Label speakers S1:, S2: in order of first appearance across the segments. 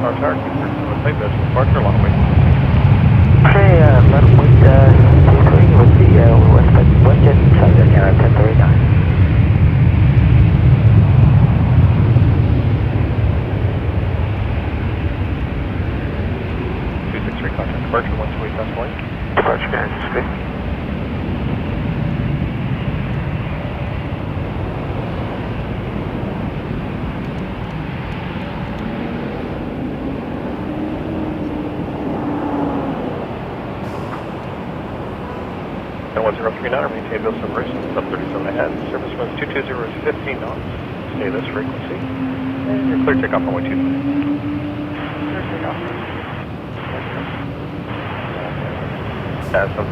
S1: Tower, keep your departure, long way.
S2: Okay, let him wait 23 with the WestJet Canada 1039.
S1: 263, contact departure, 128.1.
S2: Departure guidance is good.
S1: And 1039, maintain bill separation, sub 37 ahead. Service winds 220 is 15 knots. Stay this frequency. And you're clear takeoff on 123. Clear takeoff.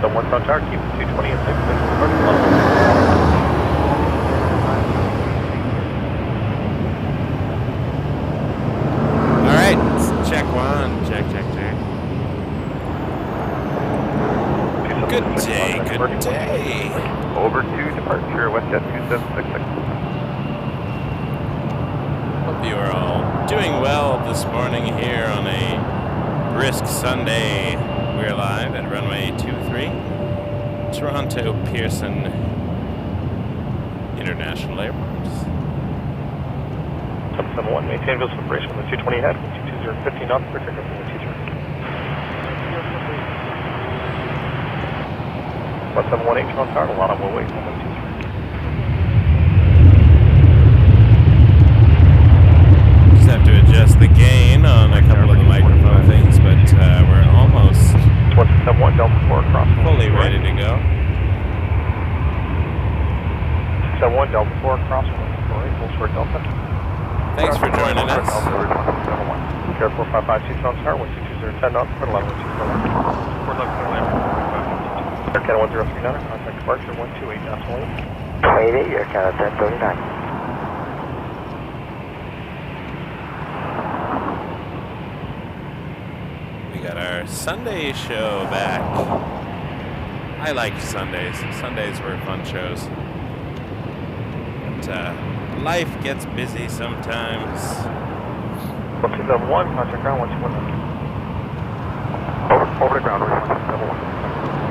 S1: Some 1 front tower, keep 220 and 6.
S3: Alright, check one. Check. Good day.
S1: Over to departure, WestJet 2766.
S3: Hope you are all doing well this morning here on a brisk Sunday. We're live at runway 23, Toronto Pearson International Airport.
S1: 771, maintain bill separation with 220 ahead, 220, 15 knots, clear takeoff on 123. 1718 Toronto Tower, a lot of will wait on 123.
S3: Just have to adjust the gain on a couple of the microphone things, but we're almost
S1: 171 Delta 4 across.
S3: fully ready to go.
S1: 71 Delta 4 across, full short Delta.
S3: Thanks for joining us.
S1: Air 4552 Toronto Tower, 122 10 knots, port 11 Air Canada 1039, contact departure 128.1.
S2: 28, Air Canada 1039.
S3: We got our Sunday show back. I like Sundays. Sundays were fun shows. But life gets busy sometimes.
S1: 1271, contact ground 121. Over to ground, 1271.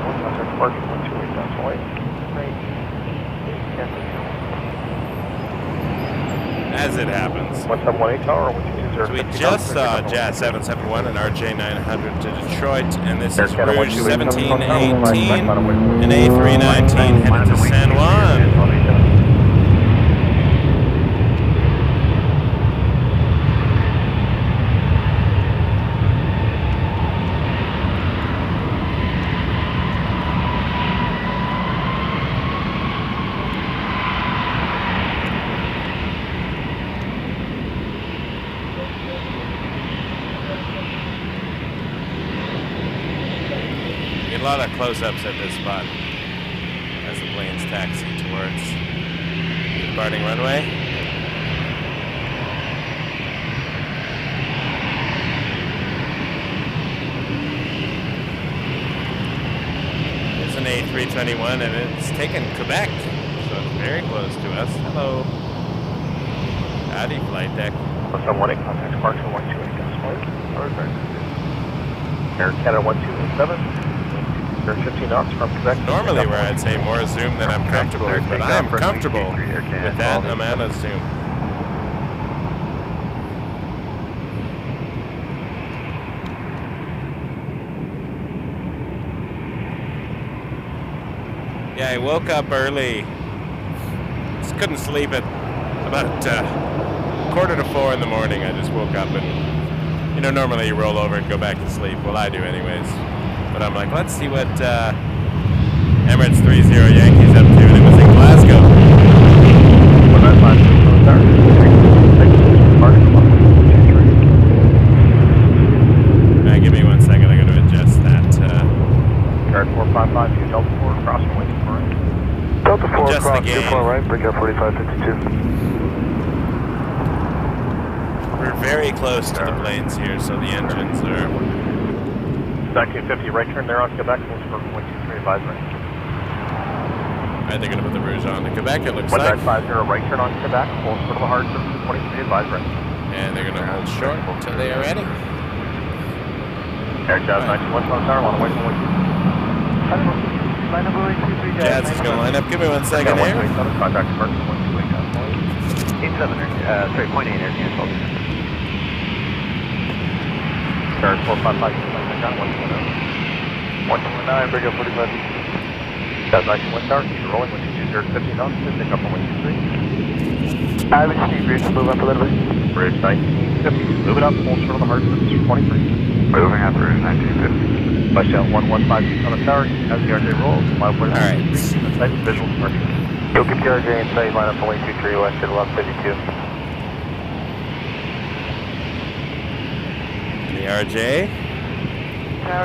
S1: Contact departure 128.1.
S3: As it happens.
S1: 1718 Tower, 120.
S3: So we just saw Jazz 771 and RJ 900 to Detroit, and this is Rouge 1718 and A319 headed to San Juan. A lot of close-ups at this spot as the planes taxi towards the departing runway. There's an A321 and it's taken Quebec, so it's very close to us. Hello. Howdy, flight deck.
S1: 1718, contact departure 128.1. Air Canada 1287. 15 knots from Quebec.
S3: Normally where I'd say more zoom than I'm comfortable with, but I'm comfortable with that amount of zoom. Yeah, I woke up early. Just couldn't sleep at about 3:45 in the morning. I just woke up and, you know, normally you roll over and go back to sleep. Well, I do anyways. But I'm like, let's see what Emirates 30 Yankees up to, and it was in Glasgow. Give me 1 second, I got to adjust that.
S1: Guard 4552, Delta 4 across from Waiting for right.
S2: Delta 4
S3: Adjust
S2: across,
S3: the gain.
S2: 24 right, bridge up 4552.
S3: We're very close to the planes here, so the engines are...
S1: 1950, right turn there on Quebec, for 123 advisory.
S3: Alright, they're going to put the Rouge on to Quebec, it looks like.
S1: 1950, right turn on Quebec, full for the hard surface 23 advisory.
S3: And they're going to hold short until they are ready.
S1: Air Jazz 91 Tower, on the way from 123.
S3: Jazz is going to line up. Give me 1 second here.
S1: Contact Park 128.
S2: 87, sorry, 0.8 Air Cancel.
S1: Star 455,
S2: 129, bring up 45.
S1: Jazz 91 Tower, keep it rolling, 120, 15 knots, pick up on 123.
S2: I would see bridge, move up a little bit.
S1: Bridge 1950, move it up, hold short of the hard surface, 23.
S2: Moving up bridge 1950.
S1: WestJet 115 on the tower, as the RJ rolls, mild point.
S3: All right.
S1: Site visual departure.
S2: You'll keep the RJ in sight, line up 123, WestJet 152.
S3: The RJ.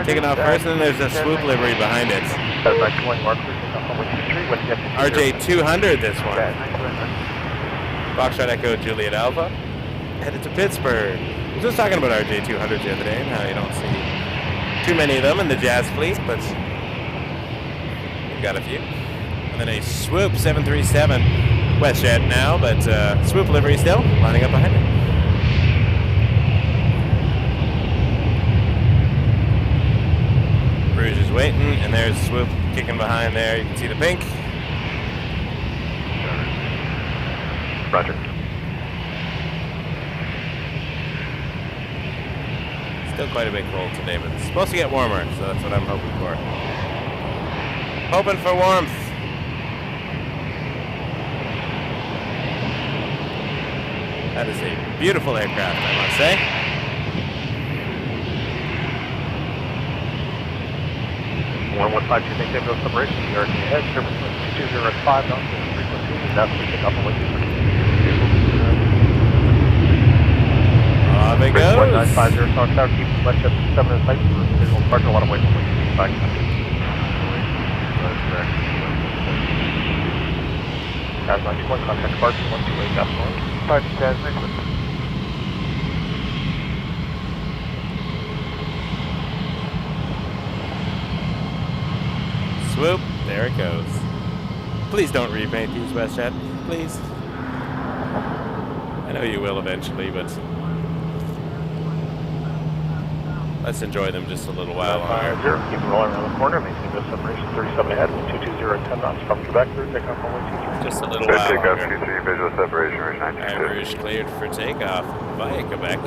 S3: Taking off first, and then there's a swoop livery behind it.
S1: That's 91 marker, up on 123, when you get to
S3: RJ 200 this one. Foxtrot Echo Juliet Alpha. Headed to Pittsburgh. I was just talking about RJ 200s the other day and how you don't see too many of them in the Jazz fleet, but we've got a few. And then a swoop 737 WestJet now, but swoop livery still lining up behind it. Rouge is waiting, and there's swoop kicking behind there. You can see the pink.
S1: Roger.
S3: Still quite a bit cold today, but it's supposed to get warmer, so that's what I'm hoping for. Hoping for warmth. That is a beautiful aircraft, I must say.
S1: One 152, think they've got separation. You're ahead, service 205 knots, frequency, and that's we pick up on 123.
S3: Off it goes.
S1: 1950 South Tower, keep WestJet 7 in sight for visual departure, a lot of way from 125. Jazz 91, contact departure, 128, that's one.
S2: Pardon, Jazz 91.
S3: Swoop, there it goes. Please don't repaint these, WestJet, please. I know you will eventually, but let's enjoy them just a little while longer.
S1: Keep it rolling around the corner, maintain this separation, 37 ahead, 220 at 10 knots from Quebec, through takeoff on 123.
S3: Just a little while
S2: Takeoff
S3: longer.
S2: Q3, visual separation, Rouge
S3: And
S2: 1950.
S3: Rouge cleared for takeoff via Quebec.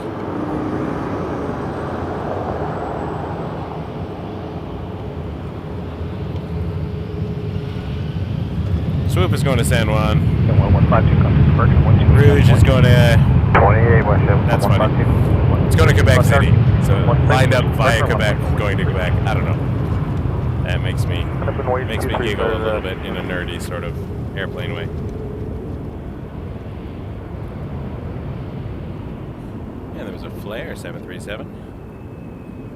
S3: Swoop is going to San Juan.
S1: 1152, contact departure, 128.
S3: Rouge is going to...
S2: 28, WestJet.
S3: That's funny. It's going to Quebec City. So lined up via Quebec, going to Quebec. I don't know. That makes me giggle a little bit in a nerdy sort of airplane way. Yeah, there was a Flare 737.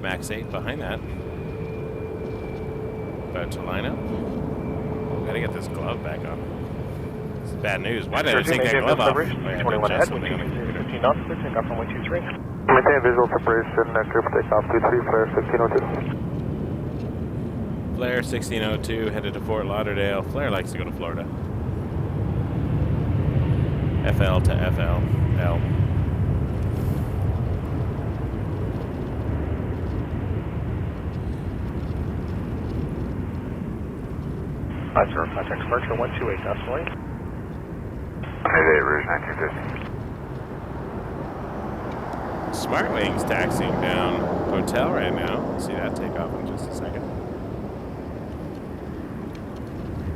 S3: Max 8 behind that. About to line up. Gotta get this glove back on. This is bad news. Why did I take that glove off?
S1: 21 ahead, 15 knots, clear takeoff on 123.
S2: Maintain visual separation, clear for takeoff, 23, flare 1602.
S3: Flare 1602 headed to Fort Lauderdale. Flare likes to go to Florida. FL to FL. L.
S1: Sir, contact departure 128, that's the lane.
S2: 88, Rouge 1950.
S3: Smartwings taxiing down hotel right now. We'll see that take off in just a second.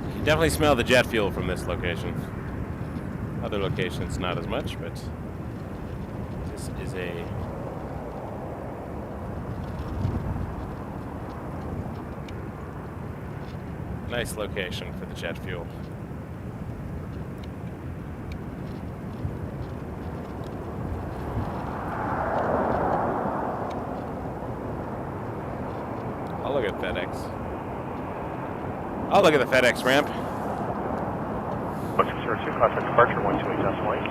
S3: You can definitely smell the jet fuel from this location. Other locations not as much, but this is a nice location for the jet fuel. I'll look at FedEx. I'll look at the FedEx ramp.
S1: 1602, contact departure 128, that's the lane.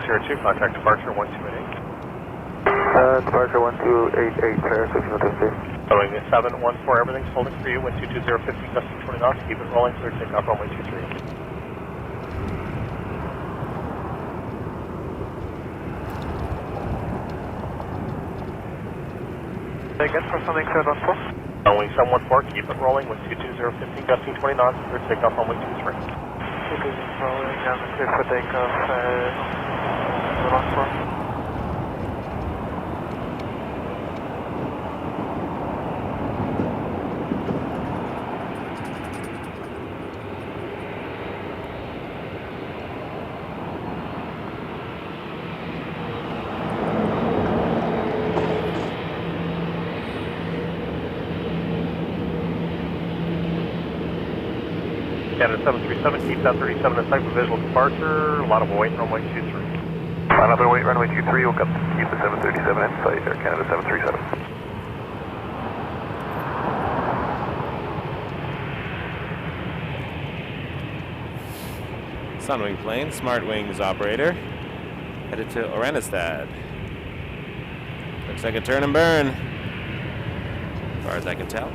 S1: 602, contact departure 128.
S2: Departure 1288, Paris 1602.
S1: Following 714, everything's holding for you, 122, 15, gusting 20 knots, keep it rolling, clear takeoff runway 23.
S2: Again for something 714.
S1: Runway 714, keep it rolling with 22015, gusting 20 knots, clear takeoff runway 23.
S2: Keep it rolling, clear for takeoff, 714.
S1: Canada 737, keep that 37 in sight for visual departure, a lot of weight, runway 23.
S4: Line up and wait, runway 23, we'll come keep the 737 in sight, Air Canada 737.
S3: Sunwing plane, Smart Wings operator, headed to Oranjestad. Looks like a turn and burn, as far as I can tell.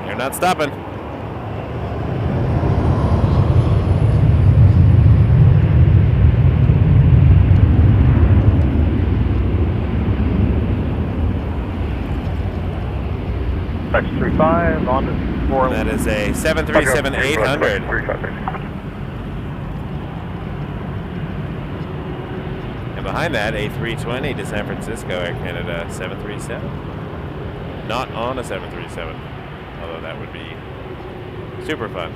S3: You're not stopping.
S1: X35 on to 4.
S3: That is a 737-800. And behind that, A320 to San Francisco, Air Canada 737. Not on a 737, although that would be super fun.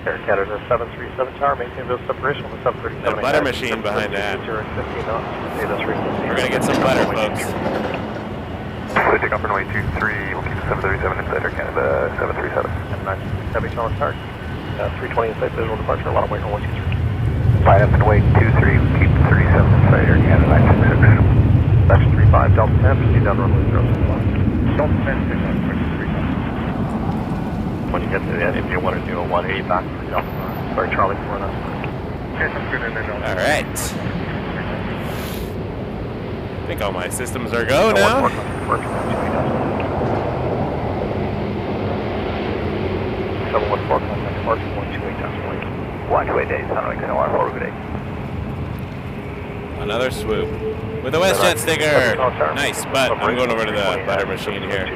S1: Air Canada 737 tower, maintain those separation with the 737.
S3: The butter machine behind that.
S1: 15 knots. Stay this frequency.
S3: We're gonna get some butter, folks.
S4: Clear takeoff runway 23, we'll keep the 737 inside, Air Canada 737.
S1: And 9 heavy on target. 320 inside visual departure, a lot of weight, runway 23.
S4: Line up and wait 23, we'll keep the 37 inside, Air Canada 966.
S1: X35, Delta 10, proceed down runway 061. Delta 10, 6 when you get to the end, if you want to do a 180 back for Delta, sorry, Charlie, for us.
S3: All right. I think all my systems are go now.
S1: 714, contact departure, 128.1.
S4: 128 days, Sunwing Sonora, forward good day.
S3: Another swoop with a WestJet sticker. Nice, but I'm going over to the butter machine here.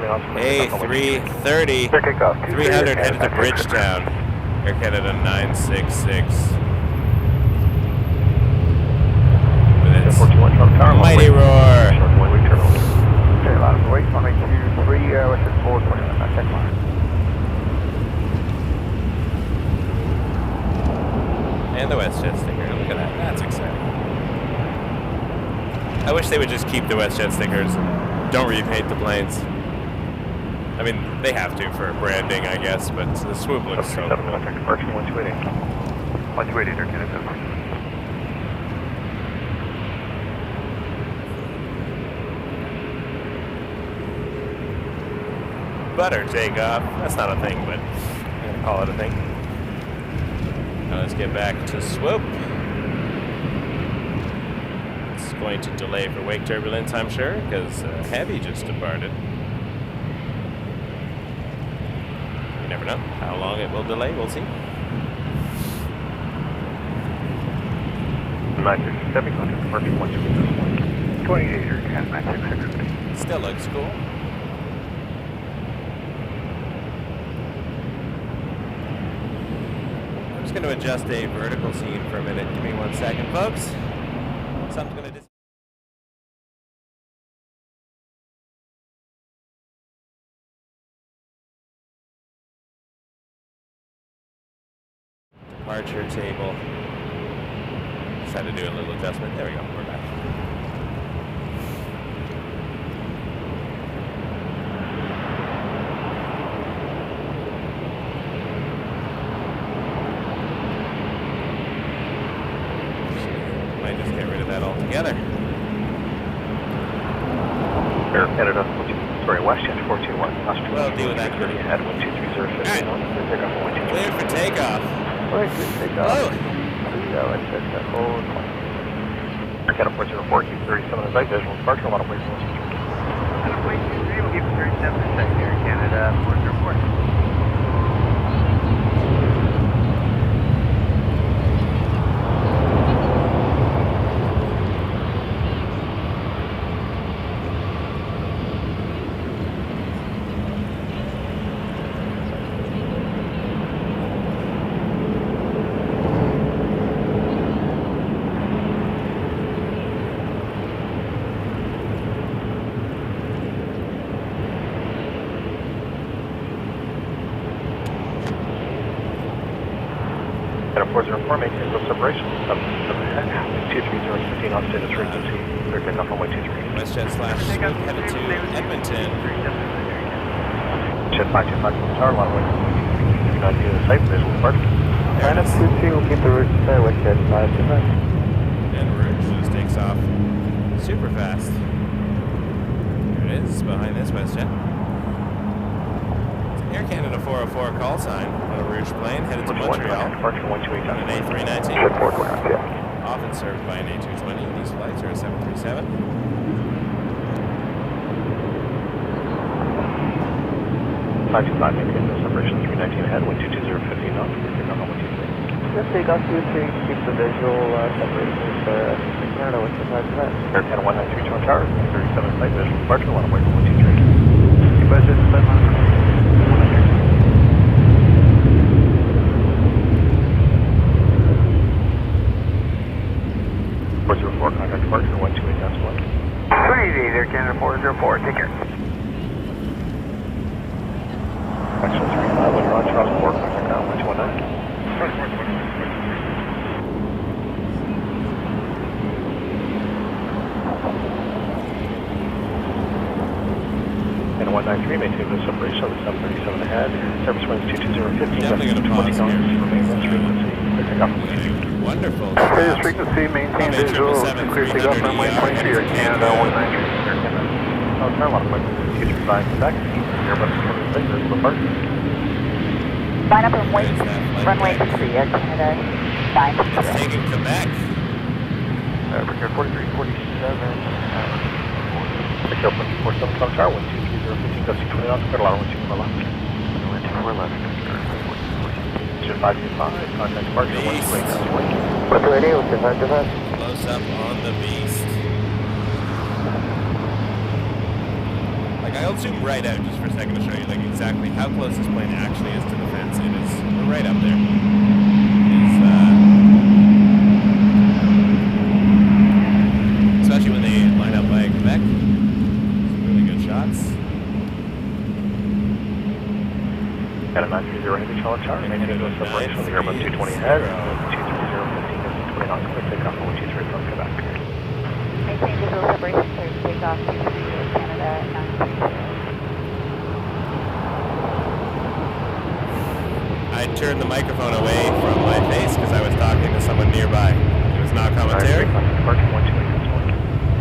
S3: A330, 300 headed to Bridgetown, Air Canada 966. With its mighty roar.
S4: Okay, line up and wait, runway 23, west at 421, that's check line.
S3: And the WestJet sticker, look at that, that's exciting. I wish they would just keep the WestJet stickers and don't repaint the planes. I mean, they have to for branding, I guess, but the swoop looks so cool.
S1: Contact departure, 128.
S4: 128, Air Canada 737.
S3: Butter takeoff, that's not a thing, but I'm gonna call it a thing. Now let's get back to swoop. It's going to delay for wake turbulence, I'm sure, because Heavy just departed. You never know how long it will delay, we'll see.
S1: 967, contact departure, 128.
S4: 28, Air Canada 966.
S3: Still looks cool. I'm just going to adjust a vertical scene for a minute. Give me 1 second, folks. Something's going to departure table. Just had to do a little adjustment. There we go. We're back. Might just get rid of that altogether.
S1: Air Canada, WestJet 421.
S3: Well, deal with that.
S1: Ahead 123.050.
S3: Clear for takeoff.
S4: Alright, good takeoff.
S3: Hello.
S4: Let's set that hold.
S1: Air Canada 404, keep 37 in sight, visual departure, a lot of weight, runway 23.
S2: We'll keep 37 in sight, Air Canada 404.
S1: Canada 404, maintain full separation, 737 ahead, 230, 15 knots, status frequency, clear takeoff runway 23.
S3: WestJet slash Swoop headed to Edmonton.
S1: Jet 525 from the tower, runway 23, 90 to the site, visual departure.
S2: Line up 23, we'll keep the route set, WestJet 525.
S3: And Rouge just takes off super fast. There it is, behind this WestJet. Air Canada 404 call sign on a Rouge plane headed to Montreal
S1: Departure 128.
S3: on an A319.
S4: Jet 4 clearance, yeah.
S3: Often served by an A220. These flights are a 737.
S1: 525, maintain full separation, 319 ahead, 120, 15 knots, clear takeoff runway 23.
S2: Let's take off 23, keep the visual separation for Canada WestJet 525.
S1: Air Canada 193 to our tower, 37 site, visual departure, runway 123.
S2: Keep WestJet 525.
S1: 404, contact departure, 128.1.
S4: 388 Air Canada 404, take care.
S1: Actual 35, when you're on Charles 4, contact ground 1219. And 193, maintain the separation of the 737 ahead. Service winds 220, 15,
S3: Definitely gonna pause
S1: 20 knots,
S3: here.
S1: remain on frequency, clear takeoff runway 23.
S3: Wonderful.
S4: Status frequency, maintain visual, clear takeoff runway 23 Air Canada 193.
S1: Air Canada. Oh, tower line appointment 235, Quebec. Airbus 26, visual departure.
S5: Line up runway 23, Air Canada
S3: It's
S5: 960.
S3: taking Quebec.
S4: Record 43, 47.
S1: Take open 47 from tower, 123, 15, gusty 20 knots, clear line 124 left.
S4: 124 left.
S1: Jet 525, contact departure, 128.1.
S2: What's the radio? WestJet 525.
S3: Close up on the beast. Like, I'll zoom right out just for a second to show you, like, exactly how close this plane actually is to the fence. It is right up there. It's, especially when they line up by Quebec. Some really good shots.
S1: Canada 930, heavy Charlotte tower, maintain the separation of the Airbus 220 ahead, 230, 15, gusty 20 knots, clear takeoff runway 23 from Quebec.
S5: Maintain visual separation, clear to takeoff 23, Air Canada 960.
S3: I turned the microphone away from my face because I was talking to someone nearby. It was not commentary.
S1: Departure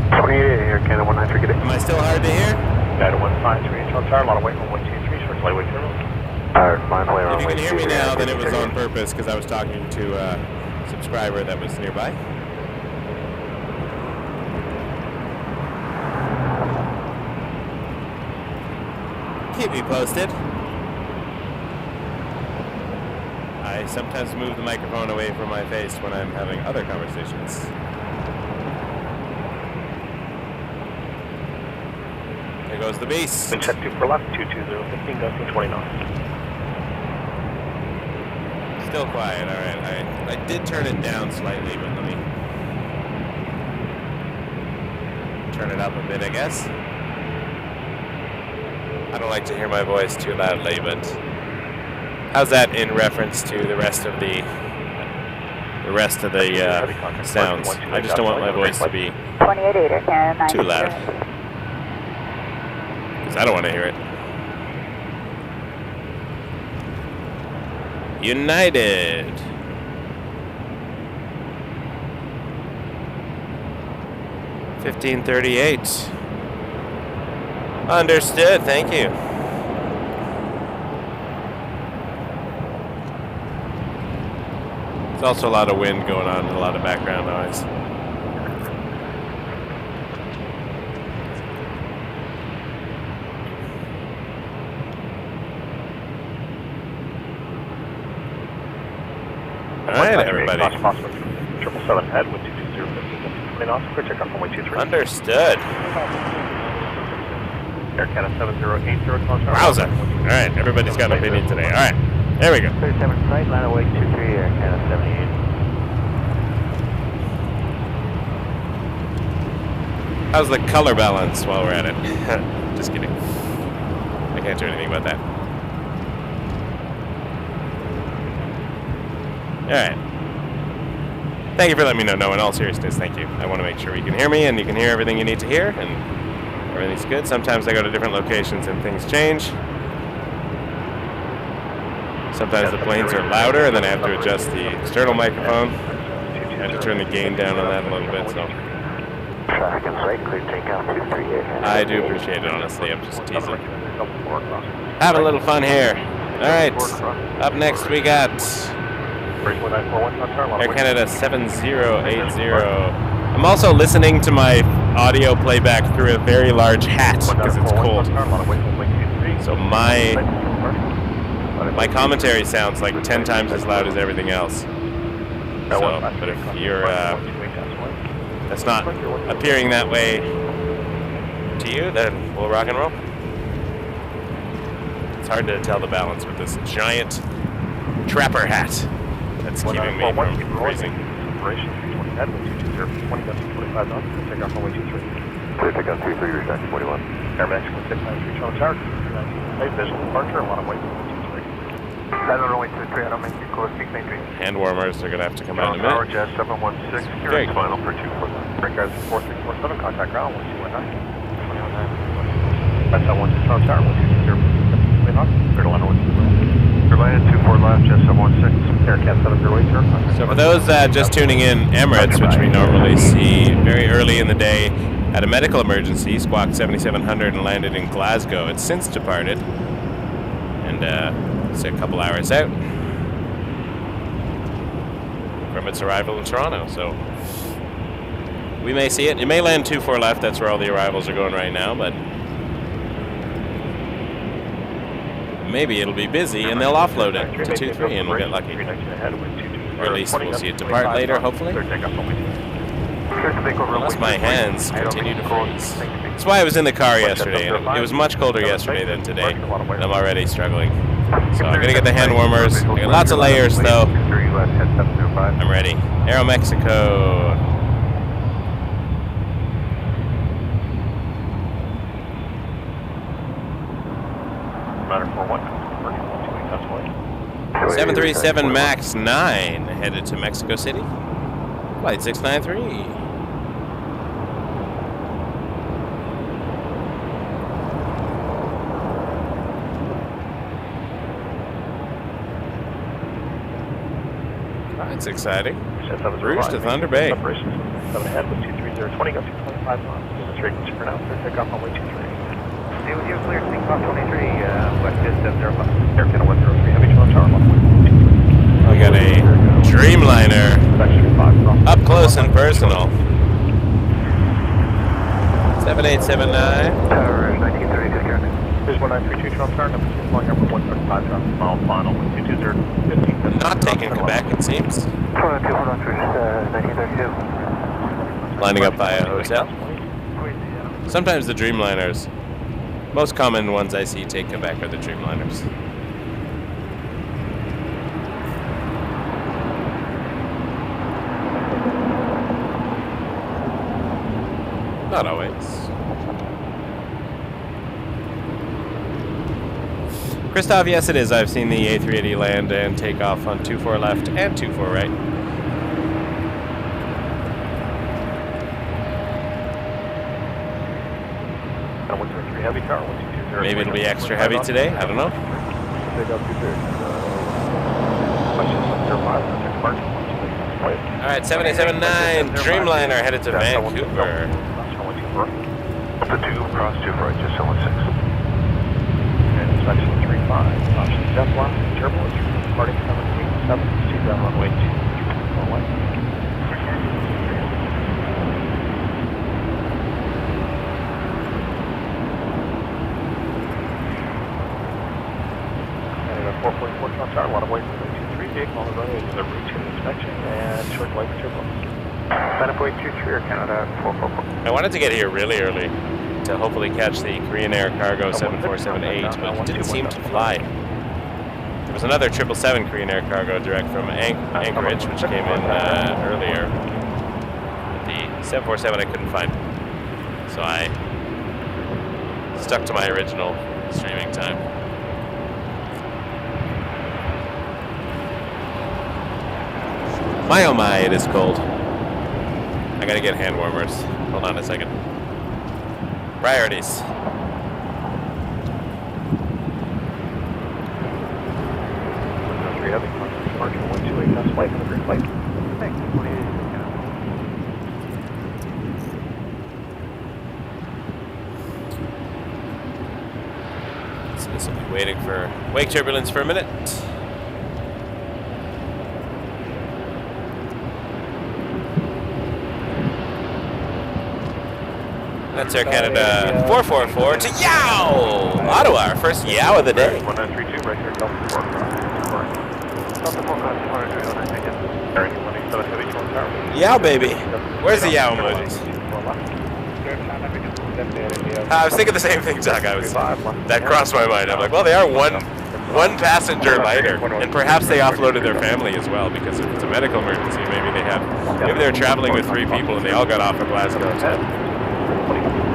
S1: 128.1.
S4: 28 Air Canada 193, good day.
S3: Am I still hard to hear?
S1: Canada 153, Charlotte tower, lot of weight from 123, short flight 0.
S4: Mine way
S3: If you can hear me now, then it was on purpose because I was talking to a subscriber that was nearby. Keep me posted. I sometimes move the microphone away from my face when I'm having other conversations. There goes the beast.
S1: Wind check 2 for left, 220, 15, gusty 20 knots.
S3: Still quiet, alright. I did turn it down slightly, but let me turn it up a bit, I guess. I don't like to hear my voice too loudly, but how's that in reference to the rest of the sounds? I just don't want my voice to be
S5: 28 Air Canada 960.
S3: too loud, because I don't want to hear it. United. $15.38. Understood, thank you. There's also a lot of wind going on and a lot of background noise. Alright, everybody.
S1: 777 head, wind 220, 20 knots, clear takeoff runway 23.
S3: Understood.
S1: Air Canada 7080, contact.
S3: Wowza. Alright, everybody's got an opinion today. Alright, there we go.
S2: 37 site, line away 23, Air Canada 78.
S3: How's the color balance while we're at it? Just kidding. I can't do anything about that. Alright. Thank you for letting me know. No, in all seriousness, thank you. I want to make sure you can hear me and you can hear everything you need to hear, and everything's good. Sometimes I go to different locations and things change. Sometimes the planes are louder and then I have to adjust the external microphone. I had to turn the gain down on that a little bit, so.
S2: Traffic in sight, clear takeoff 238.
S3: I do appreciate it, honestly. I'm just teasing. Have a little fun here. Alright, up next we got Air Canada 7080. I'm also listening to my audio playback through a very large hat because it's cold. So my commentary sounds like 10 times as loud as everything else. So, but if you're that's not appearing that way to you, then we'll rock and roll. It's hard to tell the balance with this giant trapper hat that's keeping me from freezing.
S4: Clear takeoff 23, return 41.
S1: Air Mexico 693 Toronto Tower. Visual departure, and runway 23.
S4: Runway 23, Adam Mexico 693.
S3: Hand warmers are going to have to come out in a minute.
S4: Jet 716,
S3: Very
S4: securing final for 249.
S1: Breakers 4647, contact ground 1219. That's that 16 Toronto Tower, 120. Clear to land 120.
S4: Airline 24 left, Jet 716.
S1: Air Cat 708,
S3: So for those just tuning in, Emirates, which we normally see very early in the day, had a medical emergency, squawked 7700 and landed in Glasgow. It's since departed, and it's a couple hours out from its arrival in Toronto. So we may see it. It may land 24 left. That's where all the arrivals are going right now, but maybe it'll be busy and they'll offload it to 23 and we'll get lucky. Or at least we'll see it depart later, hopefully. Unless my hands continue to freeze. That's why I was in the car yesterday, and it was much colder yesterday than today, and I'm already struggling. So I'm gonna get the hand warmers. I got lots of layers though. I'm ready. Aero Mexico.
S1: Matter 41.
S3: 737 MAX 9 headed to Mexico City. Flight 693. That's exciting. Rouge to Thunder Bay.
S1: 7 ahead with 23020, got 225 knots. Business frequency for now, clear takeoff runway 23.
S2: You're clear takeoff 23, WestJet 705.
S1: Air Canada 103, heavy Toronto Tower, 1.2.
S3: We got a Dreamliner up close and personal. 7879.
S2: Tower 1930, discount.
S1: Here's 1932 Toronto Tower, number 2, flying over 135 knots, mile final, 220, 15.
S3: Not taking Quebec, it seems.
S2: Toronto 1932.
S3: Lining up by a hotel. Sometimes the Dreamliners, most common ones I see take Quebec are the Dreamliners. Not always. Christoph, yes it is. I've seen the A380 land and take off on 24 left and 24 right.
S1: Heavy car, 1220.
S3: Maybe it'll be extra heavy today. I don't know. Alright, 779 Dreamliner headed to Vancouver.
S4: The 2, cross 2 for right, just 716.
S1: And inspection 35, option Zeppelin, turbo, departing 787, see ground runway 231. And 444 Toronto Tower, runway 23, vehicle on the runway to the routine inspection and short light turbo.
S2: 7.23 Air Canada 444.
S3: I wanted to get here really early to hopefully catch the Korean Air Cargo 7478, but it didn't seem to fly. There was another 777 Korean Air Cargo direct from Anchorage, which came in earlier. The 747 I couldn't find, so I stuck to my original streaming time. My oh my, it is cold. I gotta get hand warmers. Hold on a second. Priorities. So this will be waiting for wake turbulence for a minute. That's Air Canada 444 to Yow! Ottawa, our first Yow of the day.
S1: 1932, right here, Delta 4 Delta 4 Airlines 187-200
S3: Yow, baby. Where's the Yow emojis? I was thinking the same thing, Doug. That crossed my mind. I'm like, well, they are one passenger liner, and perhaps they offloaded their family as well, because if it's a medical emergency, maybe they're traveling with 3 people and they all got off at Glasgow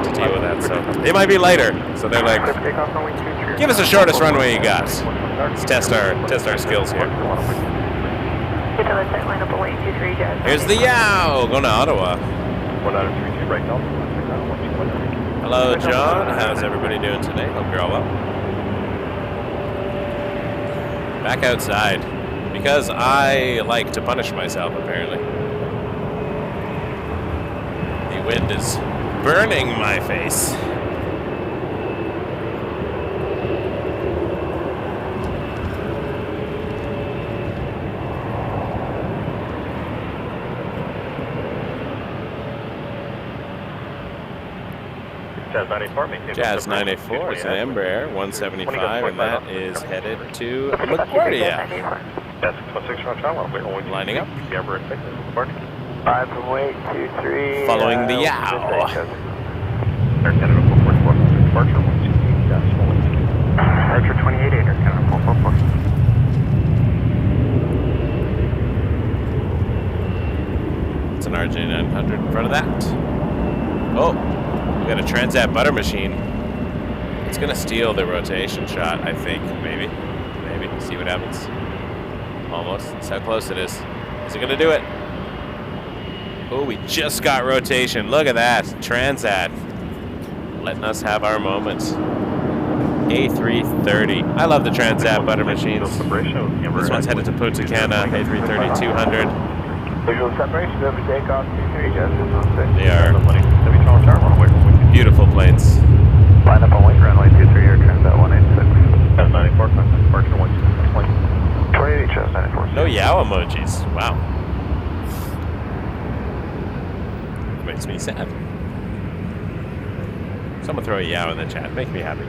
S3: to deal with that. So they might be lighter. So they're like, give us the shortest runway you got. Let's test our skills here. Here's the Yow going to Ottawa. Hello, John. How's everybody doing today? Hope you're all well. Back outside because I like to punish myself, apparently. The wind is burning my face. Jazz 94 is an Embraer 175, and that is headed to LaGuardia. Lining up.
S2: 5 from wait, 23.
S3: Following the Yow.
S4: Departure 28, Air Canada 444.
S3: It's an RJ900 in front of that. Oh, we got a Transat butter machine. It's gonna steal the rotation shot, I think. Maybe. See what happens. Almost. That's how close it is. Is it gonna do it? Oh, we just got rotation. Look at that. Transat. Letting us have our moments. A330. I love the Transat butter machines. This one's headed to Punta Cana. A330-200.
S2: Visual separation, over takeoff, 23, Jazz.
S3: They are beautiful planes.
S4: Line up on wing, runway 23, Air Transat 186.
S1: Jazz 94, departure
S4: 28, Jazz 94.
S3: No Yow emojis. Wow. Makes me sad. Someone throw a Yow in the chat. Make me happy.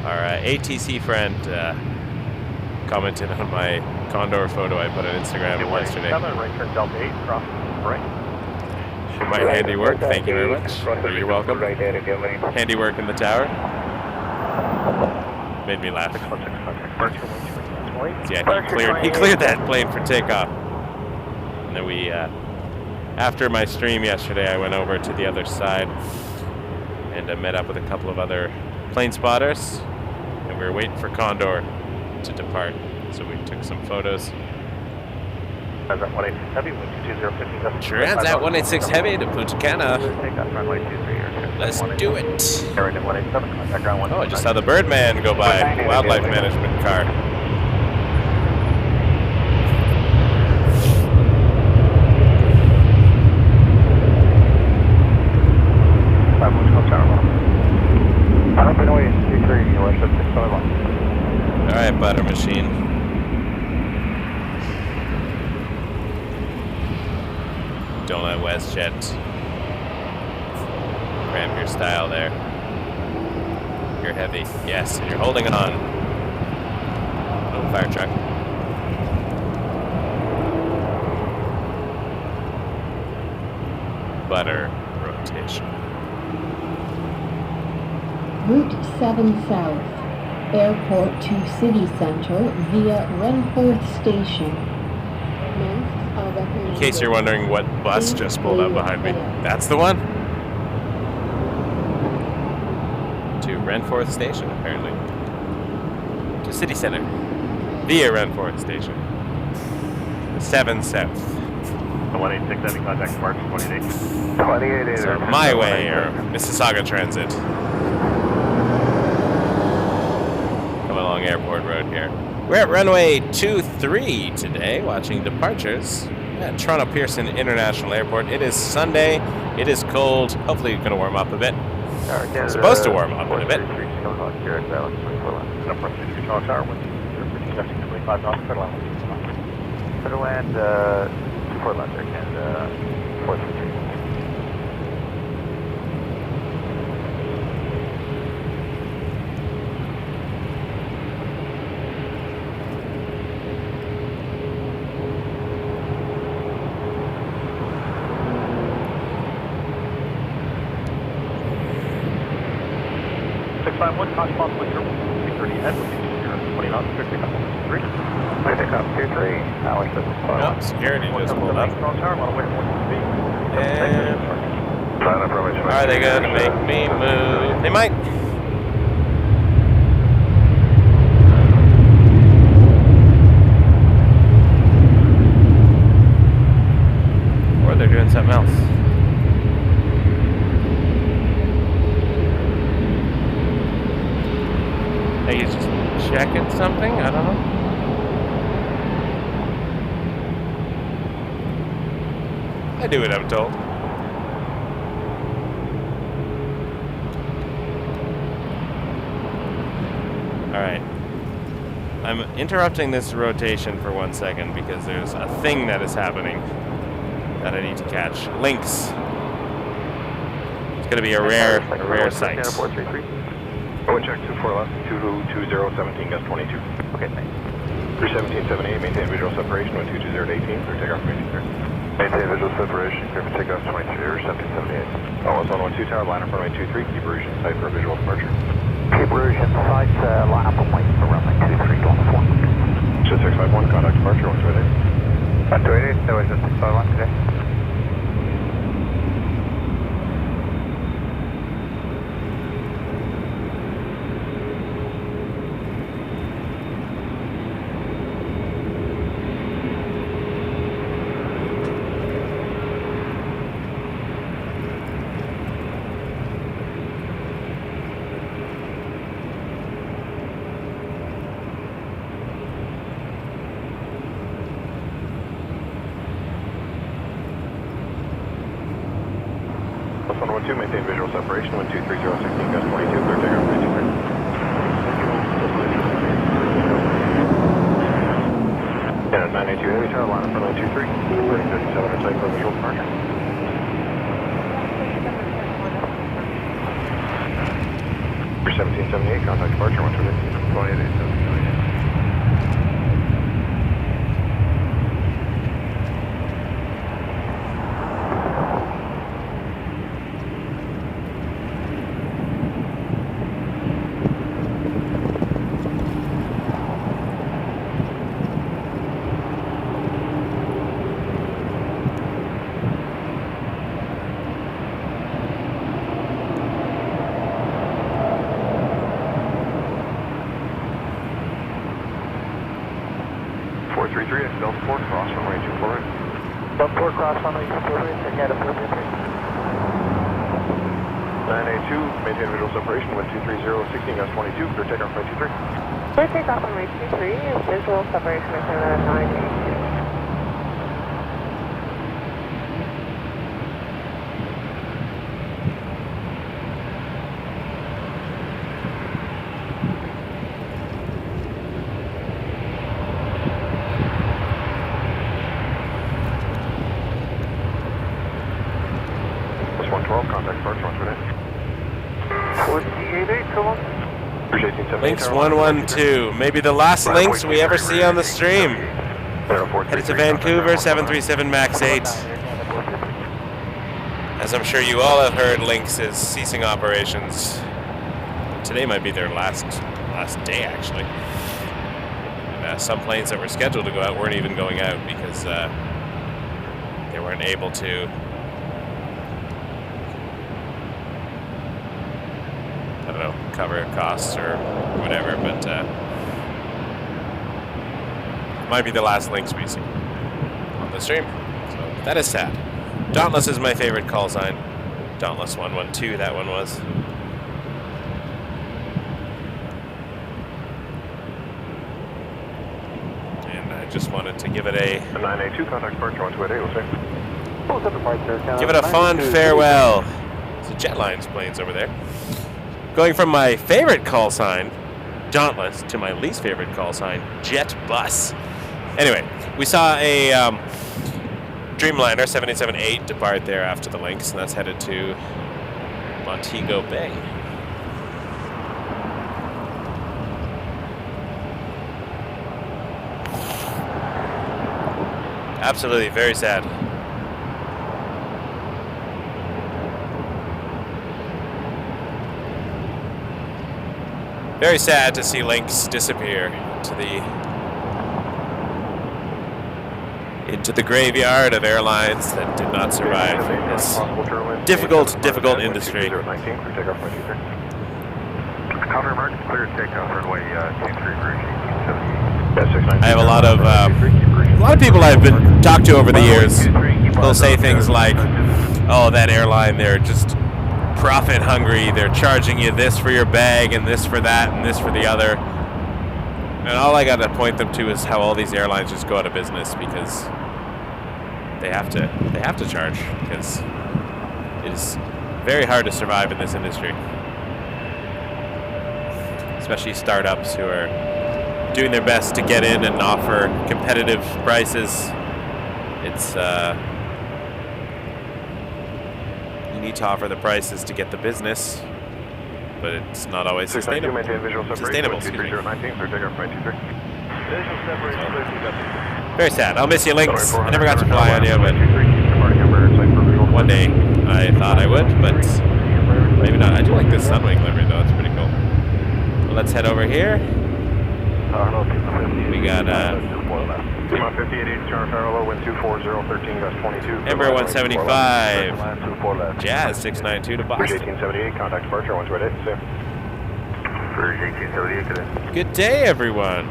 S3: Our ATC friend commented on my Condor photo I put on Instagram yesterday. My handiwork, thank you very much. You're welcome. Handiwork in the tower. Made me laugh. Yeah, he cleared that plane for takeoff. And then we, after my stream yesterday, I went over to the other side and met up with a couple of other plane spotters. And we were waiting for Condor to depart. So we took some photos. Transat 186 Heavy to Punta Cana. Let's do it. Oh, I just saw the Birdman go by. Wildlife management car. Alright, butter machine. Don't let WestJet cramp your style there. You're heavy. Yes, and you're holding on. No fire truck. Butter rotation.
S6: Route 7 South. Airport to City Center via Renforth Station. Masks are recommended.
S3: In case you're wondering what bus just pulled up behind me, that's the one. To Renforth Station, apparently. To city center via Renforth Station. 7 South.
S1: 186 heavy contact departure 28.
S4: 28
S3: So my way or Mississauga Transit. Come along Airport Road here. We're at runway 23 today, watching departures at Toronto Pearson International Airport. It is Sunday. It is cold. Hopefully it's going to warm up a bit. It's supposed to warm up in a bit.
S1: Number 3 Tower Tower, 25 knots, clear land.
S4: Clear land, Fort Lauderdale, Canada, 433.
S1: Caution possibly 330 head, 20 knots, clear takeoff 3.
S4: Clear takeoff 23, hour 7
S3: Nope, security just pulled up. And are they going to make me move? They might. Or they're doing something else. Are you just checking something? I don't know. I do what I'm told. Alright. I'm interrupting this rotation for 1 second because there's a thing that is happening that I need to catch. Lynx. It's going to be a rare sight.
S1: Wind check 24 left, 22017, gust 22.
S4: Okay, thanks.
S1: 31778, maintain visual separation, wind 220 to 18, clear takeoff 23.
S4: Maintain visual separation, clear for takeoff 23 or 1778.
S1: Almost 112 tower, line up runway 23, keep Rouge in sight for a visual departure.
S2: Keep Rouge in sight, line up and wait for runway 23, going to 4.
S1: Show 651, contact departure, 128.
S4: 128, no engine 651 today.
S1: Maintain visual separation, wind 23016, gust 22, clear takeoff 23. Canada 982 heavy tower, line up runway 23, clearing 57 or sight for visual departure. For 1778, contact departure, 128. 433 at Delta 4, cross runway 24 right.
S2: Delta 4, cross runway 24 right, Canada 433.
S1: 982, maintain visual separation, wind 23016, gust 22, clear takeoff runway 23.
S5: Clear takeoff on runway 23, visual separation with Canada 982.
S3: Lynx 112, maybe the last Lynx we ever see on the stream. Headed to Vancouver, 737 MAX 8. As I'm sure you all have heard, Lynx is ceasing operations. Today might be their last day, actually. And, some planes that were scheduled to go out weren't even going out because they weren't able to. I don't know, cover costs or whatever, but Might be the last Lynx we see on the stream. So that is sad. Dauntless is my favorite call sign. Dauntless 112, that one was. And I just wanted to give it a
S1: 982, contact departure 128, we'll say.
S3: give it a fond farewell. It's a Jetlines planes over there. Going from my favorite call sign, Dauntless, to my least favorite call sign, Jet Bus. Anyway, we saw a Dreamliner 787-8 depart there after the Lynx, and that's headed to Montego Bay. Absolutely, very sad. Very sad to see Lynx disappear into the graveyard of airlines that did not survive this difficult industry.
S4: Counter mark, clear takeoff runway 23
S3: I have a lot of people I've been talked to over the years. They'll say things like, "Oh, that airline, they're just profit hungry. They're charging you this for your bag and this for that and this for the other." And all I got to point them to is how all these airlines just go out of business because they have to charge, because it is very hard to survive in this industry, especially startups who are doing their best to get in and offer competitive prices. It's you need to offer the prices to get the business, but it's not always sustainable. Very sad. I'll miss you, Lynx. I never got to fly on you, but one day I thought I would, but maybe not. I do like this Sunwing livery though. It's pretty cool. Well, let's head over here. We got Ember 175, Jazz 692 to Boston.
S1: 1878, contact departure 128,
S3: Good day, everyone.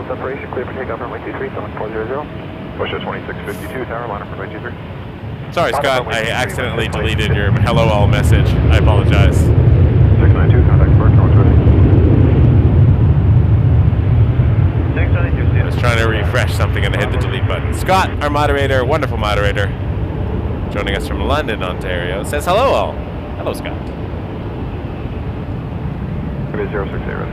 S4: Separation, clear for takeoff runway 23, 7400.
S1: Push at 2652, tower, line up runway 23.
S3: Sorry, Scott, I accidentally deleted your hello all message. I apologize.
S1: 692, contact departure 120.
S3: I was trying to refresh something and I hit the delete button. Scott, our moderator, wonderful moderator, joining us from London, Ontario, says hello all. Hello, Scott.
S1: Give me 068 ready.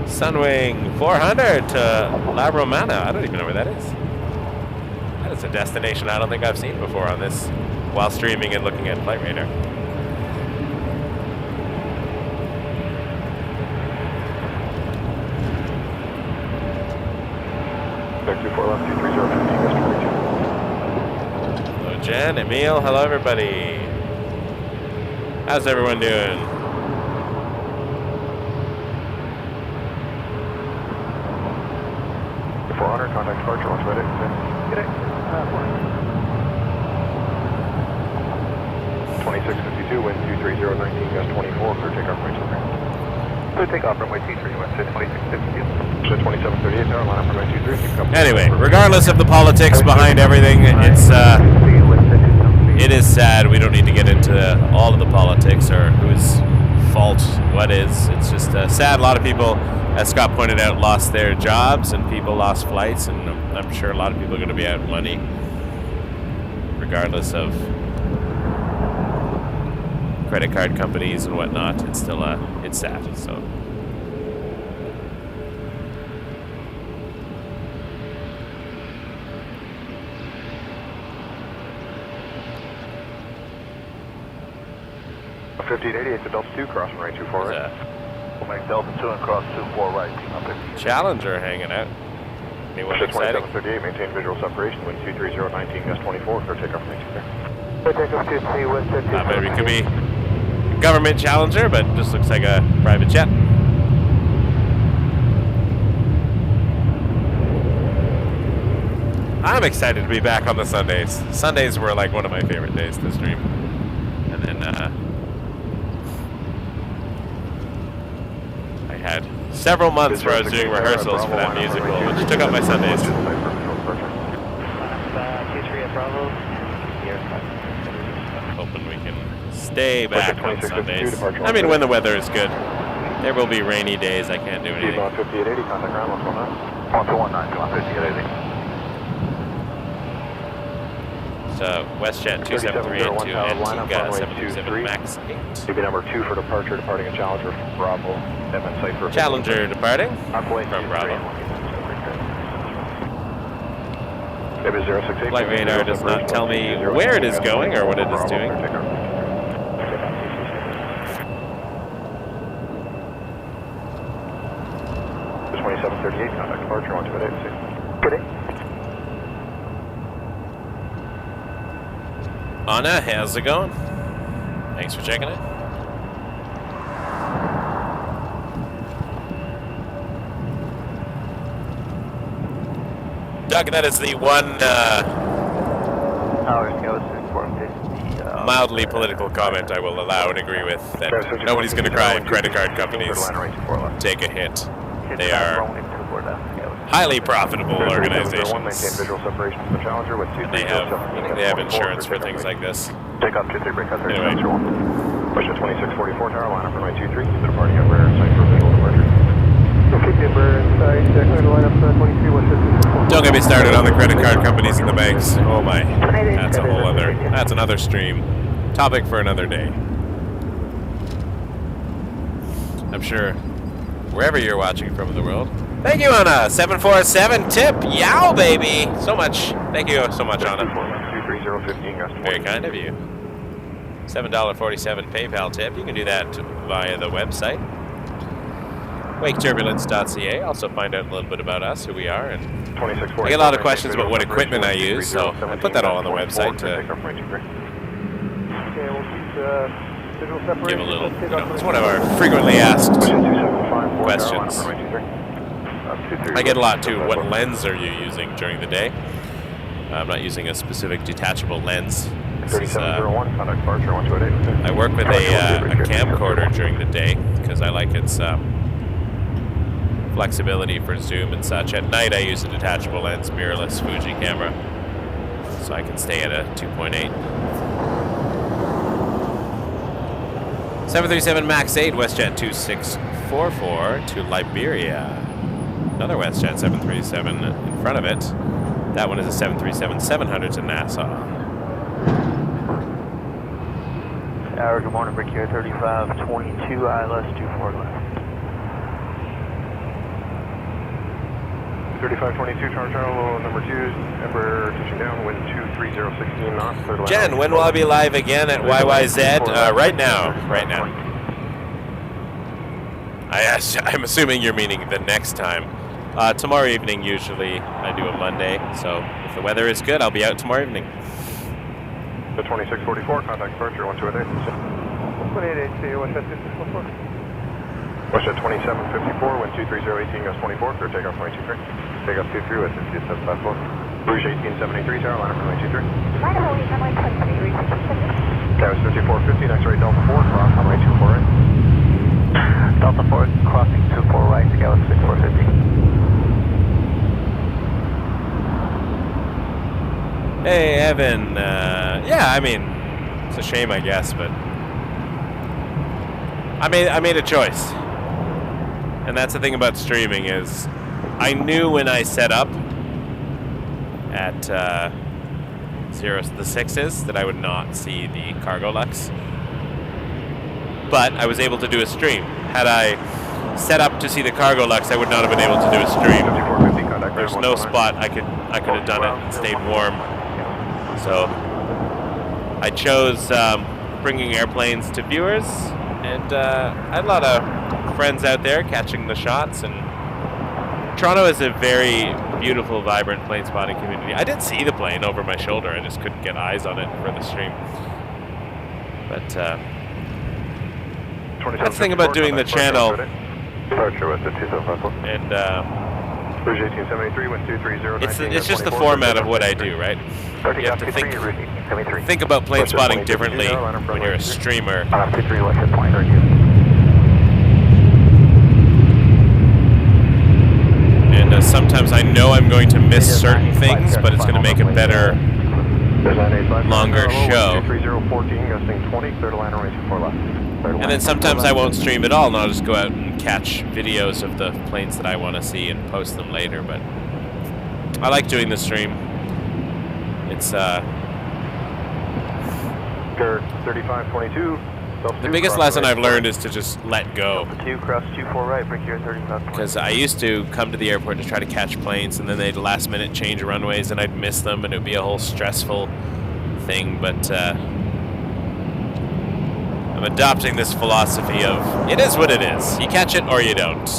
S3: Sunwing 400 to La Romana. I don't even know where that is. That is a destination I don't think I've seen before on this while streaming and looking at Flight Radar. Hello, Jen, Emil. Hello, everybody. How's everyone doing?
S1: Contact departure, once ready. Get it. 2652, wind 23019, gust 24, clear takeoff runway 23.
S4: Clear takeoff runway 23, west 2652.
S1: 2738, tower, line up runway 23.
S3: Anyway, regardless of the politics behind everything, it is sad. We don't need to get into all of the politics or whose fault what is. It's just sad. A lot of people, as Scott pointed out, lost their jobs and people lost flights, and I'm sure a lot of people are going to be out money regardless of credit card companies and whatnot. It's still it's sad. So
S1: A 1588 to Delta 2, crossing right 24 right.
S4: We'll make Delta 2 and cross 24 right.
S3: Challenger hanging out. Anyone exciting?
S1: 2738, maintain visual separation, wind 23019, gust 24, clear takeoff runway 23.
S4: Clear takeoff 23, west 2.
S3: Maybe it could be government Challenger, but just looks like a private jet. I'm excited to be back on the Sundays. Sundays were like one of my favorite days to stream. And then I had several months where I was doing rehearsals for that musical, which took up my Sundays. I'm hoping we can stay back on Sundays. I mean, when the weather is good. There will be rainy days, I can't do anything.
S1: E1 5880, contact ground 119.
S4: 1219,
S3: So, WestJet 27382 Antigua 727 Max 8.
S1: DB number 2 for departure, departing a Challenger from Bravo. Admin site for
S3: Challenger departing from Bravo. Flight radar does not tell me where it is going or what it is doing.
S1: 2738, contact departure 1288. Good day.
S3: Anna, how's it going? Thanks for checking it. Doug, that is the one mildly political comment I will allow and agree with, that nobody's going to cry if credit card companies take a hit. They are highly profitable organizations. And they have insurance for things like this.
S1: Takeoff 23, break out 30 anyway. WestJet 2644, tower line up for my 23, departing over site for visual departure.
S3: Don't get me started on the credit card companies and the banks. Oh my, that's another stream. Topic for another day. I'm sure wherever you're watching from in the world. Thank you, Anna. 747 tip. Yow, baby. So much. Thank you so much, Anna. Very kind of you. $7.47 PayPal tip. You can do that via the website. WakeTurbulence.ca. Also find out a little bit about us, who we are, and I get a lot of questions about what equipment I use, so I put that all on the website to give a little, it's one of our frequently asked questions. I get a lot too, what lens are you using during the day? I'm not using a specific detachable lens. I work with a camcorder during the day because I like its flexibility for zoom and such. At night I use a detachable lens, mirrorless Fuji camera, so I can stay at a 2.8. 737 MAX 8, WestJet 2644 to Liberia. Another WestJet 737 in front of it. That one is a 737-700 to Nassau.
S2: Good morning, Brick here, 3522, ILS 24 left.
S1: 3522, Charles Charles, number 2, Ember, touching down, wind 23016 knots.
S3: Jen, when will I be live again at YYZ? Right now. I'm assuming you're meaning the next time. Tomorrow evening, usually, I do a Monday, so if the weather is good, I'll be out tomorrow evening.
S1: The 2644, contact departure, 1288. WestJet 2754, wind 23018, gust 24, clear takeoff 223. Takeoff 23 with 5754. Rouge 18783, tower line up for 223. Cavis 5450, next rate Delta 4, cross runway 24 right.
S2: Delta 4, crossing 24 right, Cavis 5450.
S3: Hey, Evan. Yeah, I mean, it's a shame, I guess, but I made a choice. And that's the thing about streaming is I knew when I set up at the 6s that I would not see the cargo lux. But I was able to do a stream. Had I set up to see the cargo lux, I would not have been able to do a stream. There's no spot I could have done it and stayed warm. So I chose bringing airplanes to viewers, and I had a lot of friends out there catching the shots. And Toronto is a very beautiful, vibrant plane spotting community. I did see the plane over my shoulder, I just couldn't get eyes on it for the stream. But That's the thing about doing the channel.
S4: Departure with the 2754.
S3: And
S4: Bridge 1873, wind 230.
S3: it's just the format of what I do, right? You have to think about plane spotting differently when you're a streamer. And sometimes I know I'm going to miss certain things, but it's going to make a better, longer show. And then sometimes I won't stream at all, and I'll just go out and catch videos of the planes that I want to see and post them later. But I like doing the stream. It's
S4: 3522.
S3: the biggest lesson I've learned is to just let go.
S4: 2 cross 24 right, break here 35.
S3: Because I used to come to the airport to try to catch planes, and then they'd last minute change runways, and I'd miss them, and it would be a whole stressful thing. But I'm adopting this philosophy of it is what it is. You catch it or you don't.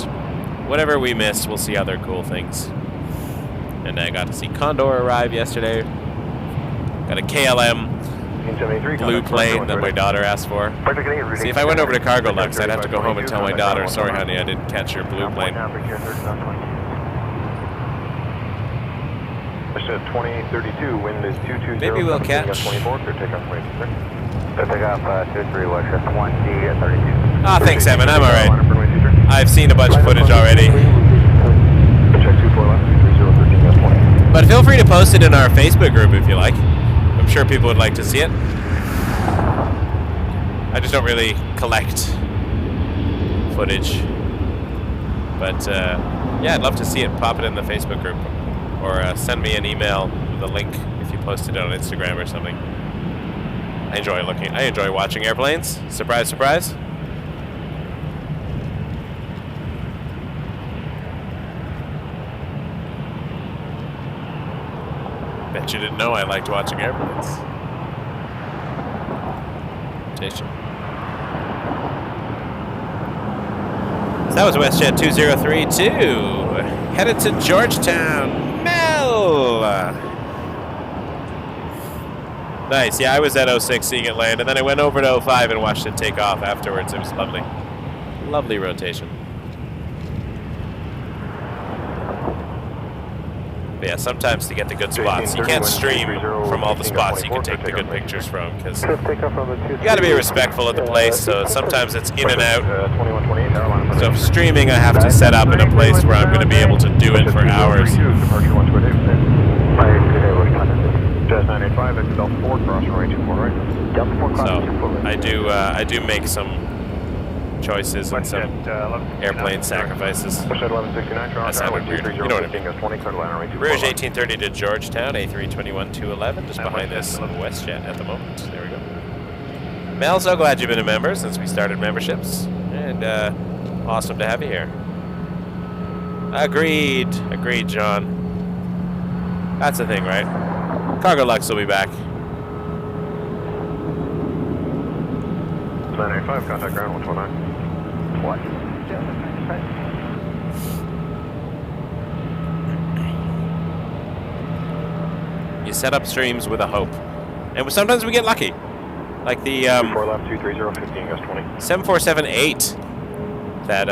S3: Whatever we miss, we'll see other cool things. And I got to see Condor arrive yesterday. Got a KLM blue plane that my daughter asked for. See, if I went over to Cargo Lux, I'd have to go home and tell my daughter, sorry honey, I didn't catch your blue plane. Maybe we'll catch. Ah, thanks Evan, I'm alright. I've seen a bunch of footage already. But feel free to post it in our Facebook group if you like. I'm sure people would like to see it. I just don't really collect footage. But yeah, I'd love to see it. Pop it in the Facebook group. Or send me an email with a link if you posted it on Instagram or something. I enjoy watching airplanes. Surprise, surprise. Bet you didn't know I liked watching airplanes. Station. So that was WestJet 2032. Headed to Georgetown. Mel! Nice. Yeah, I was at 06 seeing it land, and then I went over to 05 and watched it take off afterwards. It was lovely. Lovely rotation. But yeah, sometimes to get the good spots, you can't stream from all the spots you can take the good pictures from, because you got to be respectful of the place, so sometimes it's in and out. So if streaming, I have to set up in a place where I'm going to be able to do it for hours. So I do make some choices and some airplane sacrifices. That sounded weird. You know what I mean. Rouge 1830 to Georgetown, A321-211, just behind this WestJet at the moment. There we go. Mel, so glad you've been a member since we started memberships, and awesome to have you here. Agreed, John. That's the thing, right? Cargo Lux will be back.
S4: 985, contact ground 129. What?
S3: You set up streams with a hope. And sometimes we get lucky. Like the 7478 that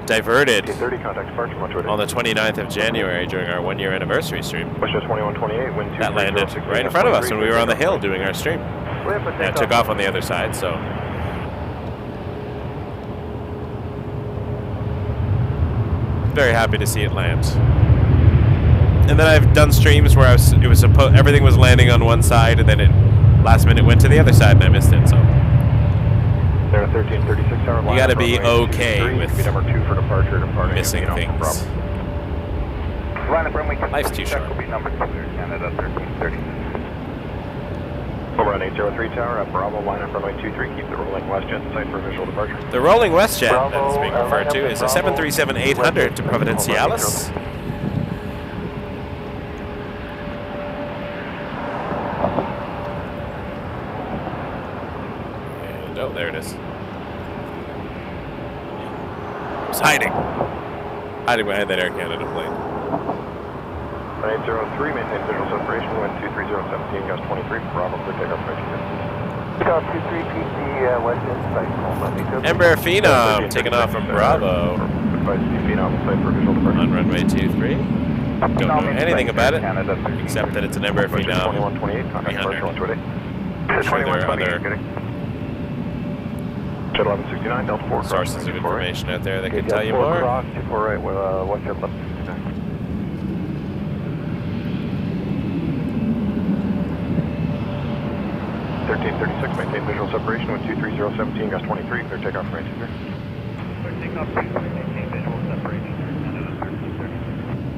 S3: diverted on the 29th of January during our 1-year anniversary stream. That landed right in front of us when we were on the hill doing our stream. And it took off on the other side, so... very happy to see it land. And then I've done streams where everything was landing on one side, and then it last minute went to the other side, and I missed it. So you got to be okay with missing things. Life's too short.
S4: Over on 803 tower, up Bravo, line up runway 23, keep the rolling WestJet in sight for visual departure.
S3: The rolling WestJet that's being referred to is a 737-800 to Providenciales. And oh, there it is. It's hiding behind that Air Canada plane.
S4: 803, maintain visual separation, wind 23017, gust 23, Bravo, clear takeoff,
S2: Takeoff 23, PD WestJet site.
S3: Embraer Phenom taking off from Bravo on runway 23. Don't know anything about it, except that it's an Embraer Phenom 300. I'm sure there are other sources of information out there that can tell you more.
S4: Right, watch your left. 1336, maintain visual separation with 23017, gust 23, clear takeoff for 23. Clear takeoff, maintain visual separation.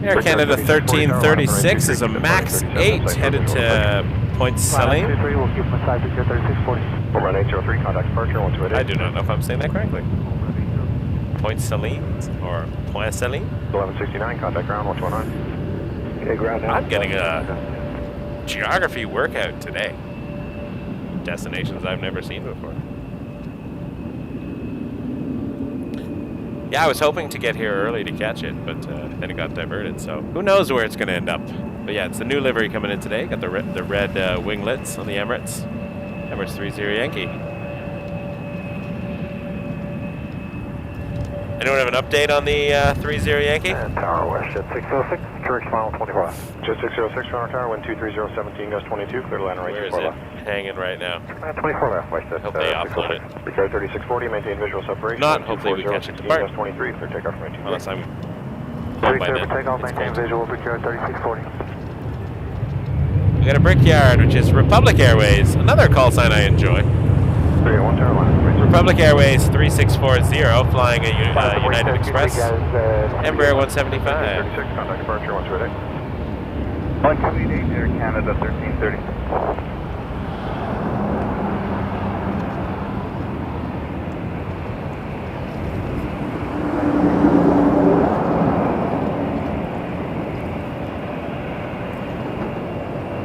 S3: Air Canada 1336 is a MAX 8 headed to Point Saline.
S2: We'll keep massage at 3640.
S4: We'll run 803, contact departure, 128.
S3: I do not know if I'm saying that correctly. Point Saline or Point Saline?
S4: 1169, contact ground, 129. Okay, ground now.
S3: I'm getting a geography workout today. Destinations I've never seen before. Yeah, I was hoping to get here early to catch it, but then it got diverted, so who knows where it's going to end up. But yeah, it's the new livery coming in today. Got the red winglets on the Emirates. Emirates 30 Yankee. Anyone have an update on the 30 Yankee?
S2: Tower WestJet 606, correct final 24.
S4: Jet 606, Toronto Tower, wind 23017, gust 22, clear to land right.
S3: Where is it? Hanging right now.
S2: 24 left, WestJet.
S3: Hope they offload it.
S4: Record 3640, maintain visual separation.
S3: Not, hopefully we catch it to park.
S4: Gust 23, clear takeoff from 22.
S3: Unless I'm
S2: Clear
S3: by
S2: for
S3: then.
S2: takeoff,
S3: It's
S2: maintain
S3: cold.
S2: visual, Brickyard 3640.
S3: We got a Brickyard, which is Republic Airways, another call sign I enjoy.
S4: 301 tower line.
S3: Republic Airways 3640, flying a United Express, Embraer 175.
S4: 36, contact departure, 128.
S2: 128, Air Canada 1330.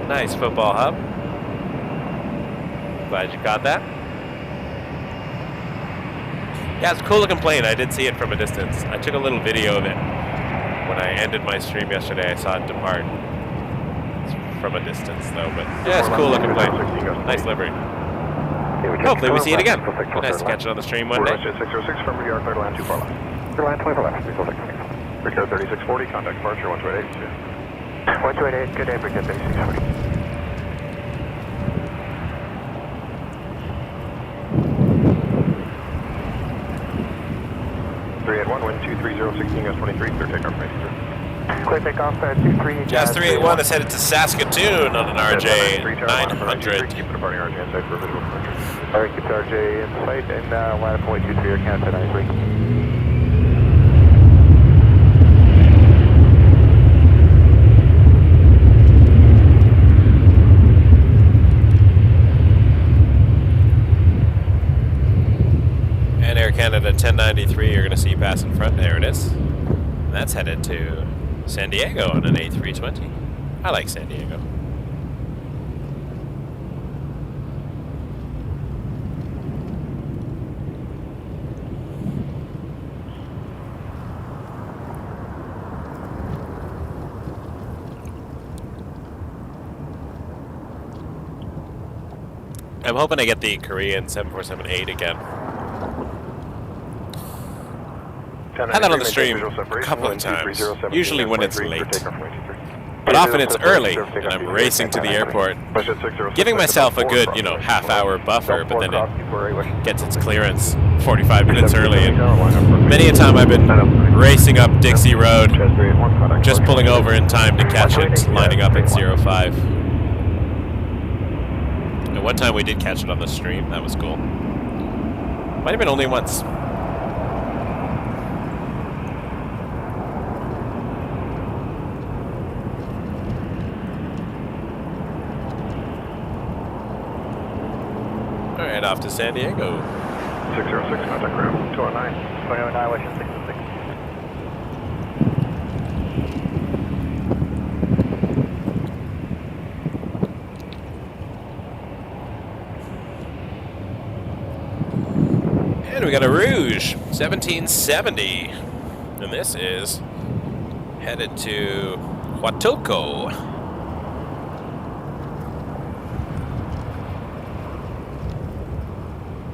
S3: Nice football hub. Glad you caught that. Yeah, it's a cool looking plane. I did see it from a distance. I took a little video of it when I ended my stream yesterday. I saw it depart. It's from a distance though, but yeah, it's a cool looking plane. Nice livery. Hopefully we see it again. Nice to catch it on the stream one day.
S4: Jet 606 from Brickyard, clear to land 2 far left.
S2: Clear line 24 left, 346.
S4: Brickyard 3640, contact departure, 128.
S2: 128, good day, Brickyard 3640.
S4: Wind 23016, gust 23, clear takeoff right.
S2: Clear takeoff, 23.
S3: Jazz 381 is headed to Saskatoon on an RJ 900.
S4: Keep the departing RJ in sight for visual departure.
S2: Alright, keep the RJ in sight and line up 23, Air Canada 93.
S3: Canada 1093, you're going to see pass in front. There it is. And that's headed to San Diego on an A320. I like San Diego. I'm hoping I get the Korean 7478 again. Had that on the stream a couple of times, usually when it's late. But often it's early, and I'm racing to the airport, giving myself a good, half-hour buffer, but then it gets its clearance 45 minutes early, and many a time I've been racing up Dixie Road, just pulling over in time to catch it, lining up at 05. And one time we did catch it on the stream, that was cool. Might have been only once. Alright, off to San Diego.
S4: 606, contact ground, 209.
S2: 209, Western 606.
S3: And we got a Rouge 1770. And this is headed to Huatulco.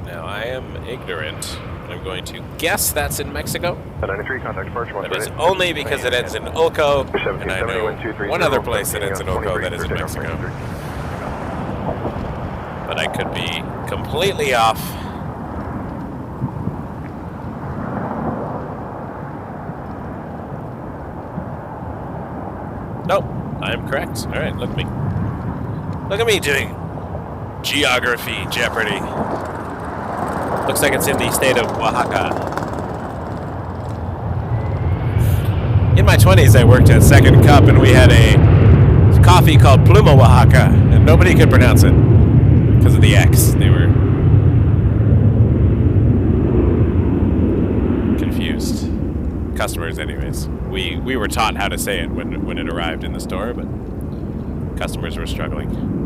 S3: Now, I am ignorant. I'm going to guess that's in Mexico.
S4: 93, contact departure.
S3: That is only because it ends in Ulco, and I know one other place that ends in Ulco that is in Mexico. But I could be completely off. Nope, I'm correct. All right, look at me. Look at me doing geography Jeopardy. Looks like it's in the state of Oaxaca. In my 20s, I worked at Second Cup, and we had a coffee called Pluma Oaxaca, and nobody could pronounce it because of the X. They were confused. Customers, anyways. We were taught how to say it when it arrived in the store, but customers were struggling.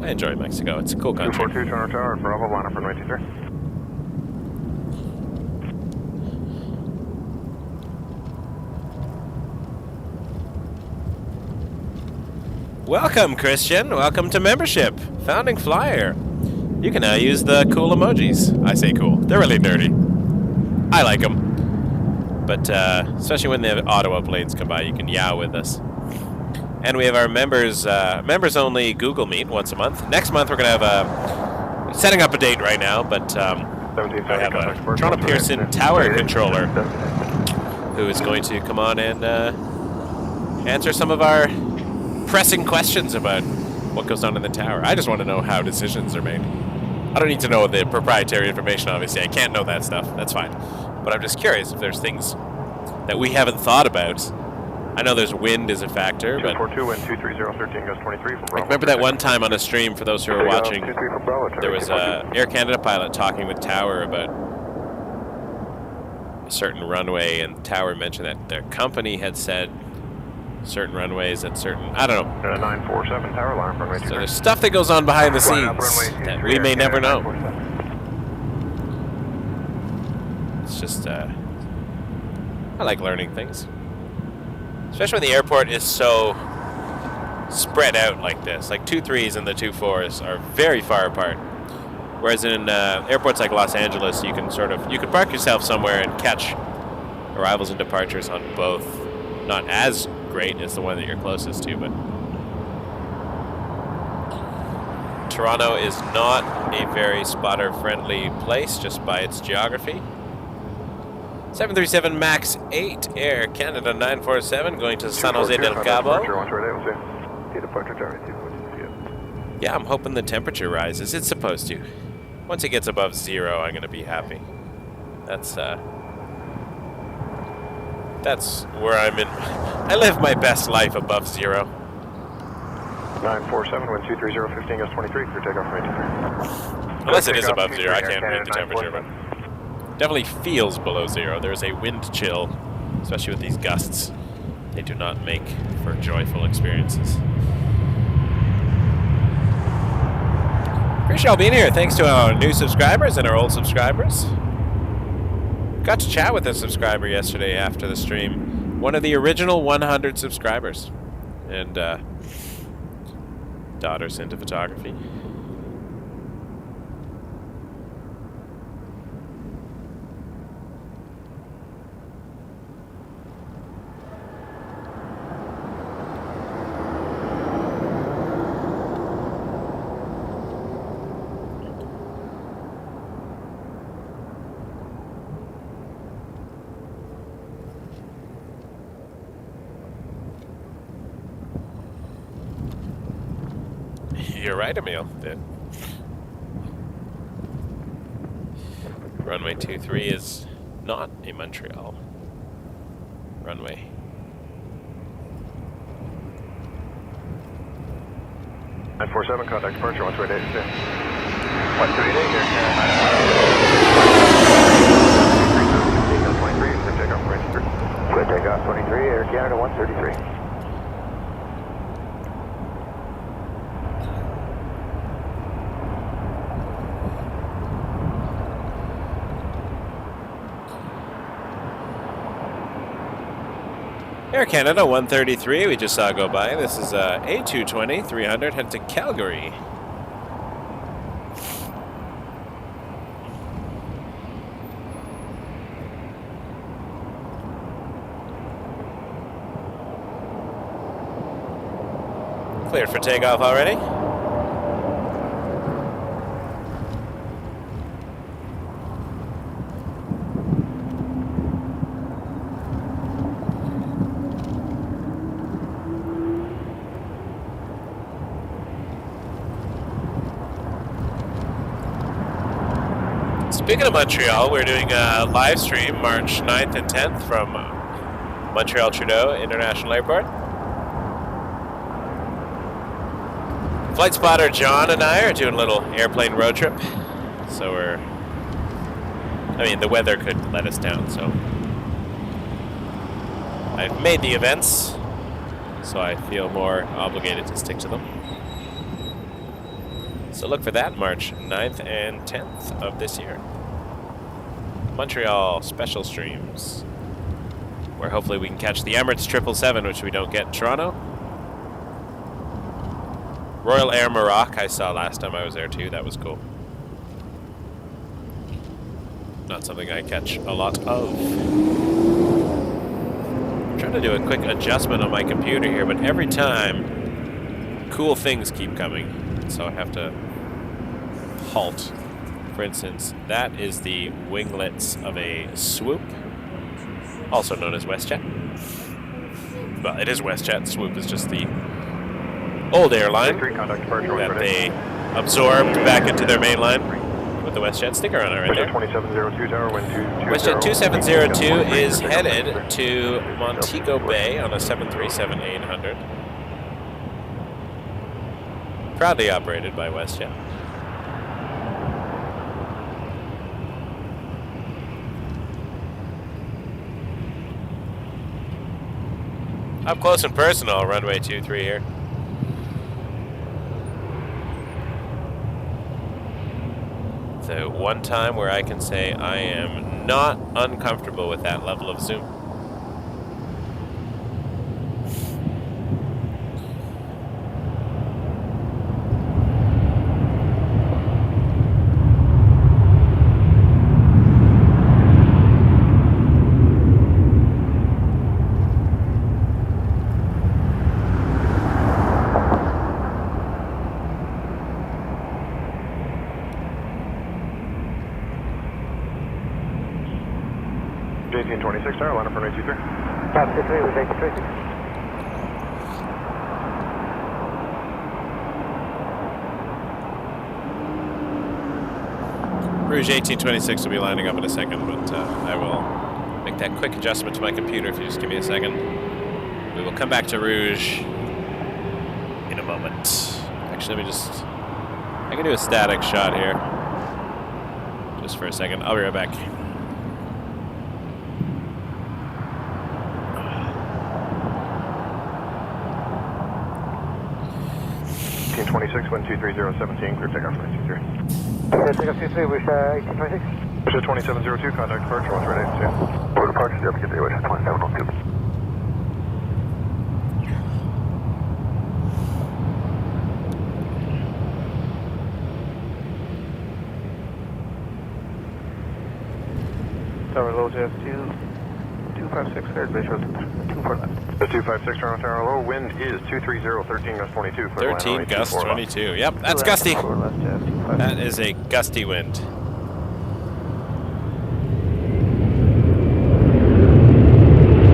S3: I enjoy Mexico. It's a cool country.
S4: 242 Toronto Tower, Bravo, line up for 93.
S3: Welcome, Christian. Welcome to membership. Founding flyer. You can now use the cool emojis. I say cool. They're really nerdy. I like them. But especially when the Ottawa planes come by, you can yow with us. And we have our members-only Google Meet once a month. Next month, we're going to have setting up a date right now, but I have a Toronto Pearson Tower controller who is going to come on and answer some of our pressing questions about what goes on in the tower. I just want to know how decisions are made. I don't need to know the proprietary information, obviously. I can't know that stuff. That's fine. But I'm just curious if there's things that we haven't thought about. I know there's wind is a factor, but
S4: 242 wind 230, 13 gust 23 from Bravo.
S3: remember that one time on a stream, for those who are watching, there was a Air Canada pilot talking with Tower about a certain runway, and Tower mentioned that their company had said certain runways at certain, I don't know.
S4: 947 Tower line from
S3: So there's stuff that goes on behind the scenes that we may never know. It's just, I like learning things. Especially when the airport is so spread out like this. Like 2-3s and the 2-4s are very far apart. Whereas in airports like Los Angeles, you can park yourself somewhere and catch arrivals and departures on both. Not as great as the one that you're closest to, but Toronto is not a very spotter-friendly place just by its geography. 737 MAX 8 Air Canada 947 going to San Jose del Cabo. Yeah, I'm hoping the temperature rises. It's supposed to. Once it gets above 0, I'm going to be happy. That's where I'm in. I live my best life above 0.
S4: 947 wind 230, 15 gust 23 for takeoff from 83.
S3: Unless it is above 0, I can't read the temperature, but definitely feels below 0. There's a wind chill, especially with these gusts. They do not make for joyful experiences. Appreciate y'all being here. Thanks to our new subscribers and our old subscribers. Got to chat with a subscriber yesterday after the stream. One of the original 100 subscribers. And daughter's into photography. You're right, Emil. Runway 23 is not a Montreal runway.
S4: Nine 47 contact departure 128. 138 here. 23 for takeoff from 23. Good takeoff 23 Air Canada 133.
S3: Air Canada 133, we just saw go by. This is A220 300 head to Calgary. Cleared for takeoff already. Speaking of Montreal, we're doing a live stream March 9th and 10th from Montreal Trudeau International Airport. Flight spotter John and I are doing a little airplane road trip. So the weather could let us down, so I've made the events, so I feel more obligated to stick to them. So look for that March 9th and 10th of this year. Montreal special streams, where hopefully we can catch the Emirates 777, which we don't get in Toronto. Royal Air Morocco I saw last time I was there too. That was cool. Not something I catch a lot of. I'm trying to do a quick adjustment on my computer here, but every time cool things keep coming, so I have to halt. For instance, that is the winglets of a Swoop, also known as WestJet. Well, it is WestJet. Swoop is just the old airline that they absorbed back into their main line with the WestJet sticker on it right there. WestJet 2702 is headed to Montego Bay on a 737-800. Proudly operated by WestJet. Up close and personal, runway 23 here. The one time where I can say I am not uncomfortable with that level of zoom.
S4: Tower, line up for 93.
S2: 523 with 83.
S3: Rouge 1826 will be lining up in a second, but I will make that quick adjustment to my computer if you just give me a second. We will come back to Rouge in a moment. Actually, let me just... I can do a static shot here. Just for a second. I'll be right back.
S4: 26, wind 23017, clear takeoff for 93.
S2: Takeoff 23, wish 1826.
S4: Wish 2702, contact departure, 138. Over departure, get the wish 2702.
S2: Tower low, Jeff 256, third visual, 24 left.
S4: The 256 Toronto Tower low, wind is 230, 13 gust 22.
S3: 13 gust 22, yep, that's gusty. That is a gusty wind.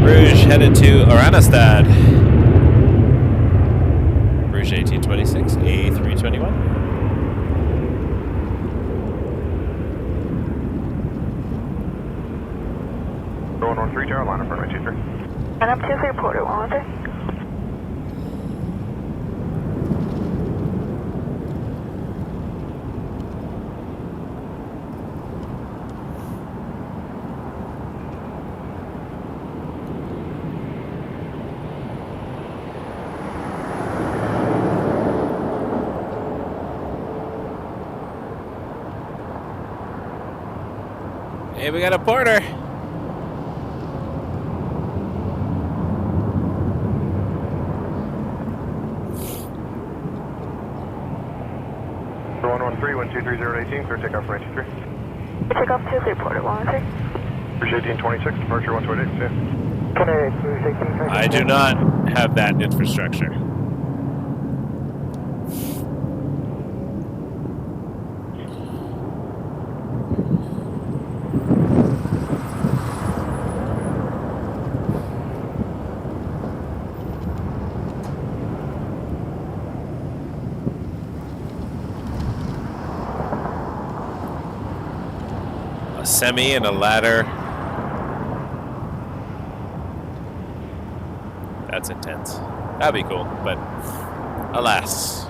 S3: Rouge headed to Oranjestad. Rouge 1826, A321.
S4: 113 Tower, line up for 93.
S5: And up to the airport at 113.
S3: Hey, we got a porter.
S4: Wind 23018, clear takeoff for 93.
S5: Takeoff to the airport at 113.
S4: Rouge 1826, departure 128, see ya.
S2: Canada A330.
S3: I do not have that infrastructure. A semi and a ladder. That's intense. That'd be cool, but alas.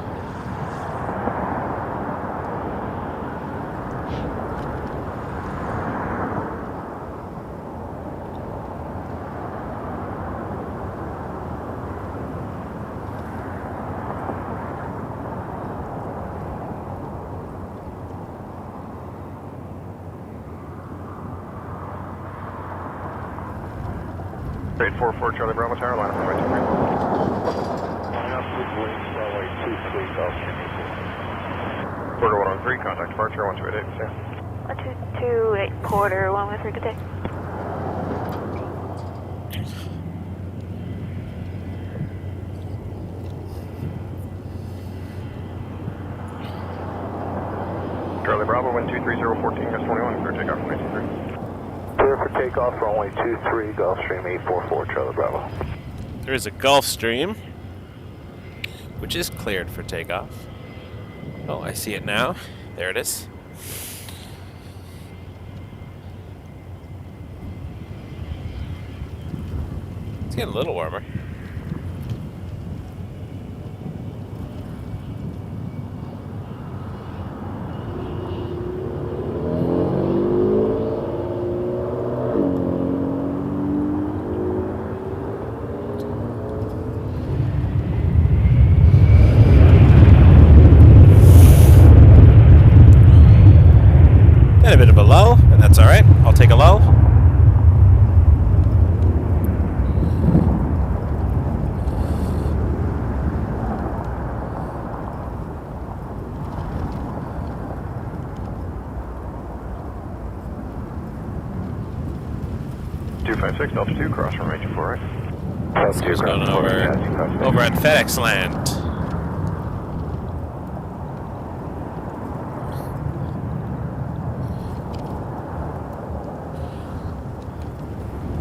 S4: Grade 44, Charlie Bravo Tower, line up runway 23.
S2: Runway 23, Golf Stream.
S4: Quarter 113, contact departure 1288, see ya.
S5: 1228 Porter, 113, good day.
S4: Charlie Bravo, wind 23014, gust 21, clear takeoff runway 23.
S2: Clear for takeoff, runway 23, Gulfstream 844, Charlie Bravo.
S3: There is a Gulfstream, which is cleared for takeoff. Oh, I see it now. There it is. It's getting a little warmer. A bit of a lull, and that's all right. I'll take a lull.
S4: Delta 2, cross runway 24, right?
S2: Delta 2,
S3: Just going over at FedEx land.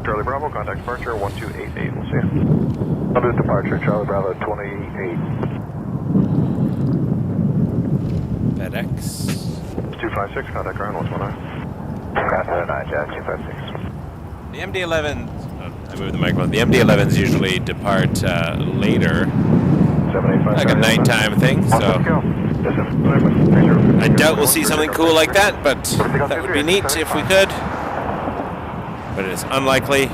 S4: Charlie Bravo, contact departure 1288, we'll see you.
S2: Under departure, Charlie Bravo 28.
S3: FedEx.
S4: 256, contact ground 119.
S2: Contact 9, Jack 256.
S3: The MD-11s, I moved the microphone. The MD-11s usually depart later,
S4: 785.
S3: like a nighttime thing, so I doubt we'll see something cool like that, but that would be neat if we could. But it is unlikely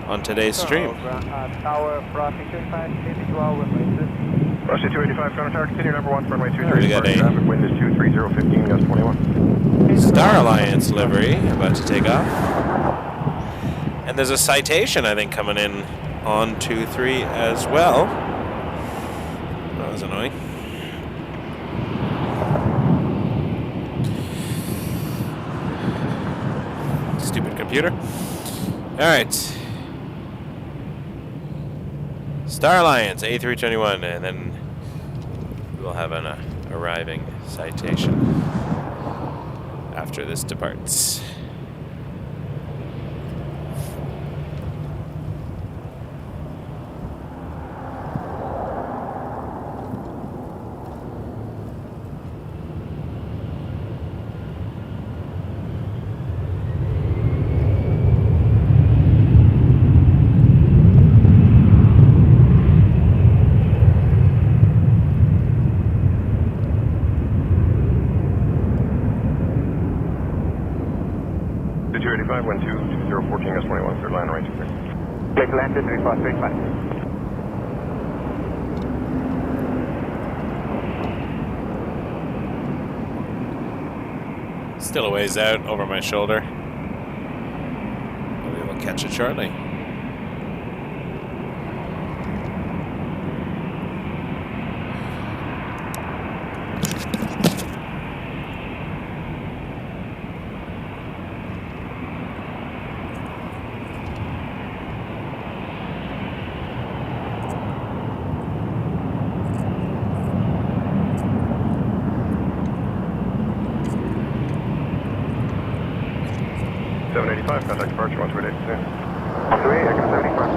S3: on today's stream.
S2: Tower, Frosty 285, continue to all runway 2.
S4: Frosty 285, Toronto Tower, continue number 1, runway 23.
S3: We got a
S4: traffic wind is 23015, gust 21.
S3: Star Alliance livery about to take off. And there's a citation, I think, coming in on 23 as well. That was annoying. Stupid computer. Alright. Star Alliance, A321, and then we'll have an arriving citation after this departs.
S4: Wind 22014, gust 21, third line, right 23.
S2: Take landed, report 35.
S3: Still a ways out over my shoulder. We will catch it shortly.
S4: Contact departure 1288, see ya.
S2: 3, I got 75.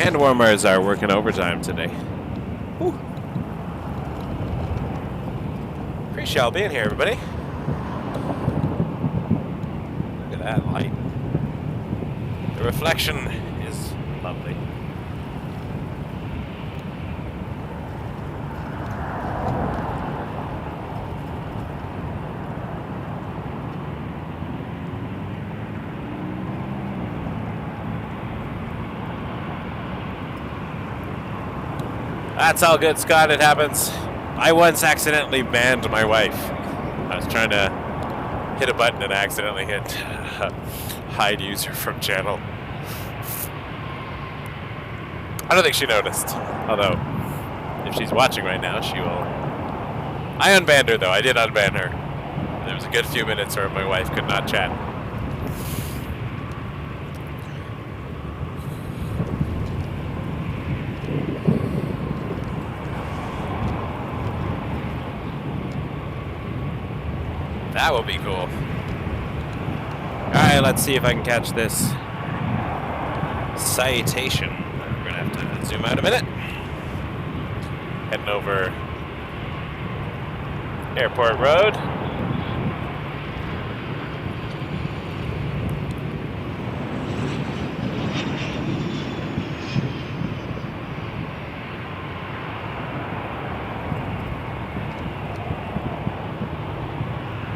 S3: Hand warmers are working overtime today. Whew. Appreciate y'all being here, everybody. Look at that light. The reflection is lovely. That's all good, Scott. It happens. I once accidentally banned my wife. I was trying to hit a button and accidentally hit hide user from channel. I don't think she noticed. Although, if she's watching right now, she will. I unbanned her, though. I did unban her. There was a good few minutes where my wife could not chat. That will be cool. Alright, let's see if I can catch this citation. We're gonna have to zoom out a minute. Heading over Airport Road.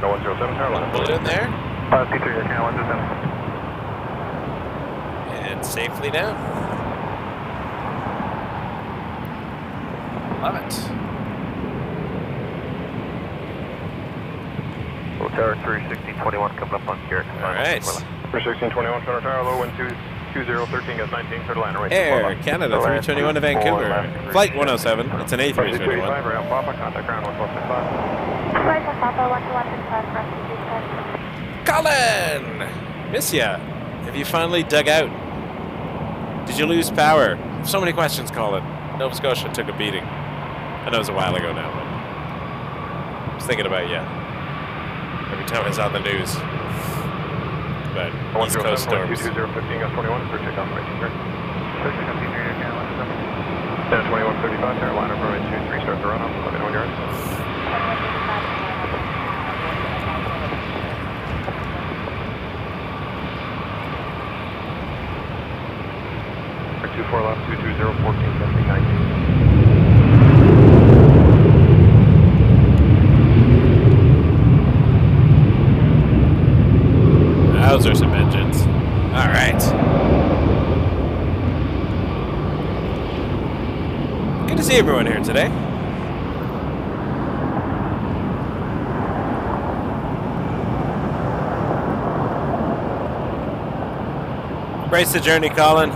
S4: No 107, Tower Line.
S3: Balloon there.
S4: C3, Canada 107.
S3: And safely down. Love it.
S4: Well, Tower 31621 coming up on Garrett.
S3: Alright.
S4: 31621, Tower Tower, low wind 2013, gas 19, clear to line, right.
S3: Air Canada 321 to Vancouver. Flight 107. It's an A321.
S4: Around Papa, contact ground 1165.
S3: Colin! Miss ya. Have you finally dug out? Did you lose power? So many questions, Colin. Nova Scotia took a beating. I know it was a while ago now, but I was thinking about you every time I saw the news. But East Coast storms.
S4: 22015, gas 21, clear takeoff, right, here. 2135, Carolina, runway 23, start the runoff, let me know when you're ready. 24 left, 220, 14, 17, 19.
S3: Those are some engines. All right. Good to see everyone here today. Embrace the journey, Colin.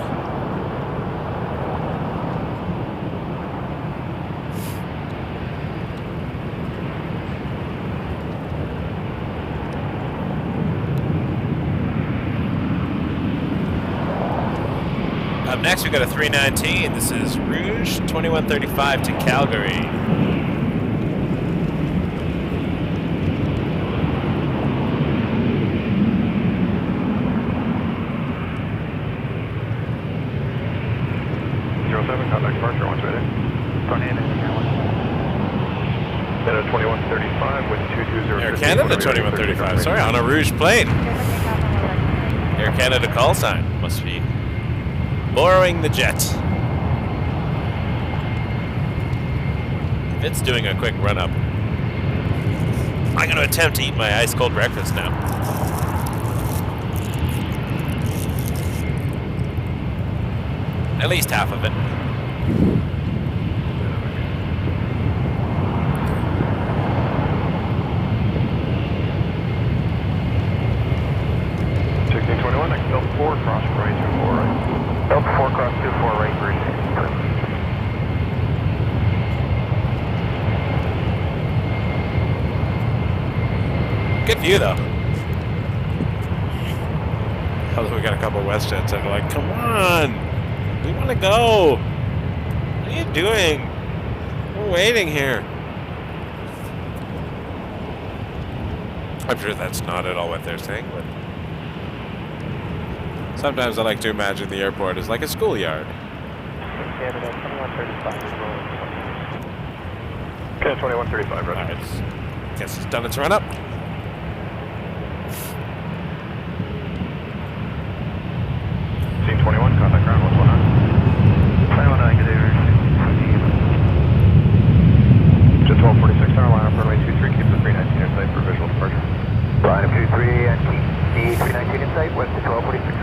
S3: Up next, we got a 319. This is Rouge 2135 to Calgary.
S4: Contact departure, once ready. Canada 2135 with 220.
S3: Air Canada 2135. Sorry, on a Rouge plane. Air Canada call sign. Must be borrowing the jet. If it's doing a quick run up, I'm going to attempt to eat my ice cold breakfast now. At least half of it.
S4: Delta 4 cross right, 24 right. Delta 4 cross 24 right, bridge.
S3: Good view though. Although we got a couple of WestJets that are like, come on, we want to go. What are you doing? We're waiting here. I'm sure that's not at all what they're saying, but sometimes I like to imagine the airport as like a schoolyard.
S2: Canada 2135 is rolling.
S4: Canada 2135, right.
S3: Alright. Guess it's done its run up.
S4: Scene 21, contact ground, what's going on?
S2: 21 good day,
S4: Jet 1246, tower line up runway 23, keep the 319 in sight for visual departure.
S2: Line up 23 and keep the 319 in sight, west to 1246.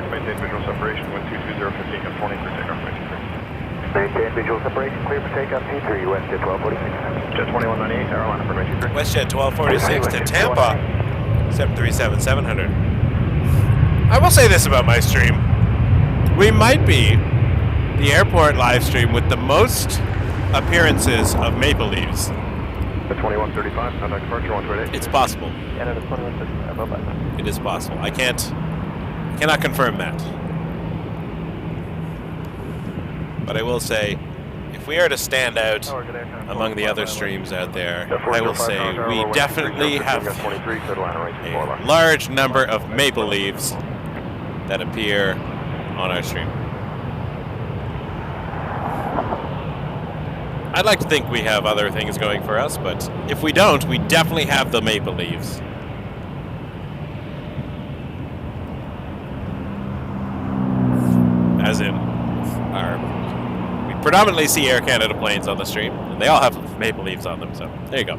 S4: Maintain visual separation, wind 22015, got 20 for takeoff, right 23.
S2: Maintain visual separation, clear for takeoff, T3, west to 1246.
S4: Jet 2198, tower line up runway 23.
S3: WestJet 1246 to Tampa 737-700. I will say this about my stream. We might be the airport live stream with the most appearances of maple leaves.
S4: Jet 2135, contact departure 128.
S3: It's possible.
S2: Canada 2135, bye-bye.
S3: It is possible. I cannot confirm that. But I will say, if we are to stand out among the other streams out there, I will say we definitely have a large number of maple leaves that appear on our stream. I'd like to think we have other things going for us, but if we don't, we definitely have the maple leaves. As in, we predominantly see Air Canada planes on the stream, and they all have maple leaves on them, so there you go.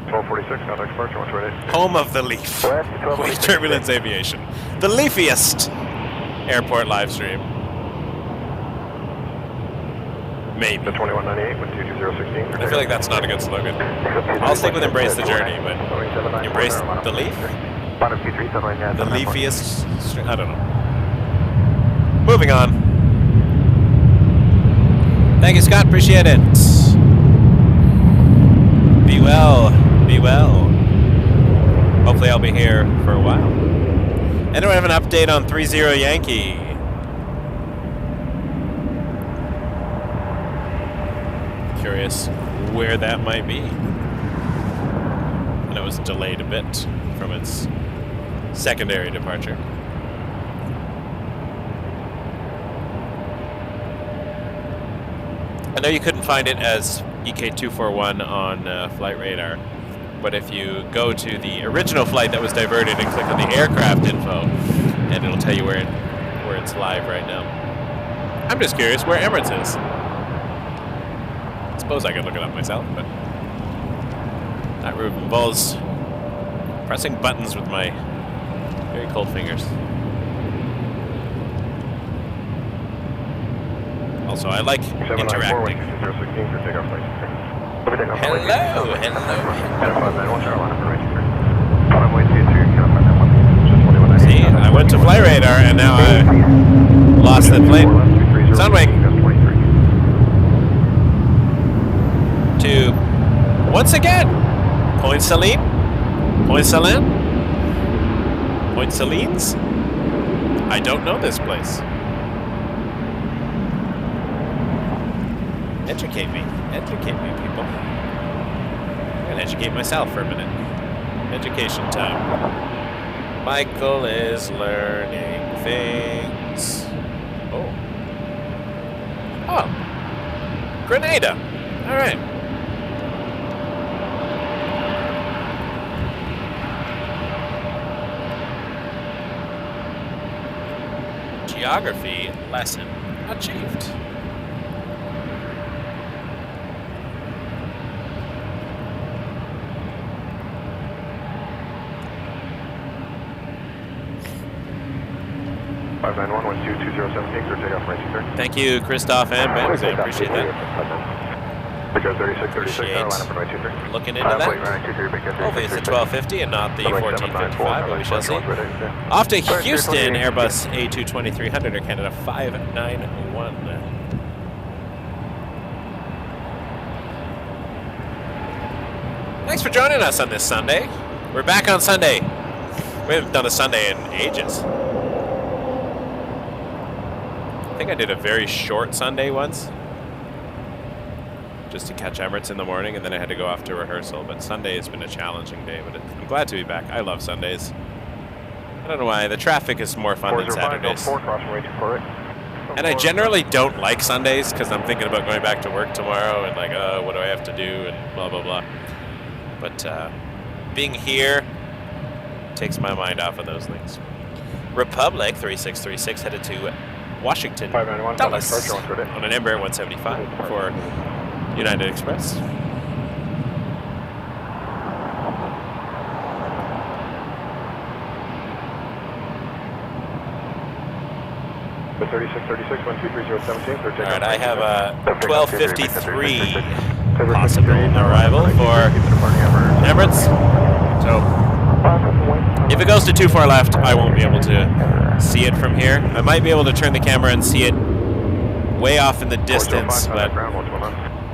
S4: 1246, contact departure 128.
S3: Home of the Leaf. With Turbulence Aviation. The leafiest airport live stream. Maybe.
S4: Jet 2198, wind 22016.
S3: I feel like that's not a good slogan. I'll stick with Embrace the Journey, but Embrace the Leaf? The leafiest stream? I don't know. Moving on. Thank you, Scott. Appreciate it. Be well. Be well. Hopefully I'll be here for a while. Anyone have an update on 30 Yankee? Curious where that might be. And it was delayed a bit from its secondary departure. I know you couldn't find it as EK241 on Flight Radar, but if you go to the original flight that was diverted and click on the aircraft info, and it'll tell you where it's live right now. I'm just curious where Emirates is. I suppose I could look it up myself, but that involves pressing buttons with my very cold fingers. Also, I like interacting. Hello. See, I went to Flight Radar and now I lost that plane. Sunwing. To, once again, Point Saline? Point Salin? Point Salines? I don't know this place. Educate me, people. I'm gonna educate myself for a minute. Education time. Michael is learning things. Oh, Grenada. All right. Geography lesson achieved. Thank you, Christoph and Ben. I appreciate that. Appreciate looking into that. Hopefully it's the 1250 and not the 1455, but we shall see. Off to Houston, Airbus A220-300 or Canada 591. Thanks for joining us on this Sunday. We're back on Sunday. We haven't done a Sunday in ages. I think I did a very short Sunday once, just to catch Emirates in the morning, and then I had to go off to rehearsal. But Sunday has been a challenging day, but I'm glad to be back. I love Sundays. I don't know why. The traffic is more fun than Saturdays. And I generally don't like Sundays because I'm thinking about going back to work tomorrow and like, what do I have to do and blah, blah, blah. But being here takes my mind off of those things. Republic 3636 headed to Washington, Dallas on an Embraer 175 for United Express.
S4: The 3636, 123017.
S3: All right, I have a 1253 possible arrival for Emirates. So if it goes to too far left, I won't be able to see it from here. I might be able to turn the camera and see it way off in the distance, but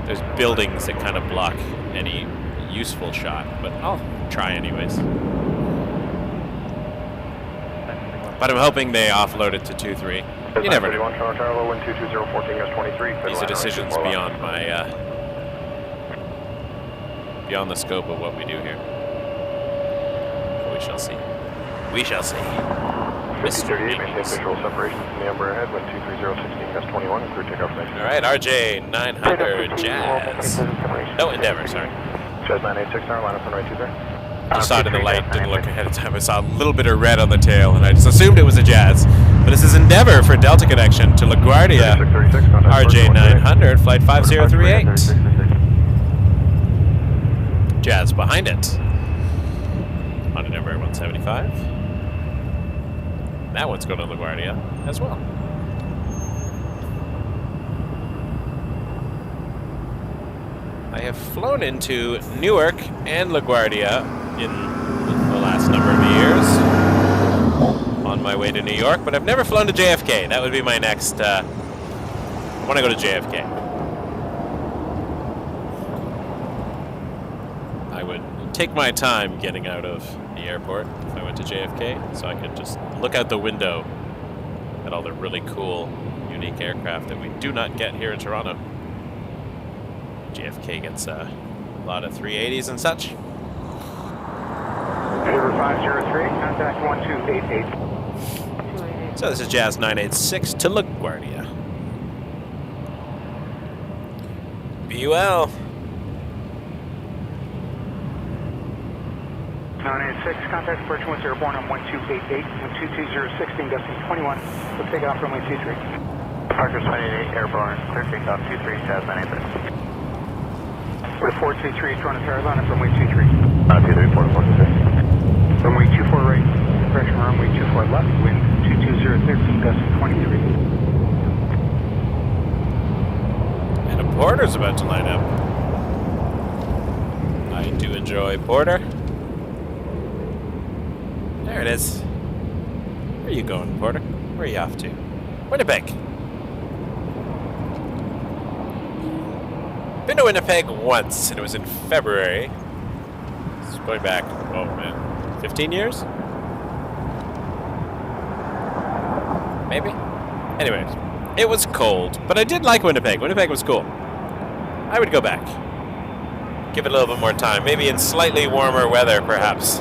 S3: there's buildings that kind of block any useful shot. But I'll try anyways. But I'm hoping they offload it to 2-3. You never know. These are decisions beyond my beyond the scope of what we do here. We shall see. We shall see. Mr.
S4: Visual separation from the Embraer head, wind 23016-21, clear takeoff.
S3: All right, RJ 900 Jazz. No, Endeavor, sorry.
S4: Jazz 986, line up on right 2 there.
S3: I saw it in the light, didn't look ahead of time. I saw a little bit of red on the tail, and I just assumed it was a Jazz. But this is Endeavor for Delta connection to LaGuardia. RJ 900, flight 5038. Jazz behind it. On an Embraer 175. That one's going to LaGuardia as well. I have flown into Newark and LaGuardia in the last number of years on my way to New York, but I've never flown to JFK. That would be my next, I want to go to JFK. I would take my time getting out of the airport if I went to JFK, so I could just look out the window at all the really cool, unique aircraft that we do not get here in Toronto. JFK gets a lot of 380s and such.
S2: River 503, contact 1288.
S3: So this is Jazz 986 to LaGuardia. BUL.
S2: 986, contact approach 104 on 1288 and 22016, destination 21. We'll take off runway 23.
S4: Parker 28 airborne, clear takeoff 23, Jazz 986.
S2: With 423, Toronto Pearson runway 23.
S4: 234,
S2: Runway 24 right, correction, runway 24 left, wind 22013, destination 23.
S3: And a Porter's about to line up. I do enjoy Porter. There it is. Where are you going, Porter? Where are you off to? Winnipeg. Been to Winnipeg once, and it was in February. It's going back, oh man, 15 years? Maybe? Anyways, it was cold, but I did like Winnipeg. Winnipeg was cool. I would go back. Give it a little bit more time. Maybe in slightly warmer weather, perhaps.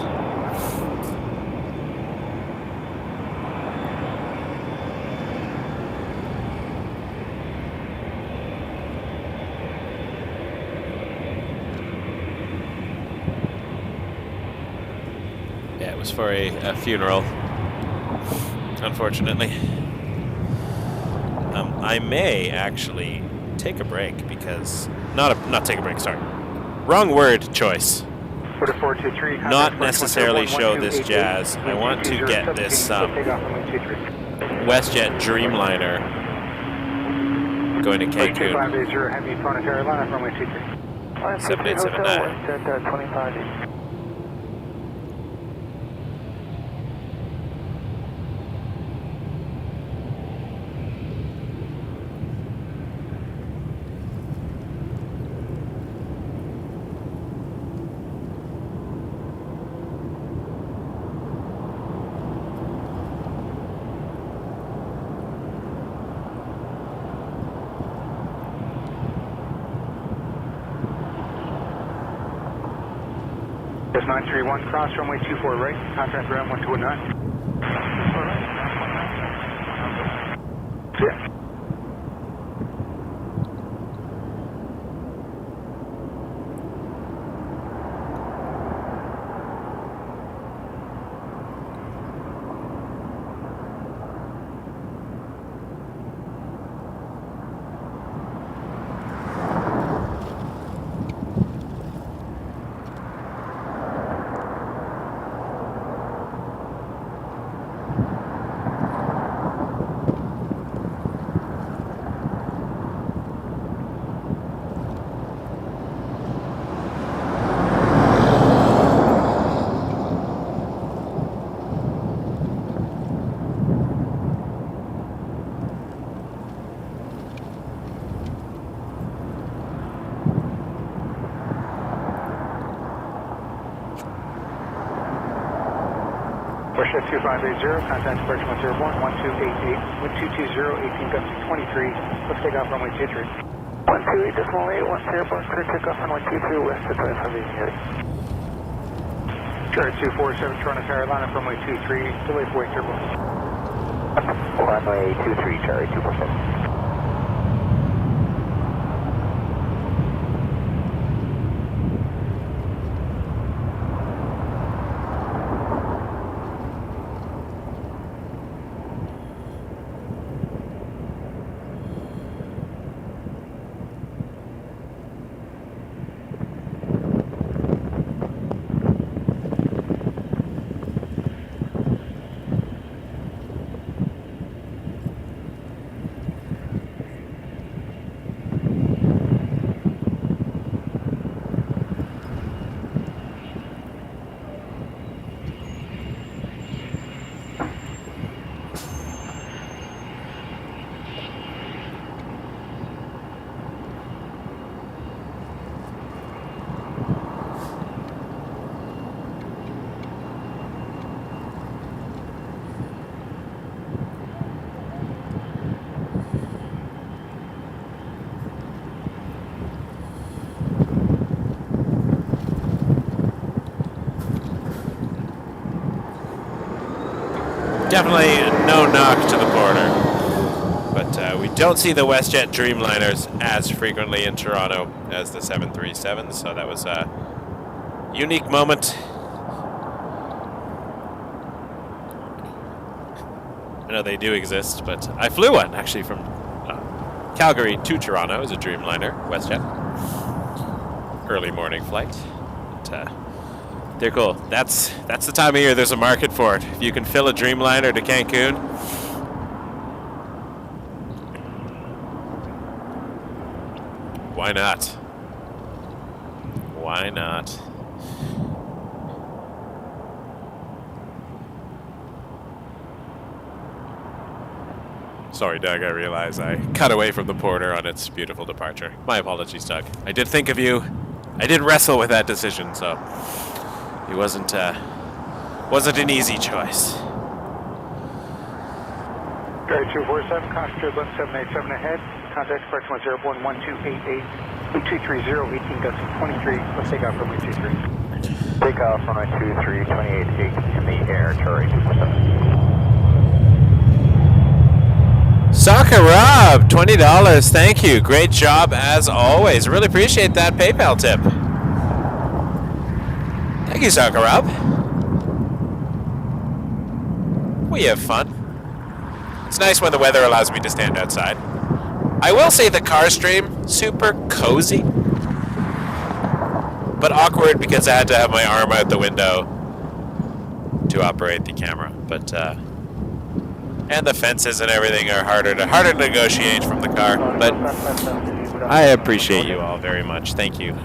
S3: For a funeral, unfortunately. I may actually take a break because not take a break. Sorry, wrong word choice. Not necessarily show this Jazz. I want to get this WestJet Dreamliner going to Cancun. 7879.
S2: US 931, cross runway 24 right, contact ground 1219. Yeah. WestJet 2580, contact departure 101, 1288, wind 220, 18 gusts 23, let's take off runway 23. 128.8, 1 airborne, clear takeoff runway 23, WestJet 2580. Charter 247, Toronto Carolina, runway 23, delay for wake turbulence. Runway 23, Charter 247.
S3: Definitely no knock to the porter, but we don't see the WestJet Dreamliners as frequently in Toronto as the 737, so that was a unique moment. I know they do exist, but I flew one actually from Calgary to Toronto as a Dreamliner, WestJet. Early morning flight. But, they're cool. That's the time of year there's a market for it. If you can fill a Dreamliner to Cancun. Why not? Why not? Sorry, Doug, I realize I cut away from the porter on its beautiful departure. My apologies, Doug. I did think of you. I did wrestle with that decision, so it wasn't an easy choice.
S2: Gary 247, contact 787 ahead, contact departure 101, 1288, 230, 18 gusts 23, let's take off runway 23. Takeoff runway 23, 28 in the air, Charlie 247.
S3: Soccer Rob, $20, thank you. Great job as always. Really appreciate that PayPal tip. Thank you, Soccer Rob. We have fun. It's nice when the weather allows me to stand outside. I will say the car stream, super cozy, but awkward because I had to have my arm out the window to operate the camera. But and the fences and everything are harder to negotiate from the car. But I appreciate you all very much. Thank you,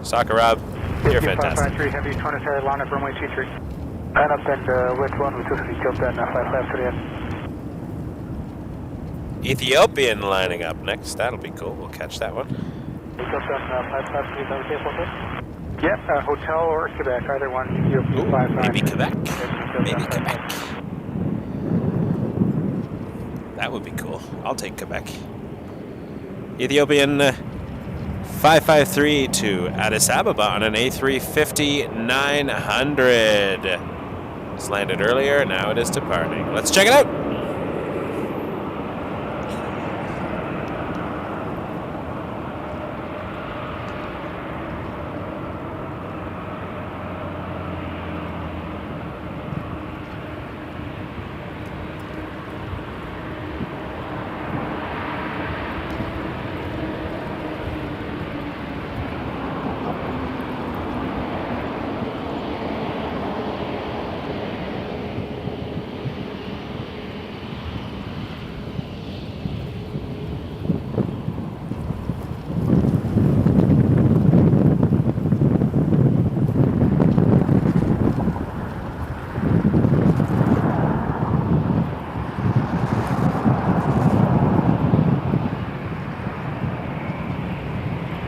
S3: Soccer Rob. You're fantastic.
S2: 553 Heavy, Toronto Carolina, runway 23. And up and west one with 250 killed and 553.
S3: Ethiopian lining up next. That'll be cool. We'll catch that one.
S2: Yep, hotel or Quebec, either one.
S3: Ooh, maybe Quebec. Maybe Quebec. That would be cool. I'll take Quebec. Ethiopian 553 to Addis Ababa on an A350-900. It's landed earlier, now it is departing. Let's check it out.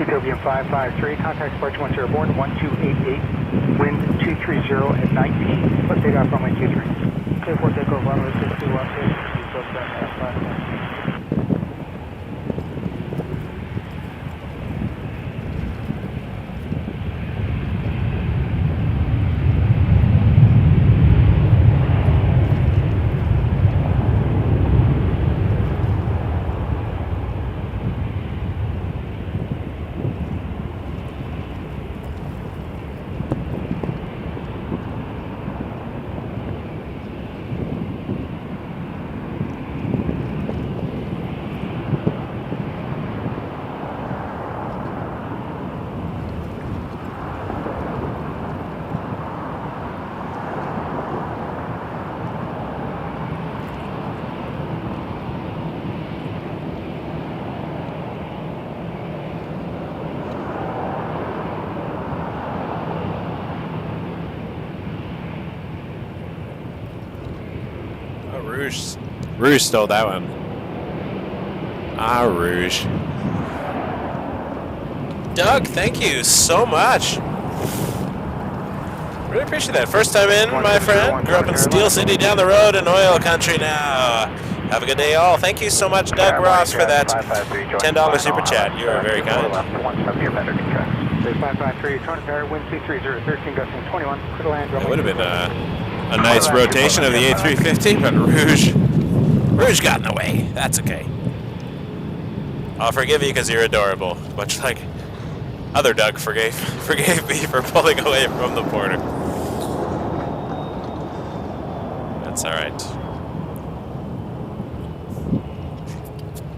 S2: Ethiopian 553, contact departure 10 airborne, 1288, wind 230 at 19. Let's take off runway 23. Clear for takeoff, runway 6216.
S3: Rouge stole that one. Ah, Rouge. Doug, thank you so much. Really appreciate that. First time in, my friend. Grew up in Steel City down the road in oil country now. Have a good day, all. Thank you so much, Doug Ross, for that $10 super chat. You are very kind.
S2: 553, Toronto Pearson, wind 230, 13 gusting 21. Clear to land.
S3: It would have been a nice rotation of the A350, but Rouge got in the way. That's okay. I'll forgive you because you're adorable, much like other Doug forgave me for pulling away from the border. That's all right.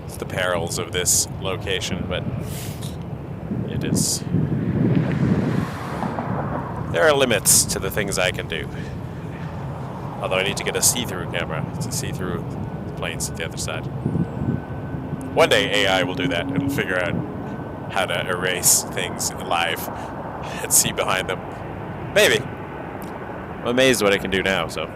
S3: It's the perils of this location, but it is. There are limits to the things I can do. Although I need to get a see-through camera to see through the planes at the other side. One day AI will do that. It'll figure out how to erase things live and see behind them. Maybe. I'm amazed what it can do now, so.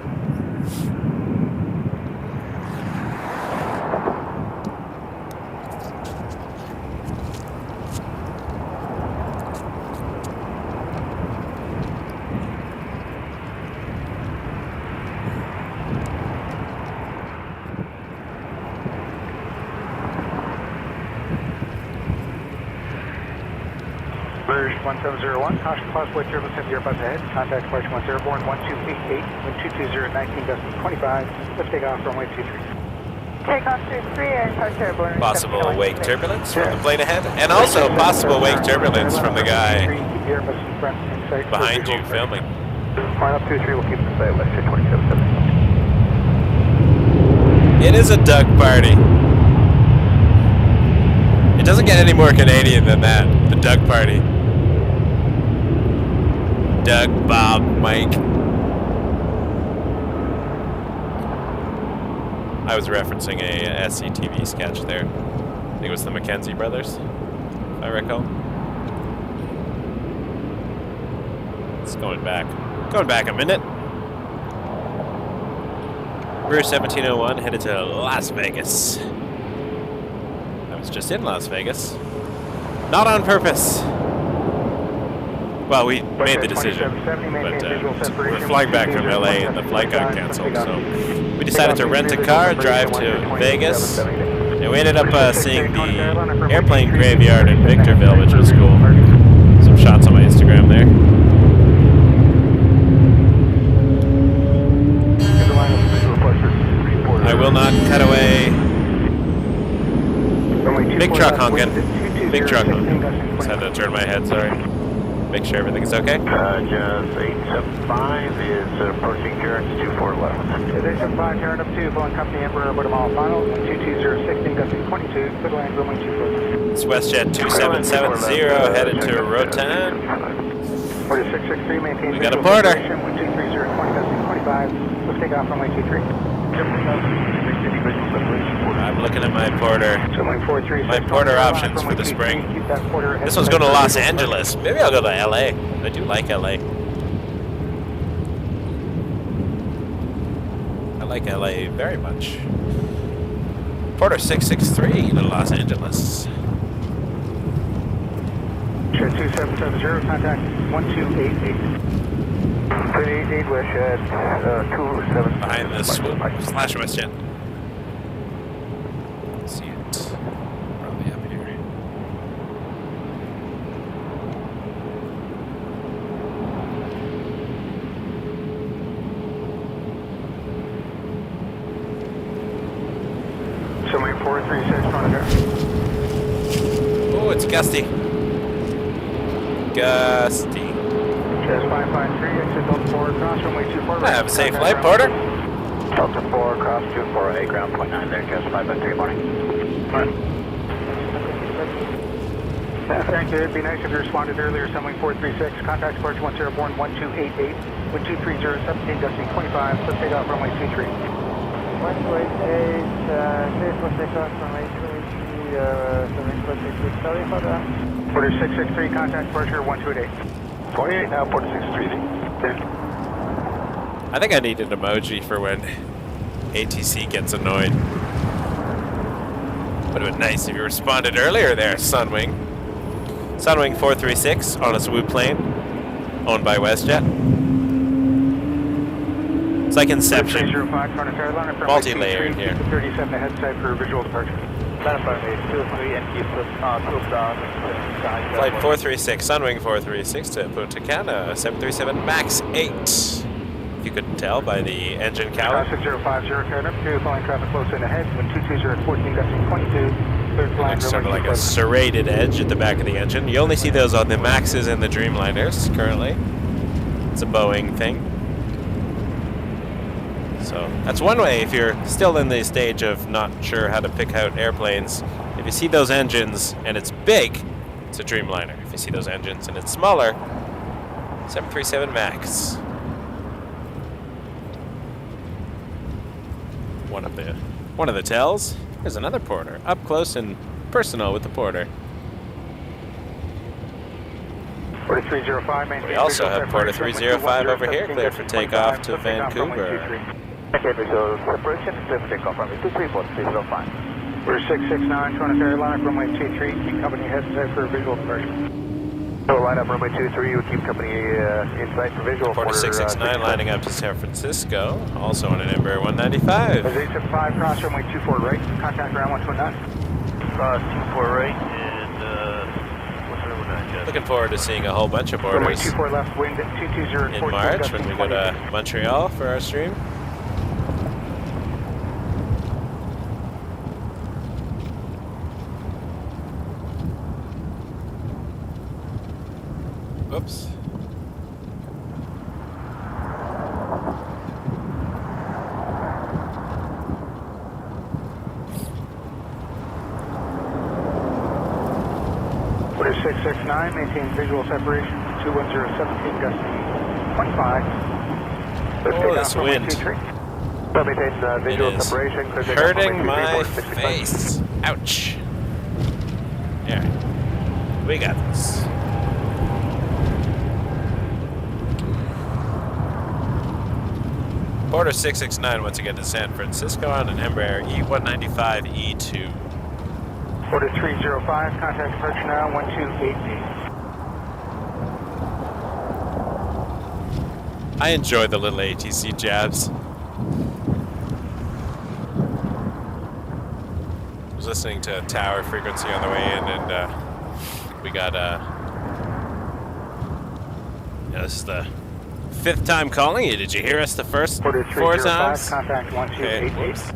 S2: Verge 1701, caution possible turbulence at the Airbus ahead. Contact departure 10 airborne, 1288, wind 220, 19 gusting 25. Let's take off runway 23.
S5: Takeoff through 3 and departure airborne.
S3: Possible wake turbulence from the plane ahead, and also possible wake turbulence from the guy behind you filming.
S2: Flying up 23, we'll keep the site WestJet 2770.
S3: It is a Doug party. It doesn't get any more Canadian than that. The Doug party. Doug, Bob, Mike. I was referencing a SCTV sketch there. I think it was the Mackenzie brothers, if I recall. It's going back. Going back a minute. We're 1701 headed to Las Vegas. I was just in Las Vegas. Not on purpose. Well, we made the decision, but we're flying back from LA and the flight got canceled, so we decided to rent a car, drive to Vegas, And we ended up seeing the airplane graveyard in Victorville, which was cool. Some shots on my Instagram there. I will not cut away. Big truck honking. Big truck honking. Just had to turn my head, sorry. Make sure everything's okay.
S2: Just 875 is approaching clearance 24 left. 875, turn up 2, Boeing Company Emperor, Airport Mall Final, 2206, gusting 22, good line, runway 24.
S3: It's WestJet 2770 headed to Rotan.
S2: 4663, maintain
S3: We got a porter.
S2: 1230, 20, gusting 25, let's take off runway 23.
S3: I'm looking at my porter. My porter options for the spring. This one's going to Los Angeles. Maybe I'll go to LA. I do like LA. I like LA very much. Porter 663 to Los Angeles.
S2: Shed 2770, contact 1288. 388 West Shed 27.
S3: Behind this swoop slash WestJet. See it. Probably up here.
S2: Somewhere 436 Toronto.
S3: Oh, it's gusty. Gusty.
S2: Chest 553, exit Delta 4, cross runway 24.
S3: Have a safe flight, Porter.
S2: Delta 4, cross 248, ground point 9 there, chest 553, morning. Thank you. It'd be nice if you responded earlier, Sunwing 436, contact departure 101 1288, with 230, 17, gusting 25, let's take off runway 23.
S7: 1288, clear for takeoff runway 23, 746, sorry for that.
S2: Porter 663, contact departure 1288. 28 now, Porter 663.
S3: I think I need an emoji for when ATC gets annoyed. Would have been nice if you responded earlier there, Sunwing. Sunwing 436 on a swoop plane, owned by WestJet. It's like Inception. Multi-layered here.
S2: 37 ahead side for visual departure.
S3: Flight 436, Sunwing 436 to Punta Cana, 737 MAX 8. If you couldn't tell by the engine count.
S2: 6050, turn up 2, flying traffic close in ahead, wind 220 at 14, gusting 22, third flying.
S3: Sort of like a serrated edge at the back of the engine. You only see those on the Maxes and the Dreamliners currently. It's a Boeing thing. So that's one way if you're still in the stage of not sure how to pick out airplanes. If you see those engines and it's big, it's a Dreamliner. If you see those engines and it's smaller, 737 MAX. One of the tells. Here's another porter, up close and personal with the porter.
S2: 4305,
S3: We also have Porter 305 over here, cleared for takeoff to Vancouver.
S2: Okay, visual separation, clear for takeoff runway 23, Porter 305. Porter 669, Toronto Airlines, runway 23, keep company head inside for visual departure. So line up runway 23, we'll keep company inside for visual.
S3: Porter 669 lining up to San Francisco, also on an Embraer 195.
S2: 875, cross runway 24 right, contact ground 129.
S8: Cross 24 right, and what's the number 9?
S3: Looking forward to seeing a whole bunch of
S2: Runway
S3: porters
S2: 24 left, wind 220
S3: in March when we go to Montreal for our stream. Oops.
S2: Porter 669, maintain visual separation, 21017, gusting 25.
S3: Oh, this wind.
S2: Maintain visual
S3: It is
S2: separation.
S3: hurting my face. Ouch. Yeah. We got this. Porter 669 once again to San Francisco on an Embraer E195-E2.
S2: Porter 305, contact departure now, 1288.
S3: I enjoy the little ATC jabs. There's was listening to tower frequency on the way in, and we got this is the 5th time calling you. Did you hear us the first 4 times?
S2: Contact 1288.
S3: Okay, whoops.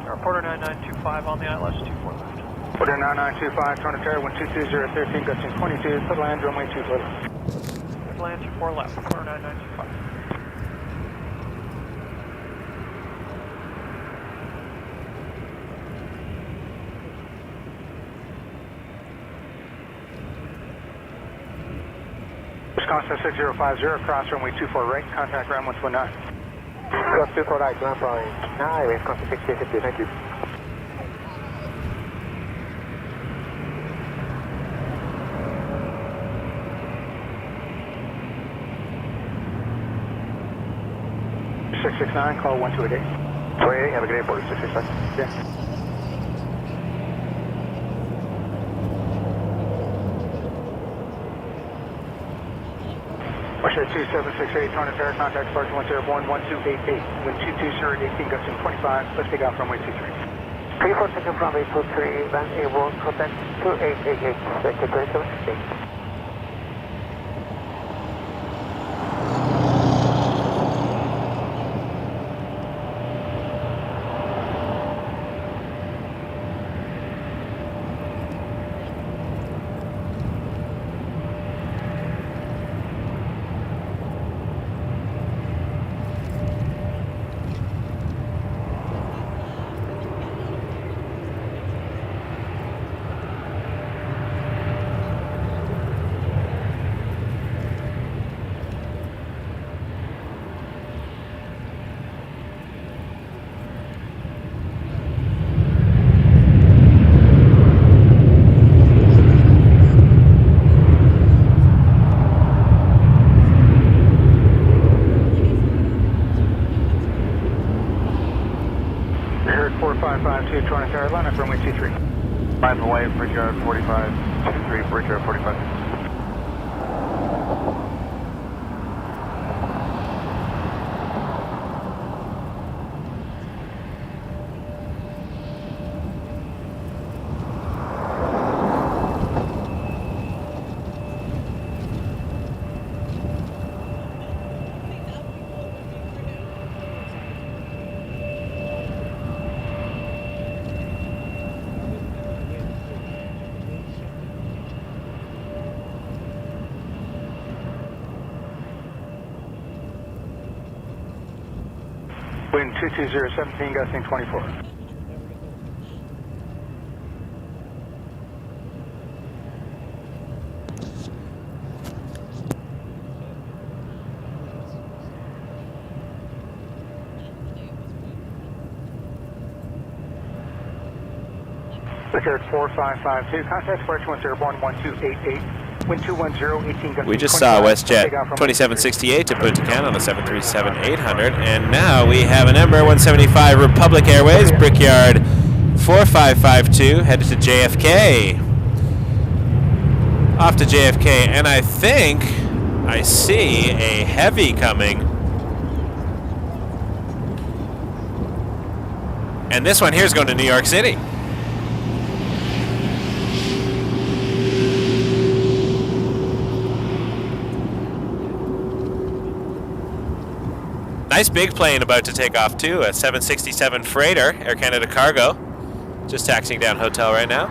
S8: Reporter 9925 on the ILS 24 left.
S2: Reporter 9925, Toronto Pearson 122-013, gusting 22, put land, runway 24 left.
S8: Good land 24 left, reporter 9925.
S2: Wisconsin 6050, cross runway 24 right, contact ground 119.
S7: Cross 24 right, ground flying. Hi, Wisconsin 6050, thank you. Call 1288.
S2: 288, have a good day, Porter 669. Yeah. WestJet 2768, Toronto Pearson, contact departure 101 1288, wind 220 18, gusting 25, let's take off runway 23.
S7: 34 second runway 23, land able, contact 2888, sector 2768.
S2: Toronto Carolina, runway 23.
S4: 5 away, Brickyard 4523, Brickyard 45.
S2: Wind 22017, gusting 24. Brickyard 4552, contact departure 1288. Wind 210, 18 gusting
S3: We just
S2: 25,
S3: saw WestJet
S2: takeoff from
S3: 2768 to Punta Cana on the 737-800, and now we have an Embraer 175 Republic Airways Brickyard 4552 headed to JFK. Off to JFK, and I think I see a heavy coming. And this one here is going to New York City. Nice big plane about to take off too, a 767 freighter, Air Canada cargo. Just taxiing down hotel right now.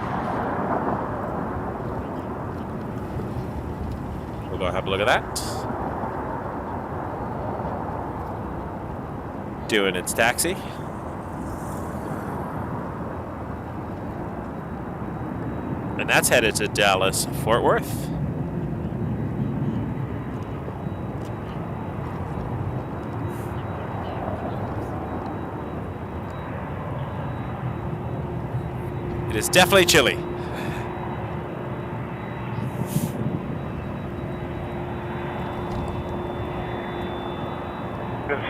S3: We'll go have a look at that. Doing its taxi. And that's headed to Dallas, Fort Worth. It is definitely chilly.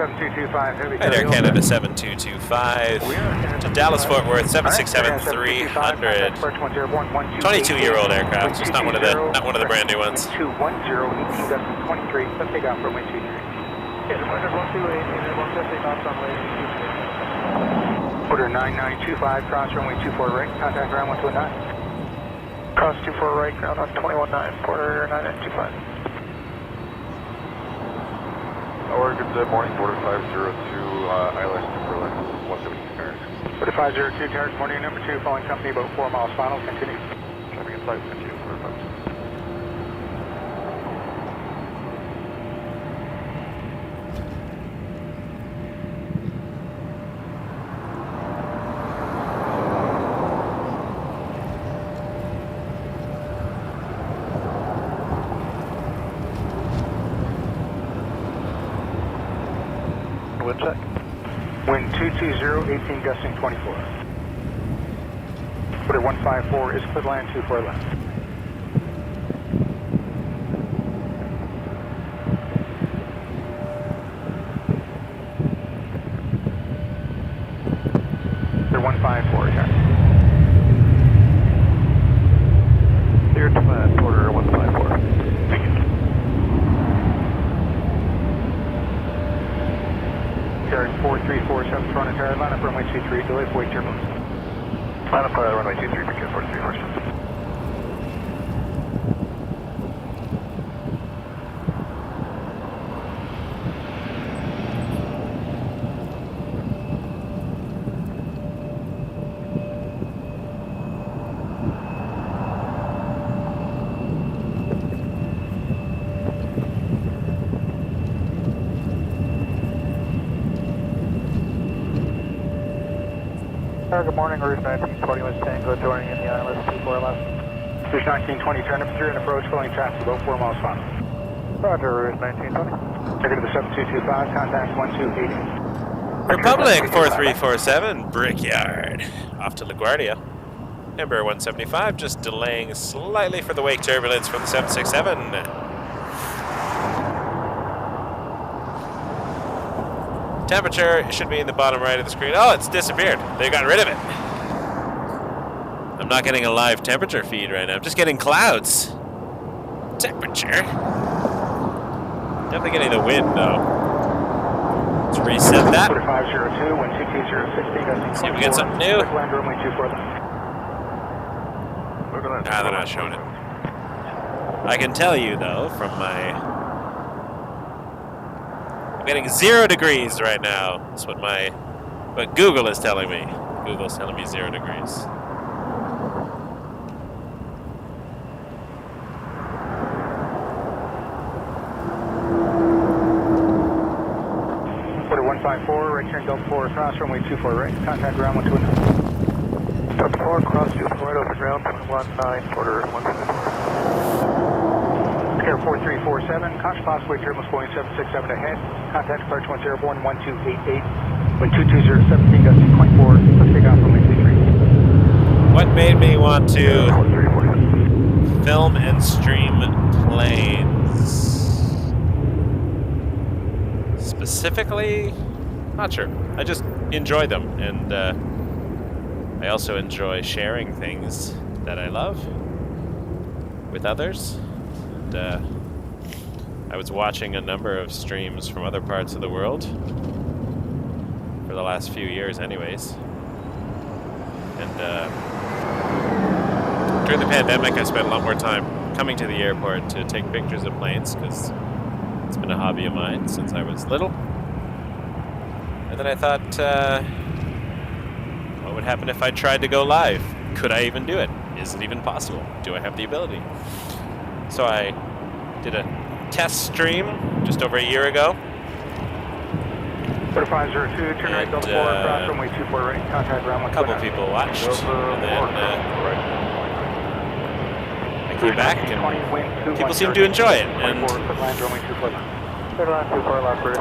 S2: 7225, heavy
S3: Right, Air Canada 7225 to Dallas Fort Worth 767-300. 22-year-old aircraft, just not one of the brand new ones.
S2: 210, 18 23, let's take off runway 23. Order 9925, cross runway 24 right, contact ground 129.
S7: Cross 24 right, ground on 219, Porter 9925.
S4: Good morning, border 502, ILS for Lynx 176 Paris.
S2: Order 502, Tower, morning number 2, following company about 4 miles final, continue.
S4: Traffic inside, continue, border 502.
S7: Wind check.
S2: Wind 220, 18 gusting 24. Order 154 is clear land 24 left. Order 154, return.
S7: Clear to land, Porter 154.
S2: Thank you. Carriage 4347, Toronto Pearson, line up runway 23, delay for wait turbulence.
S7: Line up runway 23, begin 4347. Good morning, Rouge 1920 West Tango, joining in the ILS 24 left.
S2: Rouge 1920, turn up through and approach, filling traffic about 4 miles final.
S7: Roger, Rouge 1920.
S2: Take it to the 7225, contact 1288.
S3: Republic 4347, Brickyard. Off to LaGuardia. Number 175, just delaying slightly for the wake turbulence from the 767. Temperature should be in the bottom right of the screen. Oh, it's disappeared. They got rid of it. I'm not getting a live temperature feed right now. I'm just getting clouds. Temperature. Definitely getting the wind though. Let's reset that.
S2: 4502, wind 220, 16,
S3: See if we get something new.
S2: Land runway 24 left.
S3: Ah, they're not showing it. I can tell you though from my... I'm getting 0 degrees right now. That's what Google is telling me. Google's telling me 0 degrees.
S2: Order 154, right turn Delta 4 across, runway 24 right, contact ground 129.
S7: Delta 4, cross 24 right over ground, 119, Porter 154.
S2: Air 4347, conscious possibly turbulence Boeing 767 ahead. Contact approach 10 airborne 1288. Wind 220, 17 gusting 24. Let's take off from 23.
S3: What made me want to film and stream planes? Specifically, not sure. I just enjoy them, and I also enjoy sharing things that I love with others. I was watching a number of streams from other parts of the world for the last few years anyways. And during the pandemic I spent a lot more time coming to the airport to take pictures of planes because it's been a hobby of mine since I was little. And then I thought, what would happen if I tried to go live? Could I even do it? Is it even possible? Do I have the ability? So I did a test stream just over a year ago.
S2: 4502, turn right Delta 4, cross runway 24 right, contact ground 129.
S3: A couple people watched, and then I came back, and people seem to enjoy it. And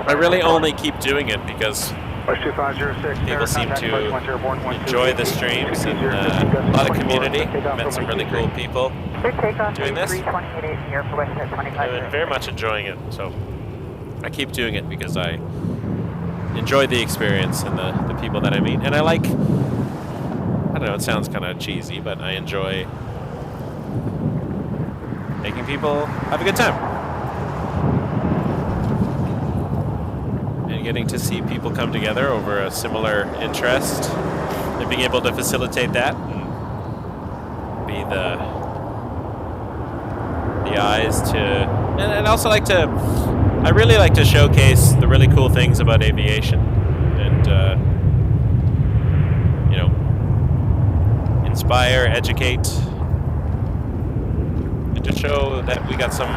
S3: I really only keep doing it because people seem to enjoy the streams, and a lot of community. Met some really cool people doing this. I'm very much enjoying it, so I keep doing it because I enjoy the experience and the people that I meet. And I like, I don't know, it sounds kind of cheesy, but I enjoy making people have a good time. getting to see people come together over a similar interest and being able to facilitate that and be the eyes to, and also like to, I really like to showcase the really cool things about aviation and, you know, inspire, educate, and to show that we got some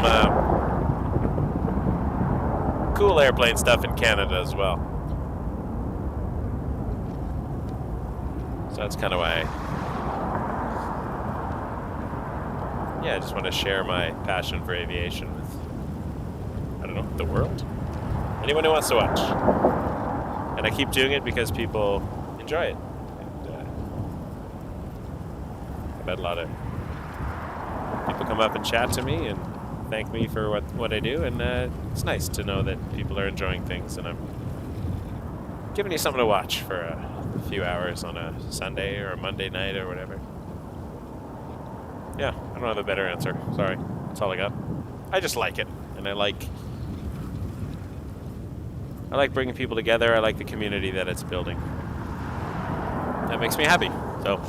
S3: cool airplane stuff in Canada as well. So that's kind of why I just want to share my passion for aviation with, I don't know, the world. Anyone who wants to watch. And I keep doing it because people enjoy it. And, I've had a lot of people come up and chat to me and thank me for what I do, and it's nice to know that people are enjoying things, and I'm giving you something to watch for a few hours on a Sunday or a Monday night or whatever. Yeah, I don't have a better answer. Sorry, that's all I got. I just like it, and I like bringing people together. I like the community that it's building. That makes me happy. So.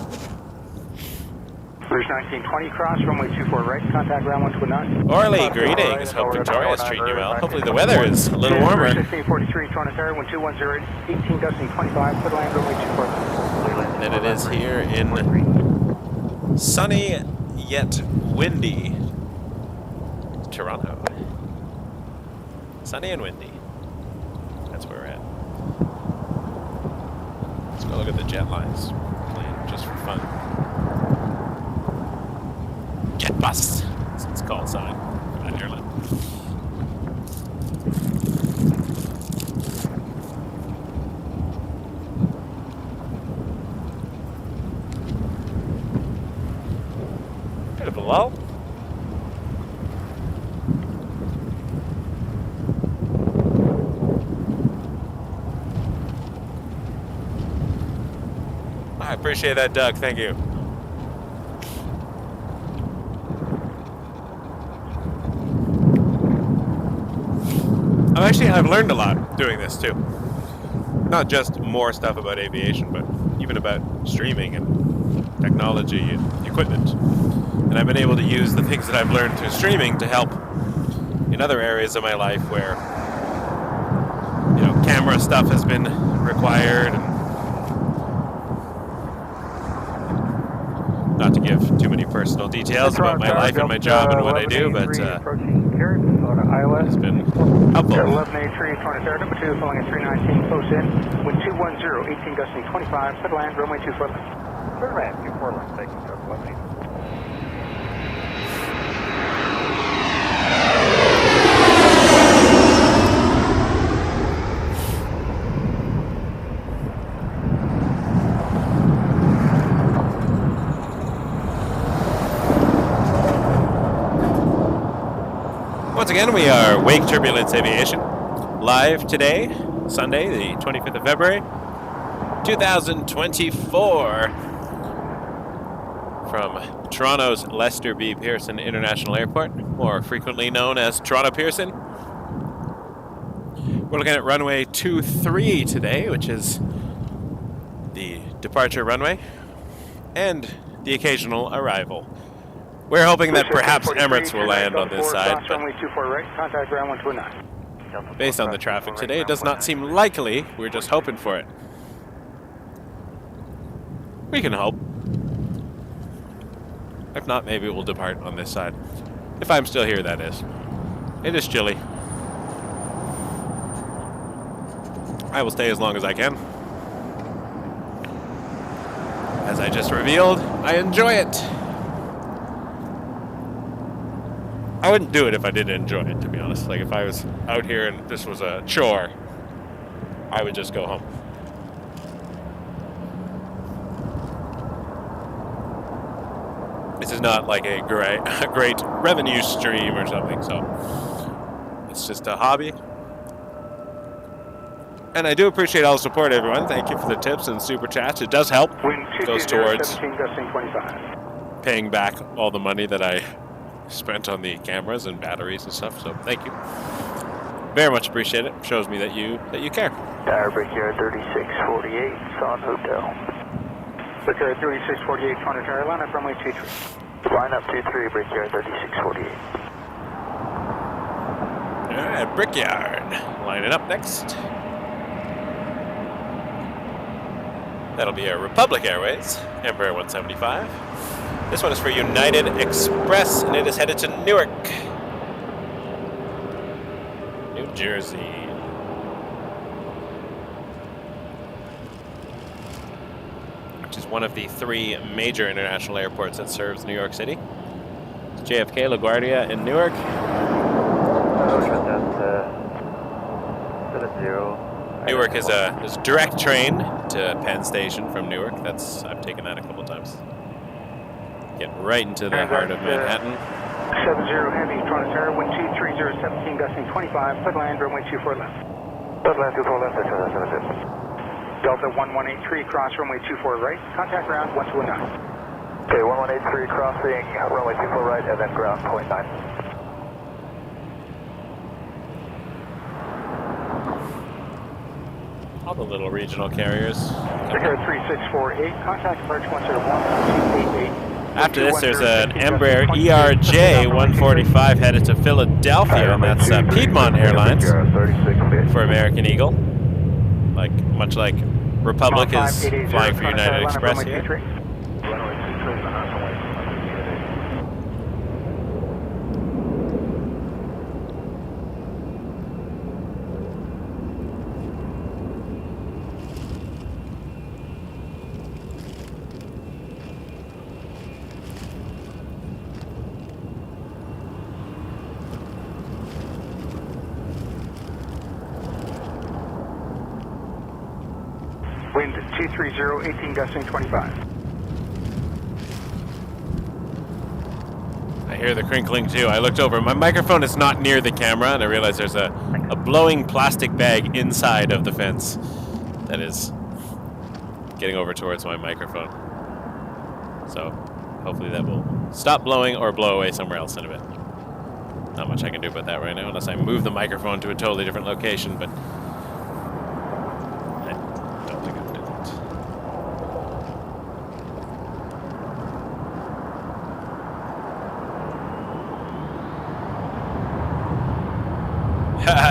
S2: Bridge 1920 cross, runway 24 right, contact ground 129.
S3: Orly, greetings. Hope Victoria's treating you well. Hopefully the weather is a little warmer.
S2: 1643, Toronto Pearson 1210, 18 gusting 25, foot land, runway 24.
S3: Than it is here in sunny yet windy Toronto. Sunny and windy. That's where we're at. Let's go look at the jet lines. Playing just for fun. Jet bus. That's what it's called, sign. An airline. Bit of a lull. I appreciate that, Doug. Thank you. I've learned a lot doing this too. Not just more stuff about aviation, but even about streaming and technology and equipment. And I've been able to use the things that I've learned through streaming to help in other areas of my life where, you know, camera stuff has been required. And not to give too many personal details about my life and my job and what I do, but it's been helpful.
S2: 1183, Toronto Pearson, number 2, flying at 319, close in, wind 210, 18 gusting 25, set land, runway 24 left.
S4: Turn around, 24 left, taking off 1180.
S3: Once again, we are Wake Turbulence Aviation, live today, Sunday, the 25th of February, 2024, from Toronto's Lester B. Pearson International Airport, more frequently known as Toronto Pearson. We're looking at runway 23 today, which is the departure runway, and the occasional arrival. We're hoping that perhaps Emirates will land on this side, but based on the traffic today, it does not seem likely. We're just hoping for it. We can hope. If not, maybe we'll depart on this side. If I'm still here, that is. It is chilly. I will stay as long as I can. As I just revealed, I enjoy it. I wouldn't do it if I didn't enjoy it, to be honest. Like, if I was out here and this was a chore, I would just go home. This is not like a great revenue stream or something, so it's just a hobby. And I do appreciate all the support, everyone. Thank you for the tips and super chats. It does help. It goes towards paying back all the money that I spent on the cameras and batteries and stuff, so thank you. Very much appreciate it. Shows me that you care.
S2: Tower Brickyard 3648, Son Hotel. Brickyard 3648, Toronto Tower, line up runway 23. Line up 23, Brickyard 3648.
S3: All right, Brickyard. Lining up next. That'll be a Republic Airways, Embraer 175. This one is for United Express, and it is headed to Newark, New Jersey. Which is one of the 3 major international airports that serves New York City. It's JFK, LaGuardia, and Newark. Newark is a direct train to Penn Station from Newark. I've taken that a couple times. Get right into the heart of Manhattan.
S2: 70 Heavy, Toronto Tower, 123.017, gusting 25, clear land, runway 24 left. Clear land 24 left, that's 76. Delta 1183, cross runway 24 right, contact ground 1209. Okay, 1183 crossing, runway 24 right, and then ground 0.9.
S3: All the little regional carriers.
S2: Brickyard 3648, contact approach 101-288.
S3: After this, there's an Embraer ERJ 145 headed to Philadelphia, and that's Piedmont Airlines for American Eagle. Much like Republic is flying for United Express here.
S2: Wind 230, 18 gusting 25.
S3: I hear the crinkling too. I looked over. My microphone is not near the camera, and I realized there's a blowing plastic bag inside of the fence that is getting over towards my microphone. So hopefully that will stop blowing or blow away somewhere else in a bit. Not much I can do about that right now unless I move the microphone to a totally different location, but I don't think I'll do that.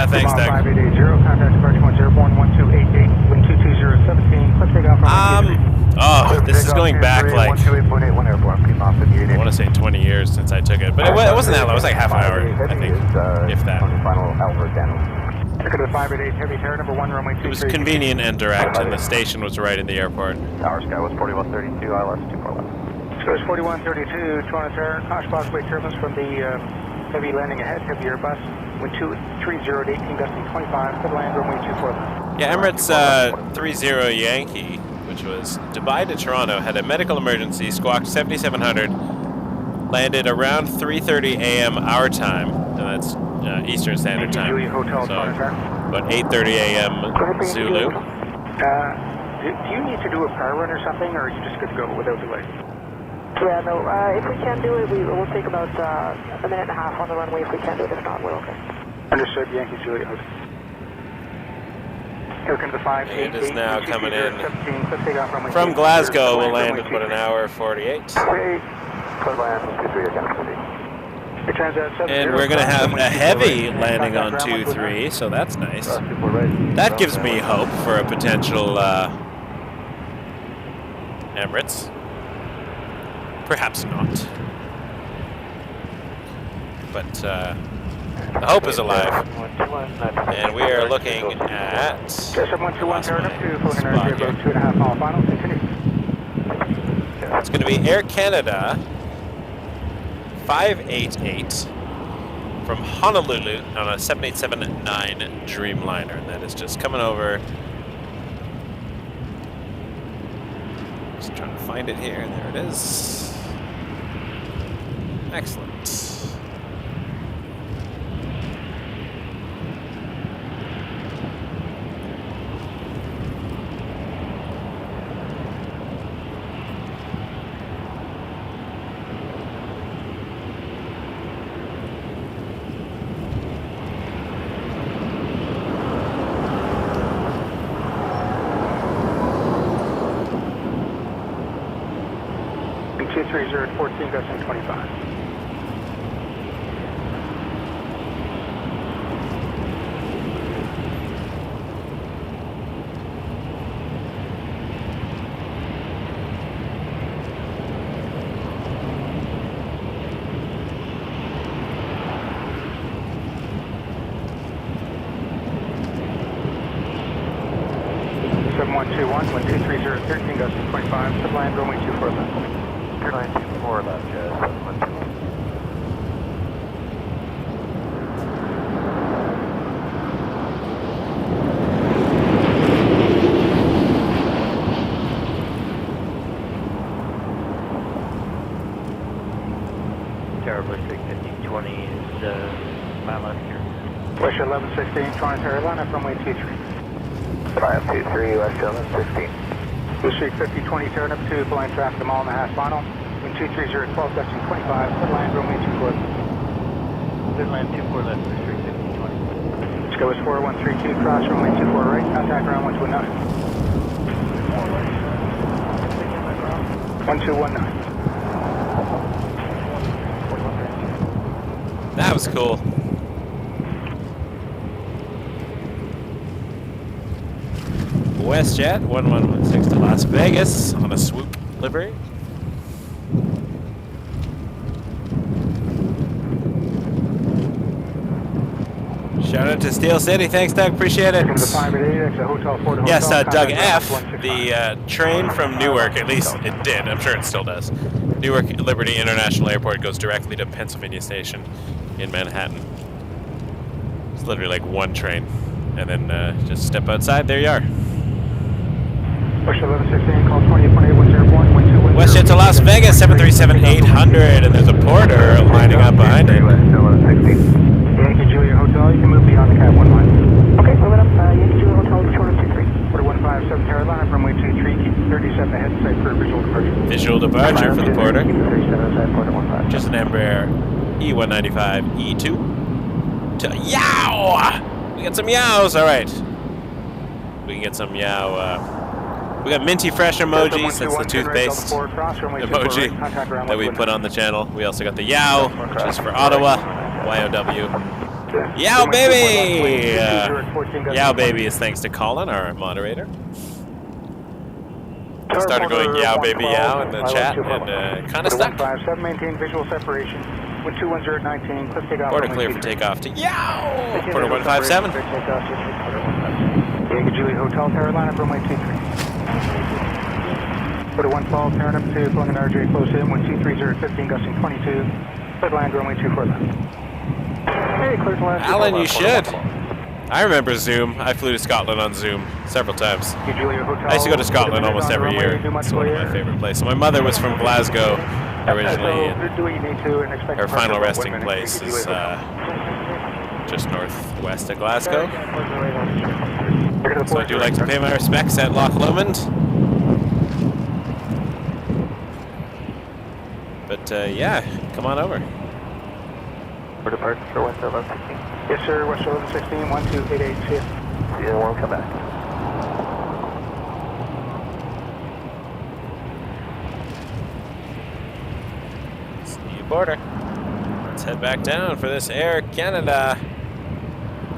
S3: Thanks, Doug.
S2: 5880, contact approach 10 airborne 1288, wind 22017, click takeoff from
S3: oh, this is going back like,
S2: 128.81 airborne, Piedmont
S3: I want to say 20 years since I took it, but it wasn't that long. It was like half an hour, I think, if that.
S2: Final Alpha Daniel. Ticket to 588 Heavy Tower, number 1, runway 23.
S3: It was convenient and direct, and the station was right in the airport.
S2: Tower Sky was 4132, ILS 24 left. Sky was 4132, Toronto Tower, caution possibly turbulence from the heavy landing ahead, heavy Airbus. Wind 230 18 gusting 25, clear land, runway 24 left.
S3: Yeah, Emirates 30 Yankee, which was Dubai to Toronto, had a medical emergency, squawked 7700, landed around 3:30 a.m. our time, and that's Eastern Standard Time.
S2: Hotel,
S3: so about 8:30 a.m. Zulu.
S2: Do you need to do a power run or something, or are you just good to go without delay?
S5: Yeah, no, if we can do it, we'll take about a minute and a half on the runway. If we can do it, if not, we're okay.
S2: Understood, Yankee Juliet. Here comes the 588.
S3: It is now coming in from Glasgow. We'll land in about an hour 48. And we're going to have a heavy landing on 2-3, so that's nice. That gives me hope for a potential Emirates. Perhaps not. But the hope is alive. And we are looking at... It's going to be Air Canada 588 from Honolulu on a 787-9 Dreamliner. And that is just coming over. Just trying to find it here. There it is. Excellent.
S2: 230 at 14, gusting 25. Wind 230 at 13, gusting 25. Subline runway 24 left.
S4: Airline 24 left, 712.
S8: Tower 650-20 is my left here.
S2: WestJet 1116, Toronto Airlines, runway 23.
S7: 523, WestJet 1116.
S2: Blue Street 5020, turn up to blind traffic a mile and a half final. Wind 230 at 12, gusting 25. Subline runway 24.
S8: Midland 24 left, Blue Street 5020.
S2: Let's go with 4132, cross runway 24 right, contact ground 1219. 1219.
S3: That was cool. WestJet 1116 to Las Vegas on a swoop livery. Shout out to Steel City. Thanks, Doug. Appreciate it. Yes, Doug F. The train from Newark, at least it did. I'm sure it still does. Newark Liberty International Airport goes directly to Pennsylvania Station in Manhattan. It's literally like one train. And then just step outside, there you are. WestJet to Las Vegas, 737-800, and there's a porter lining up behind it.
S2: Yankee Julia Hotel, you can move beyond the cab 1 line.
S5: Okay, moving up, Yankee Julia Hotel, Toronto 23.
S2: 4157 Carolina, runway 23, keep 37 ahead, safe for visual departure.
S3: Visual departure for the porter.
S7: 37 outside, port 15.
S3: Just an Embraer E195-E2 to yow! We got some yows, all right. We can get some yow. We got minty fresh emojis. That's the toothpaste emoji that we put on the channel. We also got the yow, which is for Ottawa. YOW. Yow baby! Yow baby is thanks to Colin, our moderator. Started going yow baby yow in the chat and kind of stuck.
S2: Maintain visual separation. Wind 210 at 19. Cliff takeoff.
S3: Porter clear for takeoff to yow! Porter 157.
S2: Yankee Julia Hotel, Carolina, runway 23. Porter 112, turn up to Flying RJ close in. Wind 230 at 15, gusting 22. Clear land, runway 24 left. Hey, clear to land.
S3: Alan, you should. I remember Zoom. I flew to Scotland on Zoom several times. I used to go to Scotland almost every year. It's one of my favorite places. My mother was from Glasgow originally, and her final resting place is just northwest of Glasgow. So I do like to pay my respects at Loch Lomond. But yeah, come on over.
S7: For departure for WestJet 1116.
S2: Yes, sir. WestJet 1116, 1288. See ya.
S7: See ya, we'll come back.
S3: See you, border. Let's head back down for this Air Canada.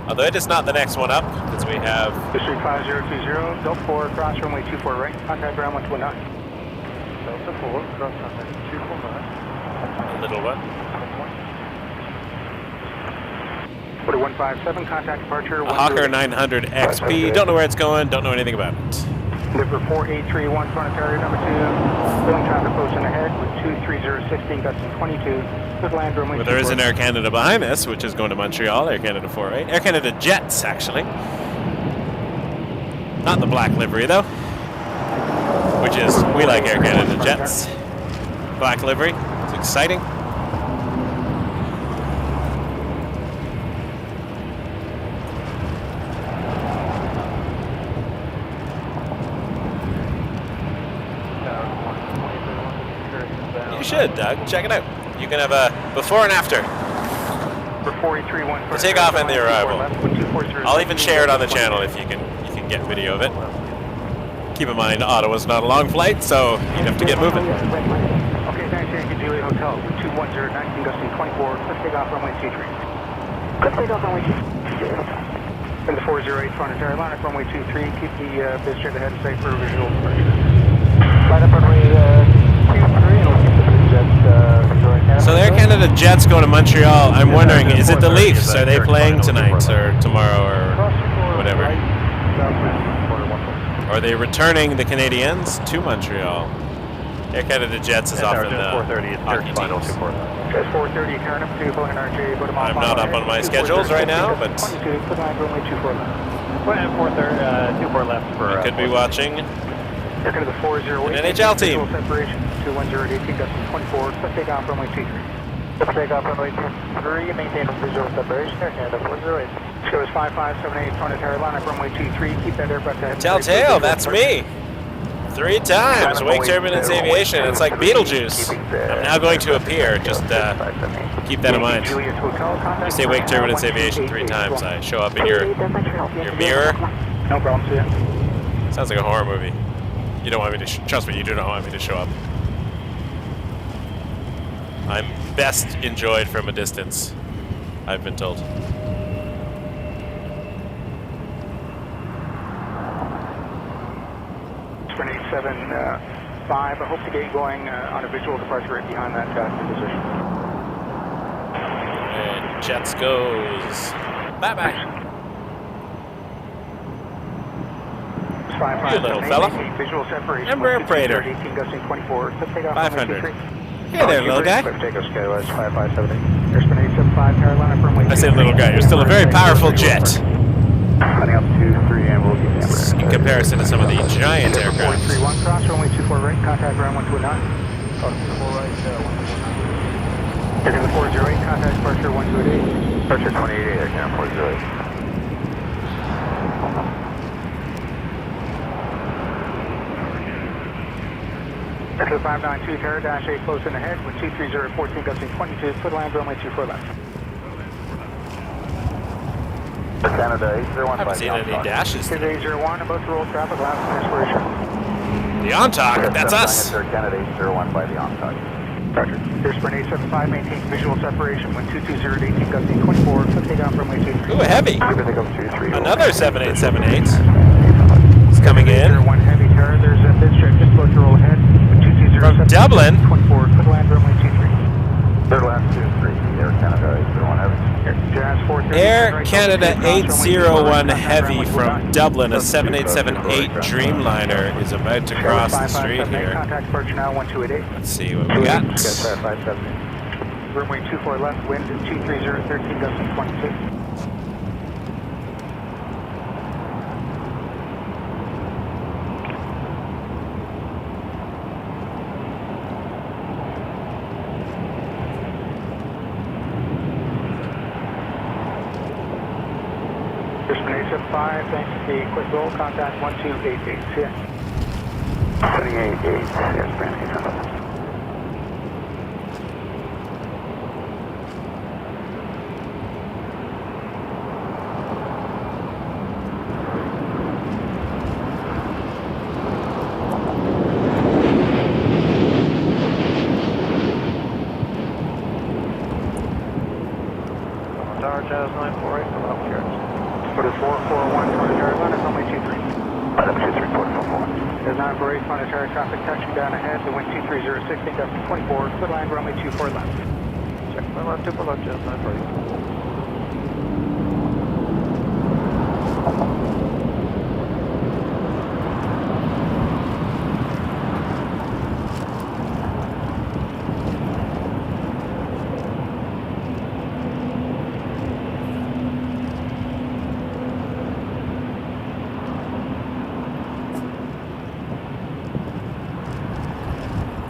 S3: Although it is not the next one up, because we have...
S2: District 5020, Delta 4, cross runway 24 right, contact ground 129.
S4: Delta 4, cross runway 249.
S3: a little one.
S2: 4157, contact departure.
S3: A Hawker 900 XP. Don't know where it's going. Don't know anything about it.
S2: Liver 4831, Toronto Pearson number 2. Filling traffic close in ahead with 23016, gusting 22. Good land runway.
S3: Well, there is an Air Canada behind us, which is going to Montreal. Air Canada 48. Air Canada Jets, actually. Not the black livery, though. Which is, we like Air Canada Jets. Black livery. It's exciting. You should, Doug. Check it out. You can have a before and after. The takeoff and the arrival. I'll even share it on the channel if you can get video of it. Keep in mind, Ottawa's not a long flight, so you'd have to get moving.
S2: Okay, thanks, Hotel, 210, 19 gusting 24, let's take off runway 23.
S5: Let's take off runway 23.
S2: And the 408 Toronto Airlines, runway 23, keep the BizJet ahead of safe for visual departure.
S7: Line up runway 23, and we'll keep the BizJet visual ahead.
S3: So Air Canada Jets going to Montreal. I'm wondering, is it the Leafs? Are they playing tonight or tomorrow or whatever? Or are they returning the Canadiens to Montreal? Air Canada Jets is off in the
S4: 430, it's
S3: hockey
S4: Dirk Final
S3: teams.
S4: 240.
S2: Just 430, turn up to Boeing RJ, go to
S3: I'm not up on my schedules right now, but
S2: 22, put line runway 24 left.
S4: 24 left for...
S3: I could be watching
S2: Air Canada 408.
S3: an NHL team.
S2: Visual separation, 210, 18 gusting 24, let's take off runway 23.
S7: Let's take off runway 23, maintain visual separation, Air Canada 408.
S2: Show is 5578 Toronto Airlines, runway 23, keep that aircraft ahead.
S3: Telltale, that's me. 3 times. Wake Turbulence Aviation. It's like Beetlejuice. I'm now going to appear. Just keep that in mind. You say Wake Turbulence Aviation 3 times. I show up in your mirror.
S2: No problem, see ya.
S3: Sounds like a horror movie. You don't want me to, trust me, you do not want me to show up. I'm best enjoyed from a distance, I've been told.
S2: Sprint 875, I hope to get going on a visual departure right behind that position.
S3: And Jets goes. Bye-bye. Good little fella.
S2: Visual separation.
S3: Embraer Praetor.
S2: 18 gusting 24. Let's take off
S3: 500. Hey there, little guy.
S2: Takeoff scale is 5578. Airspan 875, Carolina from
S3: I say little guy, you're still a very powerful jet.
S2: Running up to 3 and we'll get the
S3: In comparison to some of the giant aircraft.
S2: 431 cross, runway 24 right, contact ground 129. Air Canada 408, contact departure 128. Departure 28, Air Canada 408. Air Canada 592, Terra dash 8 close in ahead, with 230 14 gusting 22, foot line runway 24 left.
S7: Canada
S3: I haven't seen any dashes.
S2: Canada 801, about to roll traffic, last inspiration.
S3: The on-talk, that's us.
S7: Canada 801 by the on-talk.
S2: Roger. Airspan 875, maintain visual separation, when 220 18 gusting 24, foot takeoff runway 23.
S3: Ooh, a heavy.
S2: Takeoff 23.
S3: Another 7878. It's coming in.
S2: One heavy Terra, there's a BizJet just about to roll ahead, with 220
S3: From Dublin.
S2: 24, foot land runway 23.
S7: Third last 23, Air Canada 801 heavy.
S3: Air Canada 801 Heavy from Dublin, a 7878 Dreamliner, is about to cross the street here.
S2: Contact departure now 1288.
S3: Let's see what we got.
S2: Runway 24 left, wind 230, 13 gusting 22. Thanks for the quick roll. Contact 1288. See ya.
S7: 2888. Yes, Brandon.
S4: Tower Jazz 948, come up here.
S2: Put a 441 Toronto Airlines, runway 23.
S7: Line up 23, 444.
S2: There's 948 Toronto traffic touching down ahead. The wind 230, 16 gusting 24. Foot line runway 24 left.
S4: Check my left, two below Jazz 948.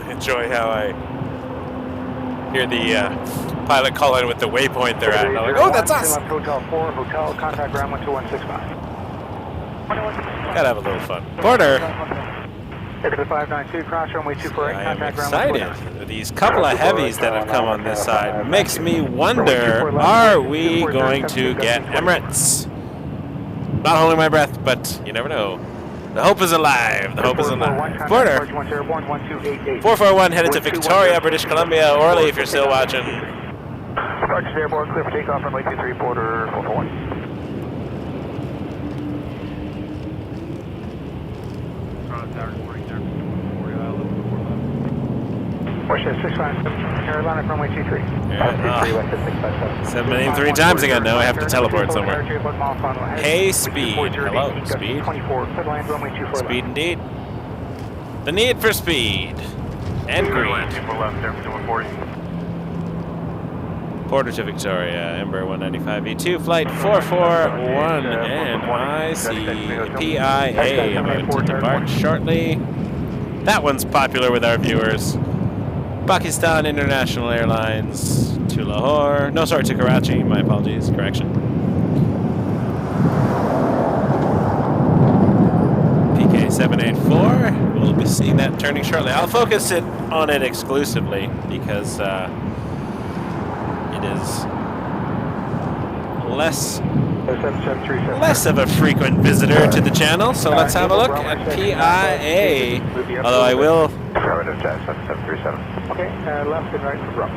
S3: Enjoy how I hear the pilot call in with the waypoint they're at. And I'm like, oh, that's us!
S2: Hotel 4, hotel, contact ground 12165.
S3: Gotta have a little fun. Porter!
S2: Air Canada 592, cross runway 248,
S3: I am
S2: contact ground
S3: excited.
S2: 129.
S3: These couple of heavies that have come on this side makes me wonder, are we going to get Emirates? Not holding my breath, but you never know. The hope is alive. The hope is alive. Border. 441 headed to Victoria, British Columbia. Orly, if you're still watching.
S2: Departures airborne, clear for takeoff, runway 23, border 441. WestJet 657, Carolina, runway 23.
S3: Said my name 3 times again now. I have to teleport somewhere. Hey, Speed. Hello, Speed. Speed indeed. The need for speed. And greed. Porter to Victoria, Ember 195-E2, flight 441, and I see PIA about to depart shortly. That one's popular with our viewers. Pakistan International Airlines to Lahore. No, sorry, to Karachi. My apologies. Correction. PK 784. We'll be seeing that turning shortly. I'll focus on it exclusively because it is less of a frequent visitor to the channel. So let's have a look at PIA. Although I will.
S2: Okay, left and right for Bravo.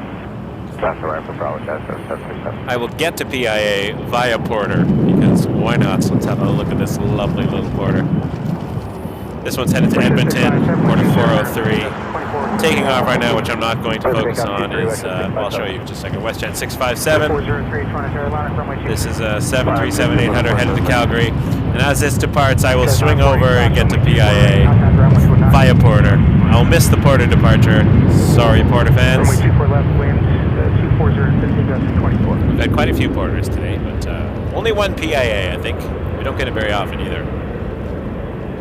S2: Left and right for Bravo, 737.
S3: I will get to PIA via Porter, because why not? So let's have a look at this lovely little Porter. This one's headed to Edmonton, Porter 403. Taking off right now, which I'm not going to focus on, is, I'll show you in just a second, WestJet 657. This is a 737-800 headed to Calgary. And as this departs, I will swing over and get to PIA via Porter. I'll miss the Porter departure. Sorry, Porter fans. We've had quite a few Porters today, but only one PIA, I think. We don't get it very often either.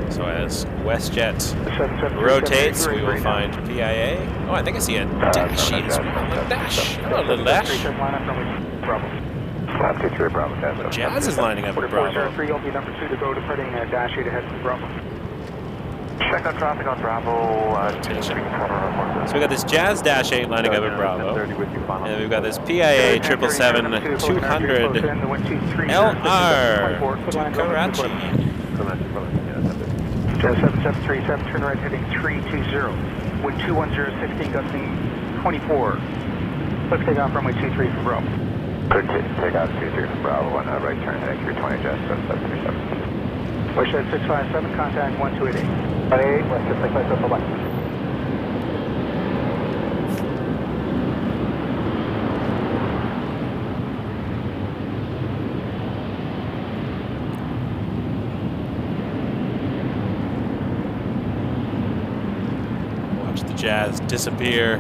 S3: So as WestJet rotates, we will find PIA. Oh, I think I see a dash. Yes, a little dash. Hello, little dash. Jazz is lining up at Bravo.
S2: You'll be number 2 to go, departing dash 8 ahead from Bravo.
S4: Check on traffic on Bravo.
S3: So we got this Jazz Dash 8 lining up at Bravo. And we've got this PIA 777-200LR to Karachi.
S2: Jazz 7737, turn right heading 320. Wind 210, 16, gusting 24. Let's take off runway 23 from Bravo.
S4: Good take off 23 from Bravo, on right turn heading 320, Jazz 7737.
S2: WestJet 657, contact 1288. 18, WestJet 657, bye-bye.
S3: Watch the Jazz disappear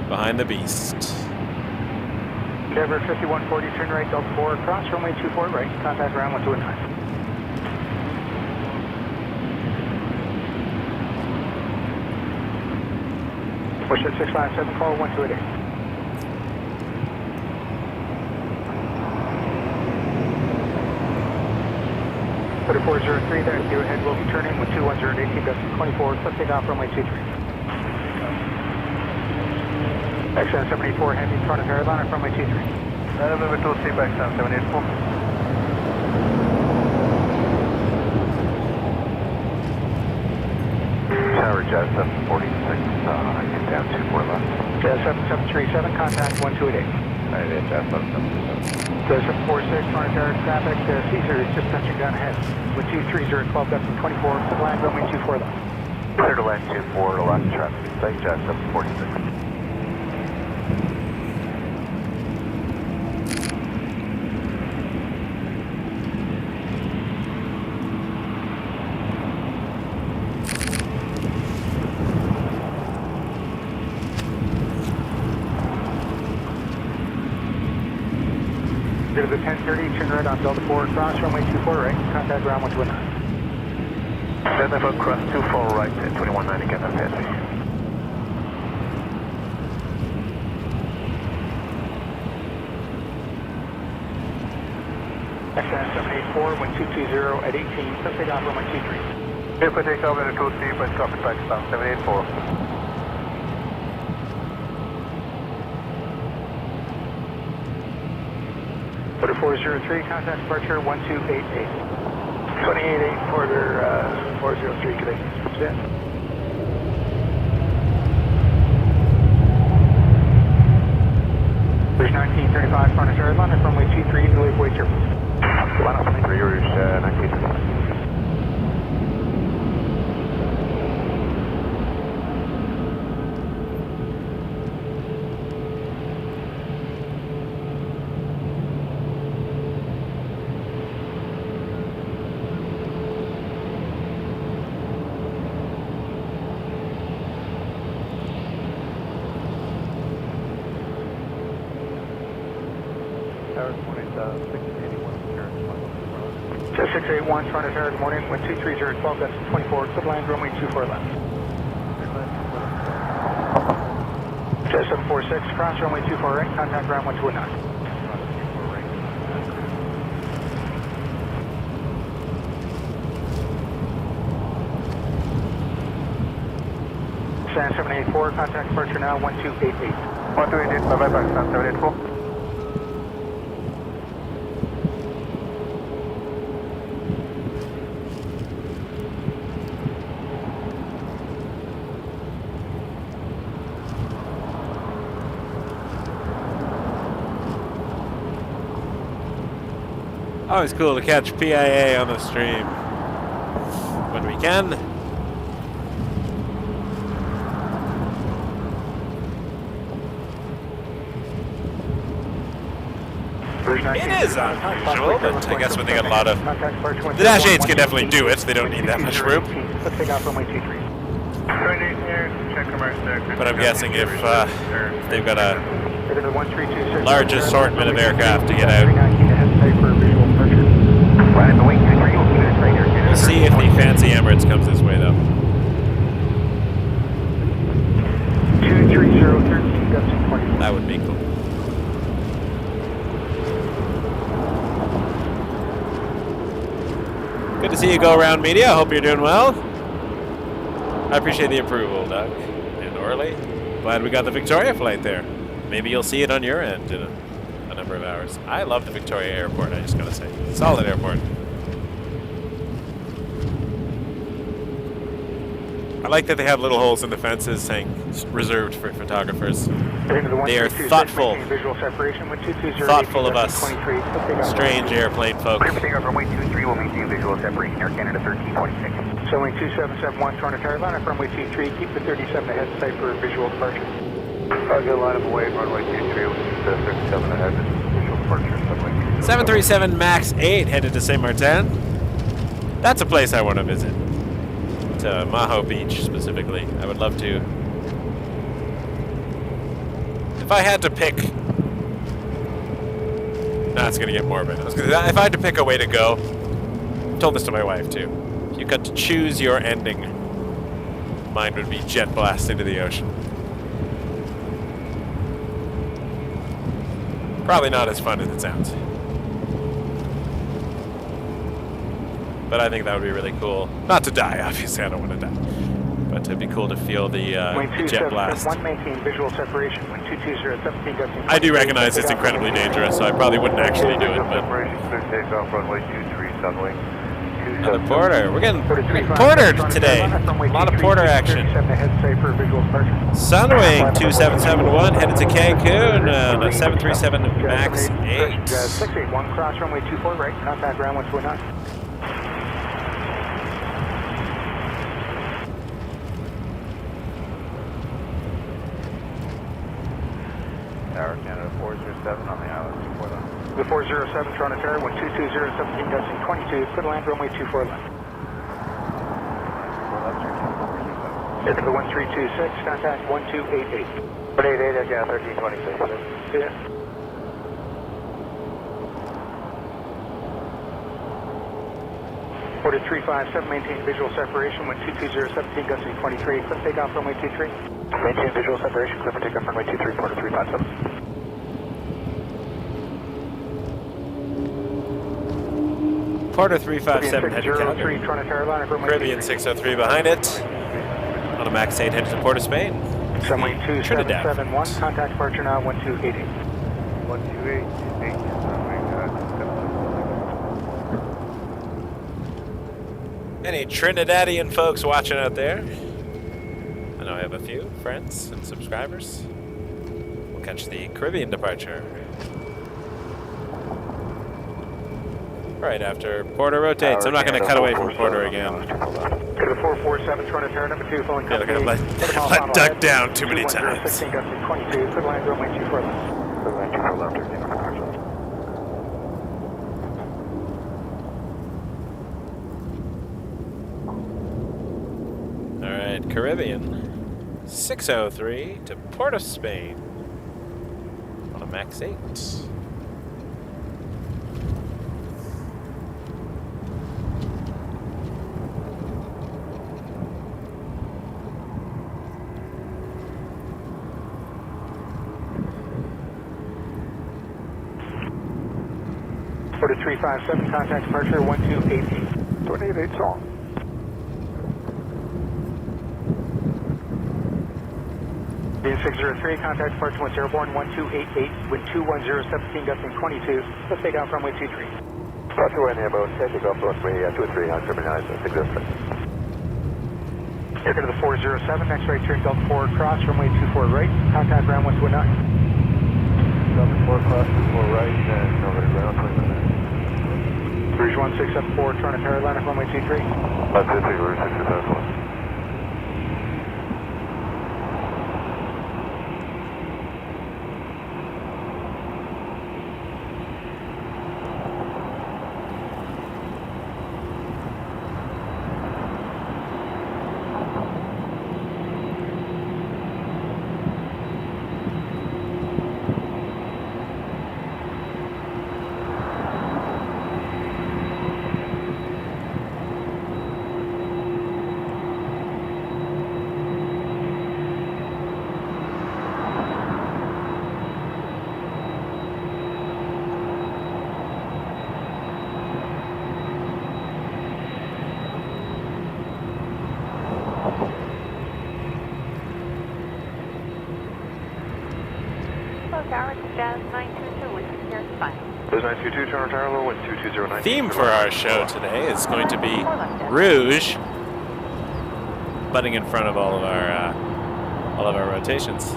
S3: behind the beast.
S2: Endeavour 5140, turn right, Delta 4, across, runway 24 right, contact ground 1219. WestJet 657, call 1288. Order 403, there, go ahead, we'll be turning with 210, 18, gusting 24, let's take off runway 23. XN 784, heading in front of Carolina, runway 23.
S4: November 23, back down 784. Tower Jazz 746, get down 24 left.
S2: Jazz 7737, contact 1288.
S4: Jazz 7737.
S2: Jazz 746, front of tower traffic, Caesar is just touching down ahead. With 230, 12, gusting 24, to land runway 24 left.
S4: Clear to land 24, left traffic, site Jazz 746.
S2: Go to the 1030, turn right on Delta 4, cross runway 24 right, contact ground 1219.
S4: Delta 4, cross 24 right, 2190, get that passage.
S2: XN 784, wind 220 at 18, let's take off runway 23.
S4: Clear for takeoff at 23, but traffic Pakistan 784.
S2: Order 403, contact departure 1288. 28-8, quarter 403, Caday. Stand. There's 1935 Furnace Airliner, runway 23, delay weight your.
S4: Line up 23, yours 1935.
S2: Jet 681, Toronto Tower, good morning, wind 230, 12 gusts 24, clear land, runway 24 left. Jet 746, cross runway 24 right, contact ground 129. San 784, contact departure now 1288.
S7: 1288, bye-bye, Pakistan 784.
S3: Always cool to catch PIA on the stream when we can. It is unusual, but I guess when they got a lot of... The Dash 8s can definitely do it, they don't need that much room. But I'm guessing if they've got a large assortment of aircraft to get out, we'll see if the fancy Emirates comes this way though.
S2: 230, 13 gusts 20.
S3: That would be cool. Good to see you go around media. I hope you're doing well. I appreciate the approval, Doug and Orly. Glad we got the Victoria flight there. Maybe you'll see it on your end in a number of hours. I love the Victoria Airport, I just gotta say. Solid airport. I like that they have little holes in the fences saying reserved for photographers. They are thoughtful of us strange airplane folk.
S2: Runway 23 will maintain visual separation, Air Canada 1326. So wing 2771, Toronto Carolina, runway 23, keep the 37 ahead, site for visual departure.
S4: I'll get a line of away, runway 23, with 37 ahead, visual departure, subway
S3: 737 MAX 8 headed to Saint Martin. That's a place I want to visit. To Maho Beach specifically. I would love to. If I had to pick... Nah, it's going to get morbid. If I had to pick a way to go, I told this to my wife too. If you got to choose your ending, mine would be jet blast into the ocean. Probably not as fun as it sounds. But I think that would be really cool. Not to die, obviously, I don't want to die. But it'd be cool to feel the jet blast. I do recognize it's incredibly dangerous, so I probably wouldn't actually do it, but... Another porter. We're getting portered today. A lot of porter action. Sunwing 2771 headed to Cancun on a 737 MAX 8.
S2: 681, cross runway 24 right, contact ground 129.
S4: Tower Canada 407 on the island, 24 left.
S2: The 407 Toronto Tower, 122, 17 gusting 22, clear land runway 24 left. Into the 1326, contact 1288.
S4: 188, again, 1326.
S2: Yeah. Order 357, maintain visual separation, 122, 17 gusting 23, clear takeoff runway 23.
S4: Maintain visual separation, clear for takeoff runway 23, quarter 357.
S3: Porter 357 headed to Canada. Caribbean 603 behind it. On a MAX 8 headed to Port of Spain.
S2: Sunwing
S3: Trinidad.
S2: 2771, contact departure now 1288.
S4: 128,
S3: Any Trinidadian folks watching out there? I know I have a few friends and subscribers. We'll catch the Caribbean departure. Right after Porter rotates. I'm not going to cut away from Porter again.
S2: To the 447, Toronto Pearson number 2, following
S3: Yeah,
S2: company.
S3: let duck down too many times.
S2: 16, gusting 22, good line, runway 24 left.
S4: Good line 24 left, everything on the cars.
S3: Alright, Caribbean 603 to Port of Spain on a MAX 8.
S2: Porter 357, contact departure 1288.
S4: 28 Seoul.
S2: Being 603, contact departure once airborne 1288, wind 21017, gusting 22. Let's take off runway 23.
S4: Roger, we're in here, about takeoff runway 23 on 79, that's existing.
S2: Air to the 407, next right turn Delta 4 cross, runway 24 right, contact ground 1219.
S4: Delta 4 cross, 24 right, and over to ground 29.
S2: Rouge 1674, Toronto Airlines, runway 23.
S4: That's it, Rouge 674. There's 922, Toronto Tower, wind 220.
S3: Theme for our show today is going to be Rouge, butting in front of all of our rotations.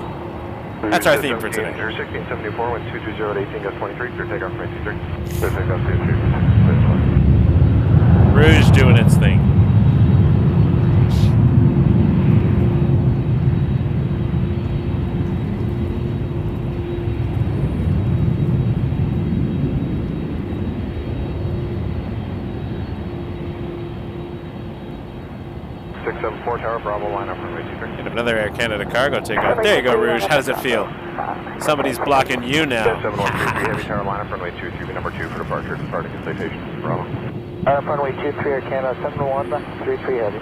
S3: That's our theme for today.
S4: 1674, wind 220 at 18, gust 23, clear takeoff from 83. Clear takeoff to 83.
S3: Rouge doing its thing.
S4: Tower, Bravo, line up from 83.
S3: And another Air Canada cargo takeoff. There you go, Rouge. How does it feel? Somebody's blocking you now.
S4: 7133, heavy tower, line up runway 23, number 2 for departure, departing in citation. Bravo.
S7: Runway 23, Air Canada 7133 heavy.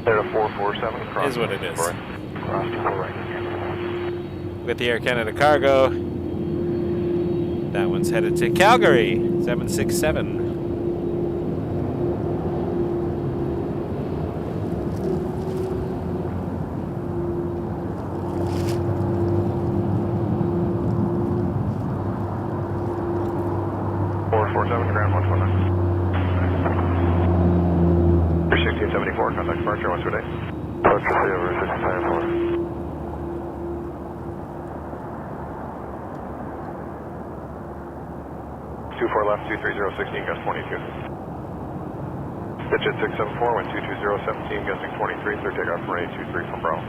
S4: There to 447, cross.
S3: Is what it is.
S4: Cross to 4 right.
S3: With the Air Canada cargo, that one's headed to Calgary, 767.
S4: Ground 119. 1674, contact departure, what's your day? What's your day over 1674. 24 left, 230, 16, gust 22. Digit 674, wind 220, 17, gusting 23, clear takeoff from 823 from Bravo.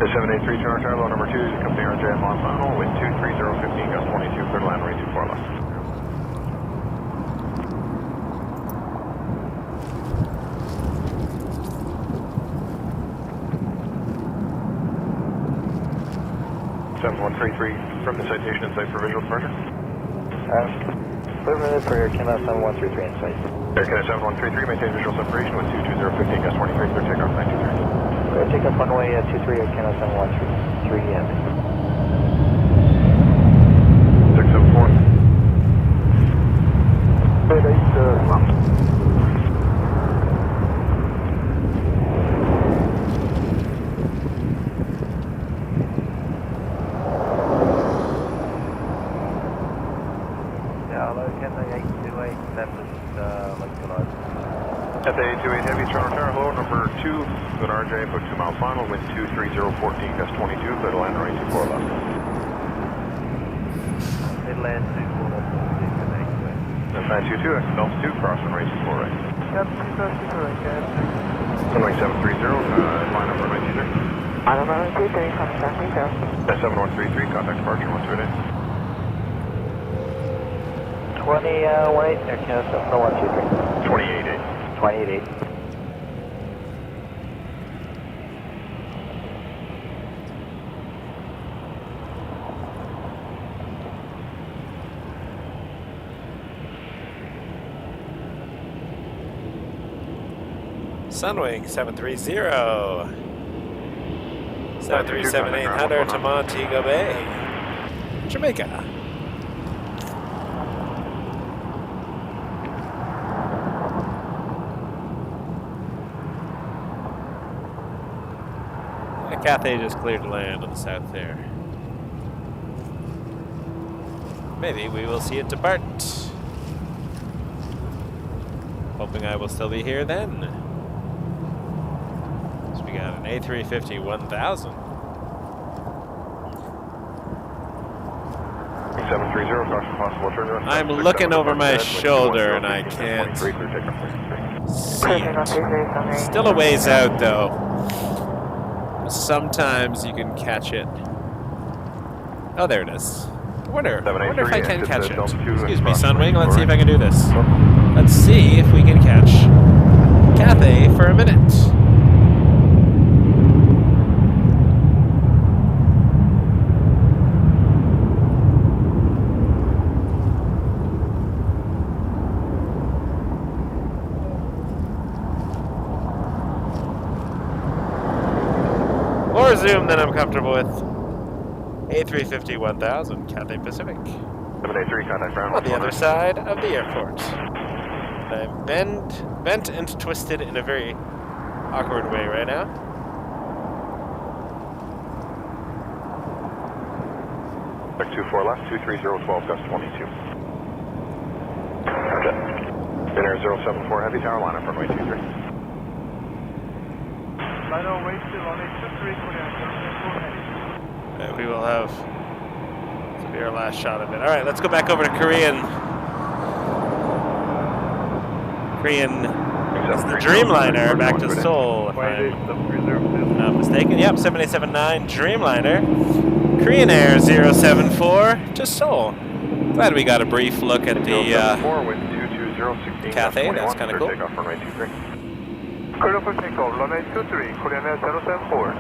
S4: The 783 Toronto Tower, low number 2 is company RJ at Montreal, wind 230, 15, gust 22, clear land, runway 24 left. From the citation in sight for visual departure.
S7: Permanent for Air Canada 7133 in sight.
S4: Air Canada 7133, maintain visual separation with 220, 15, gust 23, clear takeoff 923.
S7: Take up runway 23, Air Canada 7133 heavy.
S4: 674.
S8: left is like the last.
S4: Cathay 28 Heavy, Toronto Tower, hello, number 2, good RJ, about 2 mile final, wind 23014, gust 22, clear to land right 24 left.
S8: It lands 24 left.
S4: That's 922, exit Delta 2, crossing right 24 right.
S8: Yep, 230 right, guys.
S4: Runway 730, line number 923.
S7: Line number 923, contact 730.
S4: That's 7133, contact departure 128.
S8: 2018, Air Canada, no 123.
S4: 28-8.
S8: 28-8.
S3: Sunwing 730. 737-800 to Montego Bay, Jamaica. Cathay just cleared to land on the south there. Maybe we will see it depart. Hoping I will still be here then. So we got an A350 1000.
S4: 730, caution possible turnaround.
S3: I'm looking over my shoulder and I can't see it. Still a ways out though. Sometimes you can catch it. Oh, there it is. I wonder if I can catch it. Excuse me, Sunwing. Let's see if I can do this. Let's see if we can catch Cathay for a minute. More zoom than I'm comfortable with. A350 1000, Cathay Pacific.
S4: 783, contact ground.
S3: On the other side of the airport. I'm bent and twisted in a very awkward way right now.
S4: Check 24 left, 23012, gust 22. Roger. Air 074 Heavy, tower line up runway 23.
S3: We will have, this will be our last shot of it. Alright, let's go back over to Korean. It's the Dreamliner back to Seoul, if I'm not mistaken. Yep, 7879 Dreamliner. Korean Air 074 to Seoul. Glad we got a brief look at the Cathay, that's kind of cool.
S4: Takeoff runway 23.
S2: Clear for takeoff, runway 23, Korean Air 074.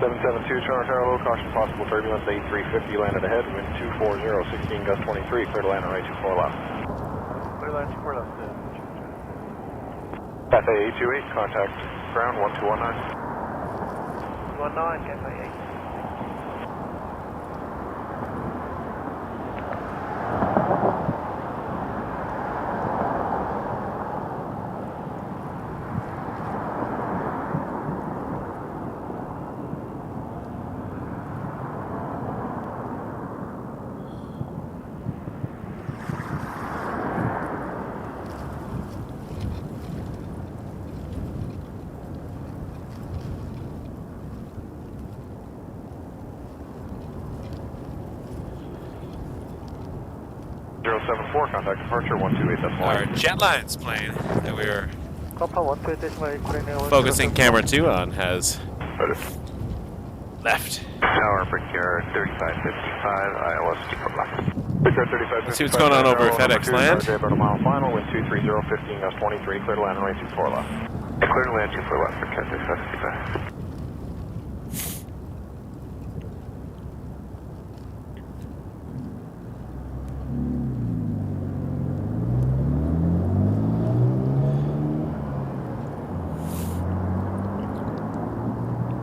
S4: 772, Toronto Tower, low caution, possible turbulence, A350 landed ahead, wind 240, 16 gust 23, clear to land on right 24 left.
S8: Clear line 24 left.
S4: Cathay A28, contact ground 1219.
S8: 19, Cathay 8.
S4: Contact departure 128.
S3: Our Jetlines plane that we were focusing camera 2 on has left.
S4: Tower, Brickyard 3555, ILS 2 left. Brickyard 3555.
S3: Let's see what's going on over FedEx land.
S4: About a mile final, wind 230, 15 gust 23, clear to land on right 24 left. Clear to land 24 left for Cathay 555.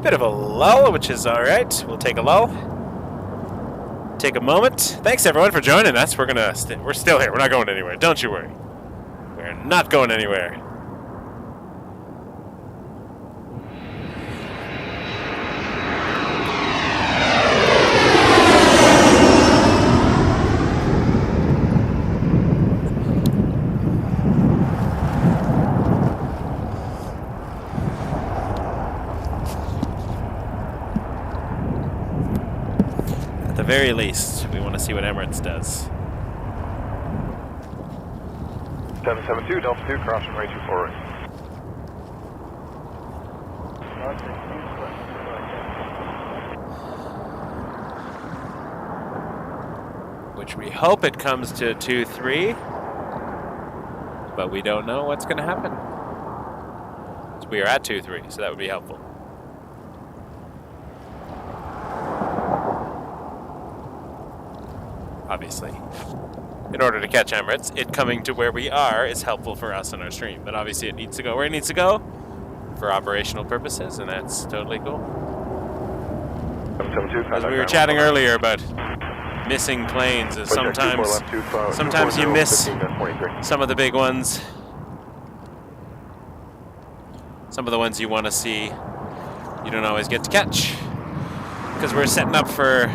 S3: Bit of a lull, which is all right. We'll take a lull. Take a moment. Thanks everyone for joining us. We're still here. We're not going anywhere. Don't you worry. We're not going anywhere. Very least, we want to see what Emirates does.
S4: 772, Delta 2, crossing right 24 right.
S3: Which we hope it comes to 2-3, but we don't know what's going to happen. So we are at 2-3, so that would be helpful. Obviously, in order to catch Emirates, it coming to where we are is helpful for us on our stream. But obviously it needs to go where it needs to go for operational purposes, and that's totally cool. As we were chatting earlier about missing planes, is sometimes you miss some of the big ones. Some of the ones you want to see, you don't always get to catch. Because we're setting up for...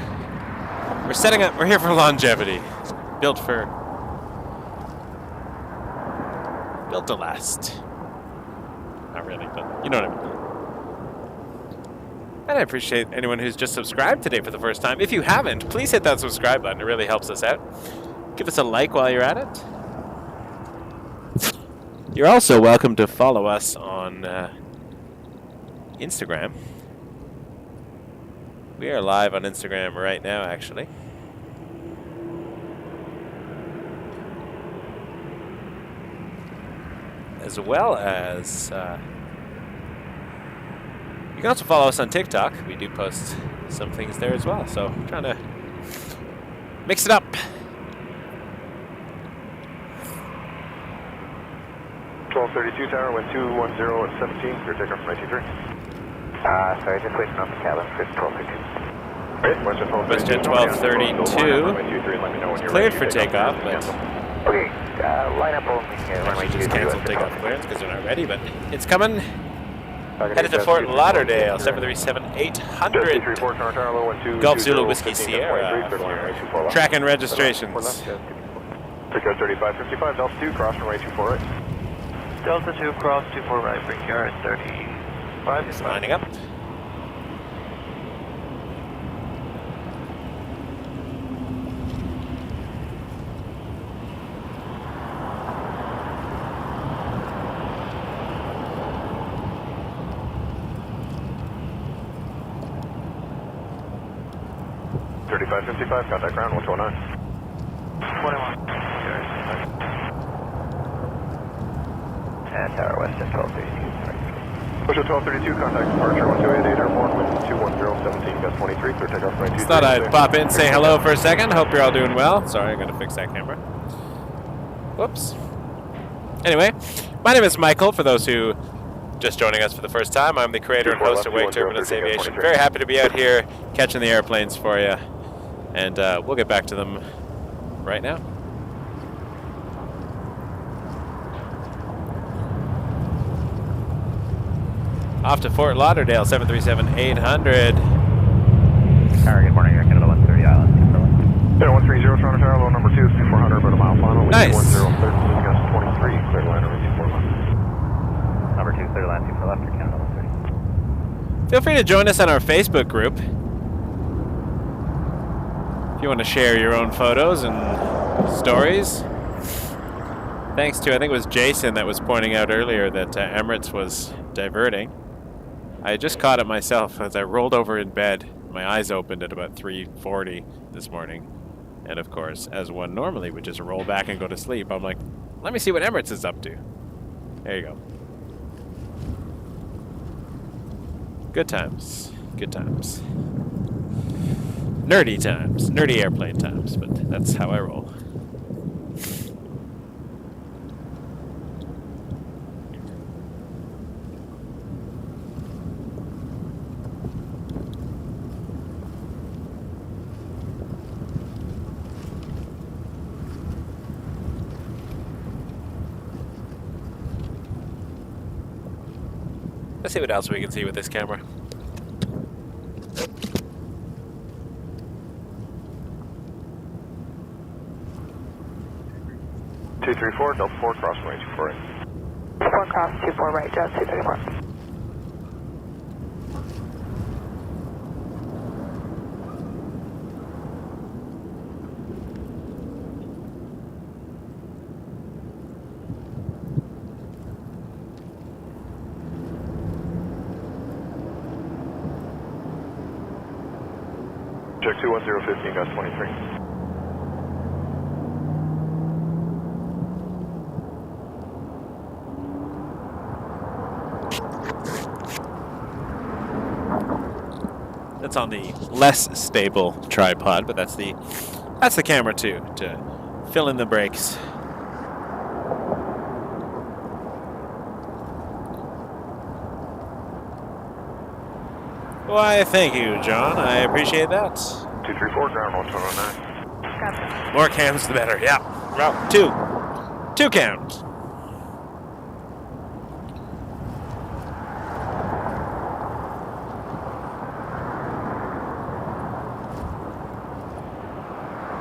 S3: We're here for longevity. Built to last. Not really, but you know what I mean. And I appreciate anyone who's just subscribed today for the first time. If you haven't, please hit that subscribe button. It really helps us out. Give us a like while you're at it. You're also welcome to follow us on Instagram. We are live on Instagram right now, actually. As well as, you can also follow us on TikTok. We do post some things there as well. So I'm trying to mix it up.
S4: .32 tower, wind 210 at 17, clear takeoff from 93.
S2: Sorry, just waiting on the cabin for 1232.
S3: WestJet 1232 cleared for takeoff, but
S2: Okay, line up only here.
S3: actually just canceled takeoff clearance because they're not ready, but it's coming. Headed to Fort Lauderdale, 737-800. Golf Zulu Whiskey Sierra. Track and registrations.
S4: Brickyard 3555, Delta 2, cross from right 24 right.
S8: Delta 2, cross 24 right, Brickyard 35.
S3: Just lining up.
S4: Contact ground 129.
S8: 21. And Tower WestJet 1232.
S4: Special 1232, contact departure 1288 Airborne, wind 21017, gust 23, clear takeoff right 23.
S3: Thought I'd pop in, say hello for a second. Hope you're all doing well. Sorry, I gotta fix that camera. Whoops. Anyway, my name is Michael, for those who just joining us for the first time. I'm the creator and host of Wake Turbulence Aviation. Very happy to be out here catching the airplanes for you. And we'll get back to them right now. Off to Fort Lauderdale, 737-800.
S8: Tower, good morning, Air Canada 130 Island,
S4: 130, Toronto Tower, low number 2, 400, about a mile final.
S3: Nice.
S4: 1013, gust 23, clear line over 24 left.
S8: Number 2, clear land 2 for left, Air Canada 130.
S3: Feel free to join us on our Facebook group. If you want to share your own photos and stories. Thanks to, I think it was Jason that was pointing out earlier that Emirates was diverting. I just caught it myself as I rolled over in bed. My eyes opened at about 3:40 this morning. And of course, as one normally would just roll back and go to sleep, I'm like, let me see what Emirates is up to. There you go. Good times. Good times. Nerdy times. Nerdy airplane times, but that's how I roll. Let's see what else we can see with this camera.
S4: Two, 3-4, Delta 4, cross range 4.
S5: 4 cross 24 right, just 234.
S4: Check 21015, gust 23.
S3: That's on the less stable tripod, but that's the camera too, to fill in the brakes. Why, thank you, John. I appreciate that.
S4: 234, ground 1209.
S3: More cams, the better. Yeah. Well, two cams.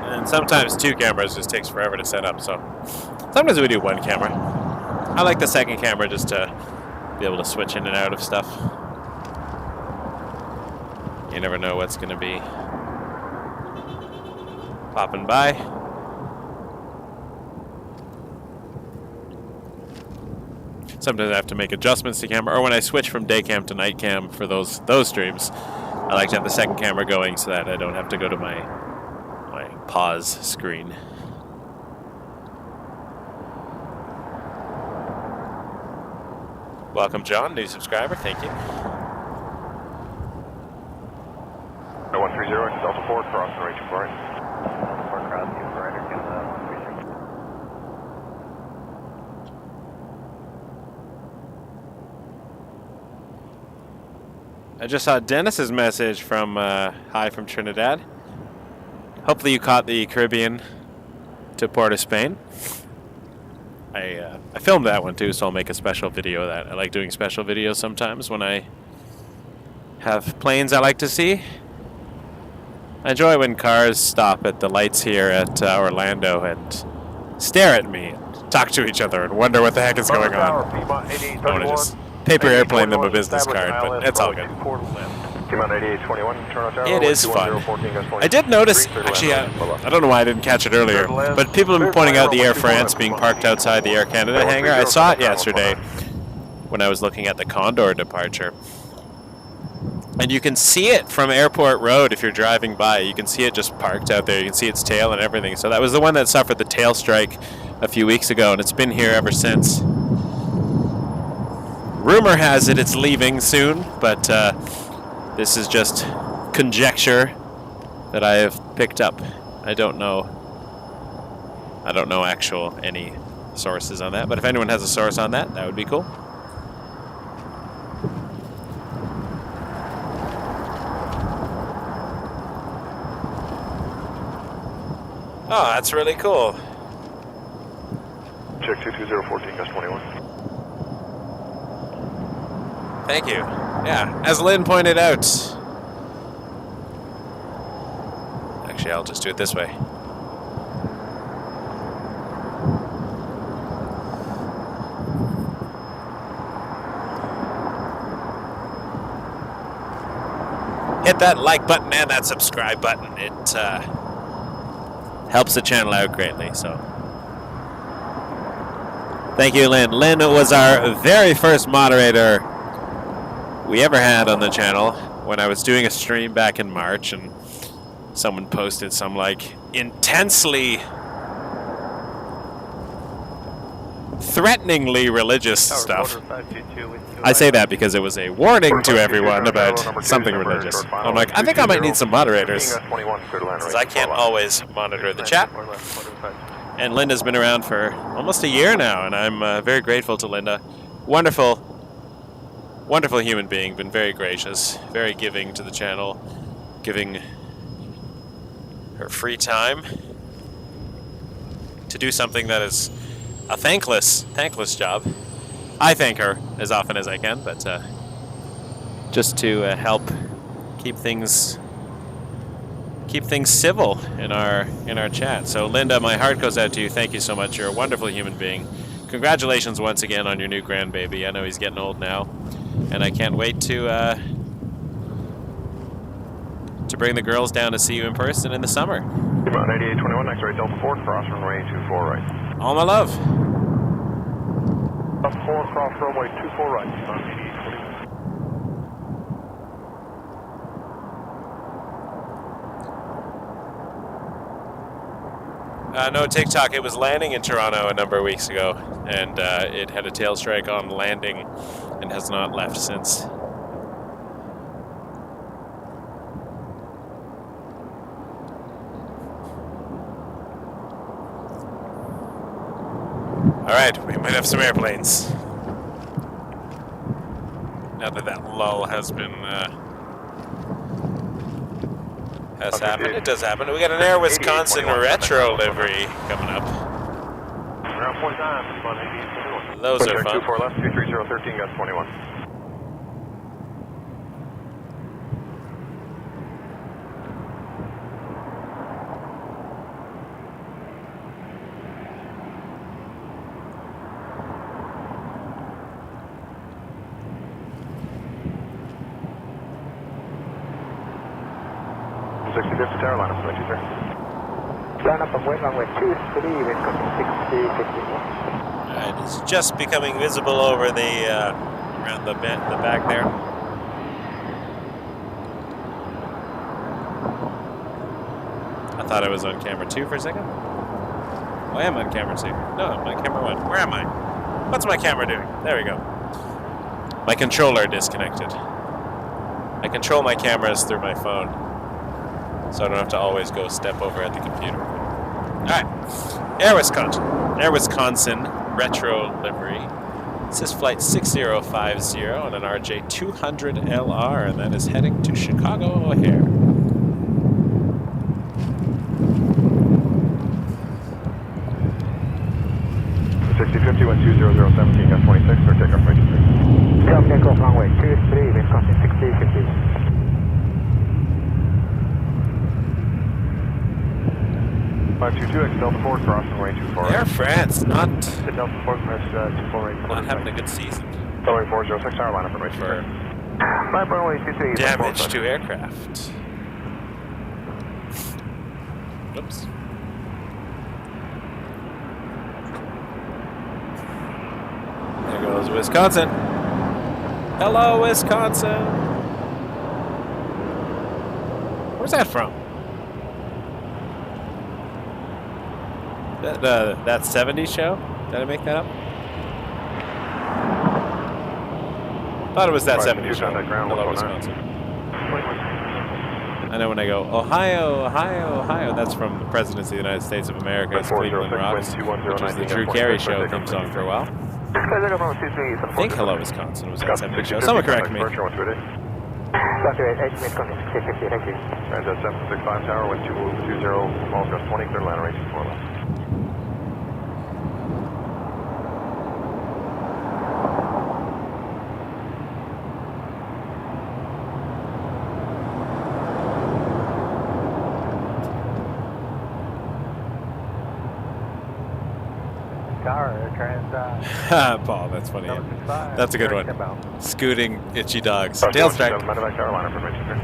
S3: And sometimes 2 cameras just takes forever to set up, so sometimes we do 1 camera. I like the second camera just to be able to switch in and out of stuff. You never know what's going to be popping by. Sometimes I have to make adjustments to camera, or when I switch from day cam to night cam for those streams, I like to have the second camera going so that I don't have to go to my pause screen. Welcome, John, new subscriber. Thank you.
S4: 130, Delta 4, cross range 4.
S8: Delta 4 cross 24 right, Air Canada 130.
S3: I just saw Dennis's message from hi from Trinidad. Hopefully you caught the Caribbean to Port of Spain. I filmed that one too, so I'll make a special video of that. I like doing special videos sometimes when I have planes I like to see. I enjoy when cars stop at the lights here at Orlando and stare at me and talk to each other and wonder what the heck is going on. I want to just paper airplane them a business card, but it's all good. It is fun. I did notice, actually, I don't know why I didn't catch it earlier, but people have been pointing out the Air France being parked outside the Air Canada hangar. I saw it yesterday when I was looking at the Condor departure. And you can see it from Airport Road if you're driving by. You can see it just parked out there. You can see its tail and everything. So that was the one that suffered the tail strike a few weeks ago, and it's been here ever since. Rumor has it it's leaving soon, but this is just conjecture that I have picked up. I don't know any sources on that, but if anyone has a source on that, that would be cool. Oh, that's really cool.
S4: Check 22014, gust 21.
S3: Thank you. Yeah, as Lynn pointed out. Actually, I'll just do it this way. Hit that like button and that subscribe button. It helps the channel out greatly, so. Thank you, Lynn. Lynn was our very first moderator we ever had on the channel when I was doing a stream back in March, and someone posted some like intensely threateningly religious stuff. I say that because it was a warning to everyone about something religious. I'm like, I think I might need some moderators, because I can't always monitor the chat. And Linda's been around for almost a year now, and I'm very grateful to Linda. Wonderful, wonderful human being, been very gracious, very giving to the channel, giving her free time to do something that is a thankless job. I thank her as often as I can, but just to help keep things civil in our chat. So Linda, my heart goes out to you. Thank you so much. You're a wonderful human being. Congratulations once again on your new grandbaby. I know he's getting old now, and I can't wait to bring the girls down to see you in person in the summer.
S4: About 8821, next right Delta 4, cross runway 24 right.
S3: All my love.
S4: Delta 4, cross runway 24 right, on 8821.
S3: No TikTok. It was landing in Toronto a number of weeks ago, and it had a tail strike on landing and has not left since. Alright, we might have some airplanes. Now that lull has been has happened. It does happen. We got an Air Wisconsin retro livery coming up.
S4: Around 49,
S3: those are fun.
S4: 24 left, 23013, gust 21.
S2: Airlines, line up on runway 23, wind crossing 6051.
S3: Alright, it's just becoming visible over the around the back there. I thought I was on camera 2 for a second. Oh, I am on camera 2. No, I'm on camera 1. Where am I? What's my camera doing? There we go. My controller disconnected. I control my cameras through my phone, so I don't have to always go step over at the computer. Alright, Air Wisconsin retro livery. This is flight 6050 on an RJ200LR, and that is heading to Chicago O'Hare.
S4: $6050, 12017, gust 26, or takeoff right 23.
S2: Ground takeoff runway 23, wind crossing 6050.
S4: 522, X Delta 4, cross runway 24 right.
S3: Air France, not
S4: Delta 4, press 24 right.
S3: not having a good season
S4: Runway 406, our line up runway 23.
S2: Flight runway 23.
S3: damage to aircraft. Oops. There goes Wisconsin. Hello, Wisconsin. Where's that from? That 70s show? Did I make that up? Thought it was that 70
S4: 2
S3: show.
S4: contact ground,
S3: Hello,
S4: 149.
S3: Wisconsin. I know when I go, Ohio, Ohio, Ohio, that's from the Presidents of the United States of America, it's Cleveland Rocks, which was the Drew Carey show theme song for a while. I think Hello, Wisconsin was that 70 show. Someone correct me.
S2: Roger, 8 minutes, contact 50, thank you.
S4: Transat 765 Tower, wind 220, small gust 20, clear line range 4 left.
S3: Paul, that's funny. That's a good one. Scooting itchy dogs. Tail strike.
S4: Medevac Carolina for mention here.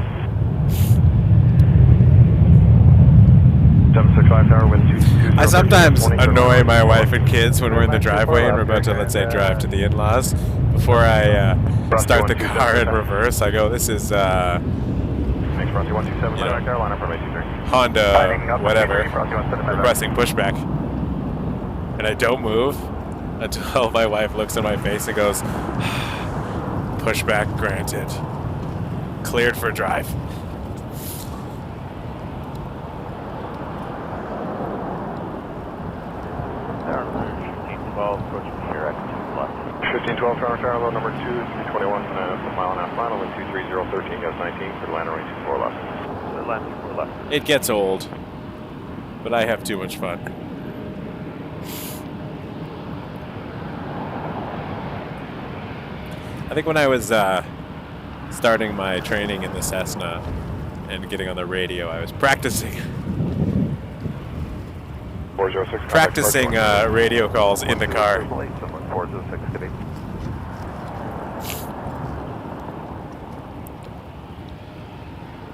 S4: 765 Tower, wind 220.
S3: I sometimes annoy my wife and kids when we're in the driveway and we're about to, let's say, drive to the in-laws. Before I start the car in reverse, I go, this is
S4: Thanks, Frosty 127, Medevac Carolina for mention here.
S3: Honda, whatever, requesting pushback. And I don't move until my wife looks in my face and goes, pushback granted. Cleared for drive.
S8: Approaching here at 2
S4: 1512 Tower Tower, low number 2, 321, mile and a half final, wind 230, 13, gust 19, for land range 4 left.
S8: Land 4 left.
S3: It gets old, but I have too much fun. I think when I was starting my training in the Cessna and getting on the radio, I was practicing
S4: 406.
S3: practicing radio calls in the car.
S8: 406 today.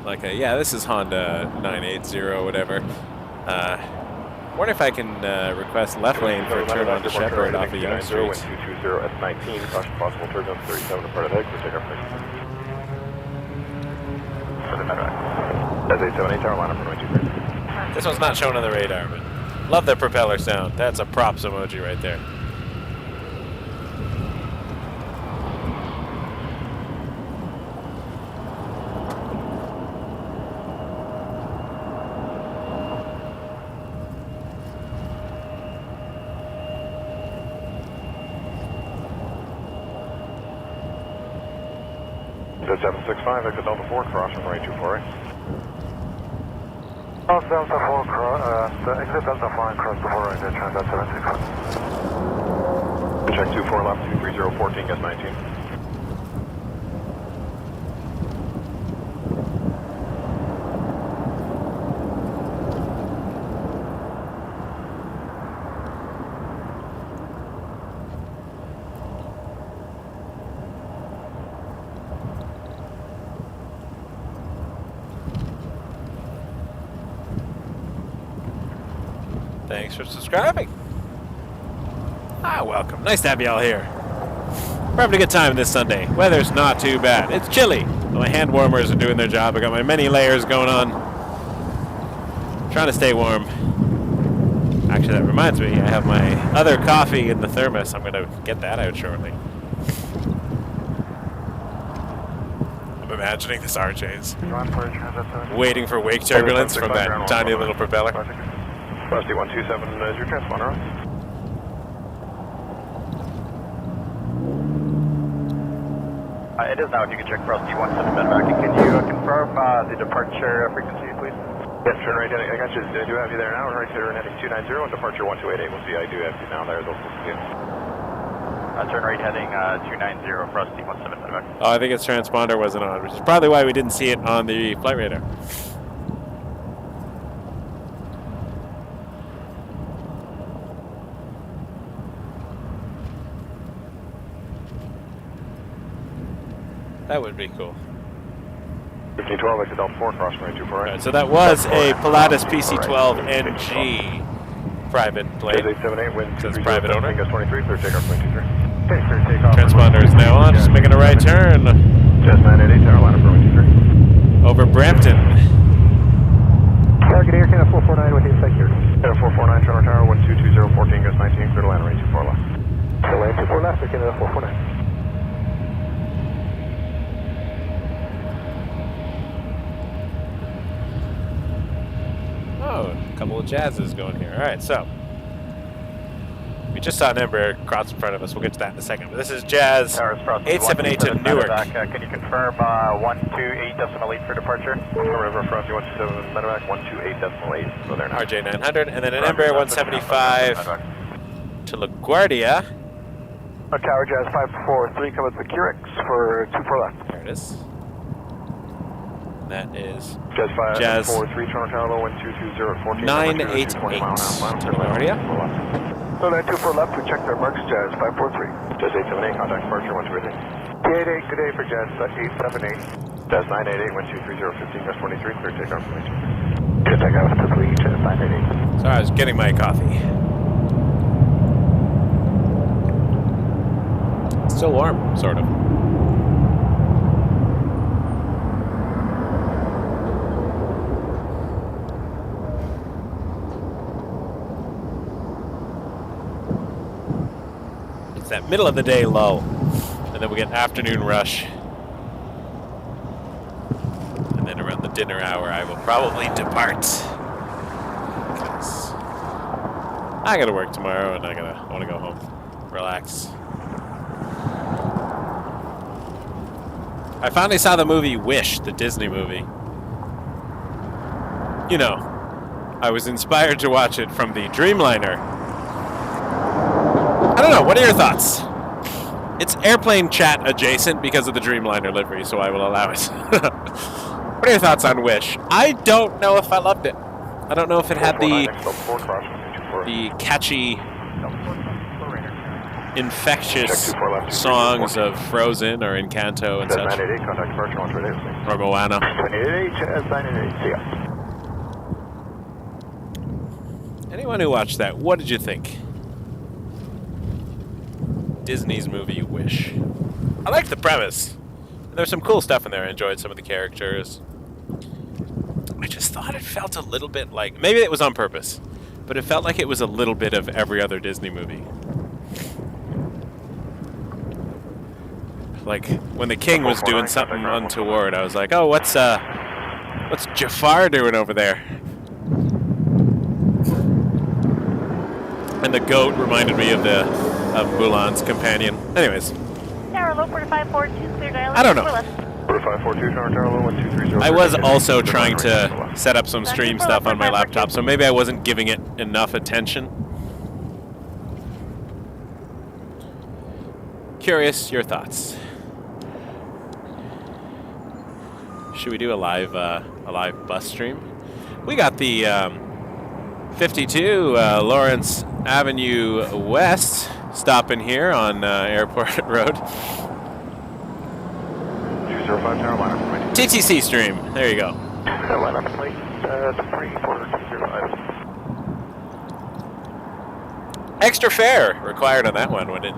S3: Like, yeah, this is Honda 980, whatever. Wonder if I can request left lane for a turn on to Shepherd off of Young Street.
S4: 220 S19, caution possible turbulence 37 to part of head, clear take off place. For the Medevac. That's 878 Tower line up for 223.
S3: This one's not shown on the radar, but love the propeller sound. That's a props emoji right there.
S4: That's 765, exit Delta 4, cross from right 24, right?
S2: Delta 4, exit Delta 4 and cross before right, Transat 765.
S4: Check 24 left, 230, 14, gust 19.
S3: Thanks for subscribing. Welcome. Nice to have you all here. We're having a good time this Sunday. Weather's not too bad. It's chilly. My hand warmers are doing their job. I got my many layers going on. Trying to stay warm. Actually, that reminds me, I have my other coffee in the thermos. I'm going to get that out shortly. I'm imagining this RJ's waiting for wake turbulence from that tiny little propeller.
S4: Frosty 127, is your transponder on?
S8: It is now. If you can check Frosty 17 Medevac, can you confirm the departure frequency, please?
S4: Yes, turn right heading. I got you. I do have you there now. Right turn heading 290 and departure 1288. We'll see. I do have you now there. Those will see.
S8: Turn right heading 290, Frosty 17 Medevac.
S3: Oh, I think its transponder wasn't on, which is probably why we didn't see it on the flight radar. That would be cool.
S4: 1512, exit Delta 4, cross from 224.
S3: Right, so that was a Pilatus PC-12NG private plane.
S4: 878, wind
S3: Says private owner.
S4: Gust 23, clear takeoff 23.
S2: Okay, clear takeoff.
S3: Transponder is now on, just making a right turn.
S4: Jazz 988, Tower line up for 23.
S3: Over Brampton.
S2: Target Air Canada 449 with inside here.
S4: Canada 449, Toronto Tower, 1220, 14, gust 19, clear to land range 24 left.
S2: So land 24 left, Canada 449.
S3: couple of jazzes going here. All right, so we just saw an Embraer cross in front of us. We'll get to that in a second. But this is Jazz 878 to Newark.
S8: Can you confirm 128.8 for departure?
S4: River Frosty 127 medevac 128.8. So they're not.
S3: RJ 900, and then an Embraer 175 to LaGuardia.
S2: Tower Jazz 543, come with the Curix for 24 left.
S3: There it is. That is
S4: Jazz
S3: Jazz
S4: 543, Toronto Tower 1220 14.
S3: 988 to LaGuardia.
S2: So 924 left, we checked our marks, Jazz 543.
S4: Jazz 878, contact departure 128.
S2: P88, good day for Jazz 878.
S4: Jazz 988, 1230 15, Gust 23, clear takeoff from H2.
S2: Good takeoff to the lead, Jazz 988.
S3: Sorry, I was getting my coffee. Still warm, sort of. It's that middle of the day lull, and then we get afternoon rush. And then around the dinner hour, I will probably depart. Because I gotta work tomorrow, and I want to go home, relax. I finally saw the movie Wish, the Disney movie. You know, I was inspired to watch it from the Dreamliner. I don't know, what are your thoughts? It's airplane chat adjacent because of the Dreamliner livery, so I will allow it. What are your thoughts on Wish? I don't know if I loved it. I don't know if it had the catchy, infectious songs of Frozen or Encanto and such. Or Moana.
S2: 988, see ya.
S3: Anyone who watched that, what did you think? Disney's movie Wish. I liked the premise. There's some cool stuff in there. I enjoyed some of the characters. I just thought it felt a little bit like, maybe it was on purpose, but it felt like it was a little bit of every other Disney movie. Like when the king was doing something untoward, I was like, "Oh, what's Jafar doing over there?" And the goat reminded me of Mulan's companion. Anyways,
S5: Tower low, 542, clear dial.
S3: I don't know.
S4: 542, Tower 1230.
S3: I was also trying to set up some stream stuff on my laptop, so maybe I wasn't giving it enough attention. Curious, your thoughts? Should we do a live bus stream? We got the 52 Lawrence Avenue West stopping here on Airport Road.
S4: 205 Tower line up.
S3: TTC stream. There you go.
S2: Line up, please. 34205.
S3: Extra fare required on that one when it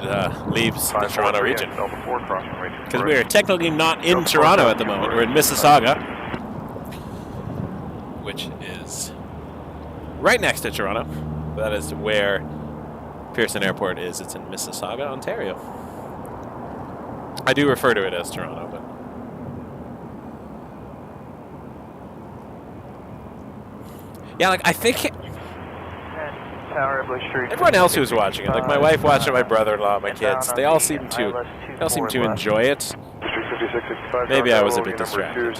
S3: leaves the Toronto region. Because we are technically not in Toronto at the moment. We're in Mississauga, which is right next to Toronto. That is where Pearson Airport is. It's in Mississauga, Ontario. I do refer to it as Toronto, but yeah, like I think everyone else who's watching it, like my wife watched it, my brother-in-law, my kids, they all seem to enjoy it. Maybe I was a bit distracted.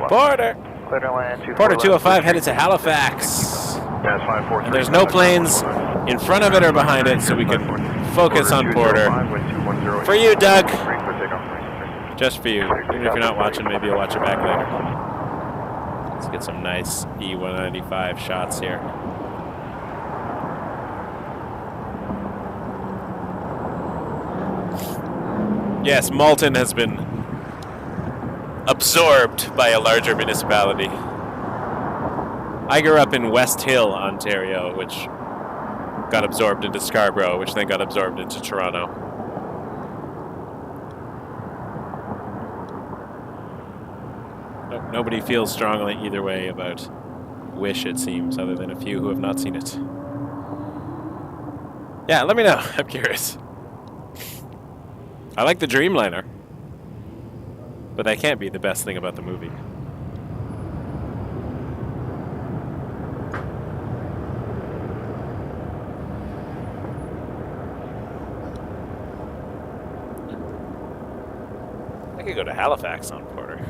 S3: Porter! Porter 205 headed to Halifax. And there's no planes in front of it or behind it, so we can focus on Porter. For you, Doug. Just for you. Even if you're not watching, maybe you'll watch it back later. Let's get some nice E195 shots here. Yes, Malton has been absorbed by a larger municipality. I grew up in West Hill, Ontario, which got absorbed into Scarborough, which then got absorbed into Toronto. Nobody feels strongly either way about Wish, it seems, other than a few who have not seen it. Yeah, let me know. I'm curious. I like the Dreamliner, but that can't be the best thing about the movie. could go to Halifax on Porter.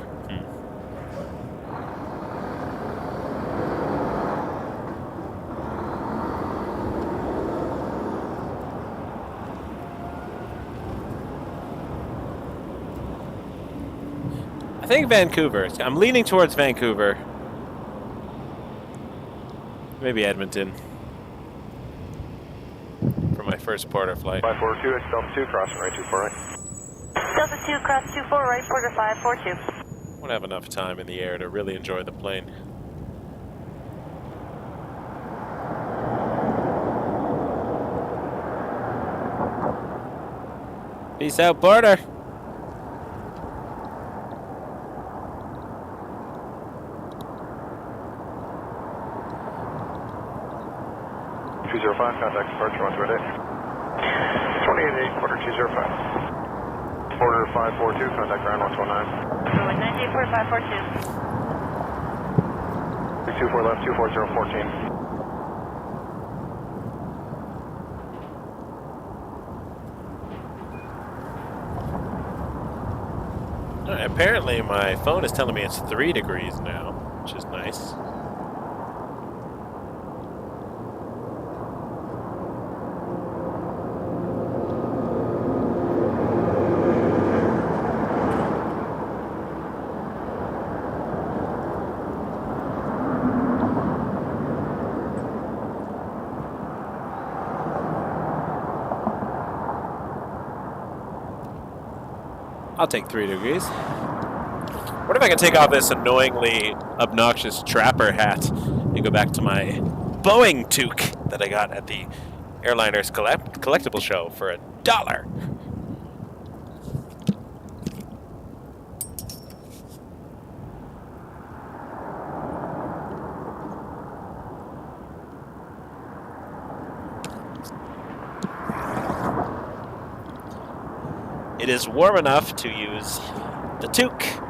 S3: I think Vancouver. I'm leaning towards Vancouver. Maybe Edmonton. For my first Porter flight.
S4: 542, it's Delta 2, crossing right 24 right.
S5: Delta 2, cross 24 right, Porter 542.
S3: Won't have enough time in the air to really enjoy the plane. Peace out, Porter.
S4: Contact departure 128. 28 Porter 205. Porter 542, contact ground 129.
S5: 198 Porter 542.
S4: 24 left, 24014.
S3: Alright, apparently my phone is telling me it's 3 degrees now, which is nice. I'll take 3 degrees. What if I can take off this annoyingly obnoxious trapper hat and go back to my Boeing toque that I got at the Airliners collectible show for $1? It is warm enough to use the toque.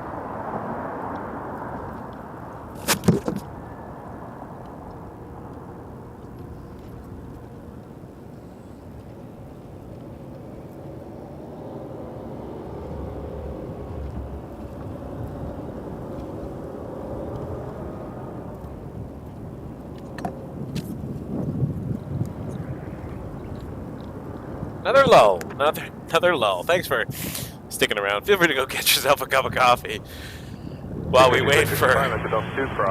S3: Another lull. Another lull. Thanks for sticking around. Feel free to go get yourself a cup of coffee while we wait for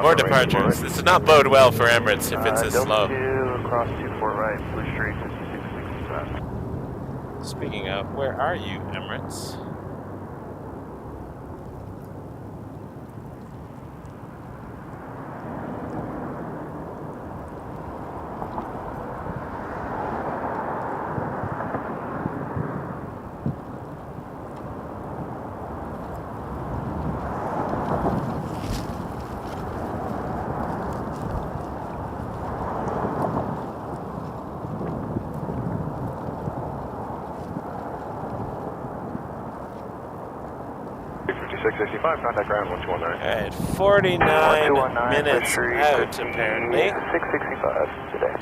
S3: more departures. This does not bode well for Emirates if it's this slow.
S4: Delta 2, cross 24 right, Blue Street, 5665.
S3: Speaking of, where are you, Emirates?
S4: Contact ground 129.
S3: Alright, 49 minutes out, apparently.
S4: 665 today.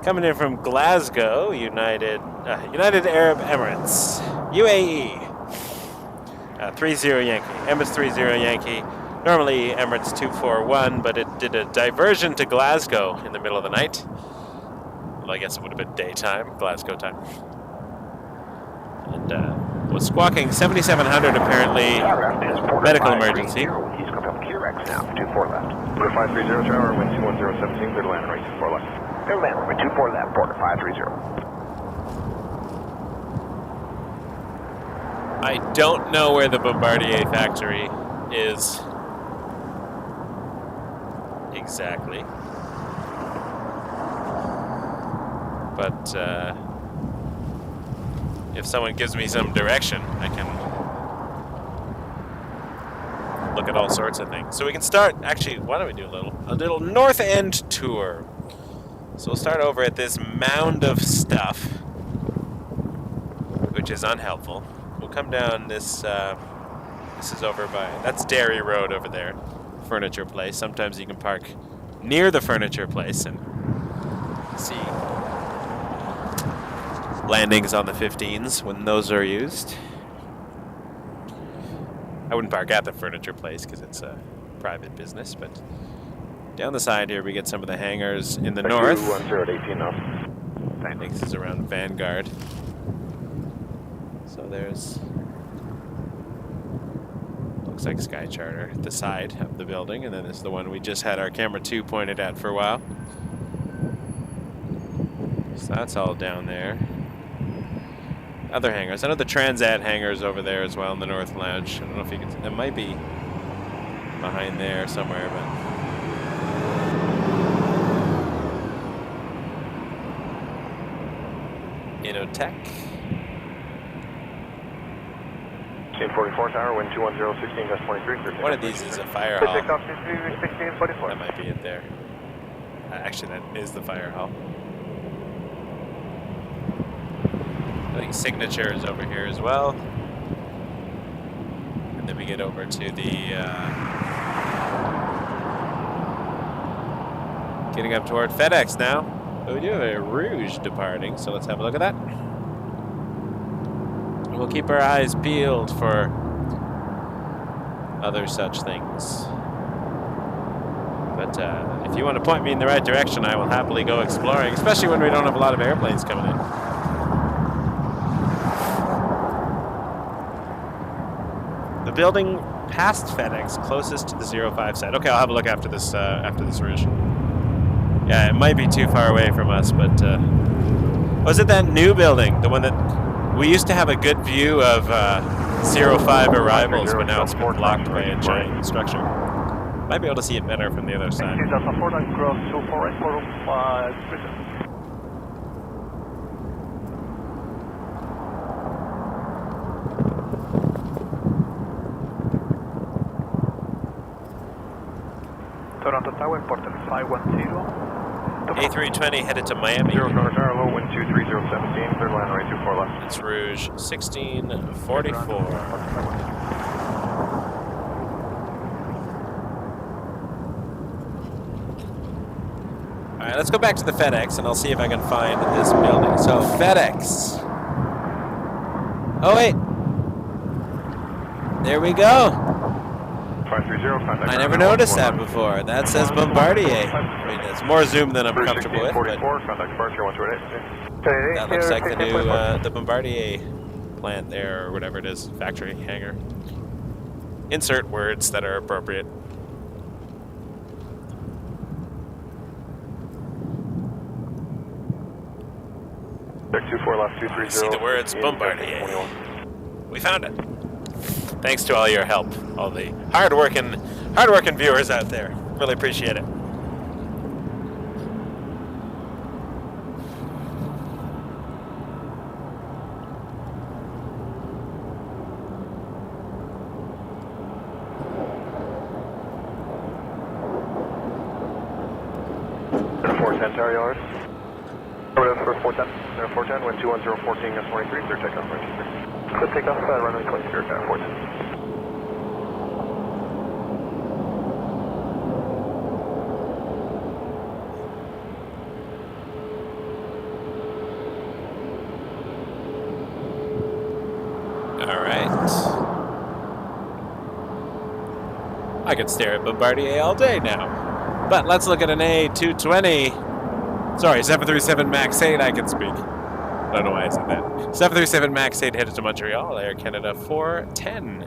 S3: Coming in from Glasgow, United Arab Emirates, UAE. 30 Yankee, Emirates 30 Yankee. Normally Emirates 241, but it did a diversion to Glasgow in the middle of the night. Well, I guess it would have been daytime, Glasgow time. And was squawking 7700 apparently. Medical emergency.
S4: He's going to QRX now, 24 left. Porter 530, tower, wind 21017, clear to land, right 24 left. Clear to land, runway 24 left, Porter 530.
S3: I don't know where the Bombardier factory is exactly. But if someone gives me some direction, I can look at all sorts of things. So we can start, actually, why don't we do a little North End tour. So we'll start over at this mound of stuff, which is unhelpful. We'll come down this, this is over by, that's Derry Road over there, furniture place. Sometimes you can park near the furniture place and see landings on the 15s when those are used. I wouldn't park at the furniture place because it's a private business, but down the side here we get some of the hangars in the north.
S4: 10 at 18 knots.
S3: I think this is around Vanguard. So there's, looks like Sky Charter at the side of the building, and then there's the one we just had our camera 2 pointed at for a while. So that's all down there. Other hangars. I know the Transat hangar's over there as well in the North Lounge. I don't know if you can, it might be behind there somewhere, but. Innotech.
S4: 44 tower, wind 210, 16-23.
S3: One of these is a fire hall.
S2: Takeoff 1644.
S3: That might be it there. Actually, that is the fire hall. I think Signature is over here as well. And then we get over to the... getting up toward FedEx now. But we do have a Rouge departing, so let's have a look at that. We'll keep our eyes peeled for other such things. But if you want to point me in the right direction, I will happily go exploring, especially when we don't have a lot of airplanes coming in. The building past FedEx, closest to the 05 side. Okay, I'll have a look after this Rouge. Yeah, it might be too far away from us, but was it that new building, the one that we used to have a good view of 05 arrivals, but now it's been blocked by a giant structure. Might be able to see it better from the other side.
S2: Toronto Tower, Porter 510.
S3: A320 headed to Miami.
S4: 0 Tower, low wind 23017, third line right 24 left.
S3: It's Rouge 1644. Alright, let's go back to the FedEx and I'll see if I can find this building. So, FedEx. Oh, wait. There we go.
S4: 530, contact.
S3: I never noticed that before. That says Bombardier. I mean, it's more zoom than I'm comfortable with. But
S4: Contact departure 128.
S3: that looks like the new the Bombardier plant there, or whatever it is, factory hangar. Insert words that are appropriate.
S4: Deck 24 left 230.
S3: See the words Bombardier. We found it. Thanks to all your help, all the hard-working viewers out there. Really appreciate it.
S4: Tower yard. Over for 410. 410, wind 21014, gust 23, clear takeoff, right 23. Clear takeoff, runway 23, 410.
S3: All right. I could stare at Bombardier all day now. But let's look at an A220. Sorry, 737 MAX 8, I can speak. I don't know why I said that. 737 MAX 8 headed to Montreal, Air Canada 410.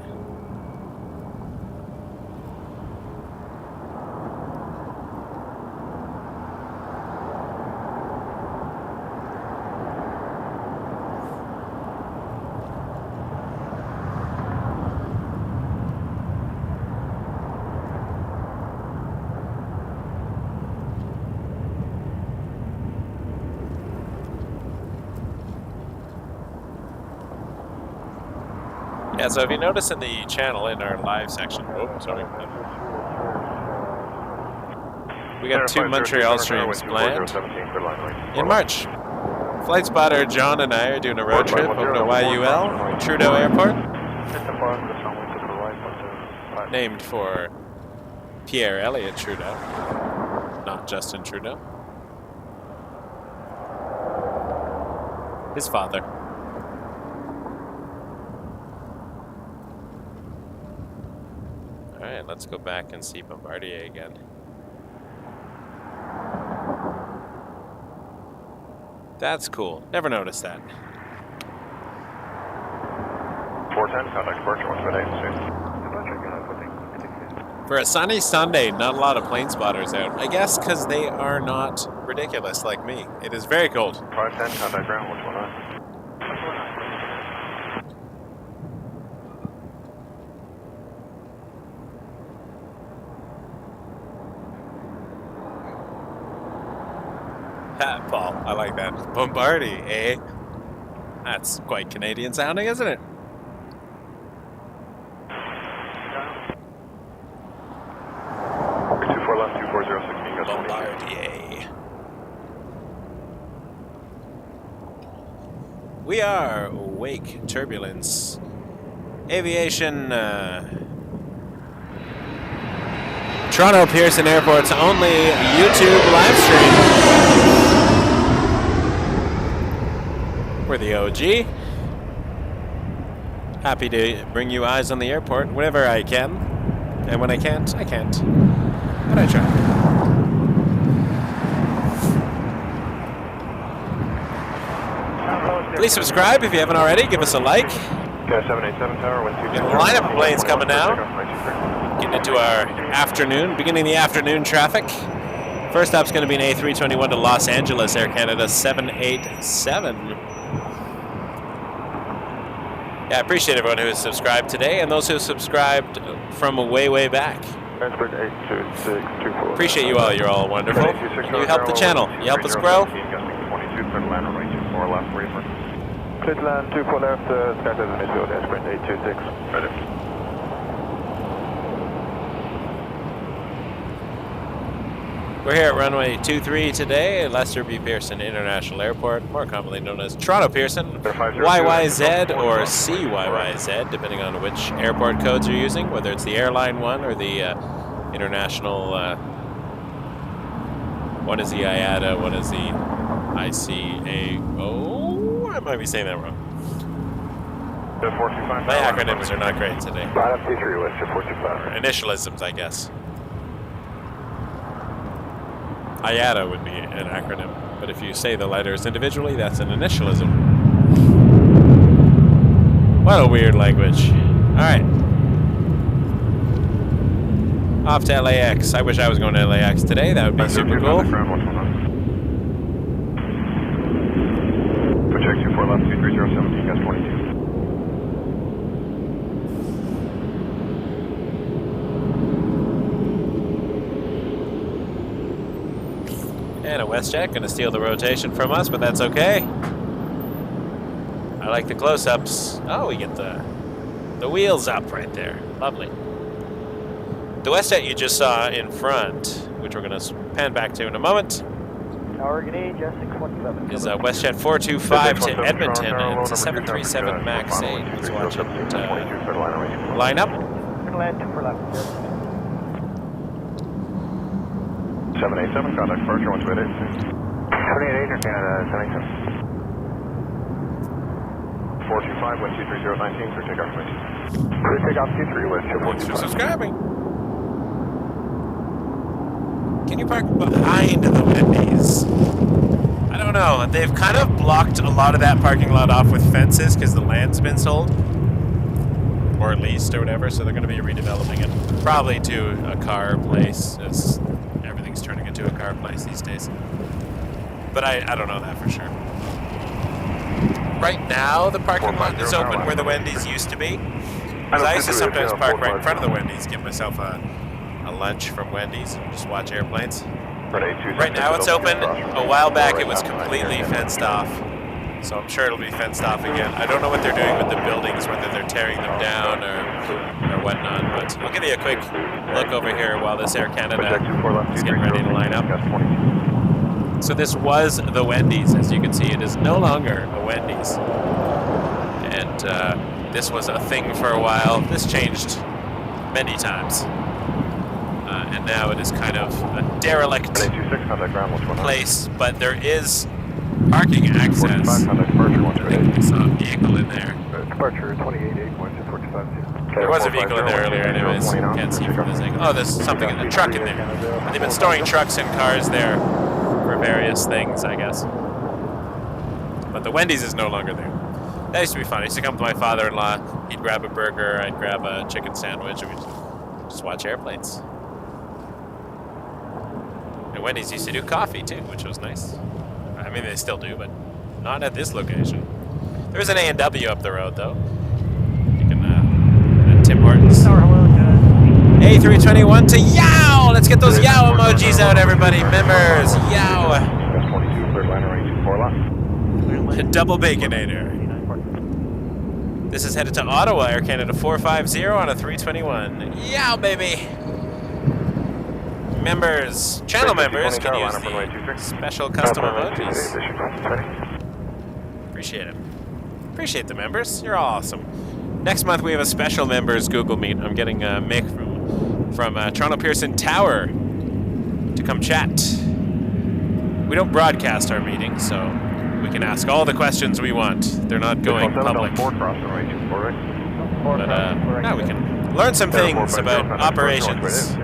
S3: Yeah, so if you notice in the channel, in our live section, we got 2 Montreal streams planned in March. Flight spotter John and I are doing a road trip over to YUL, Trudeau Airport, named for Pierre Elliott Trudeau, not Justin Trudeau. His father. Alright, let's go back and see Bombardier again. That's cool. Never noticed that.
S4: 410, contact departure 178.
S3: For a sunny Sunday, not a lot of plane spotters out. I guess because they are not ridiculous like me. It is very cold.
S4: 510, contact ground 129.
S3: Ha, Paul, I like that. Bombardier, eh? That's quite Canadian sounding, isn't it? Bombardier. We are Wake Turbulence Aviation Toronto Pearson Airport's only YouTube live stream. We're the OG. Happy to bring you eyes on the airport whenever I can. And when I can't, I can't. But I try. Please subscribe if you haven't already. Give us a like.
S4: 787 tower, 122.
S3: Got a lineup of planes coming now. Getting into our afternoon, beginning the afternoon traffic. First stop's going to be an A321 to Los Angeles, Air Canada 787. Yeah, I appreciate everyone who has subscribed today and those who have subscribed from way, way back. Appreciate you all. You're all wonderful. You help the channel. You help us grow.
S4: Clear to land 24 left, start as an issue, dash sprint 826. Ready.
S3: We're here at runway 23 today at Lester B. Pearson International Airport, more commonly known as Toronto Pearson, YYZ or CYYZ, depending on which airport codes you're using, whether it's the airline one or the international, one is the IATA, one is the ICAO. I might be saying that wrong. My acronyms are not great today. Initialisms, I guess. IATA would be an acronym, but if you say the letters individually, that's an initialism. What a weird language. Alright. Off to LAX. I wish I was going to LAX today. That would be super cool.
S4: Check 24 left, 23017, gas 22.
S3: And a WestJet going to steal the rotation from us, but that's okay. I like the close-ups. Oh, we get the wheels up right there. Lovely. The WestJet you just saw in front, which we're going to pan back to in a moment, is a WestJet 425 to Edmonton, and it's a 737 MAX 8. Let's watch it line up.
S4: 787, contact departure, 128. 28 Air Canada, 787. 425, wind 23019, for takeoff, wind. For takeoff 23, WestJet 425.
S3: Thanks for subscribing. Can you park behind the Wendy's? I don't know. They've kind of blocked a lot of that parking lot off with fences because the land's been sold. Or leased or whatever, so they're going to be redeveloping it. Probably to a car place, as everything's turning into a car place these days. But I don't know that for sure. Right now, the parking lot is open where the Wendy's used to be. Because I used to sometimes park right in front of the Wendy's, give myself a lunch from Wendy's and just watch airplanes. Right now it's open. A while back it was completely fenced off. So I'm sure it'll be fenced off again. I don't know what they're doing with the buildings, whether they're tearing them down or whatnot, but I'll give you a quick look over here while this Air Canada is getting ready to line up. So this was the Wendy's, as you can see. It is no longer a Wendy's. And this was a thing for a while. This changed many times. And now it is kind of a derelict place, but there is parking access. I think we saw a vehicle in there.
S4: Departure 28 8 45.
S3: There was a vehicle in there earlier anyways. Can't see from this angle. Oh, there's something in the truck in there. And they've been storing trucks and cars there for various things, I guess. But the Wendy's is no longer there. That used to be fun. I used to come to my father-in-law. He'd grab a burger, I'd grab a chicken sandwich, and we'd just watch airplanes. And Wendy's used to do coffee too, which was nice. I mean, they still do, but not at this location. There's an A&W up the road, though. You can, at Tim Hortons. A321 to Yow! Let's get those Yow emojis out, everybody. Members, Yow! Double Baconator. This is headed to Ottawa, Air Canada 450 on a 321. Yow, baby! Members, channel members can use the special custom emojis. Appreciate it. Appreciate the members. You're all awesome. Next month we have a special members Google Meet. I'm getting Mick from Toronto Pearson Tower to come chat. We don't broadcast our meetings, so we can ask all the questions we want. They're not going public. But now we can learn some things about operations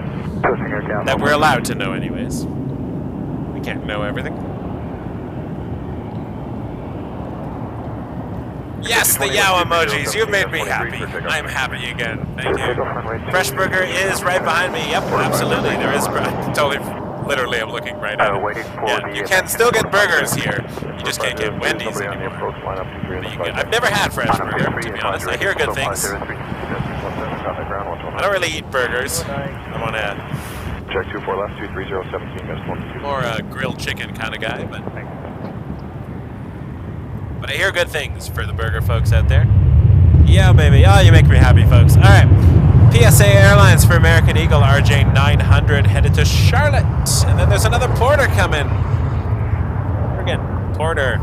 S3: that we're allowed to know anyways. We can't know everything. Yes, the Yow emojis. You've made me happy. I'm happy again. Thank you. Fresh Burger is right behind me. Yep, absolutely. There is. Totally, literally, I'm looking right at it. Yeah, you can still get burgers here. You just can't get Wendy's anymore. I've never had Fresh Burger, to be honest. I hear good things. I don't really eat burgers. I'm on a
S4: check 24 left 23017
S3: more grilled chicken kind of guy, but I hear good things for the burger folks out there. Yeah, baby. Oh, you make me happy, folks. All right. PSA Airlines for American Eagle RJ900 headed to Charlotte. And then there's another Porter coming. We're getting Porter.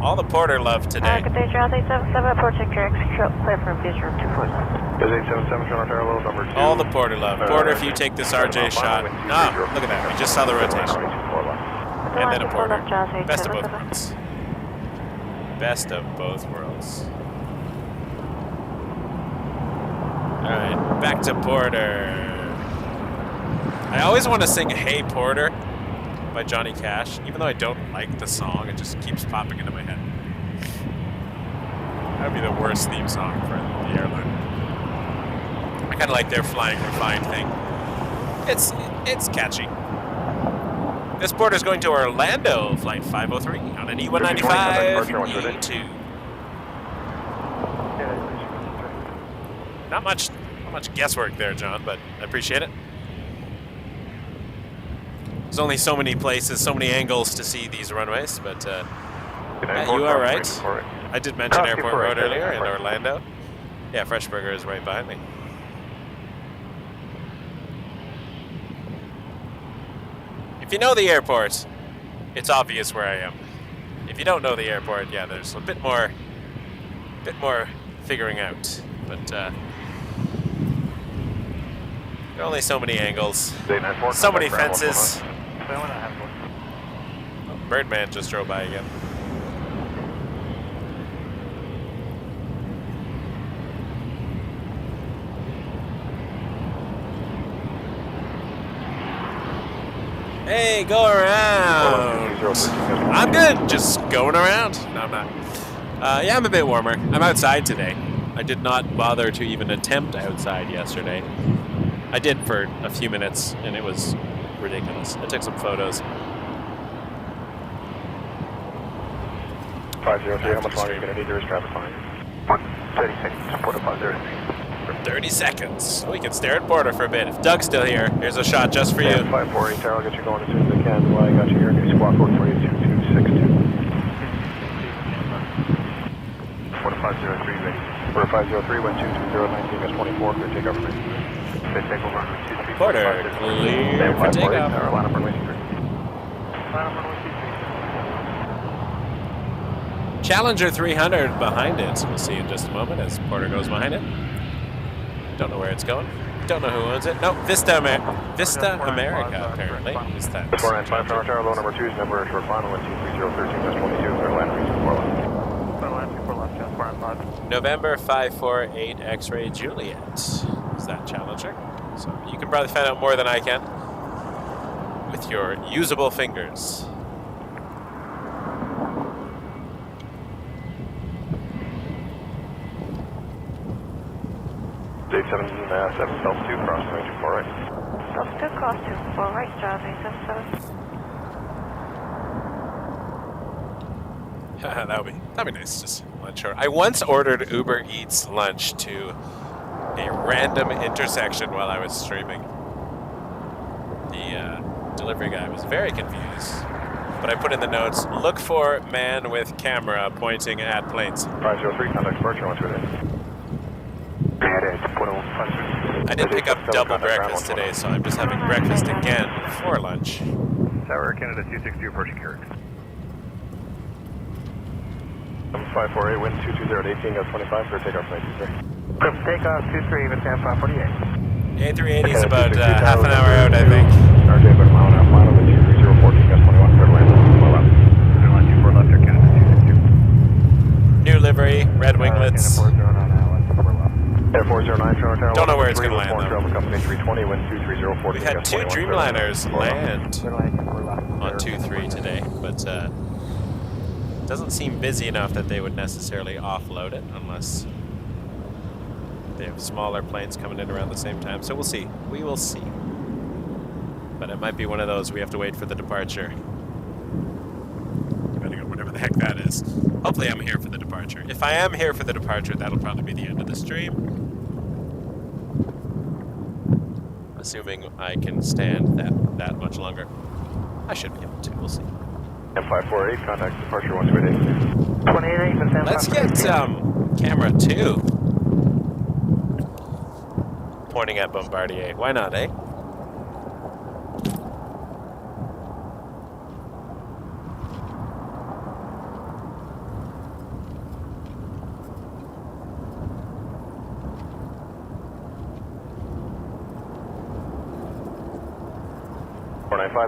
S3: All the Porter love today.
S5: Cathay 877, approaching clear from beach room 247.
S4: There's 877 on parallel number 2.
S3: All the Porter love. Porter, if you take this RJ shot. Ah, look at that. We just saw the rotation. And then a Porter. Best of both worlds. Best of both worlds. Alright, back to Porter. I always want to sing Hey Porter by Johnny Cash, even though I don't like the song, it just keeps popping into my head. That would be the worst theme song for the airline. I kind of like their Flying Refined thing. It's catchy. This Porter's going to Orlando, flight 503 on an E195-E2. Not much guesswork there, John, but I appreciate it. There's only so many places, so many angles to see these runways, but you are right. I did mention Airport Road earlier in Orlando. Yeah, Fresh Burger is right behind me. If you know the airport, it's obvious where I am. If you don't know the airport, yeah, there's a bit more figuring out. But there are only so many angles, so many fences. Oh, Birdman just drove by again. Hey, go around. I'm good, just going around. No, I'm not. Yeah, I'm a bit warmer. I'm outside today. I did not bother to even attempt outside yesterday. I did for a few minutes, and it was ridiculous. I took some photos.
S4: 503, how much longer are you going to need to traffic line? 30 seconds, Porter 503.
S3: For 30 seconds. We can stare at Porter for a bit. If Doug's still here, here's a shot just for you.
S4: 548, I'll get you going as soon as I can. Well, I got you here. New squawk code 48262. 4503, ready. 4503, 122019, 24, clear takeoff for me. Clear takeoff on 23.
S3: Porter, clear for takeoff.
S4: Line up runway 23.
S3: Challenger 300 behind it. We'll see in just a moment as Porter goes behind it. Don't know where it's going. Don't know who owns it. Nope, Vista America, apparently. Is that
S4: 495 Toronto, low number 2 is number for final 12313-22, clear land reason 4 left. 4 left, 4 left, 4 left.
S3: November 548 X-ray Juliet. Is that challenging? So you can probably find out more than I can with your usable fingers.
S4: J777 Delta 2 cross 224 right.
S5: Delta 2 cross 24 right, J77.
S3: That'd be nice, just lunch. I once ordered Uber Eats lunch to a random intersection while I was streaming. The delivery guy was very confused, but I put in the notes, look for man with camera pointing at planes.
S4: 503, contact departure 128.
S3: I did pick up double breakfast today, so I'm just having breakfast again for lunch.
S4: Tower Canada 262 approaching Carrick. 548, wind 220 at 18, got 25 for takeoff 923.
S2: Takeoff 23, even San 548.
S3: A380 is about half an hour out, I think.
S4: RJ, about a mile and a half, final, wind 23014, got 21, third line, 4 left. Third line, 24 left, Air Canada 262.
S3: New livery, red winglets.
S4: Air 409, Toronto Tower.
S3: Don't know where it's going to land, though.
S4: Travel Company 320, wind 23014.
S3: We've had 2 Dreamliners land on 2-3 today, but doesn't seem busy enough that they would necessarily offload it unless they have smaller planes coming in around the same time. So we'll see. We will see. But it might be one of those we have to wait for the departure. Depending on whatever the heck that is. Hopefully I'm here for the departure. If I am here for the departure, that'll probably be the end of the stream. Assuming I can stand that much longer. I should be able to. We'll see.
S4: M548, contact departure 128.
S2: 28,
S3: Let's get camera 2 pointing at Bombardier. Why not, eh?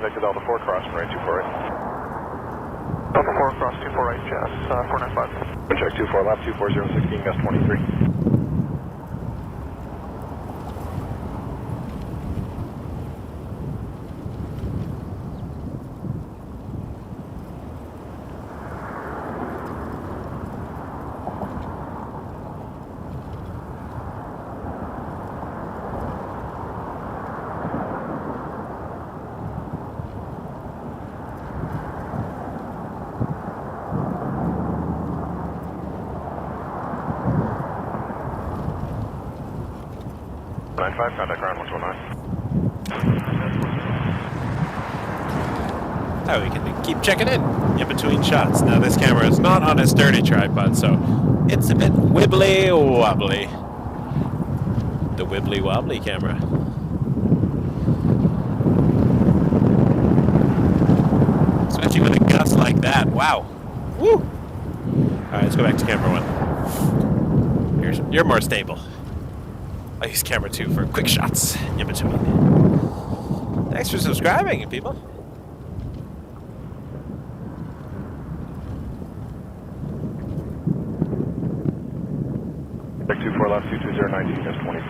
S4: Vector Delta 4 cross right 24 right.
S2: Delta 4 cross 24 right, Jazz 495.
S4: Wind check 24 left, 24016, gust 23. Contact ground 129.
S3: Oh, we can keep checking in between shots. Now this camera is not on a sturdy tripod, so it's a bit wibbly wobbly. The wibbly wobbly camera. Especially with a gust like that. Wow. Woo! Alright, let's go back to camera 1. You're more stable. I use camera 2 for quick shots in between. Thanks for subscribing, people.
S4: Check 24 left, 22019, just 24.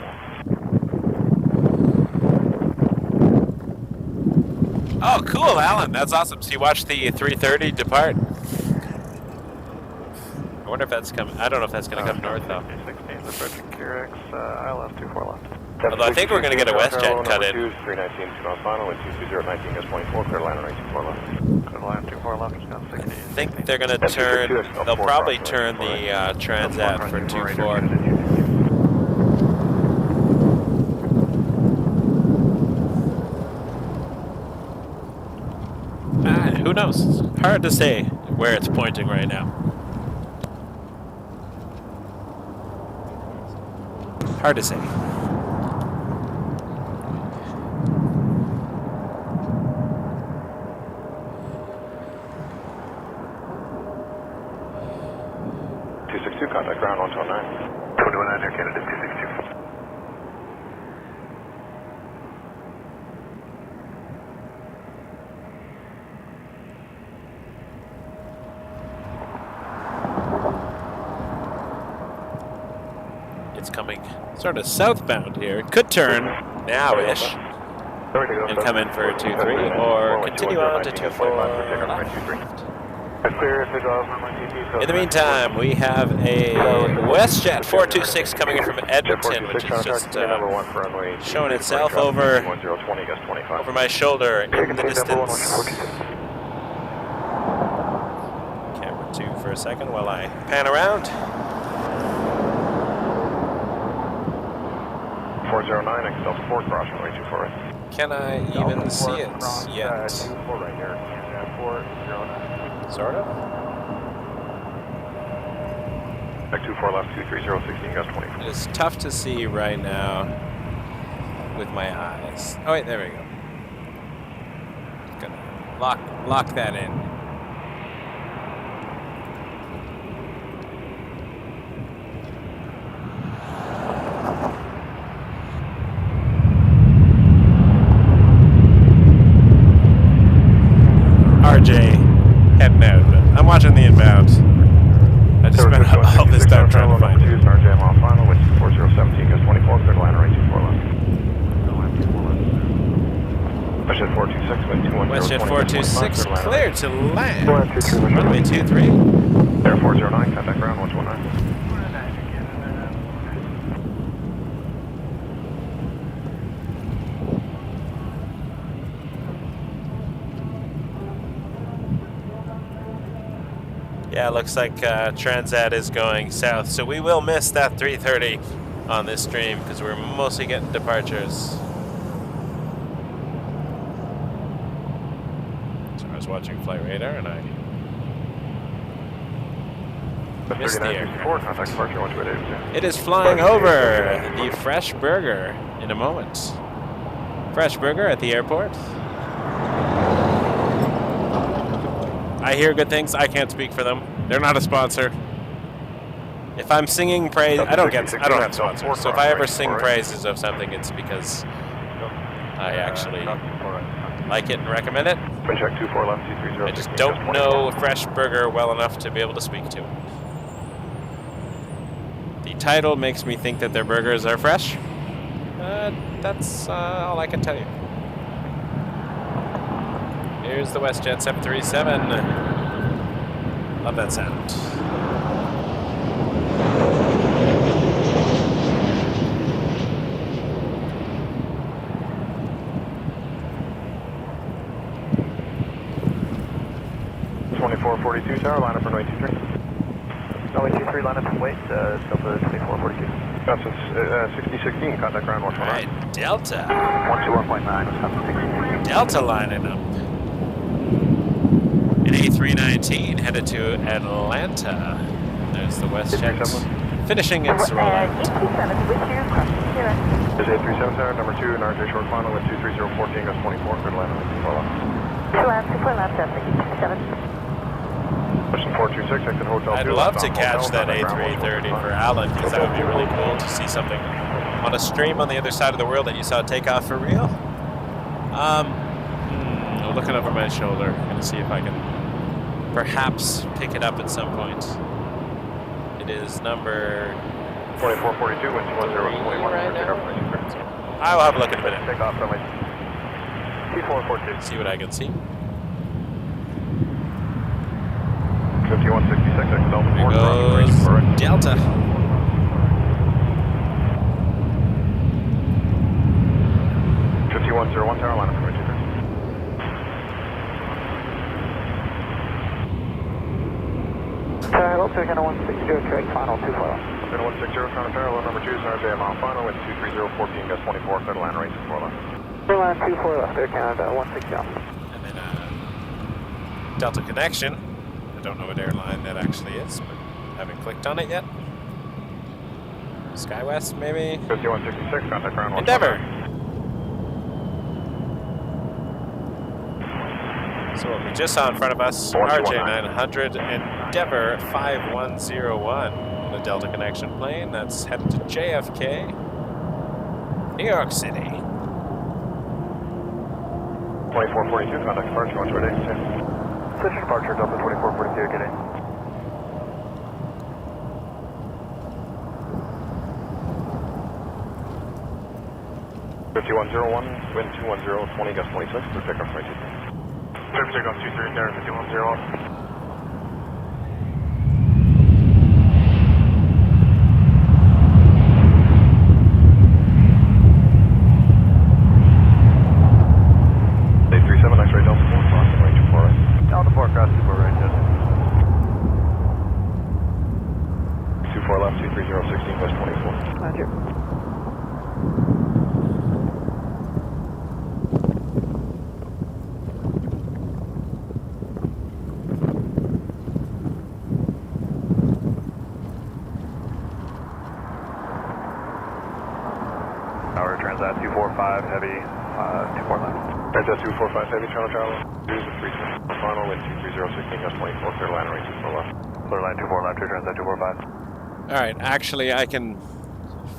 S3: Oh, cool, Alan. That's awesome. So you watched the 330 depart. I wonder if that's coming. I don't know if that's going to come north, though.
S4: 16, approaching QRX, ILF 24 left.
S3: Although I think we're going to get a WestJet cut in.
S4: 319, final, with 22019, just 24, clear line 94 left. Clear line 24 left, is down 16.
S3: I think they're going to turn, they'll probably turn the Transat for 24. Who knows? It's hard to say where it's pointing right now. Hard to say.
S4: Contact ground 129. 219 Air Canada 262.
S3: It's coming sort of southbound here. It could turn now-ish and come in for 2-3 or continue on to 2-4 left.
S2: Clear if it goes runway 22.
S3: In the meantime, we have a WestJet 426 coming in from Edmonton, which is just showing itself over my shoulder in the distance. Camera 2 for a second while I pan around.
S4: 409, Excel 4, cross runway 24 right.
S3: Can I even see it yet?
S2: 24 right here, Canada 409.
S3: Sort of.
S4: Back 24 left, 230, 16, gust 24.
S3: It is tough to see right now with my eyes. Oh wait, there we go. Gonna lock that in. RJ heading out, but I'm watching the inbound. I just spent all this time trying to find it.
S4: RJ off final with 4017, gust 24, clear to line right 24 left. WestJet 426 with 210.
S3: WestJet 426 clear to land. Runway 23.
S4: Air 409, contact ground 129.
S3: Yeah, looks like Transat is going south, so we will miss that 330 on this stream because we're mostly getting departures. So I was watching Flight Radar and I missed the aircraft. It is flying over the Fresh Burger in a moment. Fresh Burger at the airport. I hear good things. I can't speak for them. They're not a sponsor. If I'm singing praise, I don't have sponsors. So if I ever sing praises of something, it's because I actually like it and recommend it. I just don't know Fresh Burger well enough to be able to speak to it. The title makes me think that their burgers are fresh. That's all I can tell you. Here's the WestJet 737. Love that sound.
S4: Tower, line up for runway 23.
S2: Runway 23, line up and wait, Delta 2442.
S4: That's 6016, contact ground 129.
S3: Alright, Delta.
S2: 121.9, Wisconsin 60.
S3: Delta lining up. An A319 headed to Atlanta. There's the WestJet finishing its rollout.
S4: There's A37 Center, number 2, and RJ short final with 23014, gust 24, good line up. Question 426, exit hotel.
S3: I'd love to catch that A330 for Alan because that would be really cool to see something on a stream on the other side of the world that you saw take off for real. Looking over my shoulder, I'm going to see if I can perhaps pick it up at some point. It is number
S4: 2442, wind 210,
S3: right now. I will have a look in a minute.
S4: Take off runway T442.
S3: See what I can see.
S4: 5166, exit Delta 4.
S3: Goes Delta. Tower, line up for 23.
S2: Parallel, Canada 160, correct, final 24.
S4: Canada 160, Toronto parallel, number 2 is RJ mile final with 23014, gust 24, clear to land right 24 left.
S2: Clear line 24 left, Air Canada 160.
S3: And then Delta connection. I don't know what airline that actually is, but haven't clicked on it yet. SkyWest, maybe?
S4: 5166, contact ground 129.
S3: Endeavor! So what we just saw in front of us, RJ900 Endeavor 5101 on a Delta connection plane that's headed to JFK, New York City.
S4: 2442, contact departure, 128.
S2: Switch departure, Delta 2442, good day.
S4: 5101, wind 210, 20, gust 26, clear takeoff runway 23.
S2: Clear takeoff 23, there, 5101.
S4: Delta 4, cross 24 right, yes. 24 left, 230, 16, west 24.
S5: Roger.
S4: Tower, Transat 245, heavy, 24 left. Transat 245, heavy, Toronto Tower, 320. Final wind 230, 16, gust 24, clear line range 24 left. Clear line 24 left, Transat 245.
S3: Alright, actually I can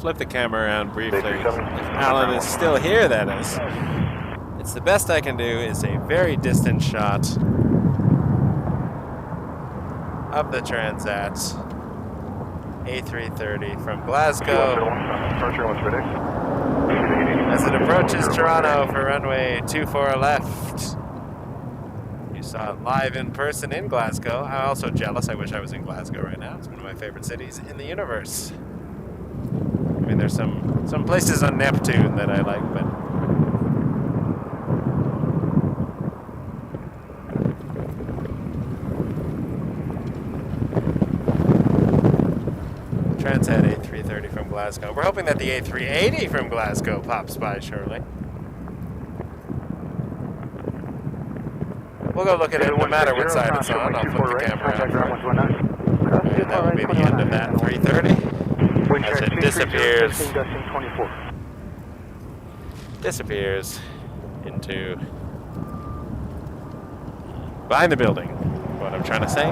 S3: flip the camera around briefly. If
S4: 370.
S3: Alan is still here, that is. It's the best I can do is a very distant shot of the Transat A330 from Glasgow as it approaches Toronto for runway 24 left. You saw it live in person in Glasgow. I'm also jealous. I wish I was in Glasgow right now. It's one of my favorite cities in the universe. I mean, there's some places on Neptune that I like, but Transat A330 from Glasgow. We're hoping that the A380 from Glasgow pops by shortly. We'll go look at it no matter what side it's on. I'll flip the camera out. And that will be the end of that 330 as it disappears into behind the building. What I'm trying to say.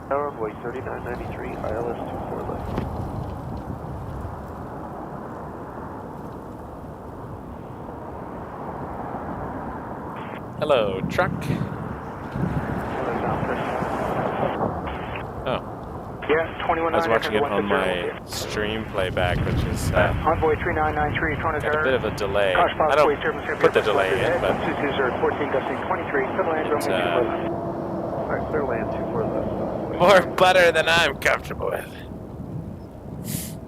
S4: Runway 3993, ILS 24 left.
S3: Hello, truck. Oh.
S2: Yeah, 21.
S3: I was watching it on my stream playback, which is
S2: Envoy 3993, Toronto
S3: got a bit of a delay. I don't put the delay in, but
S2: 14 gusting 23,
S4: Alright, clear land 24 left.
S3: more butter than I'm comfortable with.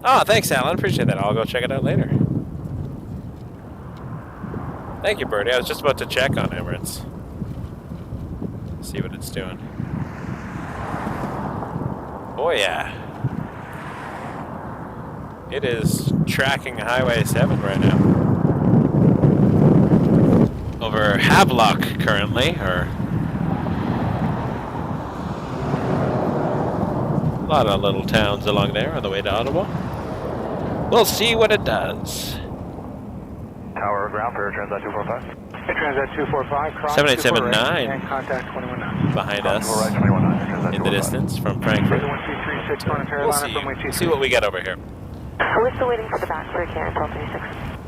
S3: Oh, thanks, Alan. Appreciate that. I'll go check it out later. Thank you, Birdie. I was just about to check on Emirates. See what it's doing. Oh, yeah. It is tracking Highway 7 right now. Over Havelock currently, or a lot of little towns along there on the way to Ottawa. We'll see what it does.
S4: Tower ground for Transat 245.
S2: Transat 245, cross
S3: 787-9
S2: and contact 21
S3: behind us
S4: Right, 21
S3: in the distance from Frankfurt.
S2: 1236 on
S3: We'll see what we got over here.
S5: We're still waiting for the back for Canada 1236.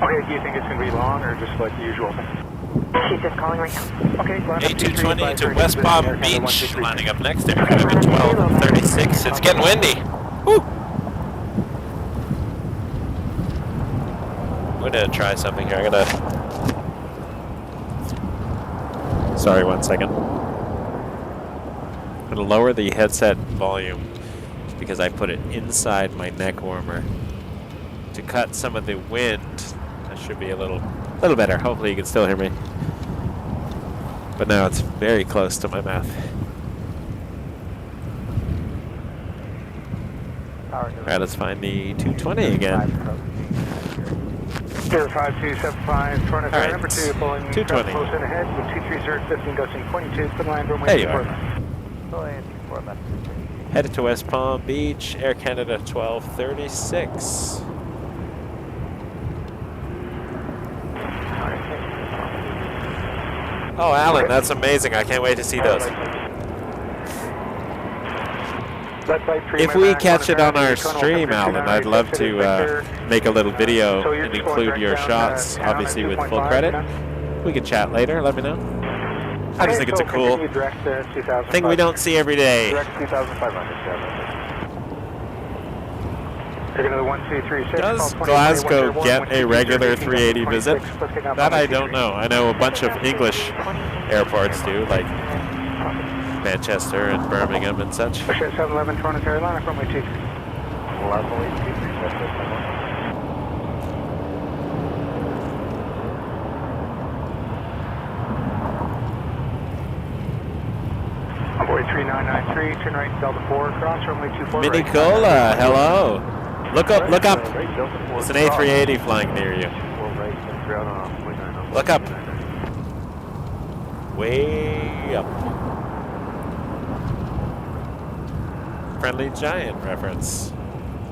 S2: Okay, do you think it's going to be long or just like the usual?
S5: She's just calling right now.
S2: Okay,
S3: A220 to West Palm Beach, lining up next there. 1236. It's getting windy. Woo! I'm gonna try something here. I'm gonna. Sorry, 1 second. I'm gonna lower the headset volume because I put it inside my neck warmer to cut some of the wind. That should be a little better. Hopefully you can still hear me. But now it's very close to my mouth. Alright, let's find the 220 again.
S2: 5275, Toronto
S3: All right.
S2: number 2, pulling
S3: 220.
S2: close in ahead with 230, 15, gusting 22, put line runway
S3: There you
S2: 24
S3: are.
S2: left.
S3: Headed to West Palm Beach, Air Canada 1236. Oh, Alan, that's amazing. I can't wait to see those. If we catch it on our stream, Alan, I'd love to make a little video and include your shots, obviously with full credit. We can chat later, let me know. I just think it's a cool thing we don't see every day. Does Glasgow get a regular 380 visit? That I don't know. I know a bunch of English airports do, like Manchester and Birmingham and such.
S2: 711 Toronto Carolina, runway 23. Onboard 3993, turn right, Delta 4, cross runway 24.
S3: Mini Cola, hello. Look up, look up. It's an A380 flying near you. Look up. Way up. Friendly Giant reference.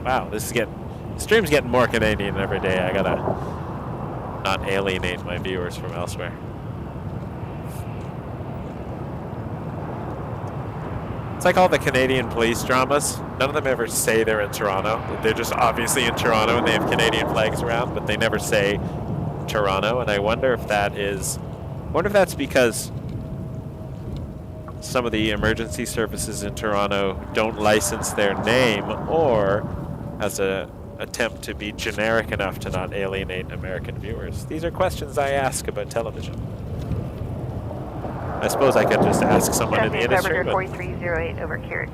S3: Wow, this is stream's getting more Canadian every day. I gotta not alienate my viewers from elsewhere. It's like all the Canadian police dramas. None of them ever say they're in Toronto. They're just obviously in Toronto and they have Canadian flags around, but they never say Toronto. And I wonder if that's because some of the emergency services in Toronto don't license their name, or as an attempt to be generic enough to not alienate American viewers. These are questions I ask about television. I suppose I could just ask someone in the industry.
S5: 4308 over Carrick.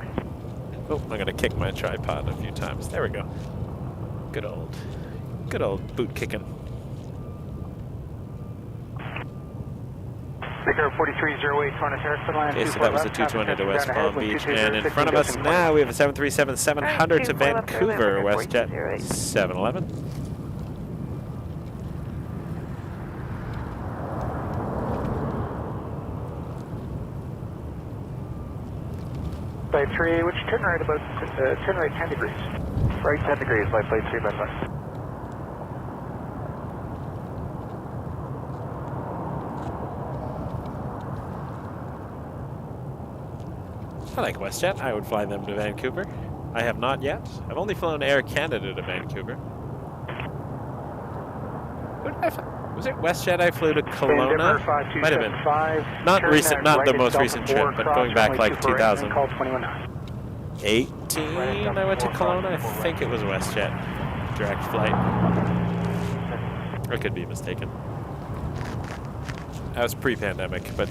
S3: Oh, I'm going to kick my tripod a few times. There we go. Good old boot kicking.
S2: Bigger 4308 Toronto Harrison line.
S3: Okay, so that was the 220 to West Palm Beach. And in front of us now, we have a 737-700 to Vancouver, WestJet 711.
S2: Flight 3, would you turn right about, turn right 10 degrees. Right 10 degrees, flight 3, by the way.
S3: I like WestJet. I would fly them to Vancouver. I have not yet. I've only flown Air Canada to Vancouver. Was it WestJet I flew to Kelowna? Might have been. Not recent, not the most recent trip, but going back like 2018, I went to Kelowna. I think it was WestJet. Direct flight. I could be mistaken. That was pre-pandemic, but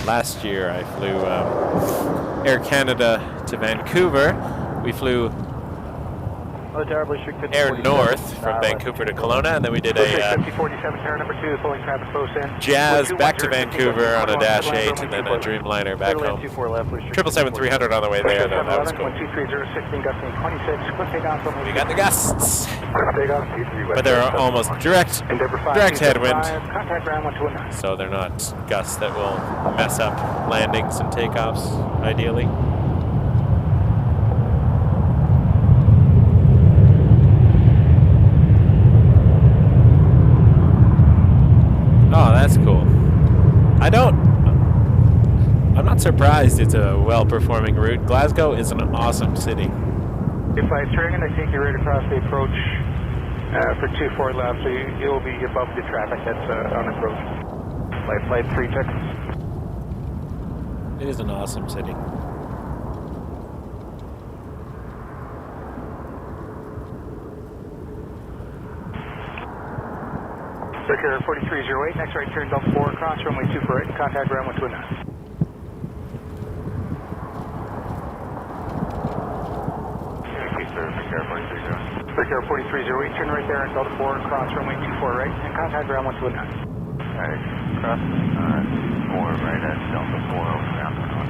S3: last year I flew Air Canada to Vancouver. We flew Air North from Vancouver to Kelowna, and then we did a Jazz back to Vancouver on a Dash 8, and then a Dreamliner back home. 777-300 on the way there, though. That was cool. We got the gusts, but they're almost direct headwind, so they're not gusts that will mess up landings and takeoffs, ideally. Oh, that's cool. I'm not surprised it's a well-performing route. Glasgow is an awesome city.
S2: If I turn and I take you right across the approach for 24 left, so you'll be above the traffic that's on approach. Flight 3 check.
S3: It is an awesome city.
S2: Circular 4308, next right turn Delta 4, cross runway 24 right, contact ground 129. Circular 4308, turn right there, Delta 4, cross runway 24 right, and contact ground 129.
S4: Alright, cross 4 right at Delta 4, ground 129.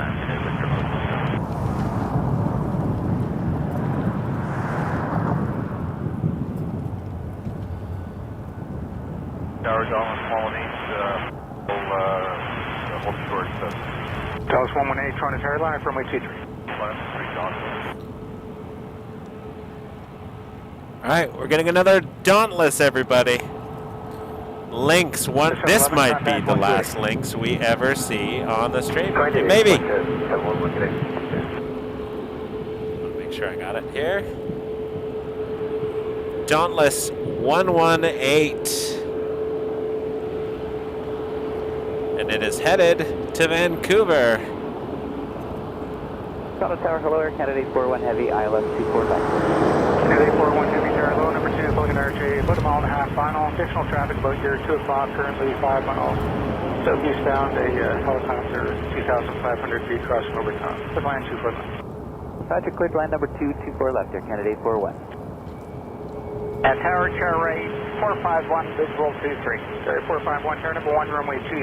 S4: Tower, Dallas 118, hold short.
S2: Dallas 118, Toronto Airlines, runway 23.
S3: All right, we're getting another Dauntless, everybody. Lynx one. This might be the last Lynx we ever see on the stream. Maybe. Make sure I got it here. Dauntless 118. And it is headed to Vancouver.
S7: Toronto Tower, hello, Air Canada A41 Heavy, ILS 245.
S2: Canada A41 Heavy, Tower, hello, number 2, Logan RJ, about a mile and a half final. Additional traffic about here, 2 o'clock, currently 5 miles. Southeastbound, a helicopter, 2,500 feet crossing over town. Clear line 24 left.
S7: Roger, cleared line number 224 left, Air Canada A41.
S2: At Tower, chair right, 451, visual 23. Sorry, 451, chair number 1, runway 23.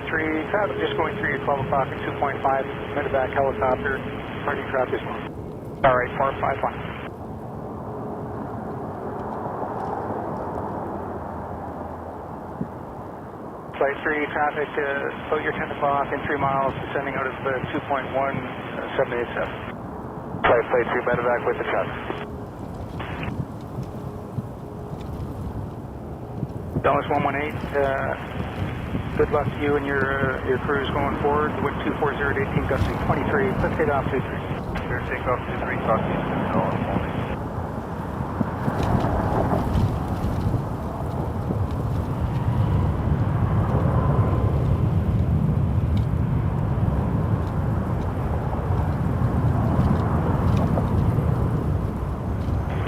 S2: Traffic just going through your 12 o'clock at 2.5, medevac helicopter. Party traffic is one. All right, 451. Flight 3, traffic about your 10 o'clock and 3 miles, descending out of 2.1787.
S4: Flight 3, medevac with the traffic.
S2: Dallas 118, good luck to you and your crews going forward. Wind 240 at 18, gusting 23. Let's take off 23.
S4: Clear takeoff 23, talk to you soon, Dallas 118.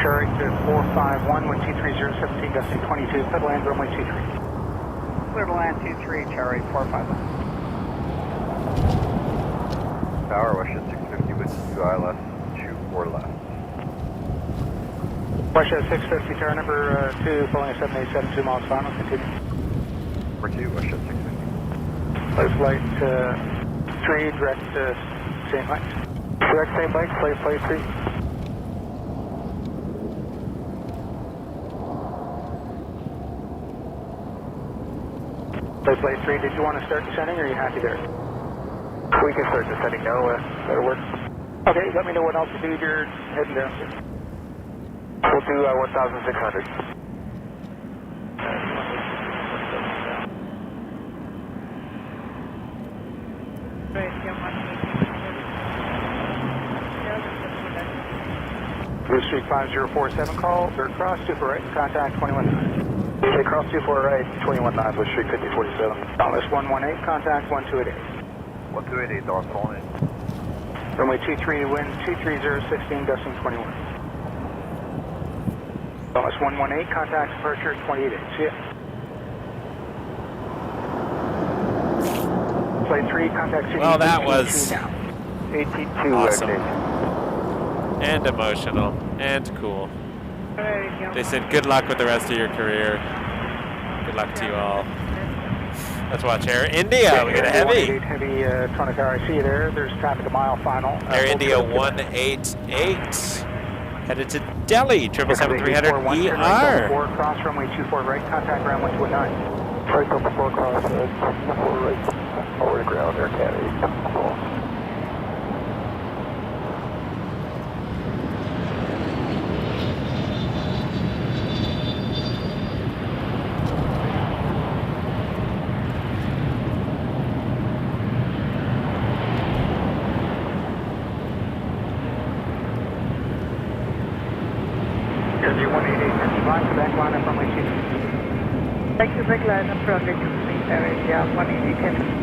S2: Cherry to 451, wind 230, 17, gusting 22. Clear land, runway 23. Clear to land 23, Cherry 451.
S4: Tower, WestJet 650 with you, ILS 24 left.
S2: WestJet 650, tower number 2, following a 787, 2 miles final, continue.
S4: Number 2, WestJet 650.
S2: Close flight 3, direct same height. Direct same height, flight 3. Flight 3, did you want to start descending or are you happy there?
S4: We can start descending now, that'll work.
S2: Okay, let me know what altitude you're heading down to.
S4: We'll do 1,600.
S2: Blue Street 5047 call, third cross, super right, contact 219.
S4: Hey, cross 24 right, 219, Blue Street 5047.
S2: Dallas 118, contact 1288.
S4: 1288, Dallas 118.
S2: Runway 23, wind 230, 16, gusting 21. Dallas 118, contact departure 288. See ya. Flight 3, contact CDG.
S3: Well, that was
S4: 18-2,
S3: awesome. And emotional and cool. They said good luck with the rest of your career. Good luck to you all. Let's watch Air India. We got a heavy.
S2: Heavy Toronto Tower. I see you there. There's traffic a mile final.
S3: Air India 188. Headed to Delhi. 777-300ER.
S2: 4 cross runway 24 right. Contact ground 129.
S4: Right, 4 cross, 24 right. Over to ground, Air Canada.
S5: Geographic line up from the 23 area 188.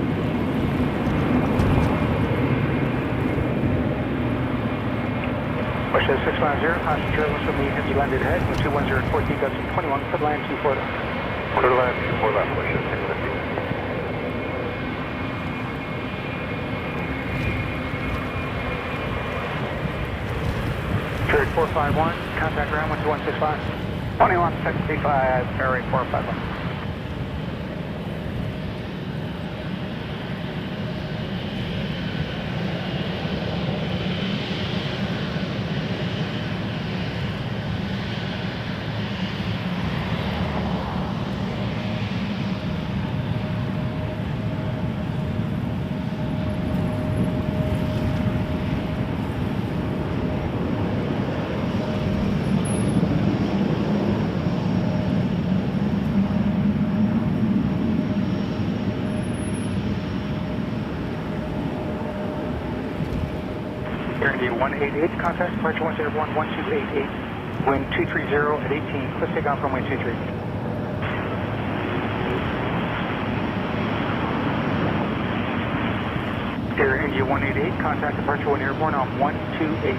S2: WestJet 650, passenger from the heavy landed head, 210 at 14, gusting 21, clear land 24 left.
S4: Clear land 24 left, WestJet 650.
S2: Cherry 451, contact ground 12165. 2165, Cherry 451. 188, contact departure 10 airborne 1288, wind 230 at 18, let's take off runway 23. Air India 188, contact departure 1 airborne on 1288.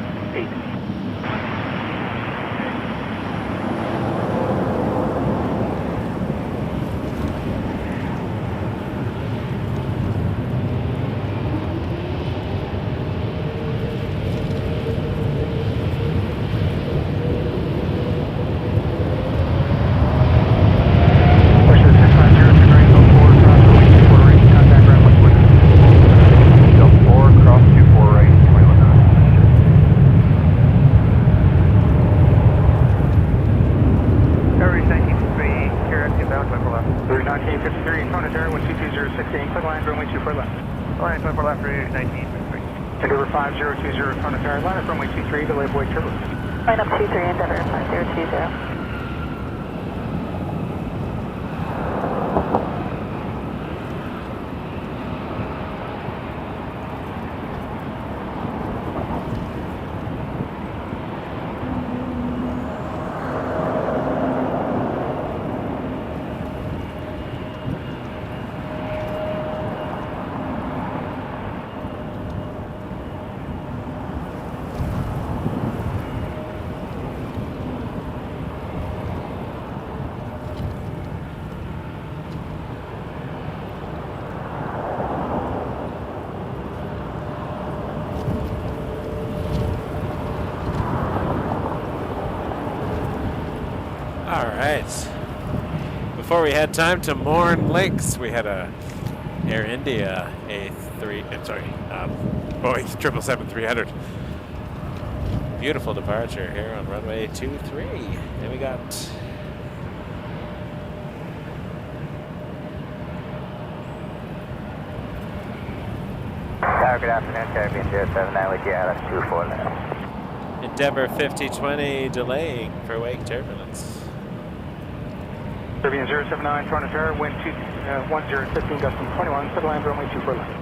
S5: Line up 23, Endeavor 5020.
S3: Before we had time to mourn Lynx, we had a Air India Boeing 777-300. Beautiful departure here on runway 23. And we got
S7: good afternoon, Caribbean 079 with you, Addis 24 left.
S3: Endeavor 5020 delaying for wake turbulence.
S2: Caribbean 079, Toronto Tower, wind 1015, gusting 21, set land runway 24 left.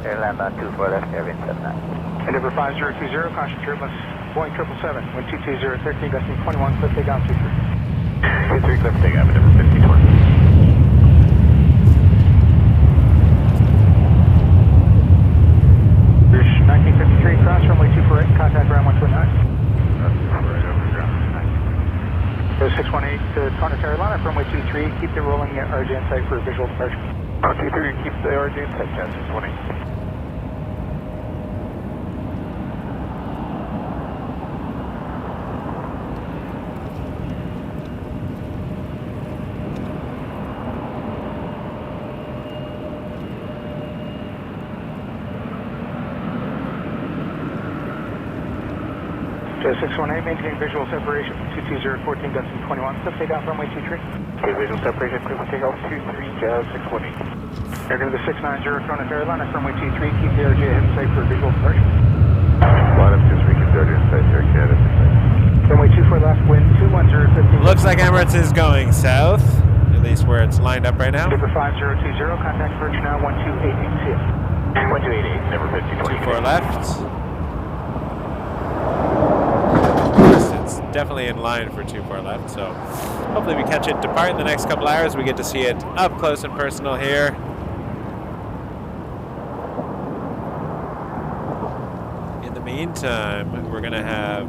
S7: Airland 24 left, Caribbean 79.
S2: Endeavor 5020, caution turbulence, Boeing 777, wind 22013, gusting 21, cliff takeoff 23.
S4: 23, cliff takeoff, Endeavor 5020.
S2: British 1953, cross runway 248, contact ground 129. 618 to Toronto Tower, line up runway 23, keep the rolling RJ in sight for visual departure.
S4: 23, keep the RJ in sight, Jan 618.
S2: To 618, maintain visual separation, 22014, gusting 21, cliff takeoff runway 23.
S4: Okay, visual separation, cliff takeoff 23, Jazz 618.
S2: Air to the 690, Toronto Tower, line up runway 23, keep the RJ in sight for visual departure.
S4: Line up 23, keep the RJ in sight, Air Canada 618.
S2: Runway 24 left, wind 21015.
S3: Looks like Emirates is going south, at least where it's lined up right now.
S2: Endeavor 5020, contact approach now 1288, see ya.
S4: 1288, Endeavor 5020.
S3: 24 left. It's definitely in line for 24 left, so hopefully we catch it depart in the next couple hours. We get to see it up close and personal here. In the meantime, we're going to have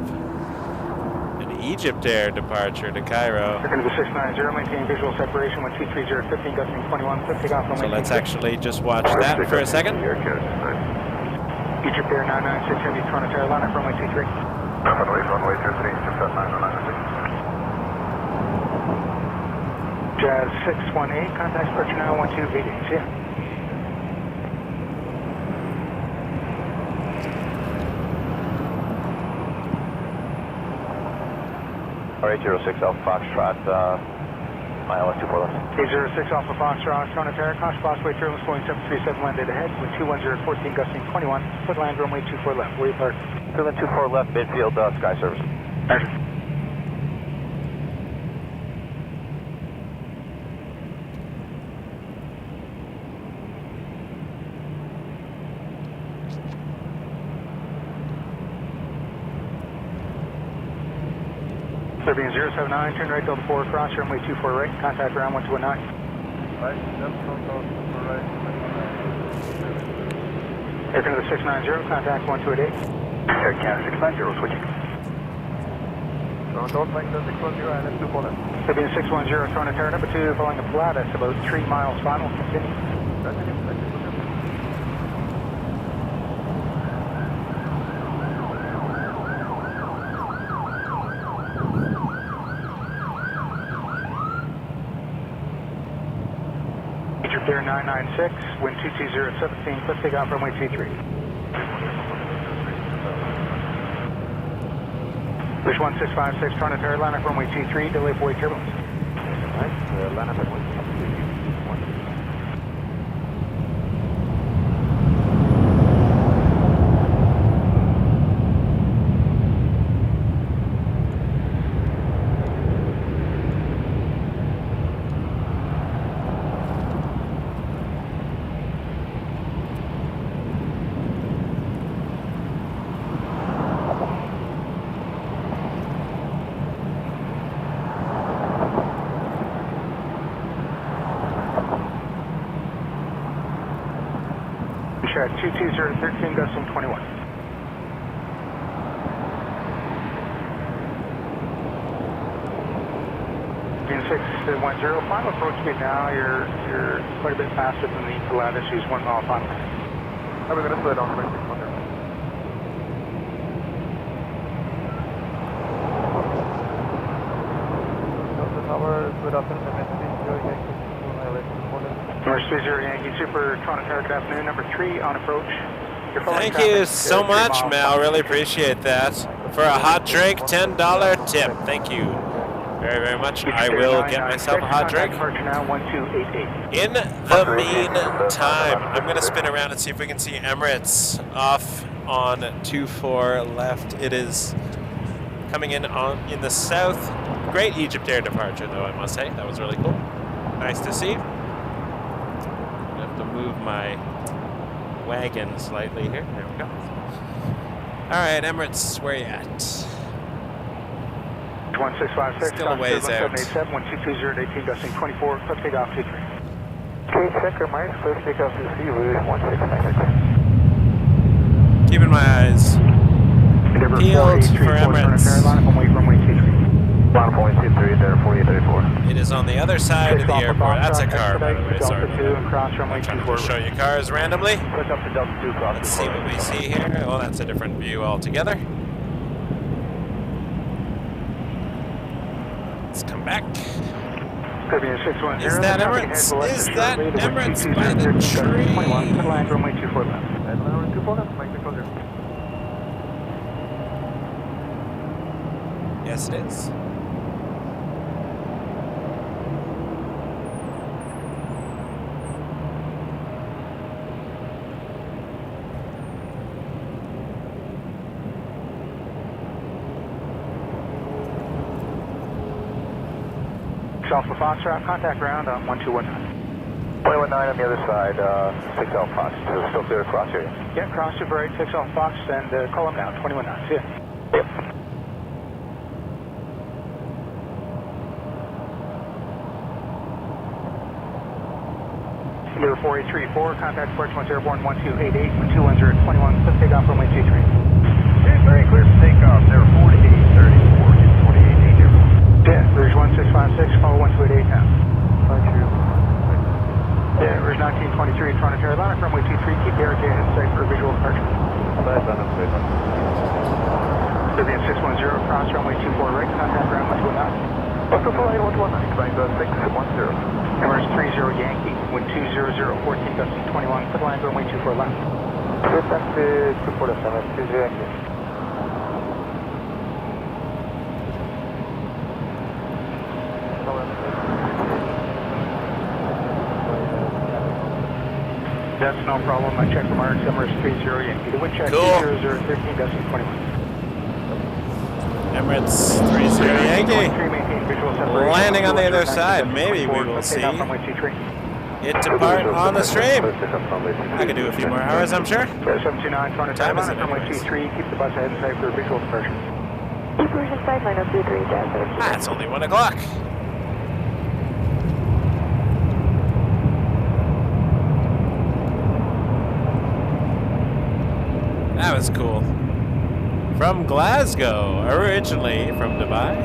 S3: an Egypt Air departure to Cairo.
S2: We're going to the 690, maintain visual separation 1230, 15, gusting 21, cliff takeoff runway.
S3: So let's actually just watch that for a second.
S2: Egypt Air 996 Heavy, Toronto Tower, line up runway 23.
S4: Runway 23, just at 996.
S2: Jazz 618, contact departure now 1288, see ya.
S4: Alright, 06 Alpha Foxtrot, mile 24 left.
S2: 806 Alpha Foxtrot, Toronto Tower, caution crossway turbulence, Boeing 737 landed ahead, with 21014, gusting 21, foot land runway 24 left, where you park.
S4: Fill 24 left, midfield, sky service.
S2: Roger. Caribbean 079, turn right, Delta 4, cross runway 24 right, contact ground 1219.
S4: Right, that's for right.
S2: Air Canada 690, contact 1288.
S8: Air Canada 690, switching.
S4: Toronto, Pearson 610, and 2 left.
S2: Caribbean 610, Toronto Tower number 2, following a flat, that's about 3 miles final, continue.
S4: That's it.
S2: Egypt Air 996, wind 220 at 17, let's take off runway 23. Push 1656, Toronto Tower, line up runway 23, delay for weight turbulence.
S4: Nice, line up at 1.
S2: At 22013, gusting 21. Being 610, final approach speed now, you're quite a bit faster than the Addis, use 1 mile final.
S4: We're going to slow down to 600. Delta Tower, good afternoon,
S2: North 30 Yankee Super, Toronto Tower, good afternoon, number 3 on approach.
S3: Thank you so much, Mel. Really appreciate that. For a hot drink, $10 tip. Thank you very, very much. I will get myself a hot drink. In the meantime, I'm going to spin around and see if we can see Emirates off on 24 left. It is coming in in the south. Great Egypt Air departure, though, I must say. That was really cool. Nice to see. I have to move my wagon slightly here. There we go. All right, Emirates, where you at?
S2: 1656,
S3: Still a ways out.
S2: 787, 1220 at 18, gusting 24, let's take off 23.
S7: Okay, checker, Mike, first take off to Seoul, 1696.
S3: Keeping my eyes peeled for Emirates.
S4: Line point 23, there, 4834.
S3: It is on the other side of the airport. That's a car, by the way. Sorry.
S2: I'm trying
S3: to show you cars randomly.
S4: Push up to Delta 2, cross.
S3: Let's see what we see here. Oh, that's a different view altogether. Let's come back. Is that Emirates? Is that Emirates by the tree?
S2: Land runway 24 left.
S4: And runway 24 left, make the closure.
S3: Yes, it is.
S2: Alpha Foxtrot, contact ground on 1219.
S4: 219 on the other side, 6 Alpha Fox, still clear across here.
S2: Yeah, cross to right, 6 Alpha Fox, and call him now, 21 knots, yeah.
S4: Yep.
S2: Number 4834, contact Departure once airborne 1288, 210 at 21, let's take off runway 23.
S8: Okay, very clear for takeoff, there, 4834, 4880.
S2: Yeah, Rouge 1656, follow 1288 now.
S4: Thank you.
S2: Yeah, Rouge 1923, Toronto Carolina, runway 23, keep the RJ ahead sight for a visual departure.
S4: That's on the safe one.
S2: Caribbean 610, cross runway 24 right, contact ground 1219.
S4: What's the flight 119, flying 610.
S2: Emirates 30 Yankee, wind 200, 14 gusting 21, put line runway 24 left.
S7: Good, back to 247, 30 Yankee.
S2: That's no problem. I checked the marks. Emirates 30 Yankee. The wind check
S3: Cool.
S2: 200, 13 gusting 21.
S3: Emirates 30 Yankee. Landing on the other side. Maybe we will see it depart on the stream. I could do a few more hours, I'm sure.
S2: Time is it?
S3: Anyways?
S2: Keep the bus ahead in sight for a visual departure.
S5: Diversion sideline of 23, Jazz 17.
S3: Ah, it's only 1 o'clock. That was cool. From Glasgow, originally from Dubai.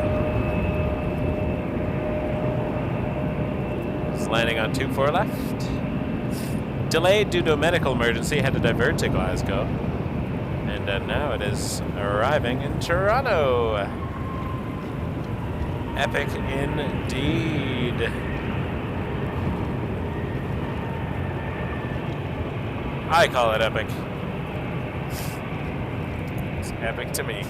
S3: Just landing on 24 left. Delayed due to a medical emergency, had to divert to Glasgow. And now it is arriving in Toronto. Epic indeed. I call it epic. It's epic to me.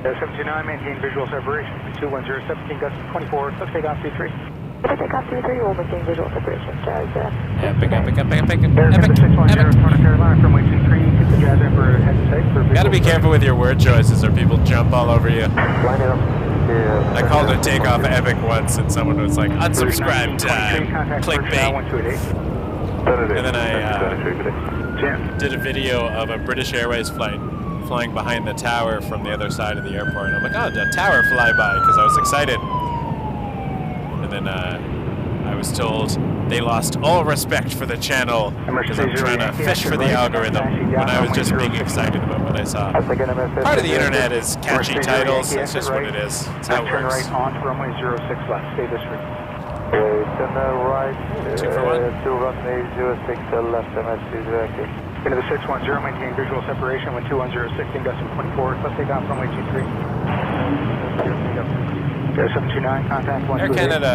S2: 79, maintain visual separation. 210, 17, gust 24, let's take off 23.
S5: Takeoff 23, we'll maintain visual separation. Jazz.
S3: Epic.
S2: Air 610, Toronto Carolina, from 23, keep the Jazz Emperor head to sight for visual.
S3: Gotta be careful with your word choices or people jump all over you.
S2: Line it up.
S3: I called it takeoff epic once and someone was like, unsubscribe time, clickbait. And then I did a video of a British Airways flight flying behind the tower from the other side of the airport. And I'm like, oh, the tower flyby, because I was excited. And then I was told they lost all respect for the channel because I'm trying to fish for the algorithm when I was just being excited about what I saw. Part of the internet is catchy titles. That's just what it is. That's how it
S2: Turn
S3: works.
S2: right on to runway 06 left. Stay this route.
S7: Turn right.
S3: 2 for 1.
S7: 2 runway 06 left, MS2 directly.
S2: Into the 610, maintain visual separation when 210, 16, gust 24, let's take off runway 23. Air 729, contact 128.
S3: Air Canada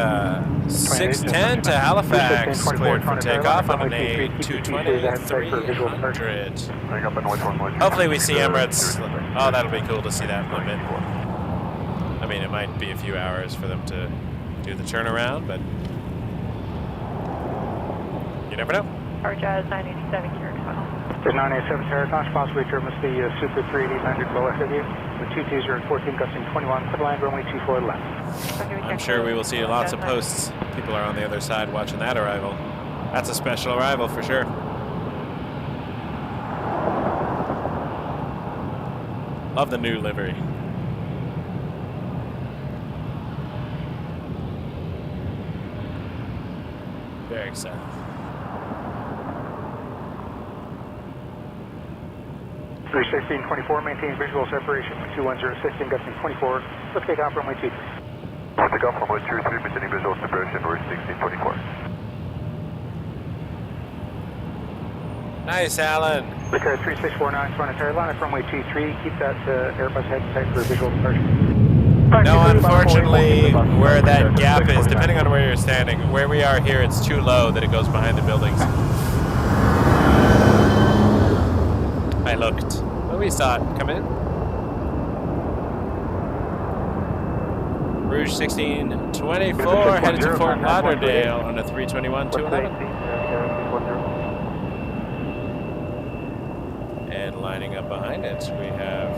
S3: 610 to Halifax, cleared for takeoff on an A330-300. Hopefully we see Emirates. Oh, that'll be cool to see that in a bit. I mean, it might be a few hours for them to do the turnaround, but you never know.
S5: Our Jazz 987 here.
S2: There's 987 Terracosh, possibly terminus the Super 3800 low FW with 220 14 gusting 21, clear line runway 24 left.
S3: I'm sure we will see lots of posts. People are on the other side watching that arrival. That's a special arrival for sure. Love the new livery. Very excited.
S2: Three 1624, maintain visual separation. 210, 16, gusting 24. Let's take off runway 23.
S4: Let's take off runway 23, maintaining visual separation. We're 1624.
S3: Nice, Alan.
S2: Record 3649, Toronto Carolina, runway 23. Keep that Airbus head tight for visual departure.
S3: No, unfortunately, where that gap is, depending on where you're standing, where we are here, it's too low that it goes behind the buildings. I looked. Oh, we saw it come in. Rouge 1624 headed to Fort Lauderdale on a 321-211. And lining up behind it, we have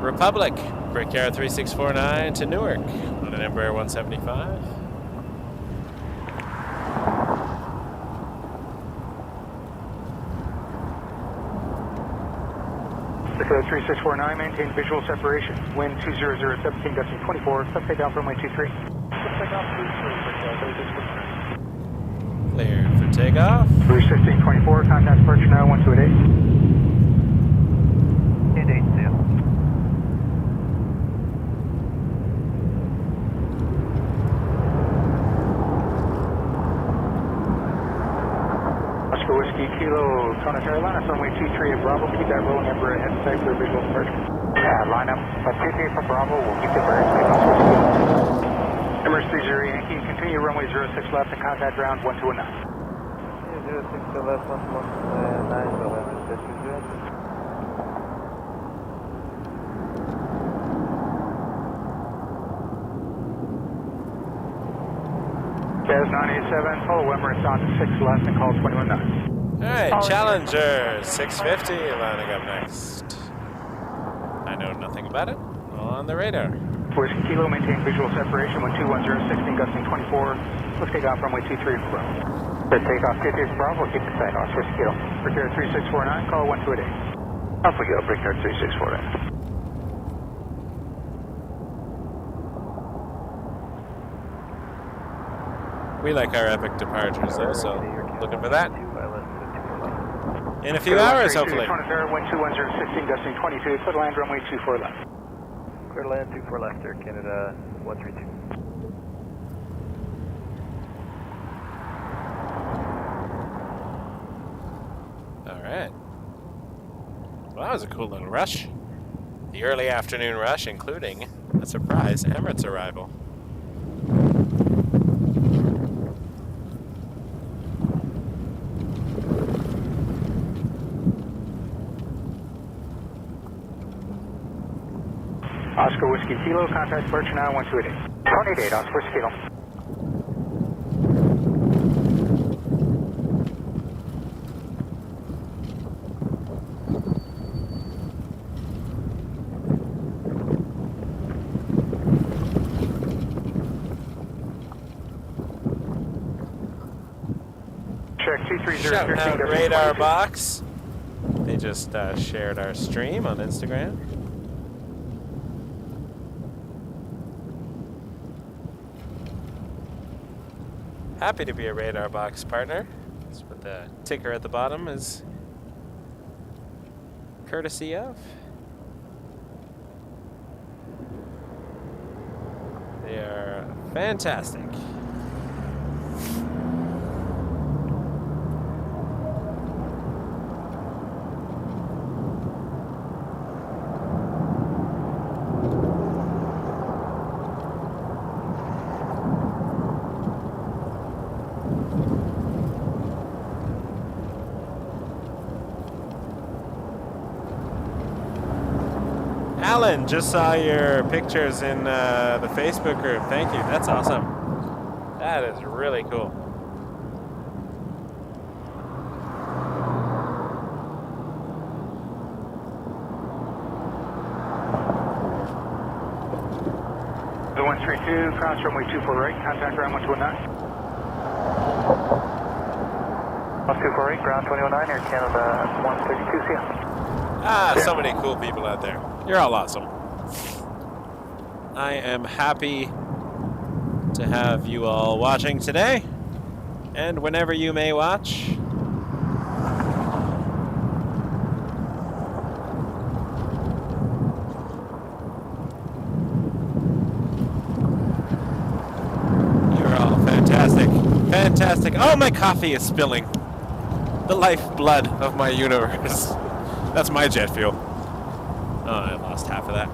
S3: Republic, Brickyard 3649 to Newark on an Embraer 175.
S2: Dakota 3649, maintain visual separation. Wind 200, 17, gusting 24. Let's take off runway 23.
S3: Cleared for takeoff.
S2: Rouge 1624, contact departure now 1288.
S7: 880.
S2: Oscar Whiskey Kilo, Toronto Carolina, runway 23 at Bravo. Keep that rolling Embraer ahead and sight for visual departure. Line up. 23 from Bravo. We'll keep the Embraer safe. Emirates 30 Yankee, continue runway 06 left and contact ground 1219.
S7: 06 left, 119, November 30.
S2: Jazz 987, follow Emirates on to 6 left and call 219.
S3: Alright, Challenger 650 lining up next. I know nothing about it. On the radar.
S2: Whiskey Kilo, maintain visual separation when 210, 16, gusting 24. Let's take off runway 23 for Bravo. Let's take off 23 for Bravo, keep the sight on Whiskey Kilo. Brickyard 3649, call 1288.
S4: Alpha Gale, Brickyard 3649.
S3: We like our epic departures, though, so looking for that in a few hours, hopefully.
S2: Toronto, wind 210, 16, gusting 22, clear to land, runway 24 left.
S4: Clear to land, 24 left, Air Canada 132.
S3: All right. Well, that was a cool little rush. The early afternoon rush, including a surprise Emirates arrival.
S2: Oscar Whiskey Kilo, contact Birch now 128. 28, Oscar Whiskey Kilo. Check 230.
S3: Shout out Radar Box. They just shared our stream on Instagram. Happy to be a Radar Box partner. That's what the ticker at the bottom is courtesy of. They are fantastic. Alan, just saw your pictures in the Facebook group. Thank you. That's awesome. That is really cool.
S2: The 132, cross runway 24 right, contact ground 129.
S4: 1248, ground 209, Air Canada 132, see ya.
S3: Ah, so many cool people out there. You're all awesome. I am happy to have you all watching today, and whenever you may watch. You're all fantastic. Fantastic. Oh, my coffee is spilling. The lifeblood of my universe. That's my jet fuel. Oh, I lost half of that.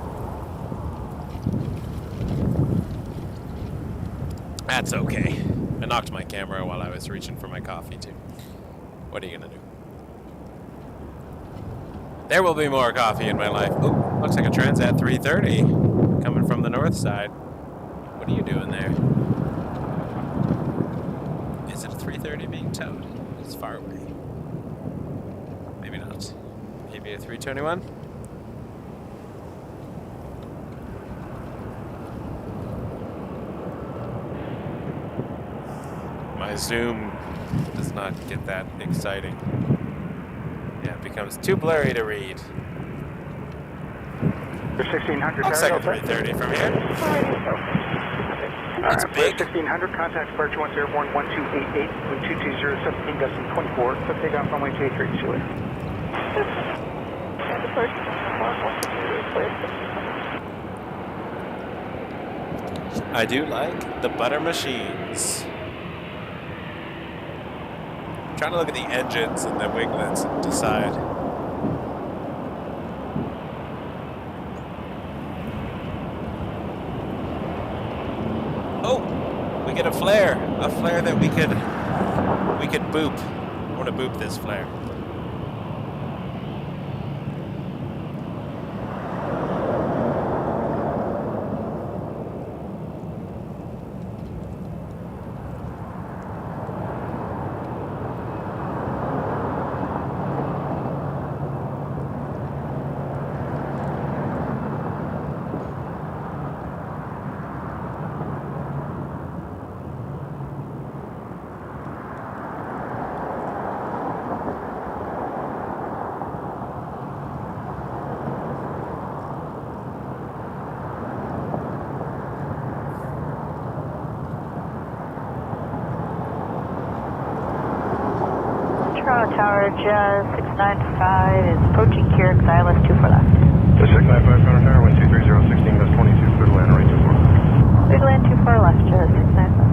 S3: That's okay. I knocked my camera while I was reaching for my coffee, too. What are you gonna do? There will be more coffee in my life. Oh, looks like a Transat 330 coming from the north side. What are you doing there? Is it a 330 being towed? It's far away. Maybe not. Maybe a 321? My zoom does not get that exciting. Yeah, it becomes too blurry to read.
S2: 1600.
S3: Looks like a 330 from here. It's big.
S2: 1600, contact departure 1 airborne 1288, wind 220, 17 gusting 24, so take off runway 23, see you later.
S3: I do like the butter machines. I'm trying to look at the engines and the winglets and decide. Oh, we get a flare that we could boop. I want to boop this flare.
S5: Tower, Jazz 695 is approaching Keurig, ILS 24 left.
S4: Just 695 Toronto Tower, wind 230, 16, gust 22, clear to land, runway 24.
S5: Big land 24 left, Jazz 695.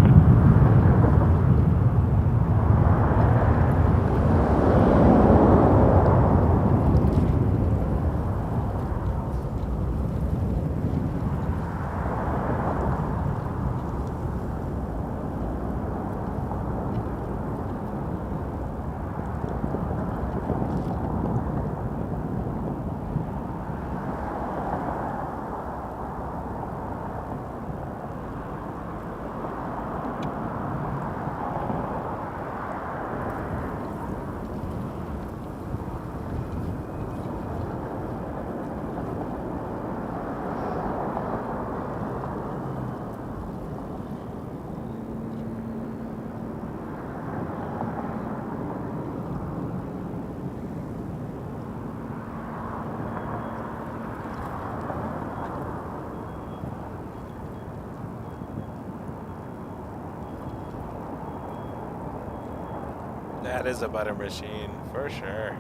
S3: That is a butter machine, for sure.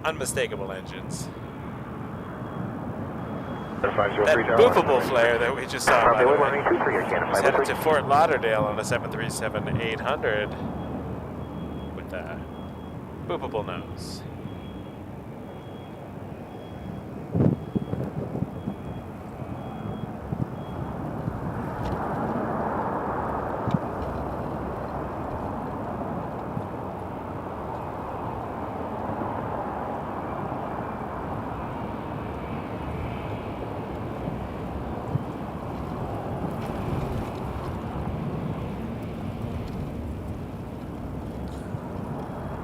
S3: Unmistakable engines. That boofable flare that we just saw, by the way, was headed to Fort Lauderdale on a 737-800 with a boofable nose.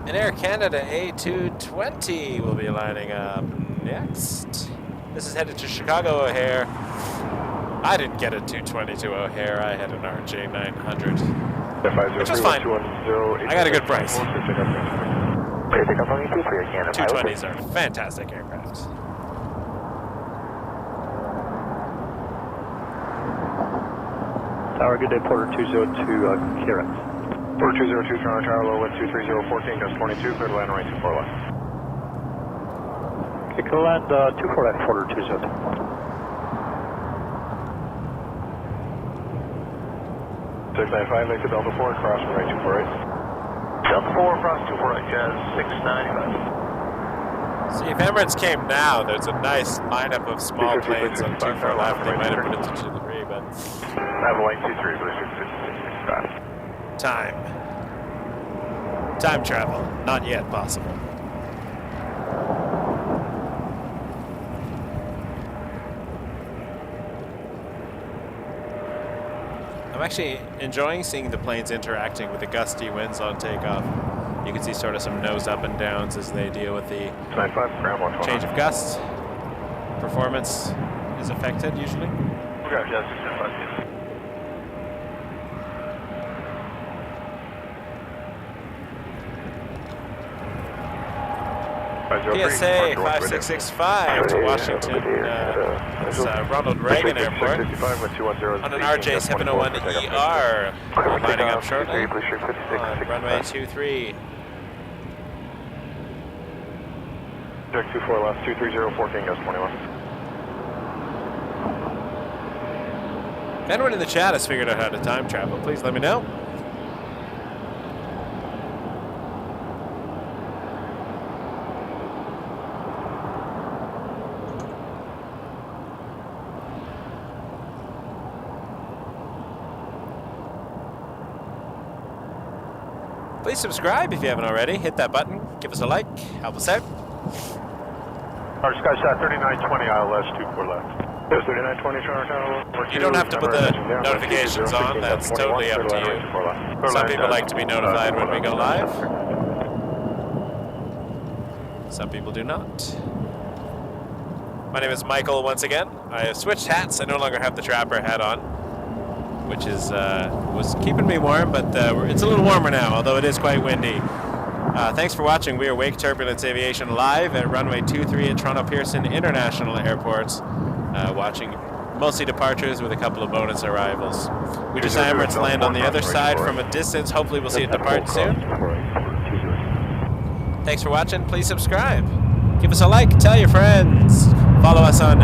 S3: And Air Canada A330 will be lining up next. This is headed to Chicago O'Hare. I didn't get a 220 to O'Hare. I had an RJ 900, which was fine. I got a good price. 220s are fantastic aircraft.
S4: Tower, good day, Porter 202, Kieran. Porter 202, Toronto Tower, low wind 230, 14, gust 22, clear to land, runway 24 left. Okay, clear to land, 24 left, Porter 202. 695, make the Delta 4, cross runway 248. Delta 4, cross 248, Jazz 695.
S3: See, if Emirates came now, there's a nice lineup of small planes on 24 left. They might have put it to 23, but...
S4: I have a lane 23, but it's 665.
S3: Time travel, not yet possible. I'm actually enjoying seeing the planes interacting with the gusty winds on takeoff. You can see sort of some nose up and downs as they deal with the change of gusts. Performance is affected usually.
S4: Okay, yes, 695.
S3: PSA 5665 to Washington, it's Ronald Reagan Airport on an RJ 701ER lining up shortly on runway 23.
S4: Check 24 left, 230, 14, gust 21.
S3: If anyone in the chat has figured out how to time travel, please let me know. Please subscribe if you haven't already. Hit that button. Give us a like. Help us out.
S4: Our SkySat 3920 ILS 24 left. Yes, 3920 Toronto.
S3: You don't have to put the notifications on. That's totally up to you. Some people like to be notified when we go live. Some people do not. My name is Michael once again. I have switched hats. I no longer have the trapper hat on, which is was keeping me warm, but it's a little warmer now, although it is quite windy. Thanks for watching. We are Wake Turbulence Aviation live at runway 23 at Toronto Pearson International Airport, watching Mostly departures with a couple of bonus arrivals. We just Emirates land on the other side from a distance. Hopefully we'll see it depart soon. Thanks for watching. Please subscribe. Give us a like. Tell your friends. Follow us on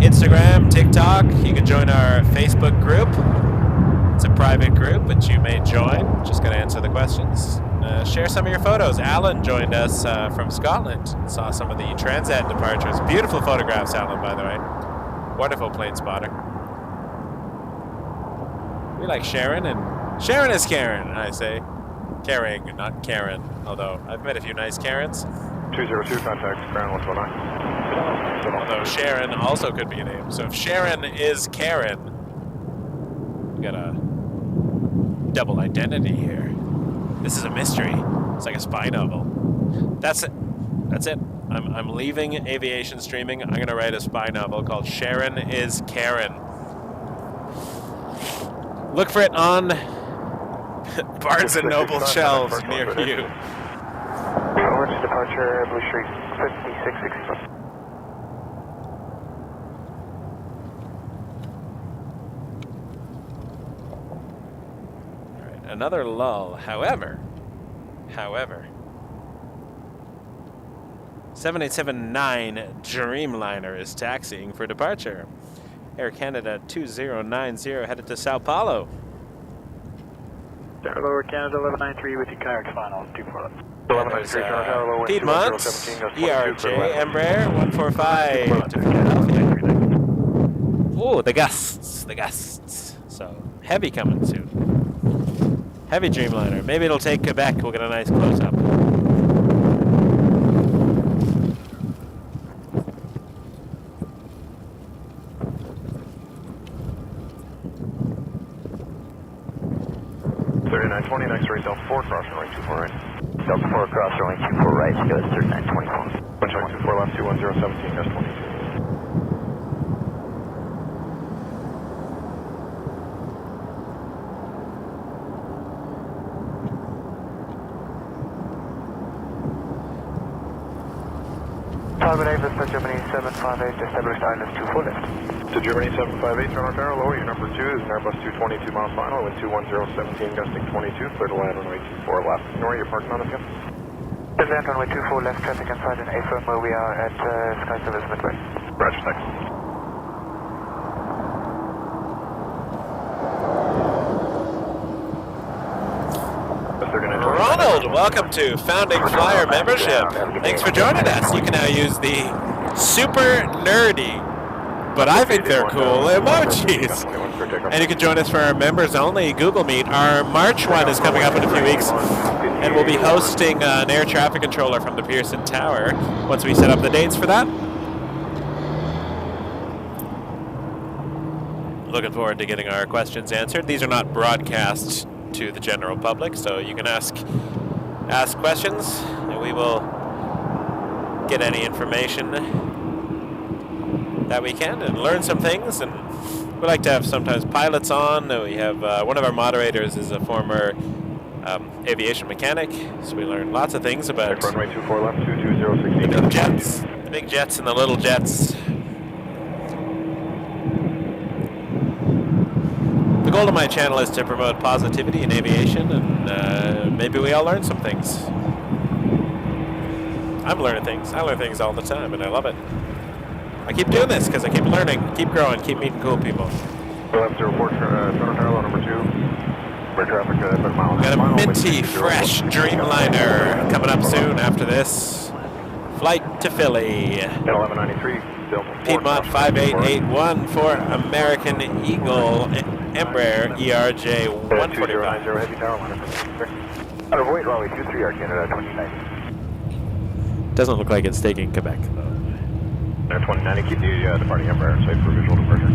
S3: Instagram, TikTok. You can join our Facebook group. It's a private group, but you may join. Just going to answer the questions. Share some of your photos. Alan joined us from Scotland. Saw some of the Transat departures. Beautiful photographs, Alan, by the way. Wonderful plane spotter. We like Sharon, and Sharon is Karen, I say. Caring, not Karen. Although, I've met a few nice Karens.
S4: 202, contact Crown 129.
S3: Although Sharon also could be a name. So if Sharon is Karen, we got a double identity here. This is a mystery. It's like a spy novel. That's it. That's it. I'm leaving aviation streaming. I'm going to write a spy novel called Sharon is Karen. Look for it on Barnes & Noble shelves near you.
S2: Orange departure, Blue Street 5660.
S3: All right, another lull. However, 7879 Dreamliner is taxiing for departure. Air Canada 2090 headed to Sao Paulo.
S2: Lower Canada 1193 with you, kayak final 24.
S3: Piedmont, ERJ, Embraer 145 to Philadelphia. Oh, the gusts. So, heavy coming soon. Heavy Dreamliner. Maybe it'll take Quebec. We'll get a nice close-up.
S4: Next rate, Delta 4, cross runway 24 right.
S7: Delta 4 cross runway 24 right, goes 3924.
S4: Check 24 left, 21017, that's 22.
S2: Target Avis to Germany 758, established island 24 left.
S4: To Germany 758, Toronto Tower, lower, your number 2 is an Airbus 222 miles final, wind 21017, gusting 22, clear to land runway 24 left. Ignore your parking on the field.
S2: Clear land runway 24 left, traffic inside and affirm where we are at Sky Service Midway.
S4: Roger, thanks.
S3: Ronald, welcome to Founding Flyer membership. Thanks for joining us. You can now use the super nerdy, but I think they're cool, emojis. And you can join us for our members only Google Meet. Our March one is coming up in a few weeks, and we'll be hosting an air traffic controller from the Pearson Tower once we set up the dates for that. Looking forward to getting our questions answered. These are not broadcast to the general public, so you can ask questions, and we will get any information that we can and learn some things. And we like to have sometimes pilots on. We have one of our moderators is a former aviation mechanic, so we learn lots of things about
S4: runway 24 left, 22016.
S3: the big jets and the little jets. The goal of my channel is to promote positivity in aviation, and maybe we all learn some things. I'm learning things. I learn things all the time, and I love it. I keep doing this because I keep learning, keep growing, keep meeting cool people.
S4: Left to report, Toronto Tower, number 2. We're traffic,
S3: Got a minty, fresh Dreamliner coming up soon after this. Flight to Philly.
S4: 1193,
S3: Piedmont 5881 for American Eagle Embraer ERJ 145.
S4: heavy tower line.
S2: Out of weight, runway 23, Air Canada 2090.
S3: Doesn't look like it's taking Quebec though.
S4: Air 2090, keep the departing Embraer in sight for visual departure.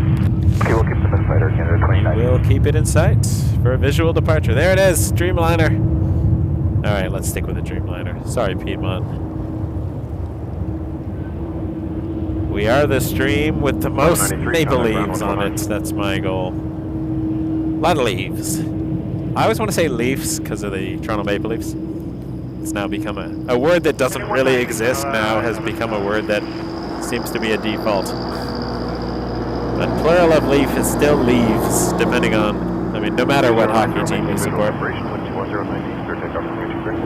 S2: Okay, we'll keep them in sight, Air Canada 2090.
S3: We'll keep it in sight for a visual departure. There it is, Dreamliner. All right, let's stick with the Dreamliner. Sorry, Piedmont. We are the stream with the most maple leaves on it. That's my goal. A lot of leaves. I always want to say Leafs because of the Toronto Maple Leafs. It's now become a word that doesn't really exist now, has become a word that seems to be a default. But plural of leaf is still leaves, depending on, I mean, no matter what hockey team you support.
S4: Operation 21019, clear takeoff from 23.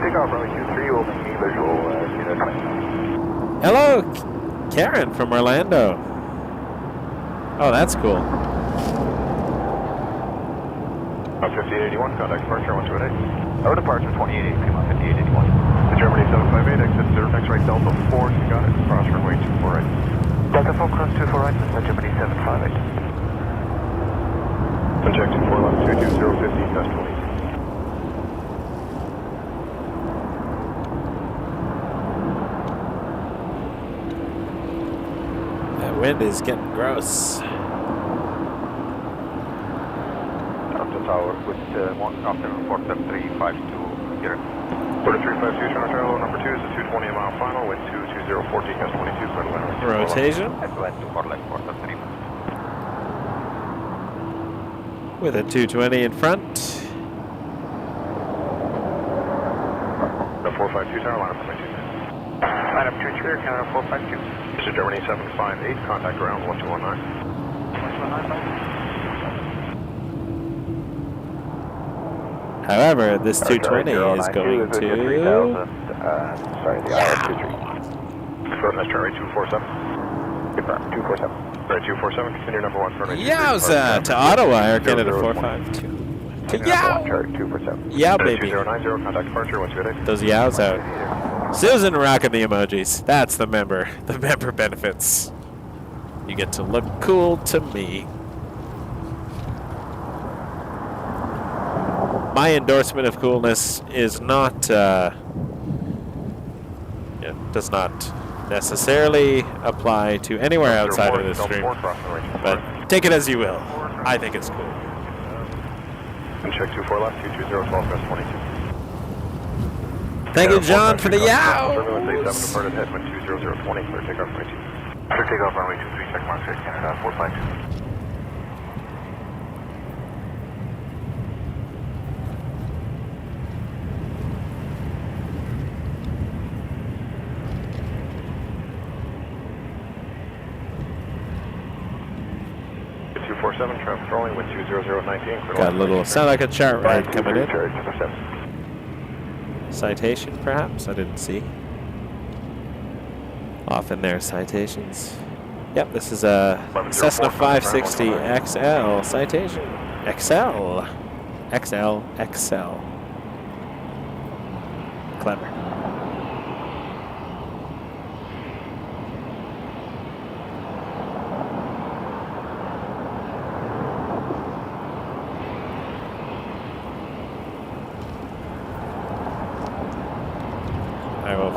S2: Takeoff runway 23, will make me visual, unit 20.
S3: Hello, Karen from Orlando. Oh, that's cool.
S4: 5881, contact departure 1288.
S2: Our departure 28, come on, 5881.
S4: The Germany 758, exit 0, next right Delta 4, you got it, cross runway 24 right.
S2: Delta 4, cross 24 right, Mr. Germany 758.
S4: Check 24 left, 22015, gust 20.
S3: That wind is getting gross.
S2: Tower with one afternoon 47352 here.
S4: 4352, Toronto Tower, number 2 is a 220 mile final, wind 22014, gust 22, clear to land.
S3: Rotation.
S2: Went to 4 left, 473.
S3: With a 220 in front.
S4: The 452 tower, line up for my 2.
S2: Line up 2 clear, Canada 452.
S4: This is Germany 758, contact ground 1219.
S2: 1219.
S3: However, this 220 is going to...
S2: Sorry, the IS-23.
S4: Front left turn right 247.
S2: Confirm, 247.
S4: Right 247, continue number 1 front right.
S3: Yowza! To Ottawa, Air Canada 452. To yow!
S2: 247.
S3: Yeah, baby.
S4: 2090, contact departure 128.
S3: Those yows out. Susan rocking the emojis. That's the member benefits. You get to look cool to me. My endorsement of coolness is not, does not necessarily apply to anywhere outside of this stream, but take it as you will. I think it's cool.
S4: And check 24 left, 220, 12, gust 22.
S3: Thank you, John, for the yows.
S4: Terminal 7 departed head, wind 20020, clear takeoff runway 2. Clear takeoff runway 23, check mark 6, Canada 452. Traffic rolling with 20019.
S3: Got a little, sound like a chart ride coming in. Citation, perhaps? I didn't see. Off in there, citations. Yep, this is a Cessna 560 XL citation. XL. Clever.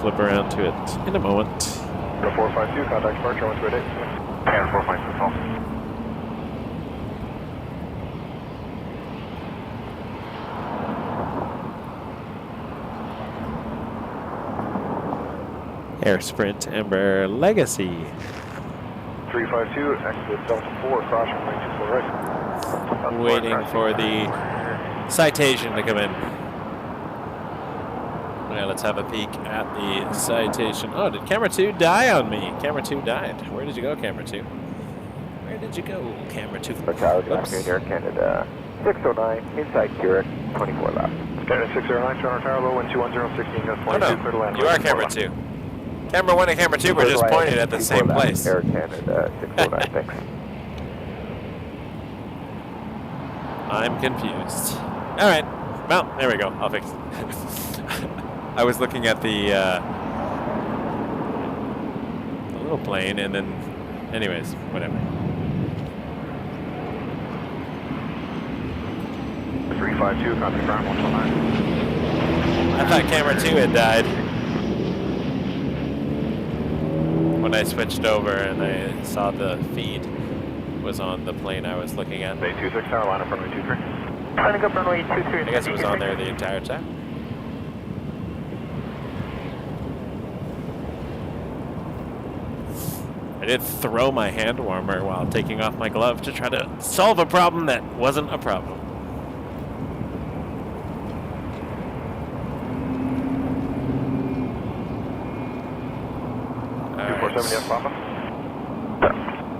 S3: Flip around to it in a moment.
S4: 452, contact departure 128. And 452, call.
S3: Air Sprint Ember Legacy.
S4: 352, exit Delta 4, cross runway 24 right.
S3: Waiting for the citation to come in. Yeah, let's have a peek at the citation. Oh, did camera 2 die on me? Camera 2 died. Where did you go, camera 2? Where did you go, camera 2?
S2: Oops. Air Canada 609, inside Zurich, 24 left.
S4: Canada 609, Toronto Tower, low wind 21016, gust 22, clear to land.
S3: You are camera 2. Camera 1 and camera 2 were just pointed at the same place.
S2: Air Canada 609, thanks.
S3: I'm confused. All right. Well, there we go. I'll fix it. I was looking at the little plane, and then, anyways, whatever.
S4: 352, contact ground 119.
S3: I thought camera 2 had died when I switched over and I saw the feed was on the plane I was looking at.
S4: Bay 26 tower, line up runway 23.
S2: Lining up runway 23.
S3: I guess it was on there the entire time. I did throw my hand warmer while taking off my glove to try to solve a problem that wasn't a problem.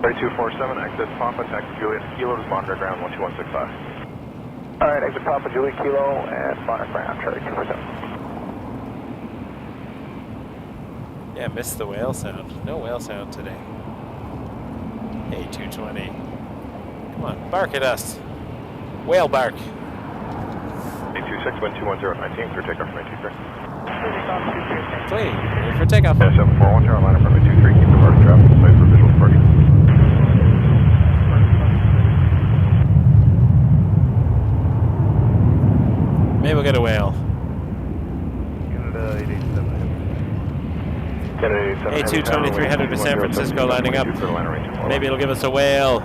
S4: 3247, exit Papa, taxi Juliet Kilo to monitor ground 12165.
S2: Alright, exit Papa Julie Kilo and monitor ground, Charlie 247.
S3: Yeah, missed the whale sound. No whale sound today. Hey, 220. Come on, bark at us. Whale bark.
S4: 826, wind 210, 19, clear takeoff from 823.
S3: Clean. Ready for takeoff.
S4: Yeah, 741, Carolina from 823, keep departing traffic, site for visual departure.
S3: Maybe we'll get a whale.
S4: Canada 887. Canada
S3: 8220,
S4: 887.
S3: 300 to San Francisco lining up. Maybe it'll give us a whale.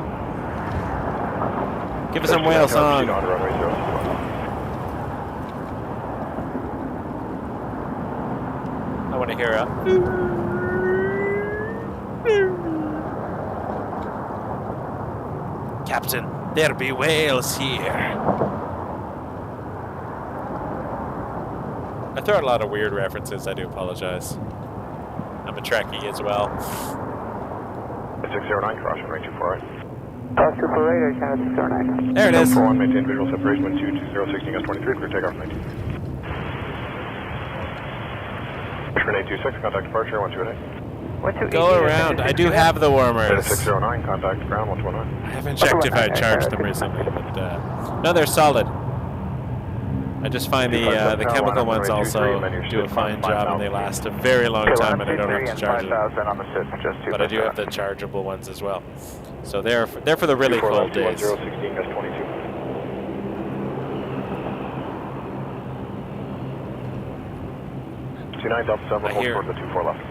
S3: Give us some whale song. I want to hear a... Captain, there be whales here. I throw out a lot of weird references, I do apologize. I'm a Trekkie as well.
S4: 609, crossing range 248.
S2: Cross 248, Canada 609.
S3: There it is.
S4: 741, maintain visual separation, wind 220, 16 S23, clear takeoff 19. Trin 826, contact departure 128.
S3: Go around. I do have the warmers.
S4: 609, contact ground 119.
S3: I haven't checked if I charged them recently, but no, they're solid. I just find the chemical ones also do a fine job, and they last a very long time, and I don't have to charge them. But I do have the chargeable ones as well. So they're for the really cold days.
S4: 16 S22.
S3: I hear,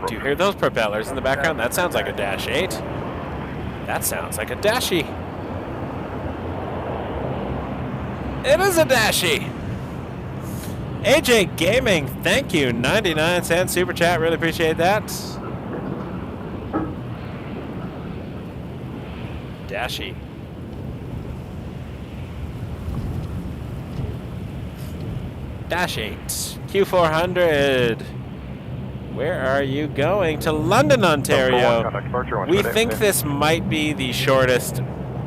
S3: do you hear those propellers in the background? That sounds like a Dash 8. That sounds like a Dashie. It is a Dashie. AJ Gaming, thank you. 99 cent super chat, really appreciate that. Dashie. Dash 8. Q400. Where are you going? To London, Ontario. We think this might be the shortest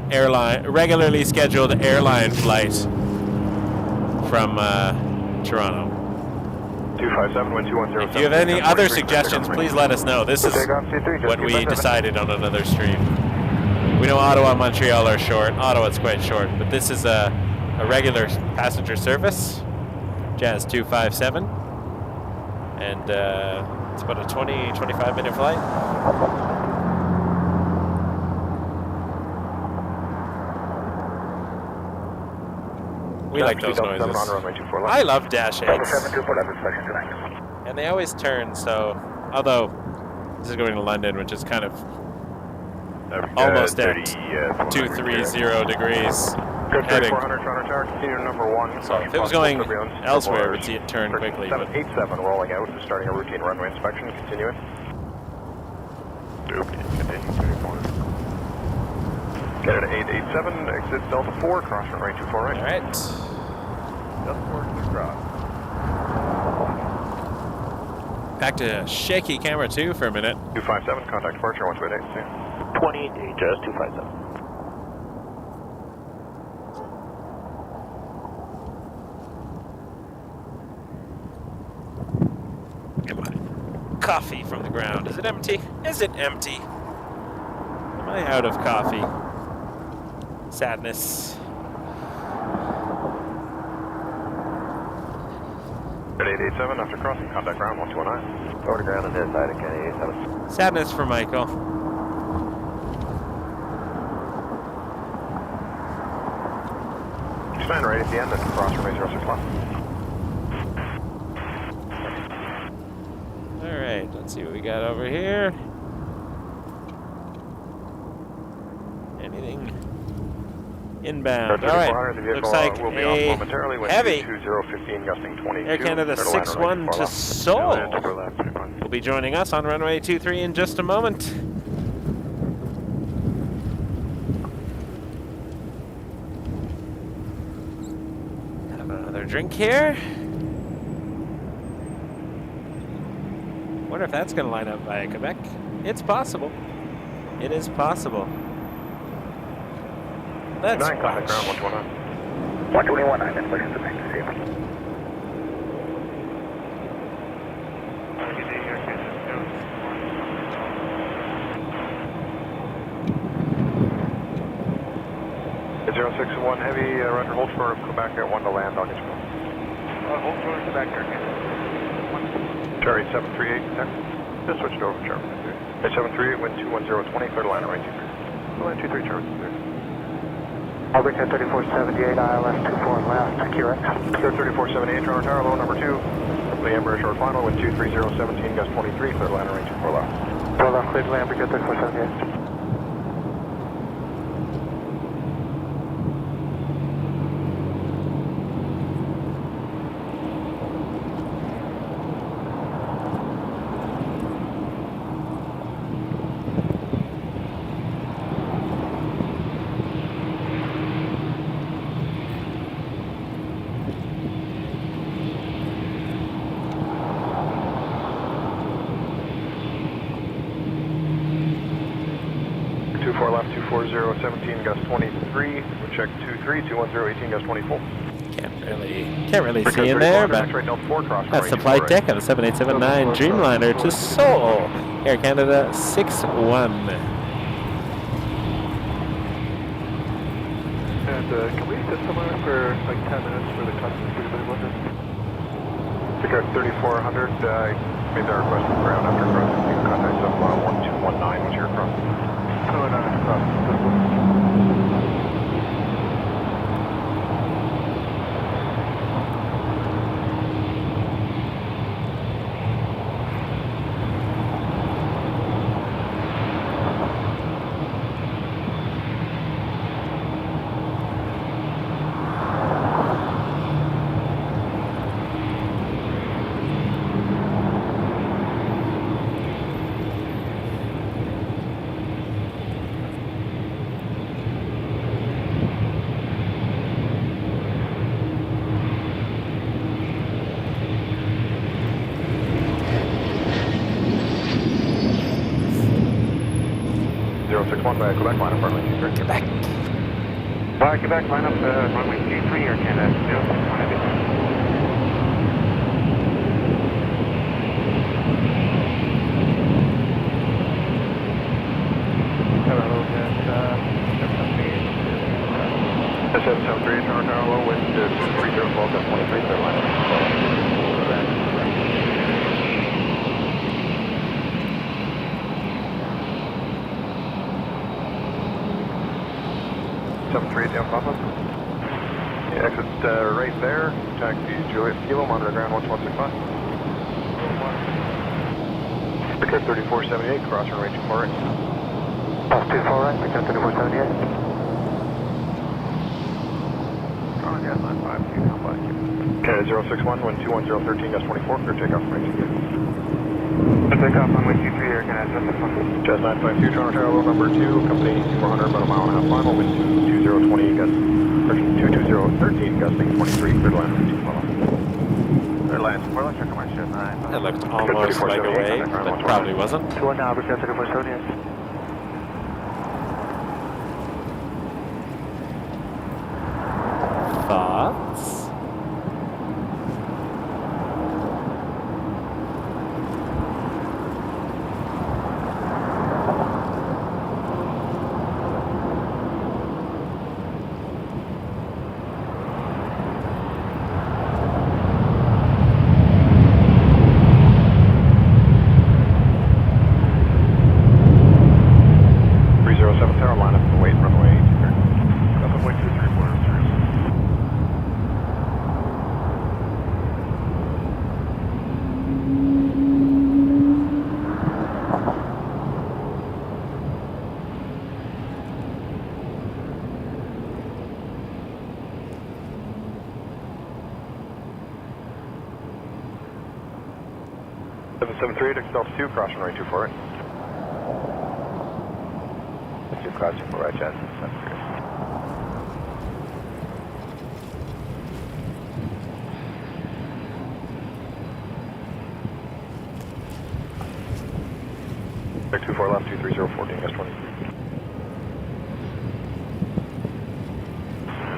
S3: regularly scheduled airline flight from Toronto.
S4: 257, wind 210.
S3: If you have any other suggestions, please let us know. This is what we decided on another stream. We know Ottawa, Montreal are short. Ottawa's quite short, but this is a regular passenger service. Jazz 257. And it's about a 20-25 minute flight. We like those noises. I love Dash 8s. And they always turn, so although this is going to London, which is kind of almost at 230 degrees heading. So if it was going elsewhere, we'd see it turn quickly.
S4: 787 rolling out, starting a routine runway inspection, continuing. Canada 887, exit Delta 4, cross runway 24 right.
S3: All right.
S4: Delta 4, clear cross.
S3: Back to shaky camera 2 for a minute.
S4: 257, contact departure, 128.
S2: 28, Jazz 257.
S3: Come on. Coffee from the ground. Is it empty? Is it empty? Am I out of coffee? Sadness.
S4: 887, after crossing, contact ground 1219. Over to ground on this side of Canada 87.
S3: Sadness for Michael.
S4: Stand right at the end and cross runway 061.
S3: Alright, let's see what we got over here. Anything inbound. Alright, looks like a heavy Air Canada 61 to Seoul will be joining us on runway 23 in just a moment. Have another drink here. Wonder if that's going to line up via Quebec. It's possible. It is possible. Let's
S1: 9, contact
S3: watch.
S1: ground 121.
S2: 121, I'm in place to make the same.
S4: Zero 61 heavy, roger, hold for Quebec at 1 to land, I'll get you. Hold for Quebec, Charlie 738, just switched over, Charlie. 738, wind 21020, clear to line at right 23. Line 23, Charlie.
S2: WestJet 3478, ILS 24 left, accurate.
S4: Clear 3478, Toronto Tower, low number 2. Company Emirates short final, wind 23017, gust 23, clear to line at right 24 left.
S2: 4 left, clear to land, WestJet 3478.
S4: Left 24017, gust 23. We'll check 23, 210 18, gust 24.
S3: Can't really see in there, but that's the flight deck of the 7879 Dreamliner to Seoul, Air Canada 61.
S4: And can we sit somewhere for like 10 minutes for the customs to be looking? Picard 3400, made that request from ground after crossing. Contact of 1219, what's your cross? Oh, no, Quebec line up runway 23.
S3: Quebec.
S2: Quebec line up runway 23 Air Canada 061 heavy.
S4: Hello, that's 773, Toronto Tower, low wind 230, Volk, 23, clear line up. 738 down Papa. Yeah, exit right there. Taxi Juliet Kilo, monitor ground 1165. Picard 3478, cross runway 24 right.
S2: Pass 24 right, Picard 3478.
S4: Oh, yeah, 952, come by. Canada 061, wind 21013, gust 24, clear takeoff from right 23.
S2: Takeoff on runway 23 Air Canada 061.
S4: Jazz 952, Toronto Tower, low number 2, company 400, about a mile and a half final, wind 22020, gust, 22013, gusting 23, clear line at 212. Clear line, we're left, check on my ship, 9.
S3: That looked almost like a wave, but probably wasn't.
S2: 21 now, WestJet 3478.
S3: Thoughts?
S4: Altitude, cross runway 24 right.
S2: Altitude crossing for right, Jazz 73.
S4: Check 24 left, 23014, gust 23.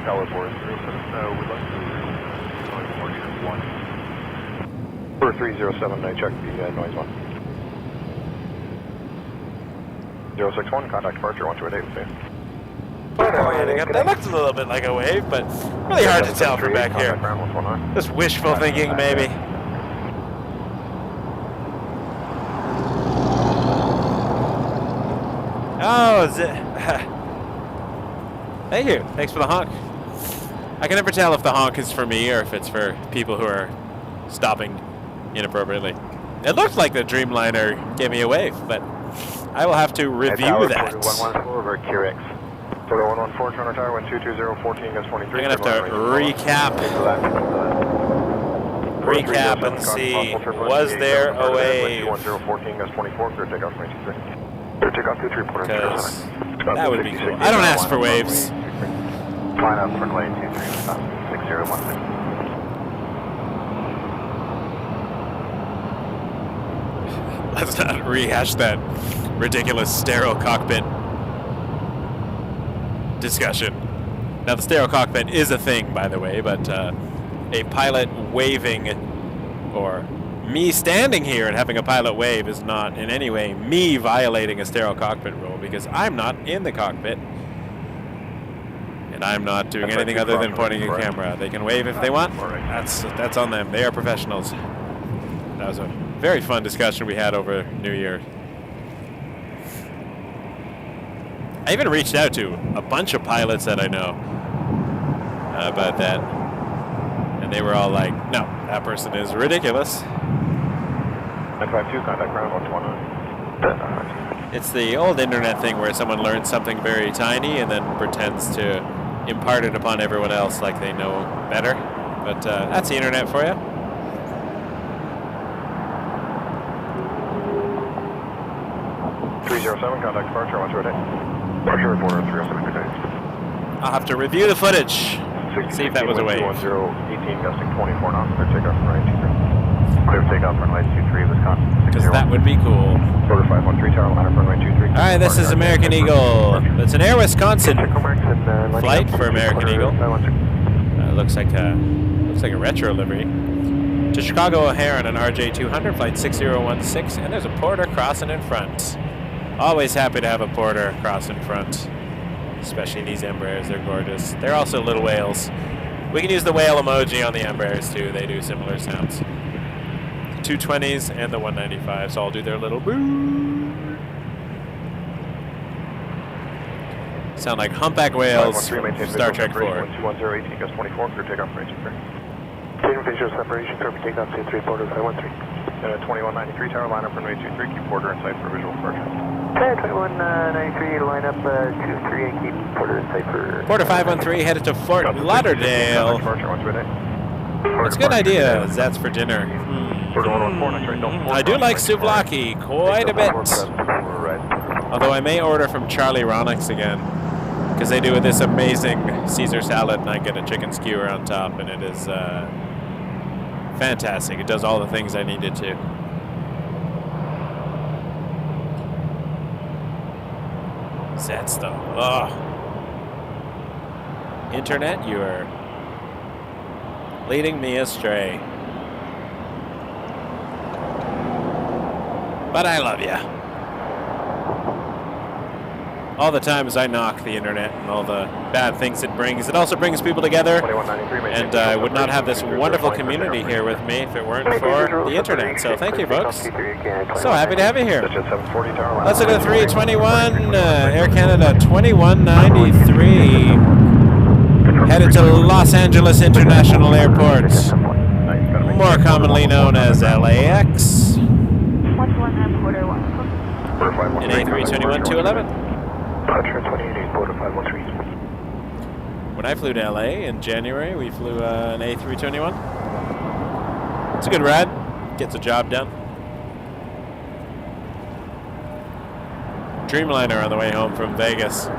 S4: Tower 4, we'd like to
S1: For 307, I checked the noise one. 061, contact departure 1288,
S3: That looked a little bit like a wave, but really hard to tell from back here. Just wishful thinking, maybe. Oh, is it? Thank you. Thanks for the honk. I can never tell if the honk is for me or if it's for people who are stopping inappropriately. It looked like the Dreamliner gave me a wave, but I will have to review that.
S4: 114 over QX. Photo 114, Toronto Tower, 1220, 14, Gus 23.
S3: I'm going to have to recap and see, was there a wave?
S4: 210, 14, Gus 24, clear takeoff 23. Clear takeoff 23,
S3: Because that would be cool. I don't ask for waves.
S4: Flying up for lane 23, 6016.
S3: Let's not rehash that ridiculous sterile cockpit discussion. Now, the sterile cockpit is a thing, by the way, but a pilot waving or me standing here and having a pilot wave is not in any way me violating a sterile cockpit rule, because I'm not in the cockpit and I'm not doing anything other than pointing a camera. They can wave if they want. That's on them. They are professionals. That was a very fun discussion we had over New Year. I even reached out to a bunch of pilots that I know about that, and they were all like, no, that person is ridiculous.
S4: 952, contact ground 121.
S3: It's the old internet thing where someone learns something very tiny and then pretends to impart it upon everyone else like they know better. But that's the internet for you.
S4: Contact departure, 128. Departure reporter 307, good day.
S3: I'll have to review the footage. See if that was a wave.
S4: 18, gusting 24 knots, clear takeoff for 93. Clear takeoff for runway 23, Wisconsin.
S3: Because that would be cool.
S4: Order 513, tower line up runway 23.
S3: Alright, this is American Eagle. It's an Air Wisconsin flight for American Eagle. Looks like a retro livery. To Chicago O'Hare on an RJ200, flight 6016, and there's a porter crossing in front. Always happy to have a porter cross in front, especially these Embraers. They're gorgeous. They're also little whales. We can use the whale emoji on the Embraers too. They do similar sounds. The 220s and the 195s all do their little boo. Sound like humpback whales from Star Trek 4.
S4: 210, 18, Gus 24, clear takeoff for 83. Visual separation, curve takeoff 23, porter 513. 2193, tower line up runway 23, keep porter in sight for visual departure.
S7: 2193, line up 23 and keep porter in sight for...
S3: Porter 513 headed to Fort Lauderdale. That's a good idea. That's for dinner. I do like souvlaki quite a bit. Although I may order from Charlie Ronix again, because they do this amazing Caesar salad and I get a chicken skewer on top, and it is fantastic. It does all the things I need it to. Sad stuff. Oh. Internet, you are leading me astray. But I love ya. All the times I knock the internet and all the bad things it brings, it also brings people together. And I would not have this wonderful community here with me if it weren't for the internet. So thank you, folks. So happy to have you here. Let's look at 321, Air Canada 2193. Headed to Los Angeles International Airport, more commonly known as LAX. In A321-211. When I flew to LA in January, we flew an A321. It's a good ride. Gets the job done. Dreamliner on the way home from Vegas,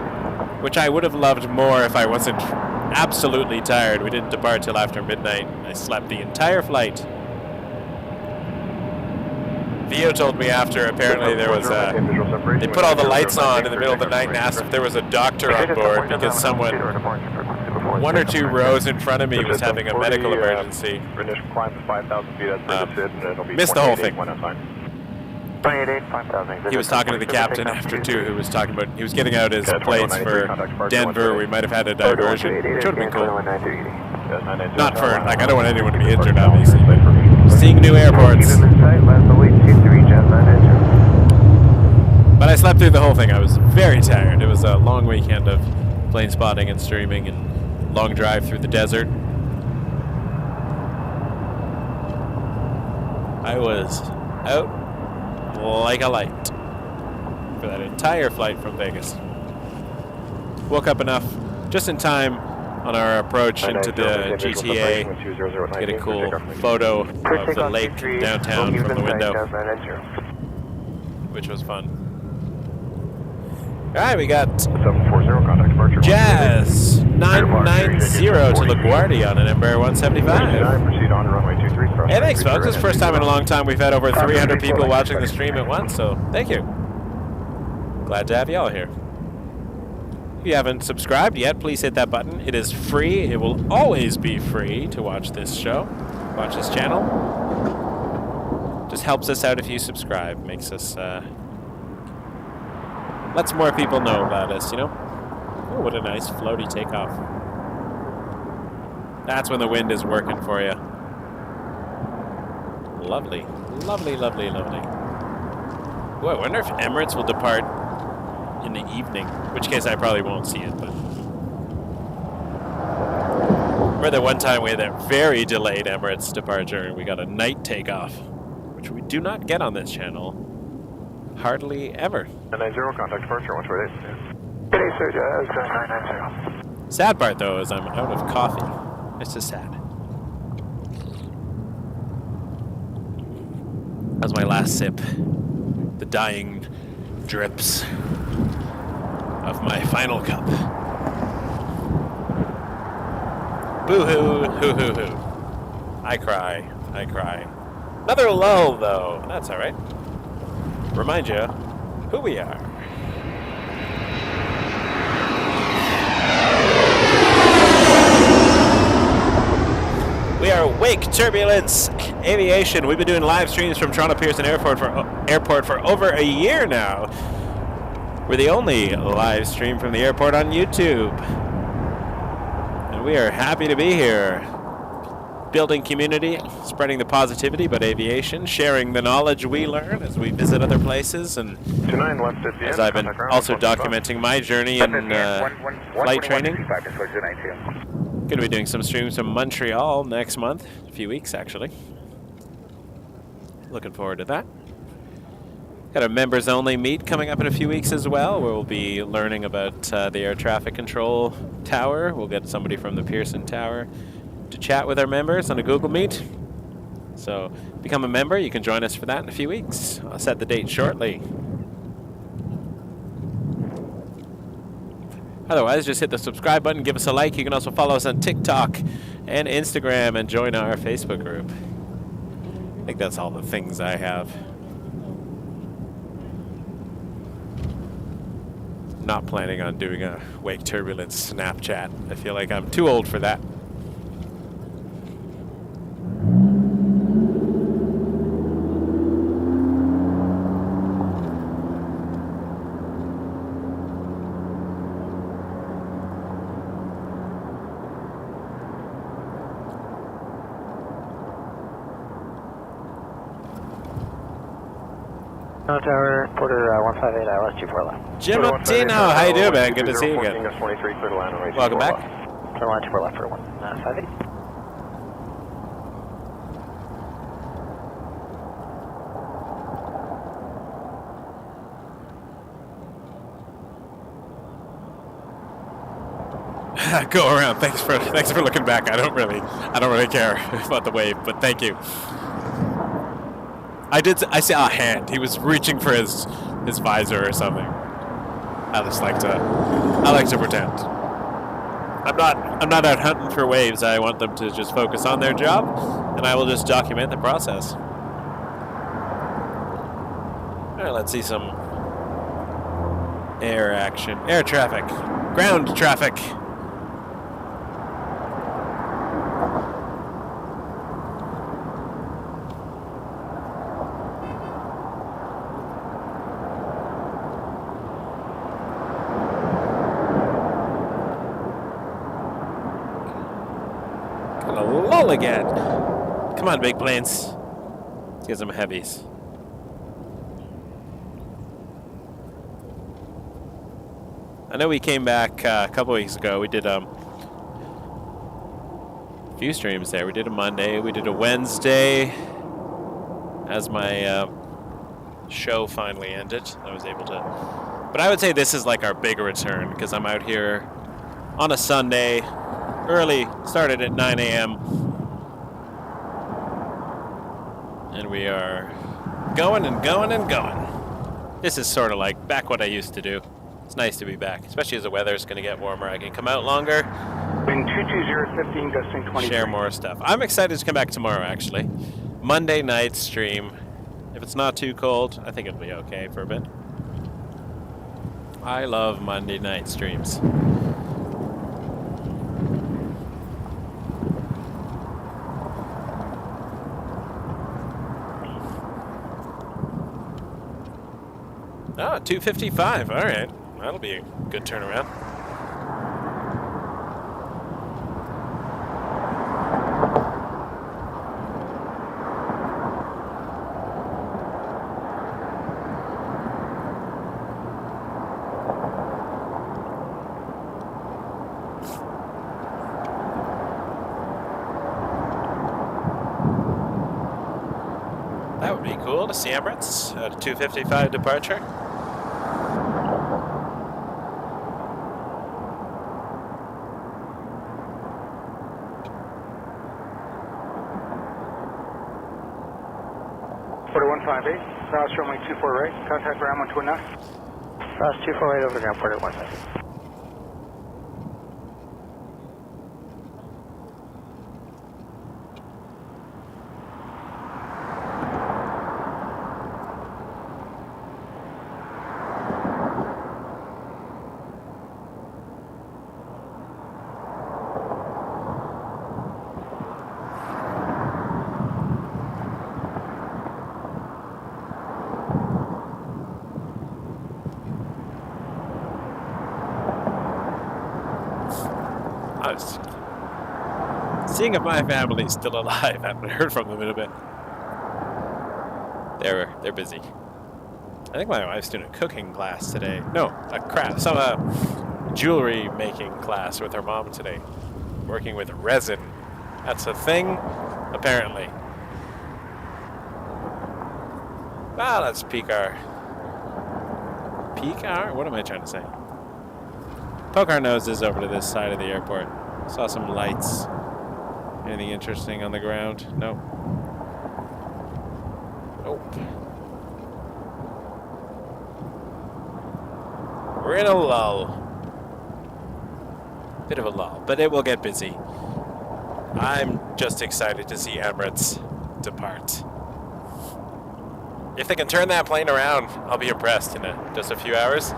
S3: which I would have loved more if I wasn't absolutely tired. We didn't depart till after midnight. I slept the entire flight. Theo told me after, apparently there was they put all the lights on in the middle of the night and asked if there was a doctor on board because someone one or two rows in front of me was having a medical emergency.
S4: Initial climb to 5,000 feet as predicted, and it'll be
S3: Missed the whole thing.
S2: 28, 5,000.
S3: He was talking to the captain after too, who was talking about, he was getting out his plates for Denver. We might have had a diversion, which would have been cool. Not for, like, I don't want anyone to be injured, obviously, but seeing new airports. But I slept through the whole thing. I was very tired. It was a long weekend of plane spotting and streaming and long drive through the desert. I was out like a light for that entire flight from Vegas. Woke up enough just in time on our approach into the GTA to get a cool photo of the lake downtown from the window, which was fun. Alright, we got
S4: 740 contact departure.
S3: Jazz 990 to LaGuardia on an Embraer 175.
S4: Proceed on to runway 23.
S3: Hey, thanks, folks. This is the first time in a long time we've had over 300 people watching the stream at once, so thank you. Glad to have you all here. If you haven't subscribed yet, please hit that button. It is free. It will always be free to watch this show, watch this channel. Just helps us out if you subscribe. Makes us, lets more people know about us, you know? Oh, what a nice floaty takeoff. That's when the wind is working for you. Lovely. Lovely, lovely, lovely. Boy, I wonder if Emirates will depart in the evening, in which case I probably won't see it, but... Remember that one time we had that very delayed Emirates departure and we got a night takeoff, which we do not get on this channel hardly ever.
S4: 990 contact departure, 128.
S2: Today, sir, 990.
S3: Sad part, though, is I'm out of coffee. It's just sad. That was my last sip. The dying drips of my final cup. Boo-hoo, hoo-hoo-hoo. I cry, I cry. Another lull, though. That's all right. Remind you who we are. We are Wake Turbulence Aviation. We've been doing live streams from Toronto Pearson Airport for over a year now. We're the only live stream from the airport on YouTube. And we are happy to be here. Building community, spreading the positivity about aviation, sharing the knowledge we learn as we visit other places, and as I've been also documenting my journey in flight training. Going to be doing some streams from Montreal next month, a few weeks actually. Looking forward to that. Got a members only meet coming up in a few weeks as well, where we'll be learning about the air traffic control tower. We'll get somebody from the Pearson Tower to chat with our members on a Google Meet. So become a member. You can join us for that in a few weeks. I'll set the date shortly. Otherwise, just hit the subscribe button, give us a like. You can also follow us on TikTok and Instagram and join our Facebook group. I think that's all the things I have. Not planning on doing a Wake Turbulence Snapchat. I feel like I'm too old for that.
S2: Tower, Porter 158, ILS 24 left.
S3: Jim Uptino, how you doing, man? Good to see you again. Welcome back.
S2: Turn line 24 left for 158.
S3: Go around. Thanks for looking back. I don't really care about the wave, but thank you. I saw a hand. He was reaching for his visor or something. I like to pretend. I'm not out hunting for waves. I want them to just focus on their job, and I will just document the process. All right, let's see some air action. Air traffic. Ground traffic. And a lull again. Come on, big planes. Let's get some heavies. I know we came back a couple weeks ago. We did a few streams there. We did a Monday. We did a Wednesday. As my show finally ended, I was able to. But I would say this is like our big return because I'm out here on a Sunday, early, started at 9 a.m. And we are going and going and going. This is sort of like back what I used to do. It's nice to be back, especially as the weather is going to get warmer. I can come out longer.
S2: Wind 220, 15, gusting 23.
S3: Share more stuff. I'm excited to come back tomorrow, actually. Monday night stream. If it's not too cold, I think it'll be okay for a bit. I love Monday night streams. Ah, 255. All right. That'll be a good turnaround. That would be cool to see Emirates at a 255 departure.
S2: Rouse runway 24 right, contact ground 129.
S7: Rouse 248 over the ground port at 15.
S3: Seeing if my family's still alive. I haven't heard from them in a bit. They're busy. I think my wife's doing a cooking class today. No, a jewelry making class with her mom today. Working with resin. That's a thing, apparently. Ah, let's peek our... Peek our? What am I trying to say? Poke our noses over to this side of the airport. Saw some lights. Anything interesting on the ground? No. Nope. We're in a lull. Bit of a lull, but it will get busy. I'm just excited to see Emirates depart. If they can turn that plane around, I'll be impressed in just a few hours.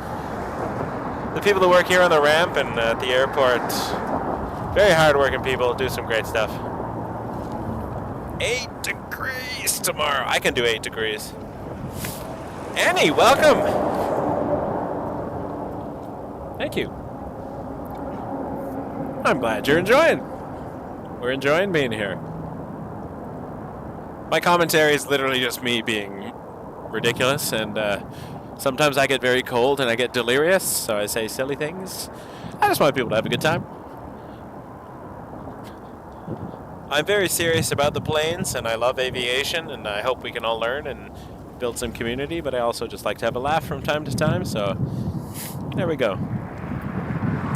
S3: The people that work here on the ramp and at the airport, very hard-working people, do some great stuff. 8 degrees tomorrow. I can do 8 degrees. Annie, welcome. Thank you. I'm glad you're enjoying. We're enjoying being here. My commentary is literally just me being ridiculous, and sometimes I get very cold and I get delirious, so I say silly things. I just want people to have a good time. I'm very serious about the planes, and I love aviation, and I hope we can all learn and build some community, but I also just like to have a laugh from time to time, so there we go.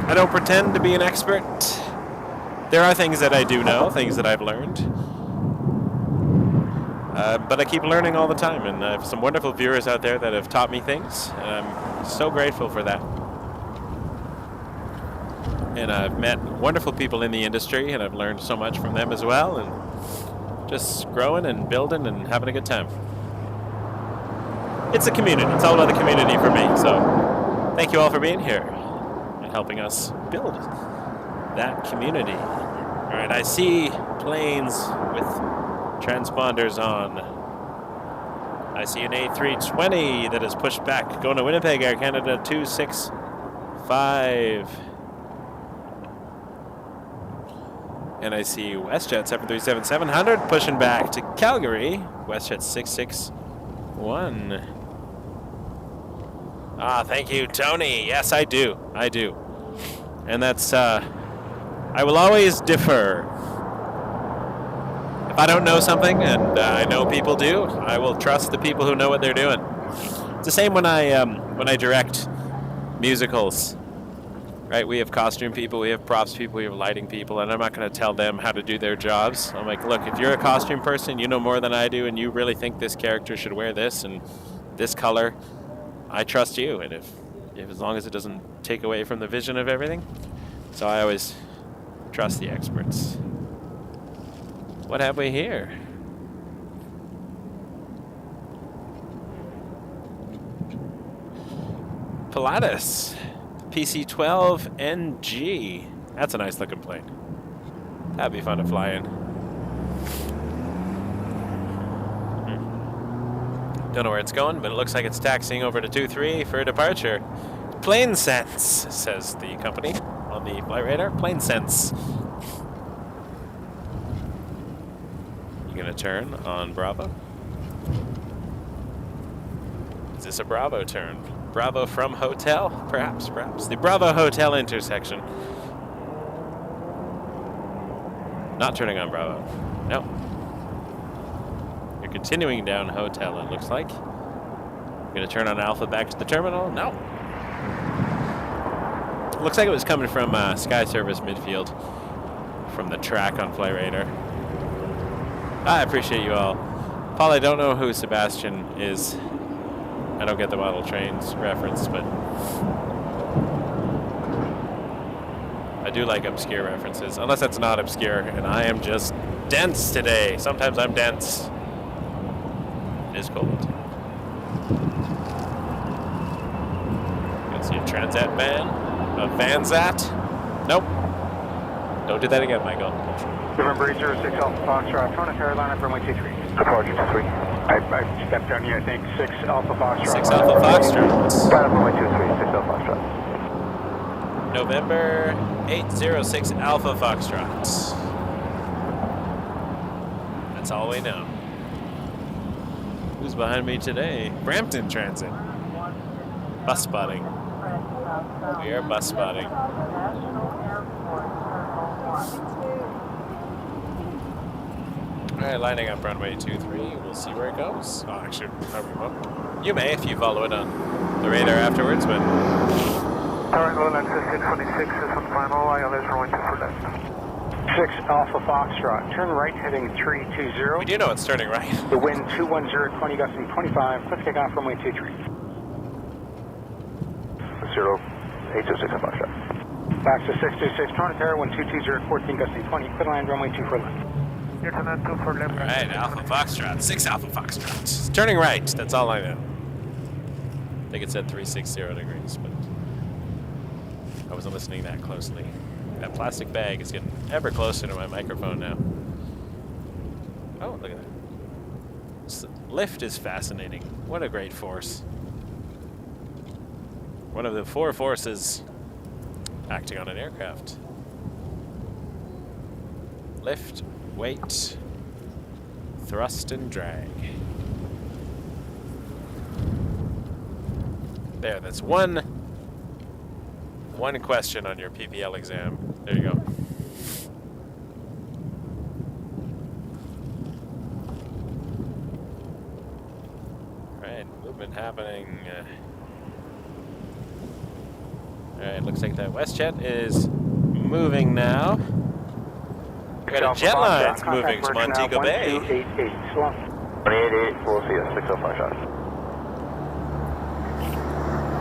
S3: I don't pretend to be an expert. There are things that I do know, things that I've learned. But I keep learning all the time, and I have some wonderful viewers out there that have taught me things, and I'm so grateful for that. And I've met wonderful people in the industry, and I've learned so much from them as well, and just growing and building and having a good time. It's a community. It's all about the community for me. So thank you all for being here and helping us build that community. All right, I see planes with transponders on. I see an A320 that is pushed back, going to Winnipeg, Air Canada 265. And I see WestJet 737-700 pushing back to Calgary. WestJet 661. Thank you, Tony. Yes, I do. I do. And that's, I will always defer. If I don't know something, and I know people do, I will trust the people who know what they're doing. It's the same when I direct musicals. Right, we have costume people, we have props people, we have lighting people, and I'm not going to tell them how to do their jobs. I'm like, look, if you're a costume person, you know more than I do, and you really think this character should wear this and this color, I trust you. And if as long as it doesn't take away from the vision of everything, so I always trust the experts. What have we here? Pilatus. PC-12NG. That's a nice looking plane. That'd be fun to fly in. Don't know where it's going, but it looks like it's taxiing over to 23 for departure. Plane sense, says the company on the flight radar. Plane sense. You gonna turn on Bravo? Is this a Bravo turn? Bravo from hotel? Perhaps. The Bravo Hotel intersection. Not turning on Bravo. No. You're continuing down hotel, it looks like. You're gonna turn on Alpha back to the terminal? No. Looks like it was coming from Sky Service midfield. From the track on Flight Radar. I appreciate you all. Paul, I don't know who Sebastian is. I don't get the model trains reference, but I do like obscure references, unless that's not obscure, and I am just dense today. Sometimes I'm dense. It is cold. You can see a Transat van, a Vanzat. Nope. Don't do that again, Michael.
S2: November 806 Alpha Foxtrot, Toronto Airlines, runway 23.
S4: Departure 23.
S2: I stepped on you, I think. 6 Alpha Foxtrot.
S3: 6 Alpha Foxtrot.
S4: Runway 23, 6 Alpha Foxtrot.
S3: November 806 Alpha Foxtrot. That's all we know. Who's behind me today? Brampton Transit. Bus spotting. We are bus spotting. Alright, lining up runway 23. We'll see where it goes. Oh, actually, you may if you follow it on the radar afterwards, but...
S4: Alright, well, that's 626 is on final. ILS runway 24 left.
S2: 6 Alpha Foxtrot. Turn right heading 320.
S3: We do know it's turning right.
S2: The wind 210, 20 gusting 25. Let's take off runway 23.
S4: 0806 Alpha Foxtrot.
S2: Back to 626 Toronto Tower, 1220, 14 gusting 20. Clear line runway 24 left.
S3: Alright, Alpha Foxtrot. 6 Alpha Foxtrot. It's turning right. That's all I know. I think it said 360 degrees, but I wasn't listening that closely. That plastic bag is getting ever closer to my microphone now. Oh, look at that. This lift is fascinating. What a great force. One of the 4 forces acting on an aircraft. Lift, weight, thrust, and drag. There, that's one question on your PPL exam. There you go. Alright, movement happening. Alright, looks like that WestJet is moving now. We got a jet line moving to Montego Bay.
S4: 288, we'll see a 605 shot.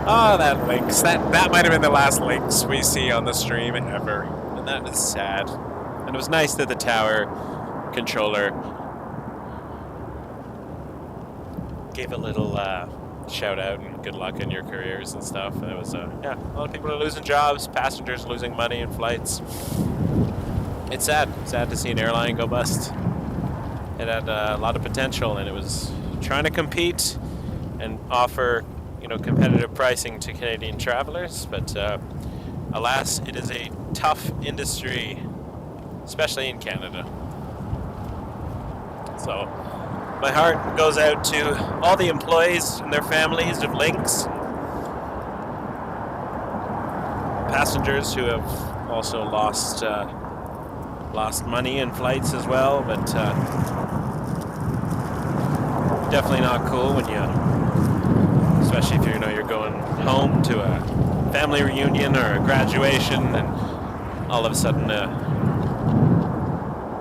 S3: Oh, that Lynx. That might have been the last Lynx we see on the stream ever. And that is sad. And it was nice that the tower controller gave a little shout out and good luck in your careers and stuff. And it was, yeah, a lot of people are losing jobs, passengers losing money in flights. It's sad. Sad to see an airline go bust. It had a lot of potential, and it was trying to compete and offer, you know, competitive pricing to Canadian travelers. But alas, it is a tough industry especially in Canada. So my heart goes out to all the employees and their families of Lynx, passengers who have also lost money in flights as well, but definitely not cool when you, especially if you're going home to a family reunion or a graduation, and all of a sudden the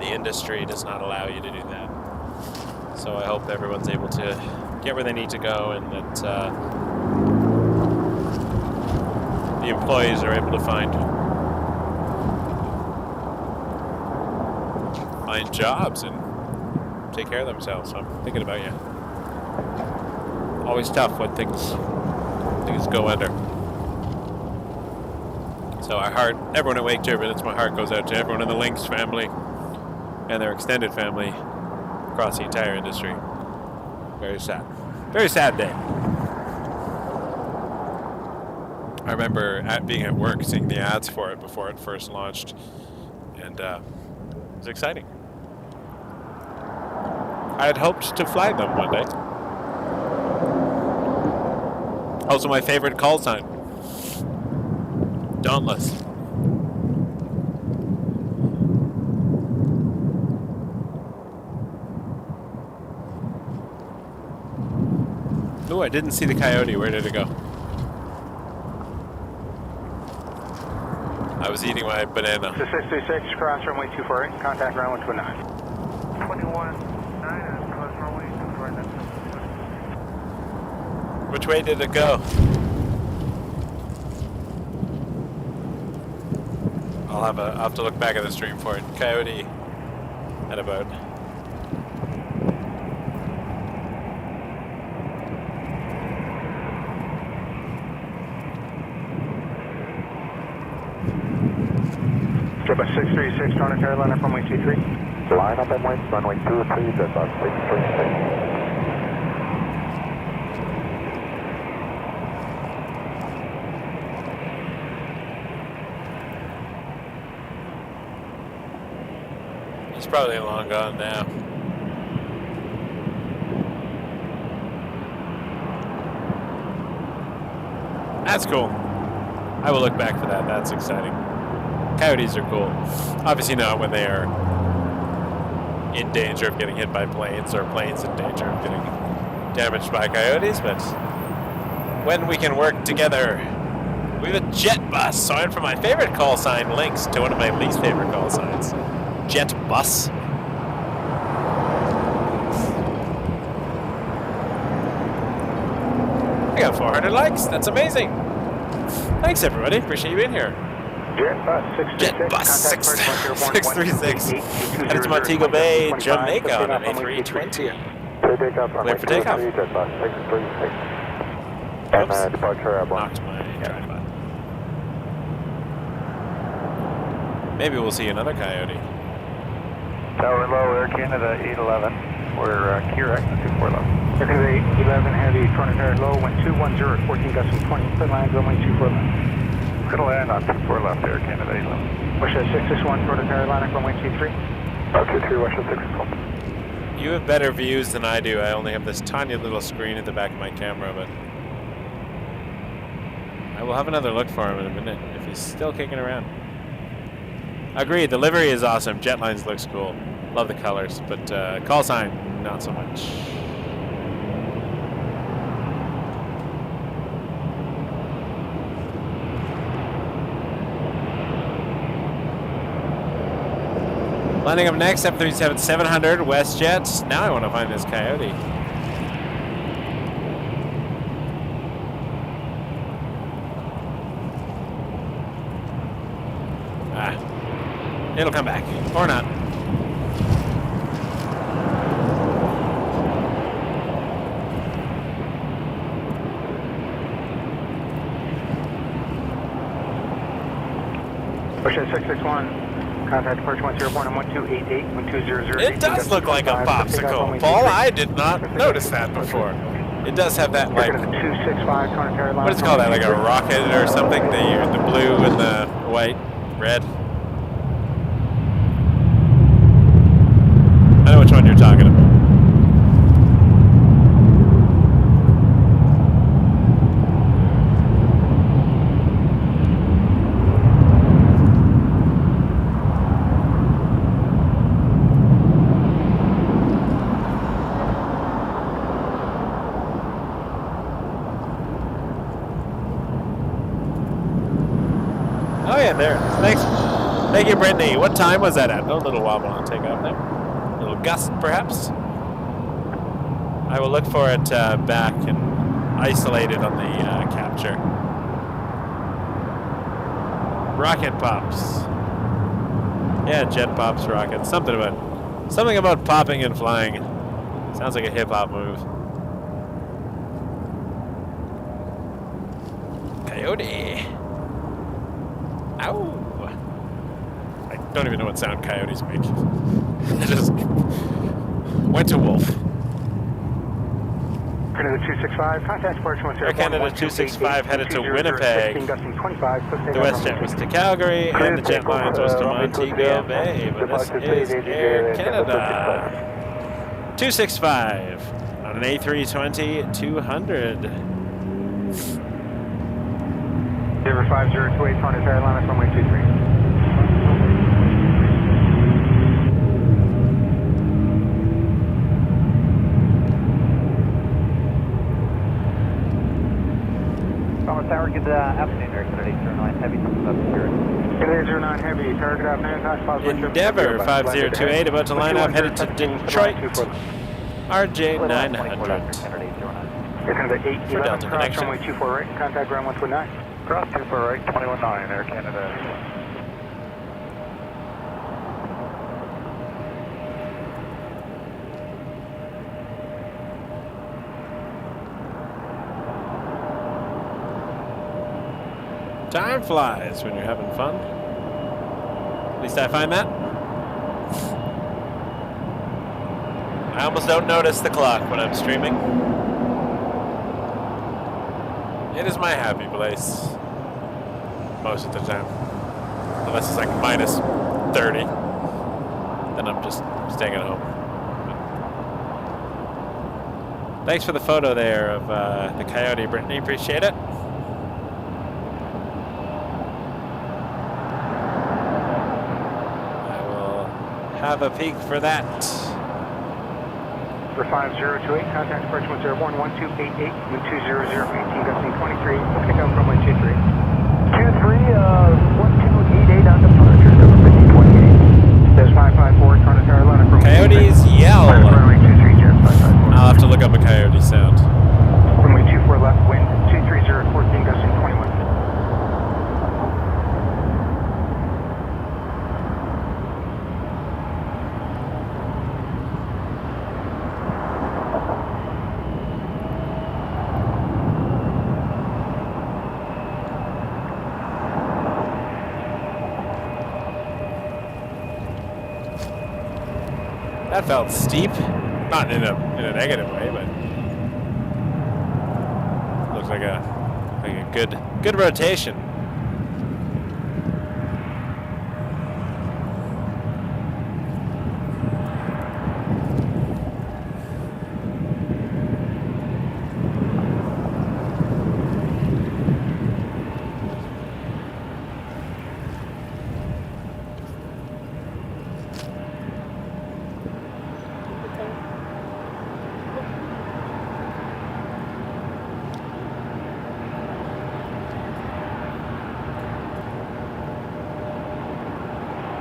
S3: industry does not allow you to do that. So I hope everyone's able to get where they need to go, and that the employees are able to find jobs and take care of themselves. So I'm thinking about you. Always tough when things go under. So everyone at Wake Turbulence, my heart goes out to everyone in the Lynx family and their extended family across the entire industry. Very sad. Very sad day. I remember being at work, seeing the ads for it before it first launched, and it was exciting. I had hoped to fly them one day. Also my favorite call sign, Dauntless. Ooh, I didn't see the coyote. Where did it go? I was eating my banana.
S2: 636, cross runway 248, contact ground 129.
S7: 21. Cross runway 249.
S3: Which way did it go? I'll have to look back at the stream for it. Coyote at about.
S2: Strip 636, Toronto Carolina, runway 23.
S4: Line up and west, runway 23, that's 636.
S3: He's probably long gone now. That's cool. I will look back for that. That's exciting. Coyotes are cool. Obviously not when they are in danger of getting hit by planes, or planes in danger of getting damaged by coyotes, but when we can work together. We have a jet bus, so I went from my favorite call sign, Lynx, to one of my least favorite call signs, jet bus. I got 400 likes. That's amazing. Thanks, everybody. Appreciate you being here.
S2: Jet bus 636.
S3: Headed to Montego Bay, Jamaica on an A320. Clear for takeoff.
S4: Jet bus 636.
S3: Oops.
S4: And departure airborne.
S3: Knocked my tripod. Maybe we'll see another coyote.
S4: Tower low, Air Canada 811. We're Karachi 24 left.
S2: Air Canada 811, heavy, Toronto Tower low, 1210 at 14 gusting 20, clear line, runway 24 left.
S4: Gonna land on 24 left, Air Canada 811.
S2: WestJet 661, Toronto Carolina, runway 23.
S4: 23, WestJet 661.
S3: You have better views than I do. I only have this tiny little screen at the back of my camera, but I will have another look for him in a minute if he's still kicking around. Agreed, the livery is awesome. Jetlines looks cool. Love the colors, but call sign, not so much. Landing up next, 737-700 WestJet. Now I want to find this coyote. It'll come back, or not.
S2: WestJet 661, contact departure 10 and 1288, 1200.
S3: It does look like a popsicle, Paul. I did not notice that before. It does have that, like,
S2: 265, Toronto Carolina.
S3: what is it called, that, like a rocket or something? The blue and the white, red. one you're talking about. Oh yeah, there it is. Thanks. Thank you, Brittany. What time was that at? Oh, a little wobble on takeoff there. A little gust, perhaps. I will look for it back and isolated on the capture. Rocket pops. Yeah, jet pops, rockets. Something about popping and flying. Sounds like a hip hop move. Coyote. Ow. I don't even know what sound coyotes make. I just went to wolf.
S2: Canada 265, contact departure 10.
S3: Air Canada 265 headed to Winnipeg. The WestJet was to Calgary, and the jet lines was to Montego Bay. But this is Air Canada 265 on an A330-200.
S2: River 5028, Toronto Airlines, runway 23.
S7: Thomas Tower, good afternoon, Air Canada 809 Heavy, up here.
S2: Canada 809 Heavy, Tower, good afternoon,
S3: Endeavor 5028 about to line up, headed to Detroit. RJ 900.
S2: Canada 811,
S3: For Delta
S2: cross
S3: connection.
S2: runway 24 right, contact ground 129.
S4: Cross 24 right, 219, Air Canada.
S3: Time flies when you're having fun. At least I find that. I almost don't notice the clock when I'm streaming. It is my happy place. Most of the time. Unless it's like minus 30. Then I'm just staying at home. But thanks for the photo there of the coyote, Brittany. Appreciate it. I will have a peek for that.
S2: For 5028, contact departure 101 1288, wind 200, 18 gusting 23, pick up runway 23.
S7: 1288 on departure, number 5028.
S2: There's 554, Toronto Carolina from
S3: Coyotes yell.
S2: runway 23, jet 554.
S3: I'll have to look up a coyote sound.
S2: Runway 24 left, wind 230, 14 gusting 21.
S3: That felt steep. Not in a negative way, but looks like a good rotation.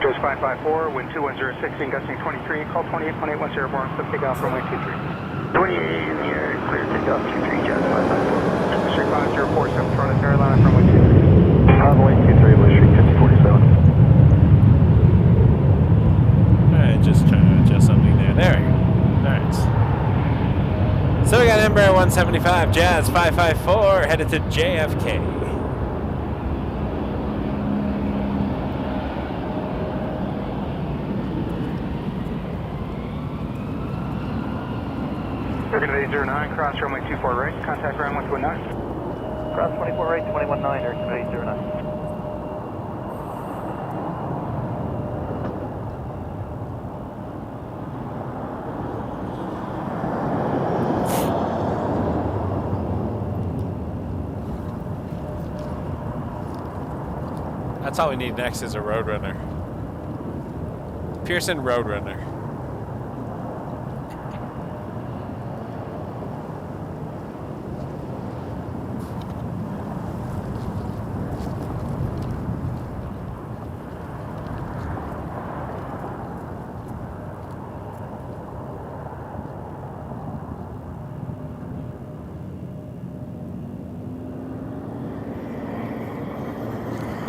S2: Joe's 554, wind 210, 16 gusting 23, call 2818 once airborne, so take off runway 23.
S7: 28 in the air, clear takeoff 23, Jazz 554.
S2: Street 5047, Toronto Carolina, runway 23.
S4: Runway 23, Livery 5047.
S3: Alright, just trying to adjust something there. There we go. Alright. So we got Embraer 175, Jazz 554, headed to JFK.
S2: Canada 809, cross runway 24 right, contact ground 129.
S7: Cross 24 right, 219, Air Canada 809.
S3: That's all we need next is a Roadrunner. Pearson Roadrunner.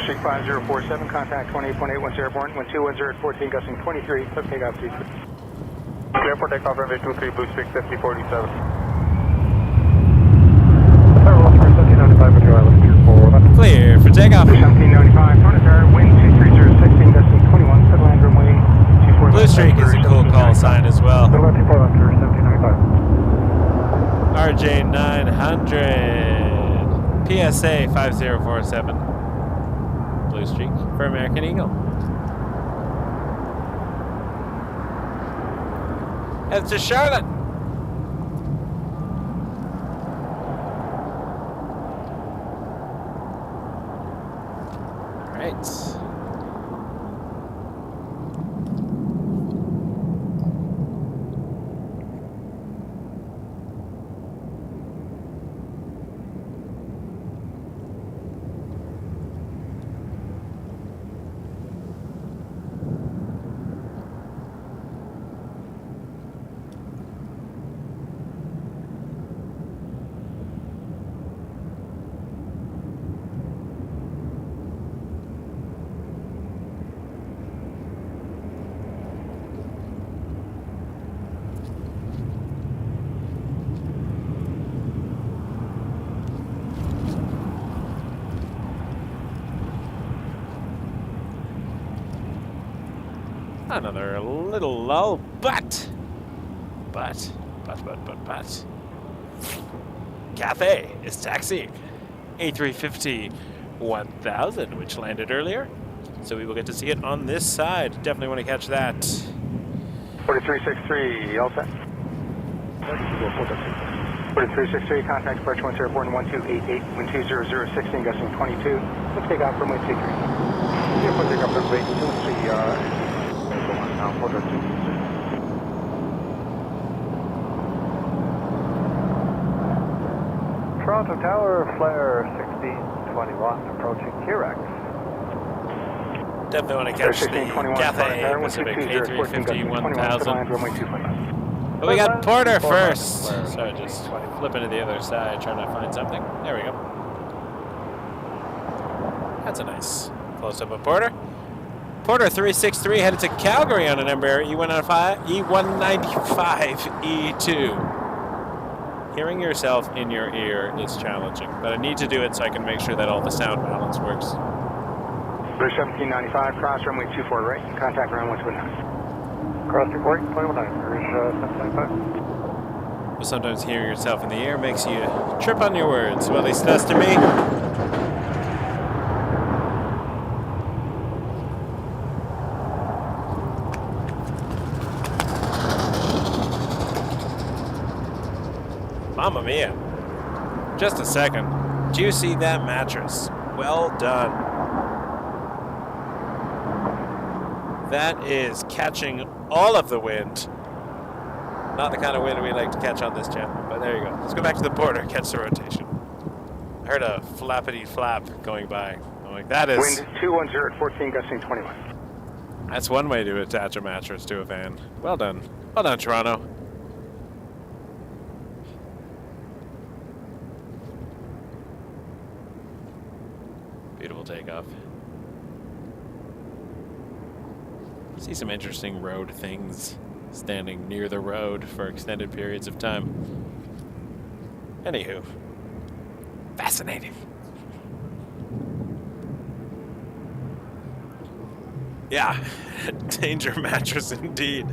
S2: Street 5047, contact 28.8 once airborne, 1210 at 14, gusting 23, clear takeoff C3.
S4: Clear for takeoff runway 23, Blue Streak 5047.
S3: Clear for takeoff.
S2: 1795, Toronto Tower, wind 230, 16, gusting 21, set land runway 24.
S3: Blue streak is a cool call sign as well. RJ 900. PSA 5047. Blue streak for American Eagle. Heads to Charlotte. Right. Another little lull, but Cathay is taxiing A350-1000, which landed earlier, so we will get to see it on this side. Definitely want to catch that.
S2: 4363, all set. 4363, contact departure once airborne 1288, wind 200, 16, gusting 22, let's take off from wind C3. Clear for takeoff runway 23,
S4: Toronto Tower, flare 1621, approaching Karachi.
S3: Definitely want to catch the Cathay Pacific A350-1000. But we got Porter first. So just flipping to the other side, trying to find something. There we go. That's a nice close-up of Porter. Porter 363 headed to Calgary on an Embraer E195-E2. Hearing yourself in your ear is challenging, but I need to do it so I can make sure that all the sound balance works.
S2: British 1795, cross runway 24 right, contact around 129.
S4: Cross report, 219, British 1795.
S3: But sometimes hearing yourself in the ear makes you trip on your words. Well, at least that's to me. Mamma mia. Just a second. Do you see that mattress? Well done. That is catching all of the wind. Not the kind of wind we like to catch on this channel, but there you go. Let's go back to the Porter, catch the rotation. I heard a flappity flap going by. I'm like, that is...
S2: Wind 210 at 14, gusting 21.
S3: That's one way to attach a mattress to a van. Well done. Well done, Toronto. Beautiful takeoff. See some interesting road things standing near the road for extended periods of time. Anywho, fascinating. Yeah, danger mattress indeed.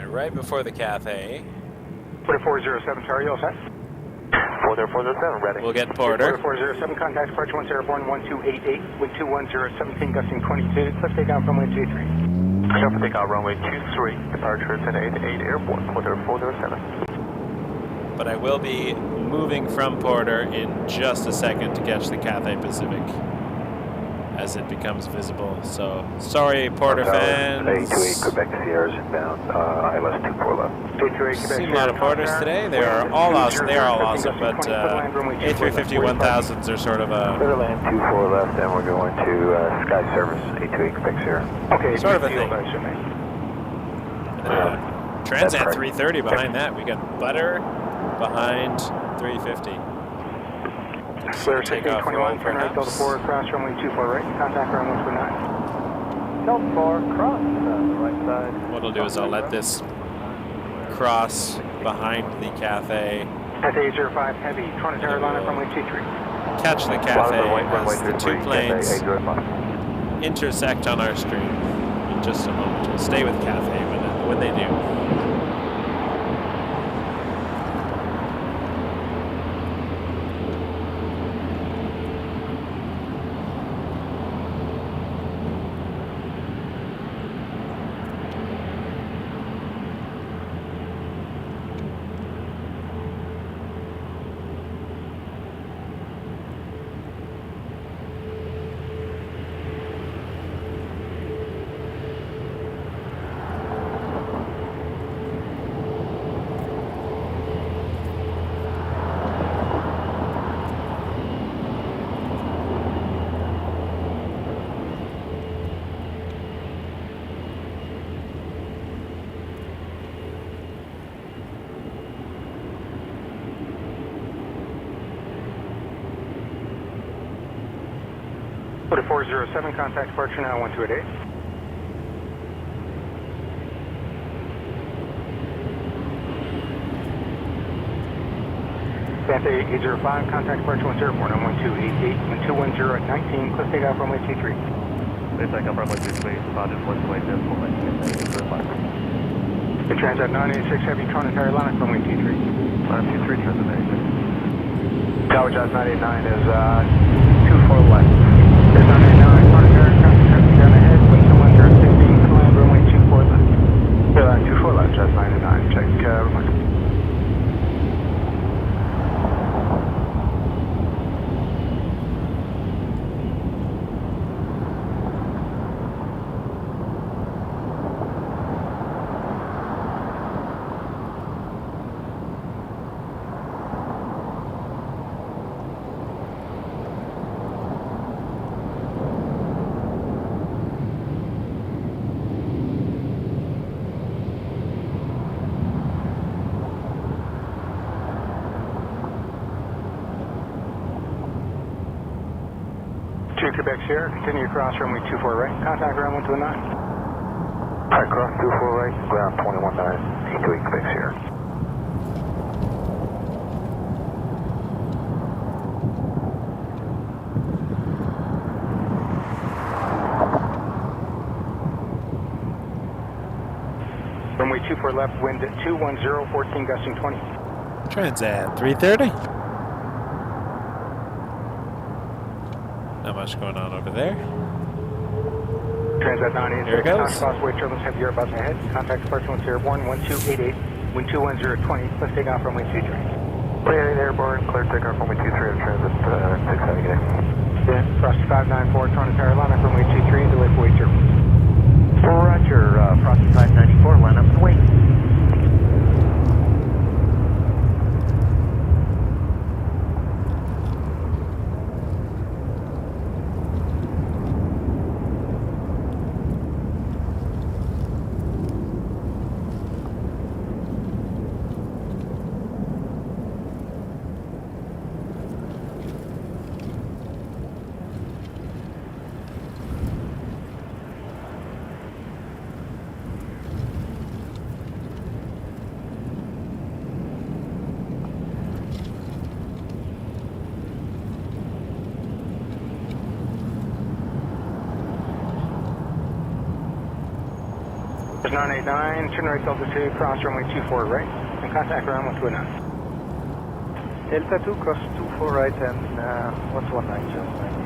S3: Right before the Cathay.
S2: 4407, sorry, you all set?
S4: Porter 407, ready.
S3: We'll get Porter.
S2: 407, contact departure once airborne 1288, wind 21017, gusting 22, cliff takeoff runway 23.
S4: Clear for takeoff runway 23, departure 1088 airborne, Porter 407.
S3: But I will be moving from Porter in just a second to catch the Cathay Pacific as it becomes visible. So, sorry, Porter fans.
S2: A28 Quebec Sierra is inbound, ILS 24 left.
S3: Seen a lot of Porters today. They are all awesome. They are all awesome, but A350 1000s are sort of a
S2: Land 24 left, and we're going to Sky Service, A28 Quebec Sierra. Okay,
S3: sort of a thing. Transat 330 behind that. We got Butter behind 350.
S2: Clear 1621, turn right, Delta 4, cross runway 24 right, contact runway 29. Delta 4, cross, the right side.
S3: What I'll do is I'll let this cross behind the Cathay.
S2: Cathay 05 Heavy, Toronto Airlines runway 23.
S3: Catch the Cathay as the two planes intersect on our stream in just a moment. We'll stay with Cathay when they do.
S2: Go to 407, contact departure now 1288. Cathay 805, contact departure once airborne on 1288, wind 210 at 19, cliff takeoff runway 23.
S4: Clear takeoff runway 23, spotted 128,
S2: The Transat 986 Heavy, Toronto Airlines runway 23.
S4: 923, Transat 986.
S2: Tower Jazz 989 is 24 left. There's 989, Toronto Aircraft, traffic down ahead, wind 21016, clear land runway 24 left. Clear land 24 left, Jazz 989, check runway. Quebec Sierra, continue across runway 24 right, contact ground 129. Alright, cross 24 right, ground 219, A28 Quebec Sierra. Runway 24 left, wind at 210, 14 gusting 20.
S3: Transat 330. Not much going on over there.
S2: Transat 986,
S3: Here it goes.
S2: Crossway turbulence heavy Airbus ahead. Contact departure once airborne 1288, wind 21020, let's take off runway 23.
S4: Clear airborne, clear takeoff runway 23 of Transit 6 Heavy, good day.
S2: Yeah, Frosty 594, Toronto Carolina, runway 23, delay for weight turbulence.
S7: Roger, Frosty 594, line up and wait.
S2: There's 989, turn right Delta 2, cross runway 24 right, and contact ground 129. Delta 2, cross 24 right and 119, just 90.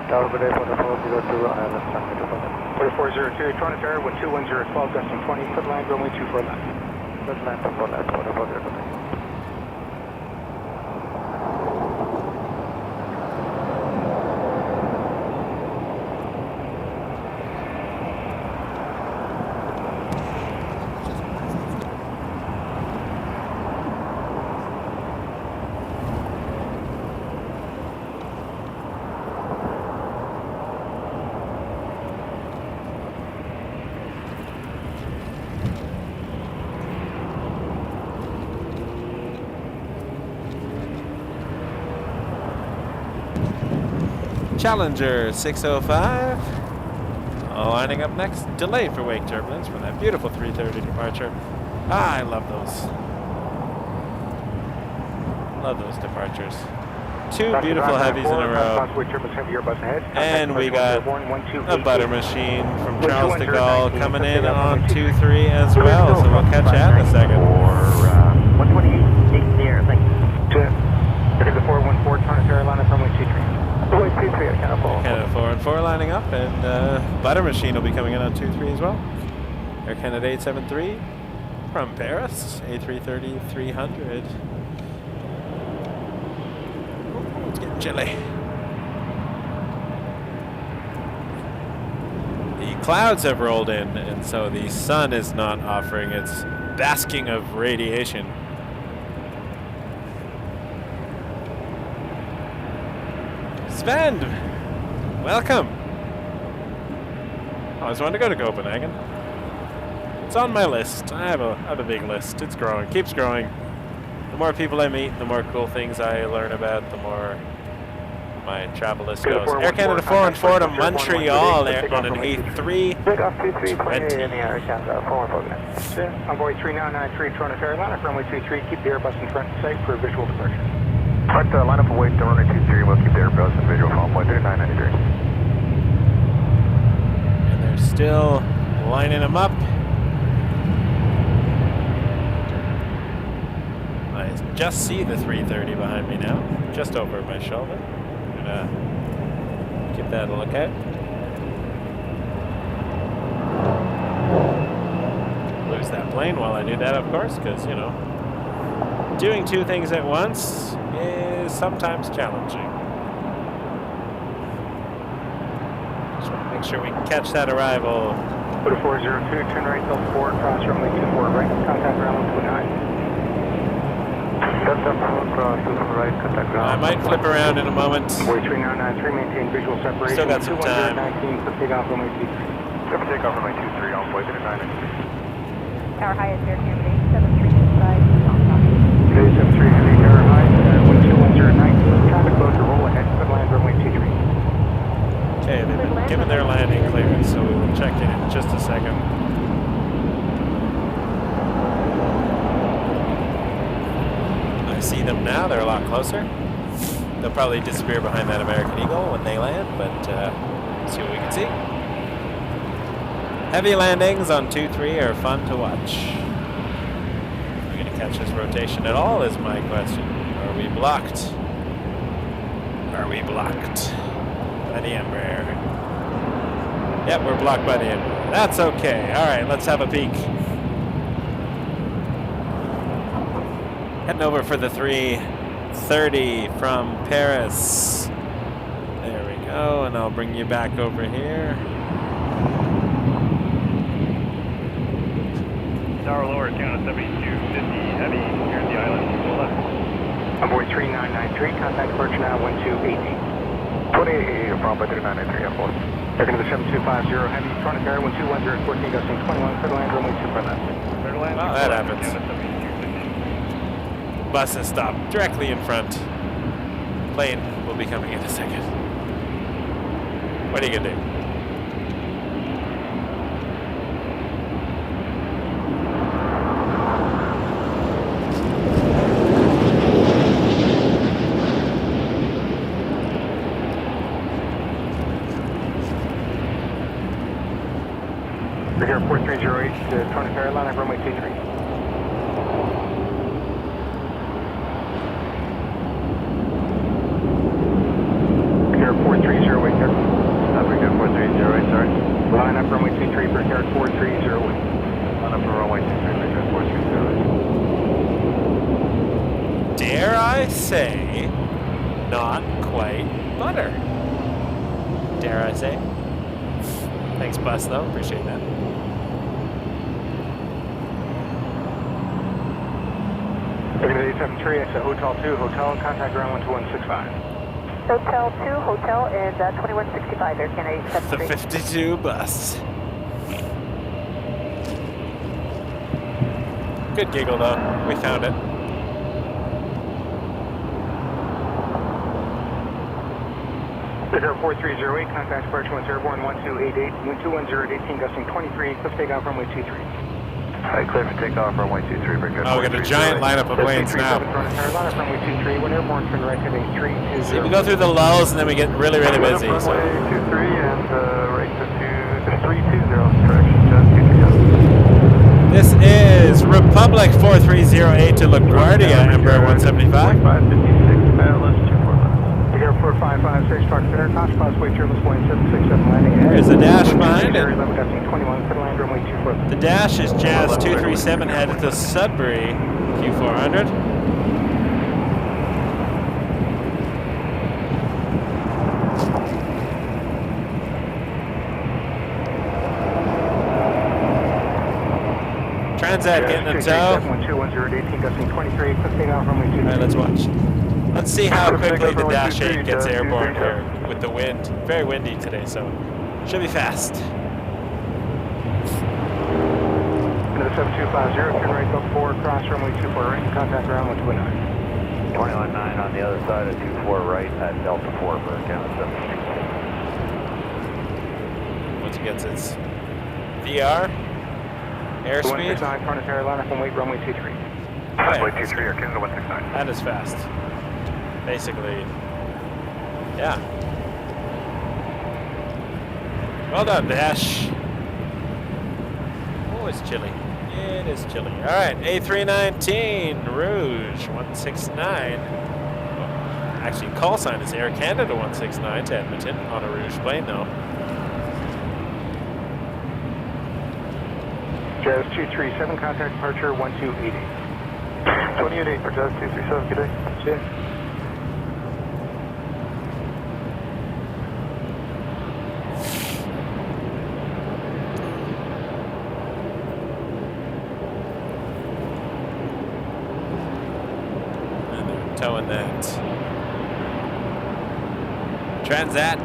S7: Tower Good Day, 4402, Island Sun,
S2: 4402, Toronto Air, 12112, gusting 20, foot line, runway 24 left.
S7: Good land, 24 left, 4402.
S3: Challenger 605. Lining up next, delay for wake turbulence for that beautiful 330 departure. I love those. Love those departures. Two beautiful heavies in a row. And we got a butter machine from Charles de Gaulle coming in on 2-3 as well, so we'll catch that in a second.
S2: 128, in the air, thank you. To the 414, Toronto Airlines, runway 23. Runway 23, Canada 4.
S3: Canada 4 and 4 lining up, and butter machine will be coming in on 2-3 as well. Air Canada A330 from Paris, A330 300. It's getting chilly. The clouds have rolled in, and so the sun is not offering its basking of radiation. Sven, welcome. I always wanted to go to Copenhagen. It's on my list. I have a big list. It's growing, keeps growing. The more people I meet, the more cool things I learn about, the more my travel list goes. Air Canada 4 and 4 to Montreal on an A320.
S2: In the air, Canada 4 and Envoy 3993, Toronto Airlines, runway 23, keep the Airbus in front of sight for a visual departure.
S4: Alright, line up and wait, runway 23, we'll keep the Airbus and visual from 3993.
S3: And they're still lining them up. I just see the 330 behind me now, just over my shoulder. I'm gonna give that a look at. Lose that plane while I do that, of course, because, you know, doing two things at once is sometimes challenging. Just want to make sure we can catch that arrival.
S2: 402, turn right, Delta 4, cross runway 24 right, contact ground 129.
S7: Delta 4, cross 24 right, contact ground.
S3: I might flip around in a moment.
S2: Envoy 3993, maintain visual separation.
S3: Still got some time.
S2: 219, for takeoff runway 23.
S4: Clear for takeoff runway 23, Envoy 3993.
S5: Our highest air Canada 735.
S2: Today 73 heavy, air high, 12109, traffic closer, roll ahead, good land runway 23.
S3: Okay, they've been given their landing clearance, so we will check in just a second. I see them now, they're a lot closer. They'll probably disappear behind that American Eagle when they land, but see what we can see. Heavy landings on 2-3 are fun to watch. Are we going to catch this rotation at all is my question. Are we blocked? Are we blocked by the Embraer? Yep, we're blocked by the Embraer. That's okay. All right, let's have a peek. Heading over for the 330 from Paris. There we go, and I'll bring you back over here.
S4: Tower lower, Canada 7250 heavy, here at the island, to the left.
S2: Envoy 3993, contact approach now 1288.
S4: 2888, from 3993, F4.
S2: Air Canada 7250 heavy, Toronto Air 121 14, gusting 21, clear land runway 2 for left.
S4: Clear to land,
S3: Well, that happens. bus has stopped directly in front. Plane will be coming in a second. What are you gonna do?
S2: We're here 4308 to Toronto Airlines, runway 23. We're here 4308 here.
S4: We're here 4308, sorry.
S2: Line up runway 23 for here 4308.
S4: Line up for runway 23, we're here 4308.
S3: Dare I say, not quite butter. Dare I say? Thanks, bus, though. Appreciate that.
S2: Negative 873, exit Hotel 2, Hotel, contact ground 12165.
S5: Hotel 2, Hotel, and 2165, Air Canada
S3: The
S5: 873.
S3: 52 bus. Good giggle, though. We found it.
S2: Air 4308, contact departure once airborne 1288, wind 210 at 18, gusting 23, cliff takeoff runway 23.
S4: Clear for takeoff, runway 23, bring
S3: Oh, we got a giant lineup of planes now.
S2: Runway 23, when airborne, turn right heading 320.
S3: See, we go through the lulls and then we get really, really busy. So.
S4: Runway 23 and right to 320, correction, just 230.
S3: This is Republic 4308 to LaGuardia, Embraer 175.
S4: 5556, Atlas 24
S2: Air 4556, start center, cost possibly fearless Boeing 767 landing ahead.
S3: There's the dash behind it.
S2: 11 gusting 21, clear land runway 24.
S3: The dash is Jazz 237 headed to Sudbury, Q400. Transat getting a tow.
S2: 1210 at 18, gusting 23, cliff takeoff runway 23.
S3: Alright, let's watch. Let's see how quickly the Dash 8 gets airborne here with the wind. Very windy today, so should be fast.
S2: Into the 7250, turn right up 4, cross runway 24 right, contact ground 129.
S4: 219 on the other side of 24 right at Delta 4 for Canada 72.
S3: Once it gets its VR, airspeed.
S2: 169, Toronto Airlines, from weight runway 23.
S4: Runway 23, Air Canada 169.
S3: That is fast. Basically, yeah. Well done, Dash. Oh, it's chilly. It is chilly. All right, A319 Rouge 169. Well, actually, call sign is Air Canada 169 to Edmonton on a Rouge plane, though.
S2: Jazz 237, contact departure 1288.
S4: 28 for Jazz 237, good day.
S2: Cheers.
S3: Towing that Transat.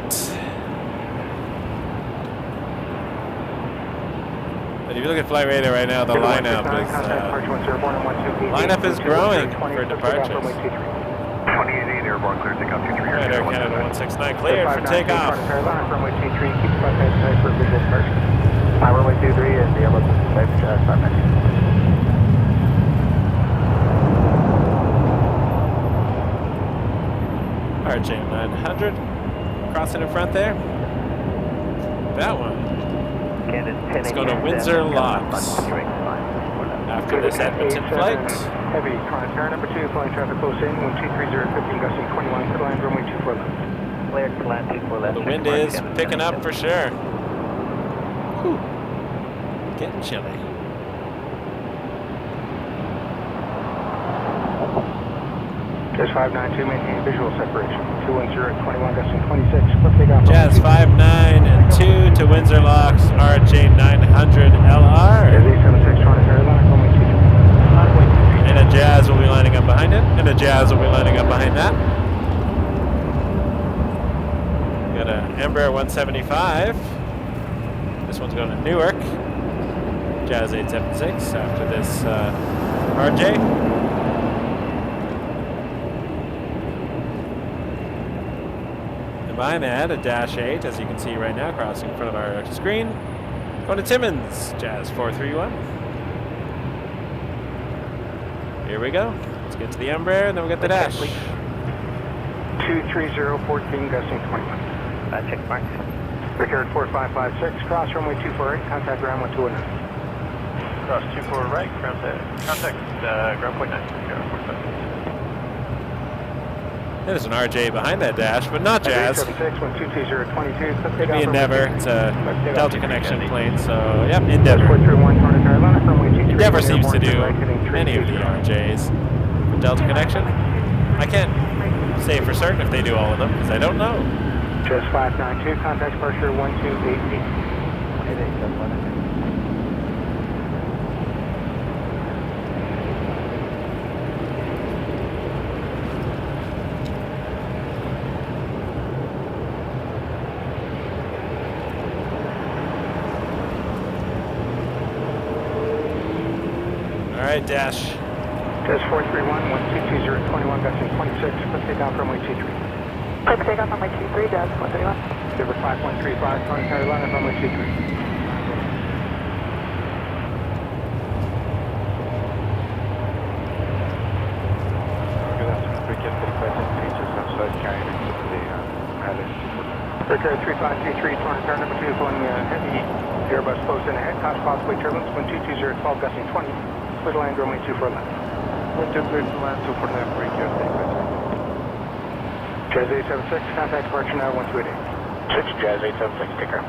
S3: But if you look at Flight Radar right now, the lineup is growing for departures.
S4: 28 airborne, clear takeoff 23.
S3: Right, Air Canada 169 cleared for takeoff.
S2: Runway 23, keep flight path tonight for visual departure. Runway 23 and the Airbus 519.
S3: RJ 900 crossing in front there. That one. Let's go to Windsor Locks. After this Edmonton flight.
S2: Heavy, Toronto number 2, flying traffic close in, wind 230, 15 gusting 21, clear line runway 24 left.
S7: Clear to land 24 left.
S3: The wind is picking up for sure. Whew. Getting chilly.
S2: Jazz 592, maintain visual separation. 210 at 21, gusting 26, cliff takeoff.
S3: Jazz 59 and 2 to Windsor Locks, RJ 900LR.
S2: Jazz 876, Toronto Airlines, runway 23.
S3: And a Jazz will be lining up behind it, and a Jazz will be lining up behind that. Got a Embraer 175. This one's going to Newark. Jazz 876 after this RJ. And behind that, a Dash 8, as you can see right now, crossing in front of our screen. Going to Timmins, Jazz 431. Here we go. Let's get to the Embraer, and then we'll get the Dash.
S2: 23014, gusting 21.
S8: Check mark.
S2: Record 4556, cross runway 248, contact ground 129.
S4: Cross 24 right, contact ground point 9.
S3: There's an RJ behind that Dash, but not Jazz.
S2: 76
S3: Could be Endeavour. It's a Delta connection plane, so yep, Endeavour. Endeavour seems to do many of the RJs. The Delta connection, I can't say for certain if they do all of them, because I don't know.
S2: Just 592, contact departure 1288.
S3: All right, Dash.
S2: Just 431, 122021, gusting 26, let's take off runway 23.
S5: Click takeoff on my 23, Jazz 131.
S2: River 5135, planetary line runway 23. Good afternoon, we get the present features outside carrying into the Addis. Record 3533, planetary number 2, pulling heavy Airbus close in ahead, cause possibly turbulence, 1220, 12 gusting 20, clear to land runway 24 left. 12 clear to land 24 left, break your thing. Jazz 876, contact departure now 1288. 6 Jazz 876, take care.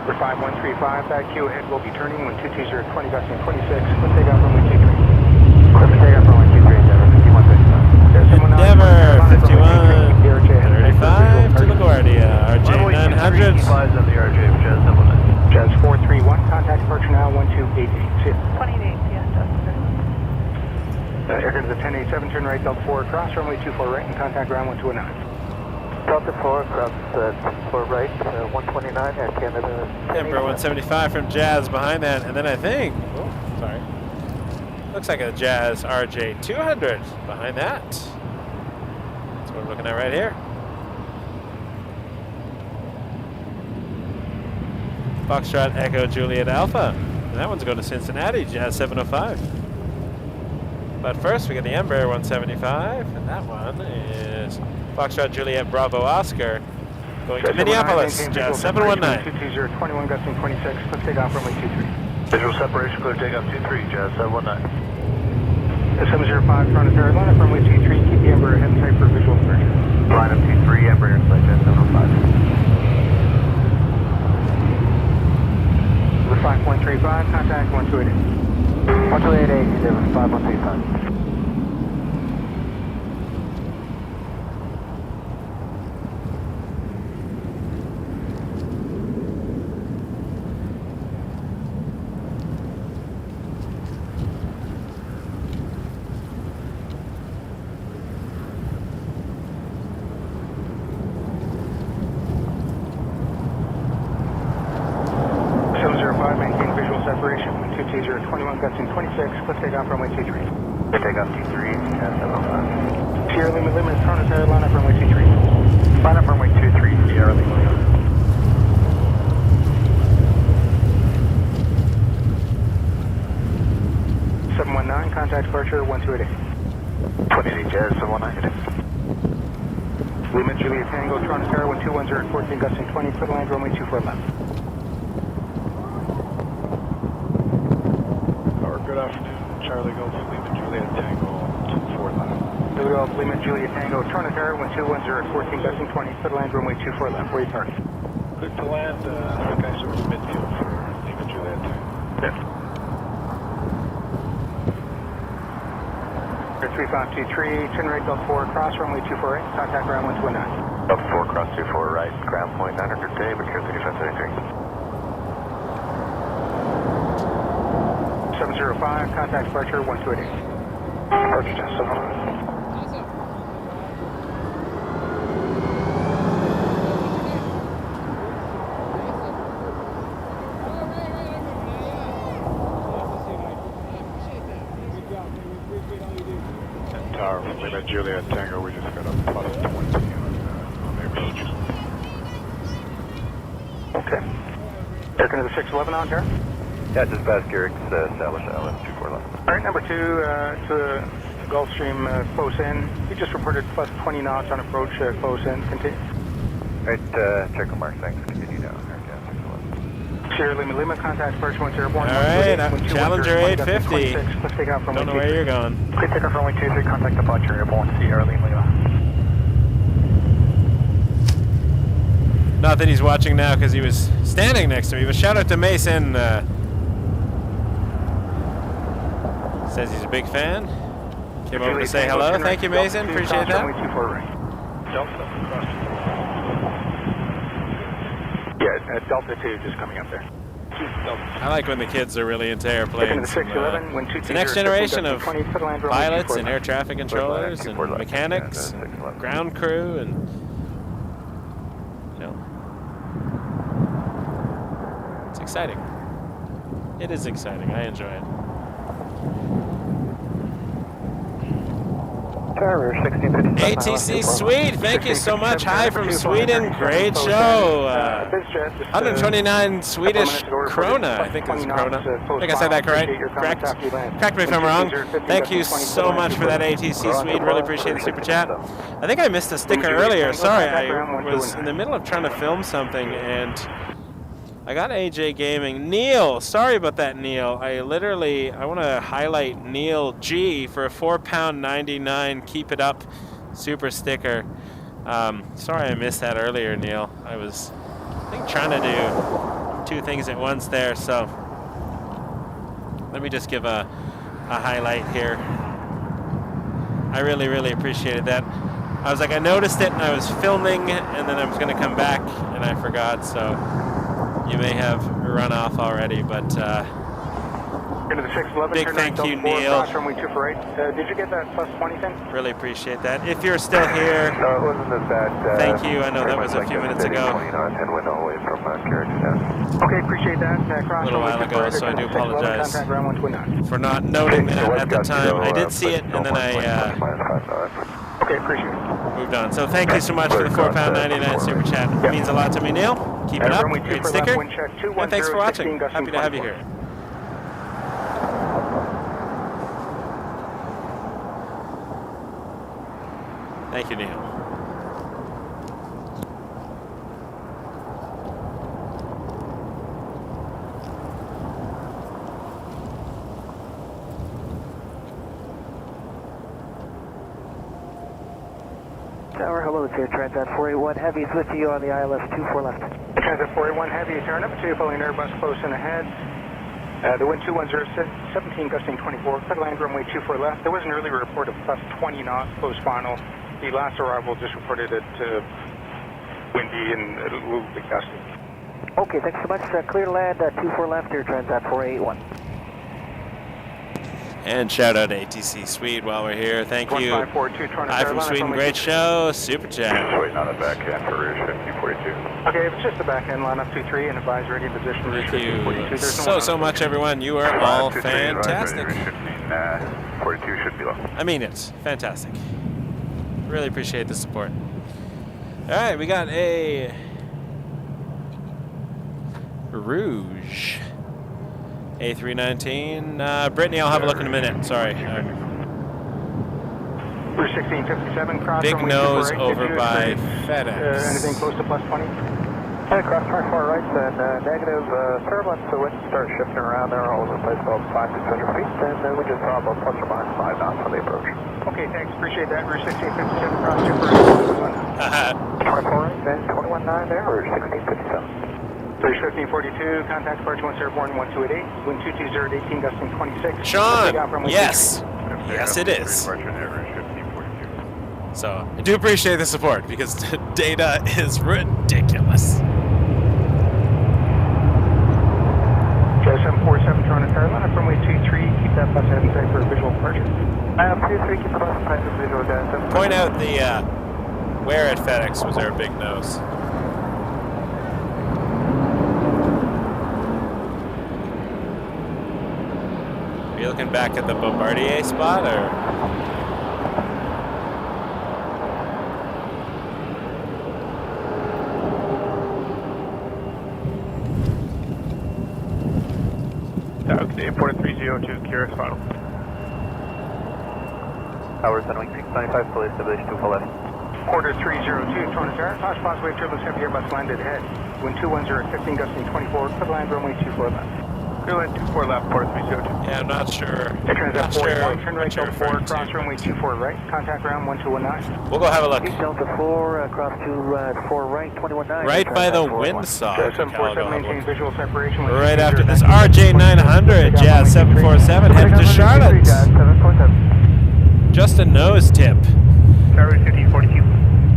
S2: For 5135, that Q ahead will be turning 1220, gusting 26, let's take off runway 23. Let's take off runway 23, Endeavour 5135.
S3: Endeavour 51. 35 to LaGuardia, RJ 900.
S4: Flies on the RJ, Jazz 79.
S2: Jazz 431, contact departure now 1288. See ya.
S5: 28, yes, that's
S2: Air to the 1087, turn right, Delta 4 across, runway 24 right, and contact ground 1209.
S7: Delta 4 across 4 right, 129 at Canada.
S3: Embraer 175 from Jazz behind that, and then I think, oh, sorry, looks like a Jazz RJ 200 behind that. That's what I'm looking at right here. Foxtrot Echo Juliet Alpha, and that one's going to Cincinnati, Jazz 705. But first we got the Embraer 175, and that one is Foxtrot Juliet Bravo Oscar going to Minneapolis, Jazz 719.
S2: 21 gusting 26, let's take off runway 23.
S4: Visual separation, clear takeoff 23, Jazz 719.
S2: 705, planetary line up runway 23, keep the Embraer ahead and tight for visual departure.
S4: Line up 23, Embraer in flight, Jazz 705.
S2: 5135, contact 1288.
S7: 1288, Endeavour 5135.
S2: Separation, 220, 21 gusting 26, let's take off runway 23.
S4: Take off 23, Jazz 705.
S2: Sierra Lima Lima, planetary line up runway 23.
S4: Line up runway 23, Sierra Lima Lima.
S2: 719, contact departure 1288.
S4: 28, Jazz 719.
S2: Lima Juliet Tango, Toronto Tower 1210 at 14 gusting 20, clear to land runway 24 left.
S4: Good afternoon, Charlie Golf, Lima Juliet Tango, 24 left.
S2: Golf, Lima Juliet Tango, Toronto Tower 1210 at 14 gusting 20, clear to land runway 24 left. Where are you targeting?
S4: Clear to land, guys over midfield for Lima Juliet Tango.
S2: Yes. 3523, turn right, Delta 4 across, runway 24 right, contact ground 129.
S4: Delta 4 cross 24 right, ground point 900 day, Mercure 3533.
S2: 705, contact departure 1288. Departure Jazz 705. Lima Juliet Tango, we just got a plus 20 on the approach. Okay. Air Canada 611 on here?
S4: Yeah, just past Garrick's established ILS 24 left.
S2: All right, number 2 to Gulfstream close in. You just reported plus 20 knots on approach close in. Continue.
S4: All right, check mark, thanks. Continue down. Air Canada 611.
S2: Sierra Lima Lima, contact First Once Airborne.
S3: All right, Challenger 850.
S2: Let's take off from
S3: Don't know where you're going.
S8: Please take off runway 23, contact departure Airborne, Sierra Lima Lima.
S3: Not that he's watching now because he was standing next to me, but shout out to Mason. Says he's a big fan. Came over to say hello. Thank you, Mason. Appreciate that.
S2: Yeah, Delta 2 just coming up there.
S3: I like when the kids are really into airplanes. It's the next generation of pilots and air traffic controllers and mechanics and ground crew and, you know, it's exciting. It is exciting. I enjoy it. ATC Swede, thank you so much. Hi from Sweden. Great show. 129 Swedish krona, I think it's krona. I think I said that correct. Correct me if I'm wrong. Thank you so much for that ATC Swede. Really appreciate the super chat. I think I missed a sticker earlier. Sorry, I was in the middle of trying to film something and I got AJ Gaming. Neil, sorry about that, Neil. I want to highlight Neil G for a £4.99 Keep It Up super sticker. Sorry I missed that earlier, Neil. I was, I think, trying to do 2 things at once there, so let me just give a highlight here. I really, really appreciated that. I was like, I noticed it and I was filming and then I was going to come back and I forgot, so you may have run off already, but big thank you, Neil.
S2: Did you get that plus 20 thing?
S3: Really appreciate that. If you're still here,
S4: No, it wasn't as bad.
S3: thank you. I know that was a few minutes ago.
S2: Okay, appreciate that.
S3: A little while ago, so I do apologize for not noting that at the time. I did see it, and then I
S2: okay, appreciate it.
S3: moved on. So thank you so much for the £4.99 super chat. It means a lot to me, Neil. Keep it up. Great sticker. And thanks for watching. Happy to have you here. Thank you, Neil.
S7: Tower, hello, it's Air Transat 481 Heavy, switching you on the ILS 24 left.
S2: Transat 481 Heavy, turn up to following Airbus close in ahead. The wind 21017, gusting 24, clear land runway 24 left. There was an earlier report of plus 20 knots, close final. The last arrival just reported it windy and a little bit gusty.
S7: Okay, thanks so much. Clear land, 24 left, Air Transat 481.
S3: And shout out to ATC Swede while we're here. Thank you.
S2: 1542 Toronto
S3: Hi from Sweden. Great show. Super chat.
S4: Waiting on the back end for Rouge 1542.
S2: Okay, it's just the back end, line up 23 and advise ready in position.
S3: Thank you so much, everyone. You are all fantastic.
S4: 42 should be low.
S3: I mean it. Fantastic. Really appreciate the support. All right, we got a Rouge A319. Brittany, I'll have a look in a minute. Sorry.
S2: Rouge 1657, cross
S3: Big
S2: runway
S3: nose
S2: 24
S3: over by FedEx.
S2: Anything close to plus 20?
S7: Cross far right, negative turbulence, so let's start shifting around there all over the place about 5 to 600 feet, and then we just saw about plus or minus 5 knots on the approach.
S2: Okay, thanks, appreciate that. Rouge 1657, cross super
S7: 24 right, then 21.9 there, or 1657.
S2: Rouge 1542, contact departure once airborne 1288, wind 220 at 18, gusting 26.
S3: Sean, yes. Yes, it is. So, I do appreciate the support because data is ridiculous.
S2: 747 Toronto Carolina, runway 23, keep that bus heading straight for a visual departure.
S7: 23, keep the bus behind the visual data.
S3: Point out the where at FedEx was our big nose. Are you looking back at the Bombardier spot or?
S4: Airport 302, QRX final.
S7: Towers and wing 695, fully established, 2 for left.
S2: Quarter 302, Toronto Tower. Tosh wave turbulence heavy Airbus landed ahead. Wind 210 at 15, gusting 24, clear land runway 24 left.
S4: Clear land 24 left, port 302.
S3: Yeah, I'm not sure.
S2: Transit 41, turn right,
S3: what you're
S2: Delta 4,
S3: referring
S2: cross
S3: to.
S2: runway 24 right, contact ground 1219.
S3: We'll go have a look.
S7: Delta 4, cross to 4 right, 219.
S3: Right by the windsock.
S2: 747 maintain visual separation. with
S3: Right
S2: 20,
S3: after this
S2: 19,
S3: RJ900, Jazz 747, headed to Charlotte.
S7: 747.
S3: Just a nose tip.
S4: Tower 1542.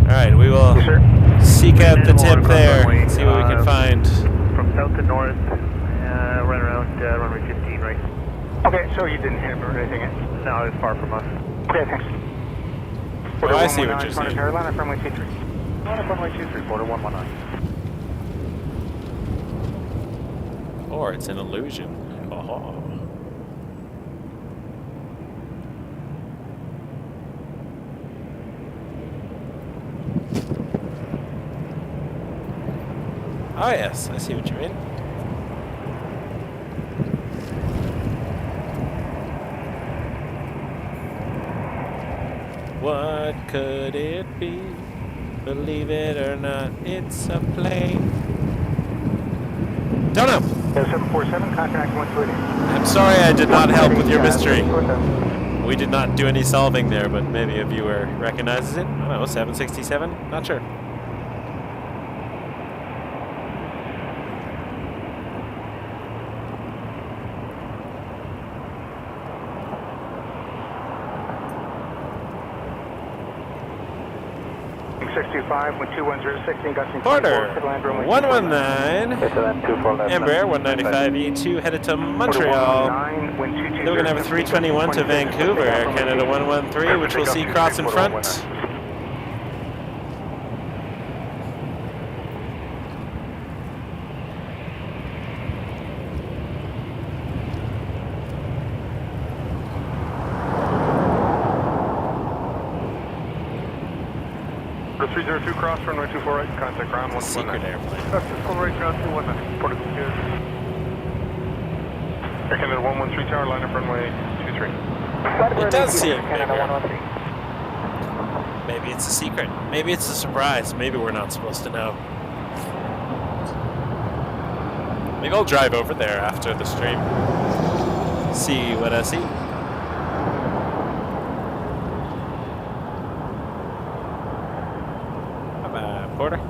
S3: Alright, we will
S2: Yes, sir.
S3: seek out the tip
S4: Across
S3: there,
S4: runway,
S3: see what we can find.
S4: From south to north, right around runway 15, right?
S2: Okay, so you didn't hit him or anything?
S4: No, it's far from us.
S2: Okay, thanks.
S3: Oh, I see what you're saying.
S2: Carolina, runway 23. Runway 23, quarter 119.
S3: Or it's an illusion. Oh. Oh yes, I see what you mean. What could it be? Believe it or not, it's a plane. Don't know.
S2: 747, contact 120.
S3: I'm sorry I did not help with your mystery. We did not do any solving there, but maybe a viewer recognizes it. I don't know, 767? Not sure.
S2: With 210, gusting
S3: Porter,
S2: 24, land runway
S3: 119, Embraer 195-E2 headed to Montreal. Then we're going to have a 321 to Vancouver, Air Canada 113, which we'll see cross in front.
S4: The 302 cross, runway 24 right, contact ground 119.
S3: Secret airplane.
S4: That's 24 right, ground 219, Port of Air Canada 113 tower, line up runway 23.
S3: It does seem bigger. Maybe it's a secret. Maybe it's a surprise. Maybe we're not supposed to know. Maybe I'll drive over there after the stream. See what I see. Porter.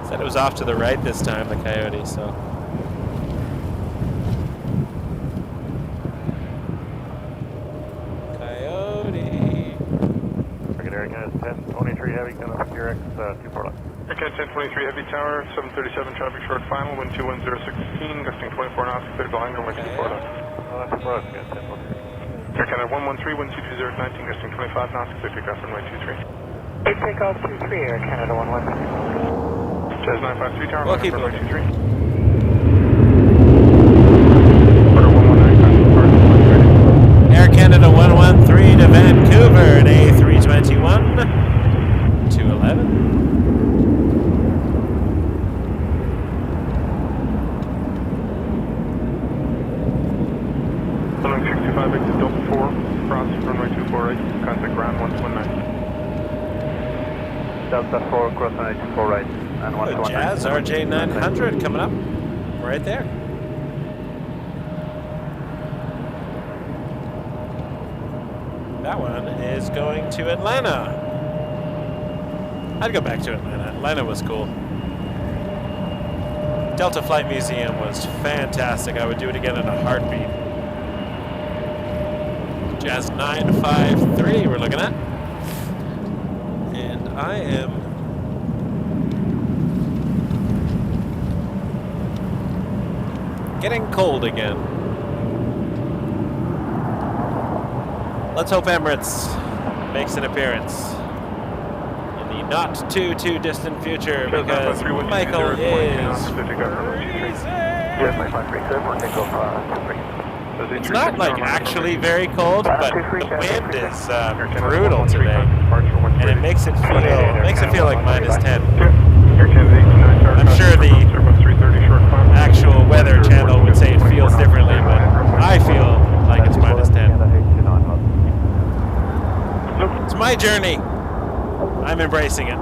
S3: Said it was off to the right this time, the Coyote, so. Coyote.
S4: Target Air Canada 1023 heavy, kind of QRX 24 left. Air Canada 1023 heavy tower, 737 traffic short final, wind 21016, gusting 24 knots, clear to line runway 24 left. Air Canada 113, wind 220 at 19, gusting 25 knots, clear takeoff runway 23.
S2: Takeoff 23, Air Canada 113.
S4: Jazz 953 tower,
S3: We'll
S4: line
S3: keep
S4: up runway
S3: looking.
S4: 23. Quarter 119,
S3: Air Canada 113 to Vancouver, an A321, 211.
S4: runway 65, exit Delta 4, cross runway 24 right, contact ground 119. Delta 4, cross runway 24 right, and
S3: Oh, Jazz RJ900 coming up, right there. That one is going to Atlanta. I'd go back to Atlanta. Atlanta was cool. Delta Flight Museum was fantastic. I would do it again in a heartbeat. Jazz 953 we're looking at. And I am getting cold again. Let's hope Emirates makes an appearance in the not too distant future, because Michael is freezing. It's not like actually very cold, but the wind is brutal today. and it makes it feel like -10.
S4: Air Canada A330 tower.
S3: I'm sure the
S4: Airbus 330 short climb.
S3: actual weather channel would say it feels differently, but I feel like it's -10. It's my journey. I'm embracing it.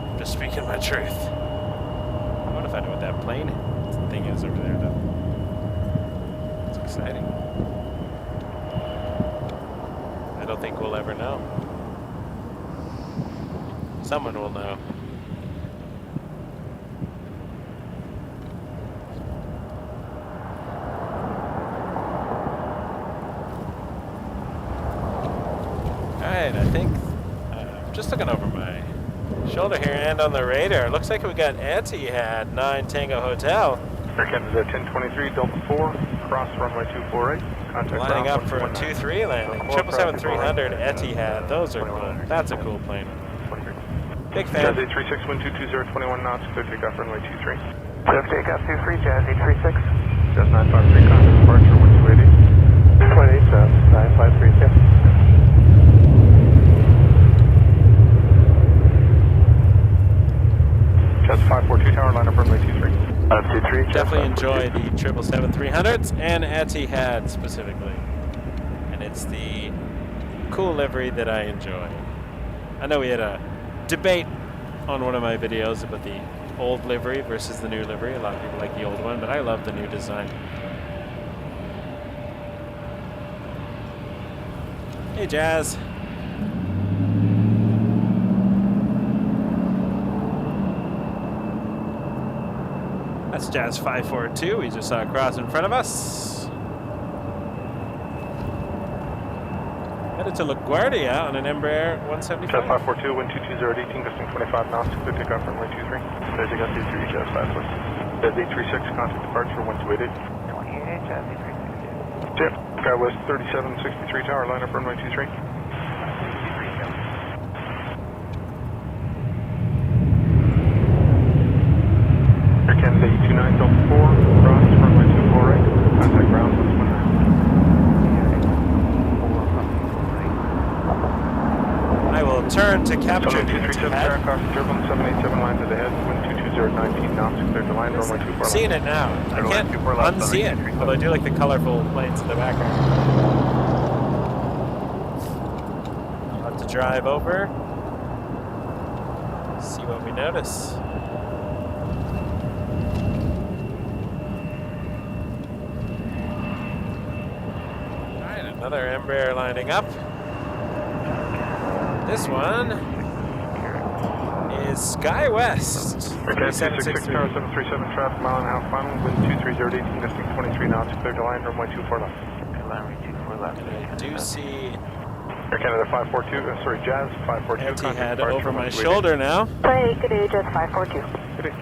S3: I'm just speaking my truth. I wonder if I know what that plane thing is over there, though. It's exciting. I don't think we'll ever know. Someone will know. Alright, I think just looking over my shoulder here and on the radar, looks like we got Etihad 9 Tango Hotel
S4: Air Canada 1023 Delta 4, cross runway 248. Contact
S3: lining up
S4: ground
S3: for a
S4: 119.
S3: 2-3 landing. 777-300 Etihad, those are cool. That's a cool plane. Big fan.
S4: Jazz 836 1220 21 knots, clear takeoff runway 23.
S2: Clear takeoff 23, Jazz 836.
S4: Jazz 953, contact departure 1280.
S2: 287, 9536.
S4: Jazz 542 tower, line up runway 23.
S2: 23,
S3: Definitely enjoy the 777-300s and Etihad specifically. And it's the cool livery that I enjoy. I know we had a debate on one of my videos about the old livery versus the new livery. A lot of people like the old one, but I love the new design. Hey, Jazz. That's Jazz 542. We just saw a cross in front of us. Headed to LaGuardia on an Embraer 175.
S4: Jazz 542, wind 220 at 18, gusting 25 knots, clear takeoff runway 23. Clear takeoff 23, Jazz 542. Jazz 836, contact departure 1280.
S2: 28, Jazz 836.
S4: Jet, Skywest 3763 tower, line up runway 23. Air Canada E29 Delta 4, cross runway 248. Contact ground 119.
S3: I will turn to capture
S4: Sunway
S3: the
S4: 237
S3: Etihad.
S4: aircraft, turbulence 787 lines at the head, wind 220 at 19 knots, clear to line runway 24
S3: Seeing it now. I can't unsee it, although I do like the colorful planes in the background. I'll have to drive over, see what we notice. Alright, another Embraer lining up. This one is SkyWest.
S4: Air Canada 266 tower 737 traffic, mile and a half final, wind 230 at 18, gusting 23 knots, clear to line runway 24 left.
S2: Runway 24 left.
S3: I do see
S4: Air Canada 542, sorry, Jazz 542.
S3: Etihad over my shoulder now.
S5: Hey, good day, Jazz 542.
S4: Good day.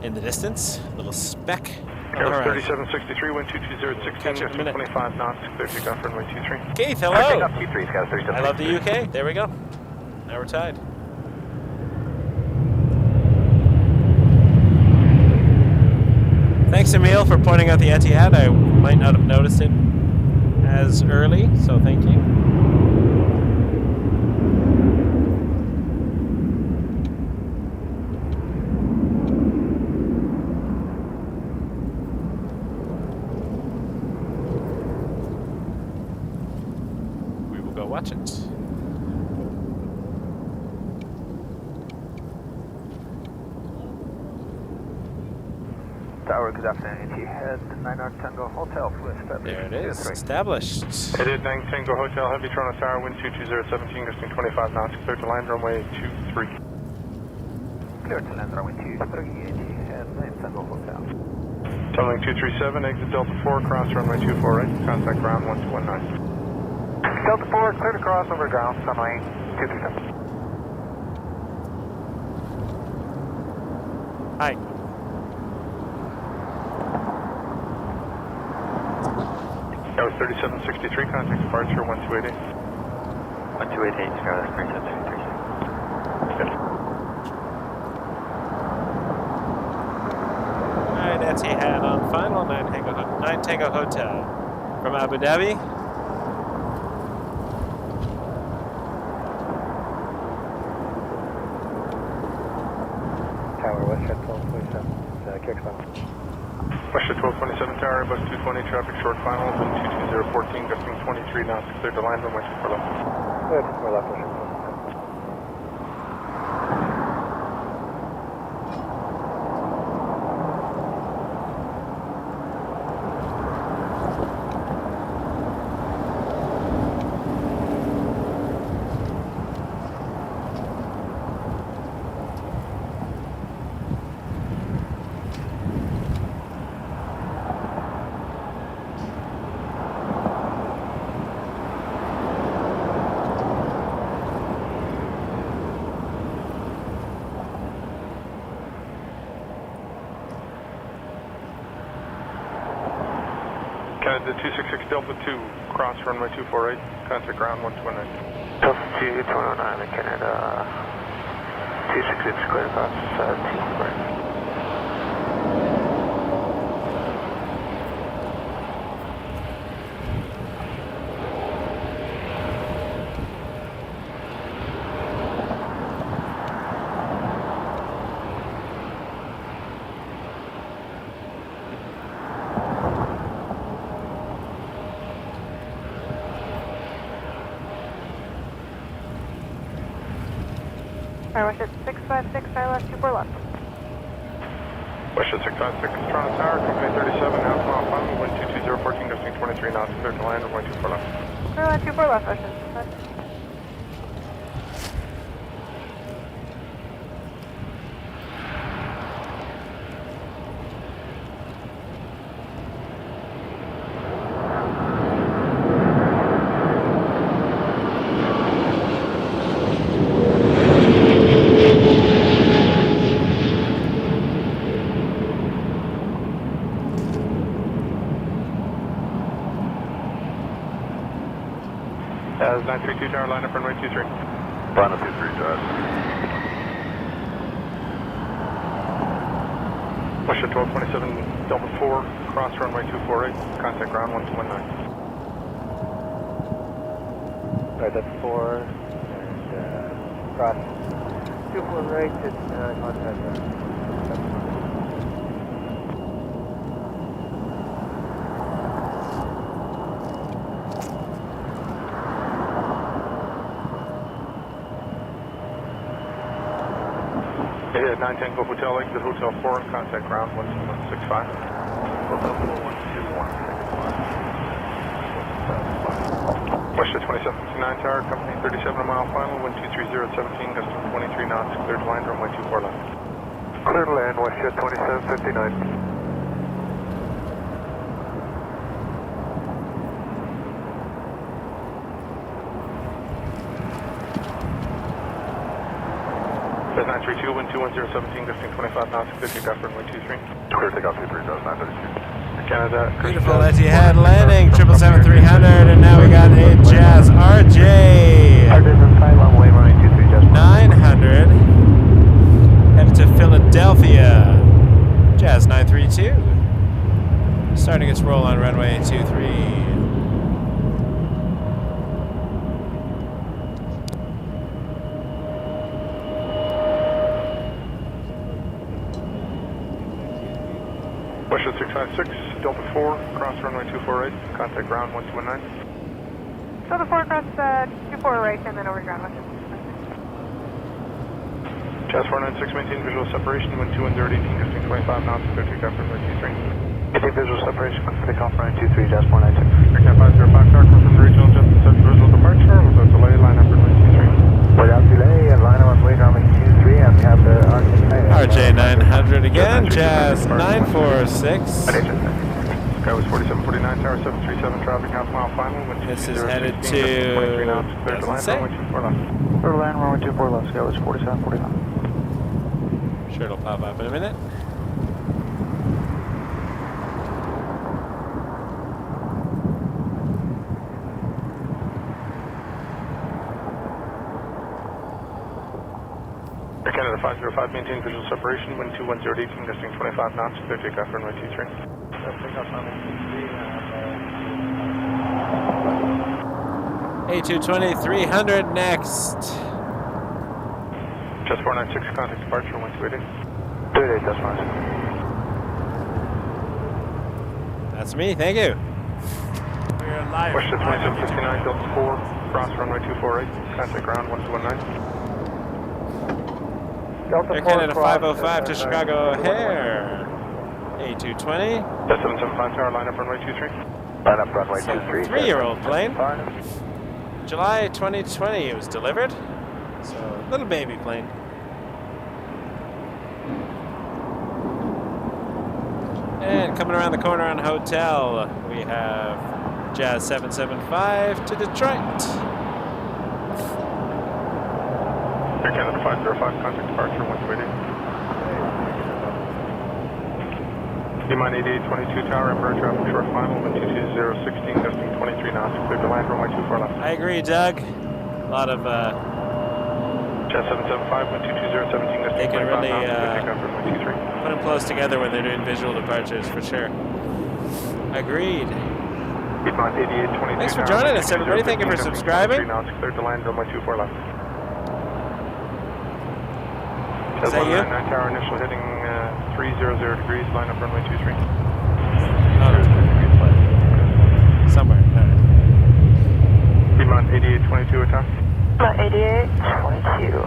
S3: In the distance, little speck.
S4: Airbus 3763, wind 220 at 16,
S3: Catch you in a
S4: gusting
S3: minute.
S4: 25 knots, clear takeoff runway 23.
S3: Keith, hello.
S2: Takeoff 23, Sky 37.
S3: I love the UK. There we go. Now we're tied. Thanks, Emil, for pointing out the Etihad. I might not have noticed it as early, so thank you. We will go watch it.
S2: Tower, good afternoon. Etihad 9 Tango Hotel, flight established.
S3: There it is, established.
S4: Headed 9 Tango Hotel, heavy Toronto Tower, wind 220 at 17, gusting 25 knots, clear to line runway 23.
S2: Clear to land runway 23, Etihad 9 Tango Hotel.
S4: Tunneling 237, exit Delta 4, cross runway 248, contact ground 1219.
S2: Delta 4, clear to cross over ground, runway 237.
S3: Hi.
S4: That was 3763, contact departure 1288.
S8: 1288, Skyline 3763.
S3: Alright, Etihad on final 9 Tango Hotel from Abu Dhabi.
S2: Tower, WestJet 1227, KXY.
S4: WestJet 1227 Tower, bus 220, traffic short final, wind 22014, gusting 23 knots, clear to land, runway 24 left.
S2: Good, we're left, WestJet 1227.
S4: Canada 266 Delta 2, cross runway 248, contact ground 129.
S2: Delta 2, 209, Canada 266, clear across 200.
S5: WestJet 656, ILS 24 left.
S4: WestJet 656, Toronto Tower, company 37, half mile final, wind 22014, gusting 23 knots, clear to land, runway 24 left.
S5: Clear land 24 left, WestJet 656.
S4: As 932 Tower, line up runway 23.
S7: Line up 23, Jazz.
S4: WestJet 1227 Delta 4, cross runway 248, contact ground 1219.
S2: Right, that's 4, and cross 24 right, it's contact ground.
S4: Yeah, 910 Go Hotel, exit Hotel 4, contact ground 12165. Hotel 4121. WestJet 2759 Tower, company 37 mile final, wind 230 at 17, gusting 23 knots, clear to land, runway 24 left.
S7: Clear to land, WestJet 2759.
S4: That's 932, wind 21017, gusting 25 knots, clear takeoff runway 23.
S7: Clear takeoff 23, Jazz 932.
S3: Canada. Beautiful Etihad landing, 777-300, and now we got a Jazz RJ.
S2: Our business 5 on way running 23, Jazz
S3: 900, headed to Philadelphia. Jazz 932, starting its roll on runway 23.
S4: WestJet 656, Delta 4, cross runway 248, contact ground 1219.
S5: Delta 4 cross 24 right and then over ground, WestJet 656.
S4: Jazz 496, maintain visual separation, wind 218, gusting 25 knots, clear takeoff runway 23.
S2: Maintain visual separation, takeoff running 23, Jazz 496.
S4: Aircraft 505 Tower, from the regional jet to set visual departure, without delay, line up runway 23.
S2: Without delay, line on way running 23, and we have the
S3: RJ 900 again, Jazz 946.
S4: Skyway 4749 Tower 737 traffic half mile final.
S3: This is headed to,
S4: Clear to land, runway 24 left.
S2: Clear to land, runway 24 left, Skyway 4749.
S3: Sure it'll pop up in a minute.
S4: Canada 505, maintain visual separation, wind 21018, gusting 25 knots, clear takeoff runway 23.
S3: A220 300 next.
S4: Just 496, contact departure, 1280.
S2: 288, that's fine.
S3: That's me, thank you. We're live.
S2: WestJet 2759, Delta 4, cross runway 248, contact ground 1219.
S3: Air Canada 505 to Chicago O'Hare. A220.
S2: Jet 775 tower, line up runway 23.
S7: Line up runway 23.
S3: 3-year-old plane. July 2020 it was delivered. So, little baby plane. And coming around the corner on hotel, we have Jazz 775 to Detroit.
S2: Air Canada 505, contact departure 128. D-Mine 8822 tower, Emirates traffic short final, wind 22016, gusting 23 knots, clear to land runway 24 left.
S3: I agree, Doug. A lot of,
S2: Jet 775, wind 22017, gusting
S3: they can
S2: 25
S3: really
S2: knots, clear takeoff runway 23.
S3: put them close together when they're doing visual departures, for sure. Agreed.
S2: D-Mine 8822
S3: Thanks for
S2: tower,
S3: joining us, everybody. Thank you for
S2: gusting
S3: subscribing.
S2: 23 knots, clear to land runway 24 left.
S3: Is that you?
S2: 199 tower, initial heading 300 degrees, line up runway 23.
S3: Oh, somewhere.
S2: D-Mine 8822 attack.
S5: 8822.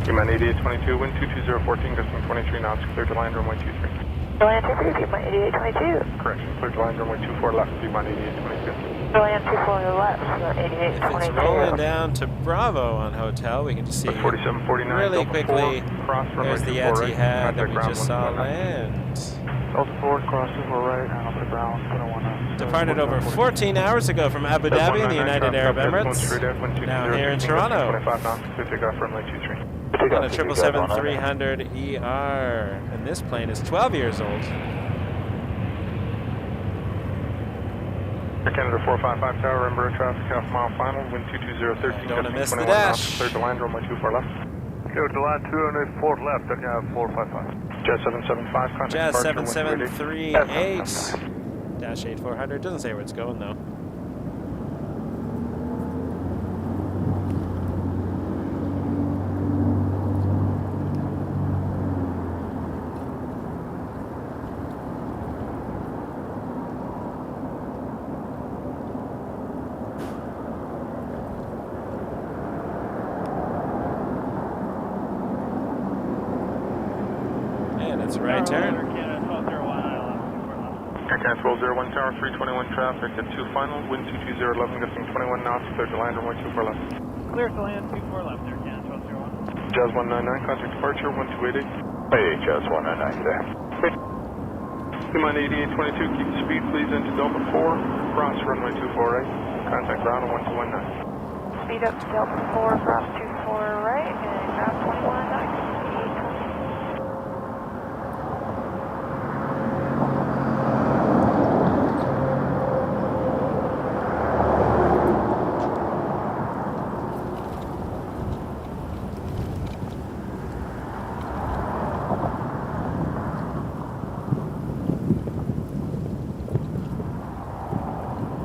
S2: D-Mine 8822, wind 22014, gusting 23 knots, clear to land runway 23.
S5: Land 23, D-Mine 8822.
S2: Correction, clear to land runway 24 left, D-Mine 8822.
S5: Land 24 left,
S3: If it's
S5: 8822.
S3: rolling down to Bravo on hotel, we can see
S2: 4749,
S3: really
S2: Delta
S3: quickly.
S2: 4, cross runway
S3: There's the
S2: 24 right,
S3: Etihad that
S2: contact
S3: we
S2: ground
S3: just saw
S2: 119.
S3: land.
S2: Delta 4, cross over right, and off the ground, 119.
S3: Departed over 14 hours ago from Abu Dhabi in the United Arab Emirates. Now here in Toronto.
S2: 25 knots, clear takeoff runway 23.
S3: On a 777-300ER. And this plane is 12 years old.
S2: Air Canada 455 tower, Embraer traffic, half mile final, wind 22013.
S3: Don't want to miss the
S2: 21 knots,
S3: dash.
S2: clear to land runway 24 left.
S4: Clear to land 204 left, Air Canada 455.
S2: Jet 775, contact
S3: Jazz
S2: departure
S3: 7738 dash 8400. Doesn't say where it's going though. And it's a right turn.
S2: Air Canada 1201 tower, 321 traffic at 2 final, wind 22011, gusting 21 knots, clear to land runway 24 left.
S9: Clear to land 24 left, Air Canada 1201.
S2: Jazz 199, contact departure 1288.
S7: Hey, Jazz 199 there.
S2: D-Mine 8822, keep the speed please into Delta 4, cross runway 248, contact ground 1219.
S5: Speed up to Delta 4, cross 24 right, and ground 219.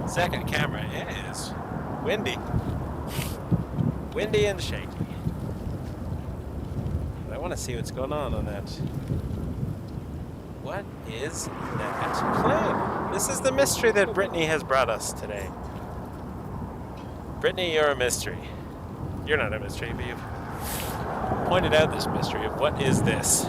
S3: Second camera is windy. Windy and shaky. But I want to see what's going on that. What is that plane? This is the mystery that Brittany has brought us today. Brittany, you're a mystery. You're not a mystery, but you've pointed out this mystery of what is this?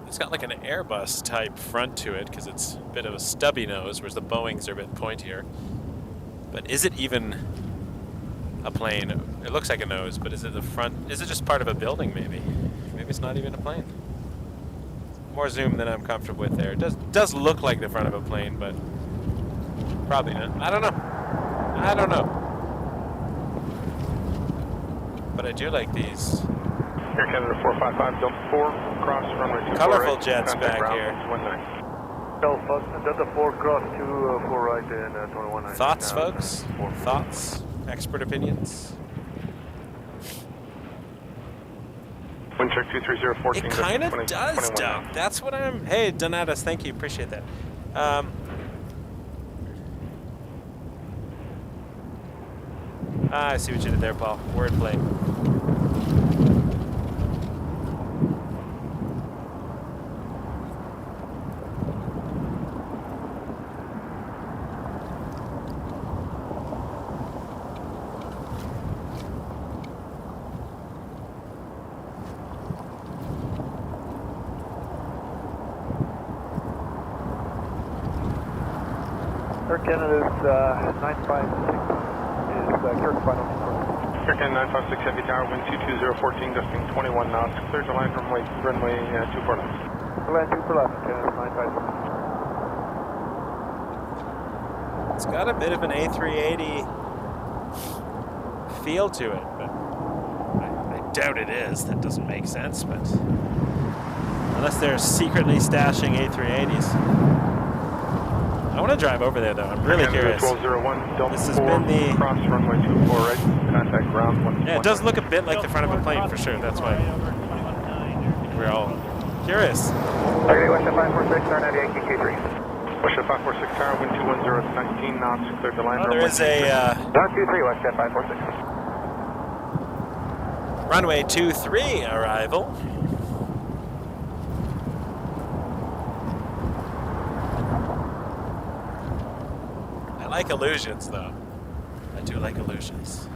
S3: It's got like an Airbus type front to it because it's a bit of a stubby nose, whereas the Boeings are a bit pointier. But is it even a plane? It looks like a nose, but is it the front? Is it just part of a building maybe? Maybe it's not even a plane. More zoom than I'm comfortable with there. It does look like the front of a plane, but probably not. I don't know. I don't know. But I do like these
S2: Air Canada 455, Delta 4, cross runway 248.
S3: colorful jets
S2: contact
S3: back
S2: ground
S3: here.
S2: 119.
S4: Delta 4 cross 2 4 right and 219.
S3: Thoughts, folks? Thoughts? Expert opinions?
S2: Wind check 23014.
S3: It kind of does, Doug. That's what I'm... Hey, Donatus, thank you. Appreciate that. Ah, I see what you did there, Paul. Wordplay.
S7: Air Canada's 956 is Kirk final.
S2: Air Canada 956 Heavy Tower, wind 22014, gusting 21 knots. Clear to line from runway 24 left.
S7: Land 2 for left, Canada 956.
S3: It's got a bit of an A380 feel to it, but I doubt it is. That doesn't make sense, but unless they're secretly stashing A380s. I want to drive over there, though. I'm really curious.
S2: 1201, Delta
S3: This has
S2: 4,
S3: been the...
S2: cross runway 24 right, contact ground 1.
S3: Yeah, it does look a bit like the front of a plane, for sure. That's why we're all curious.
S7: Okay, WestJet 546, R98 QQ3.
S2: WestJet 546 Tower, wind 210 19 knots, clear to line
S3: Oh,
S2: runway
S3: there is a
S7: Down 23, WestJet 546.
S3: runway 23 arrival. I like illusions, though. I do like illusions.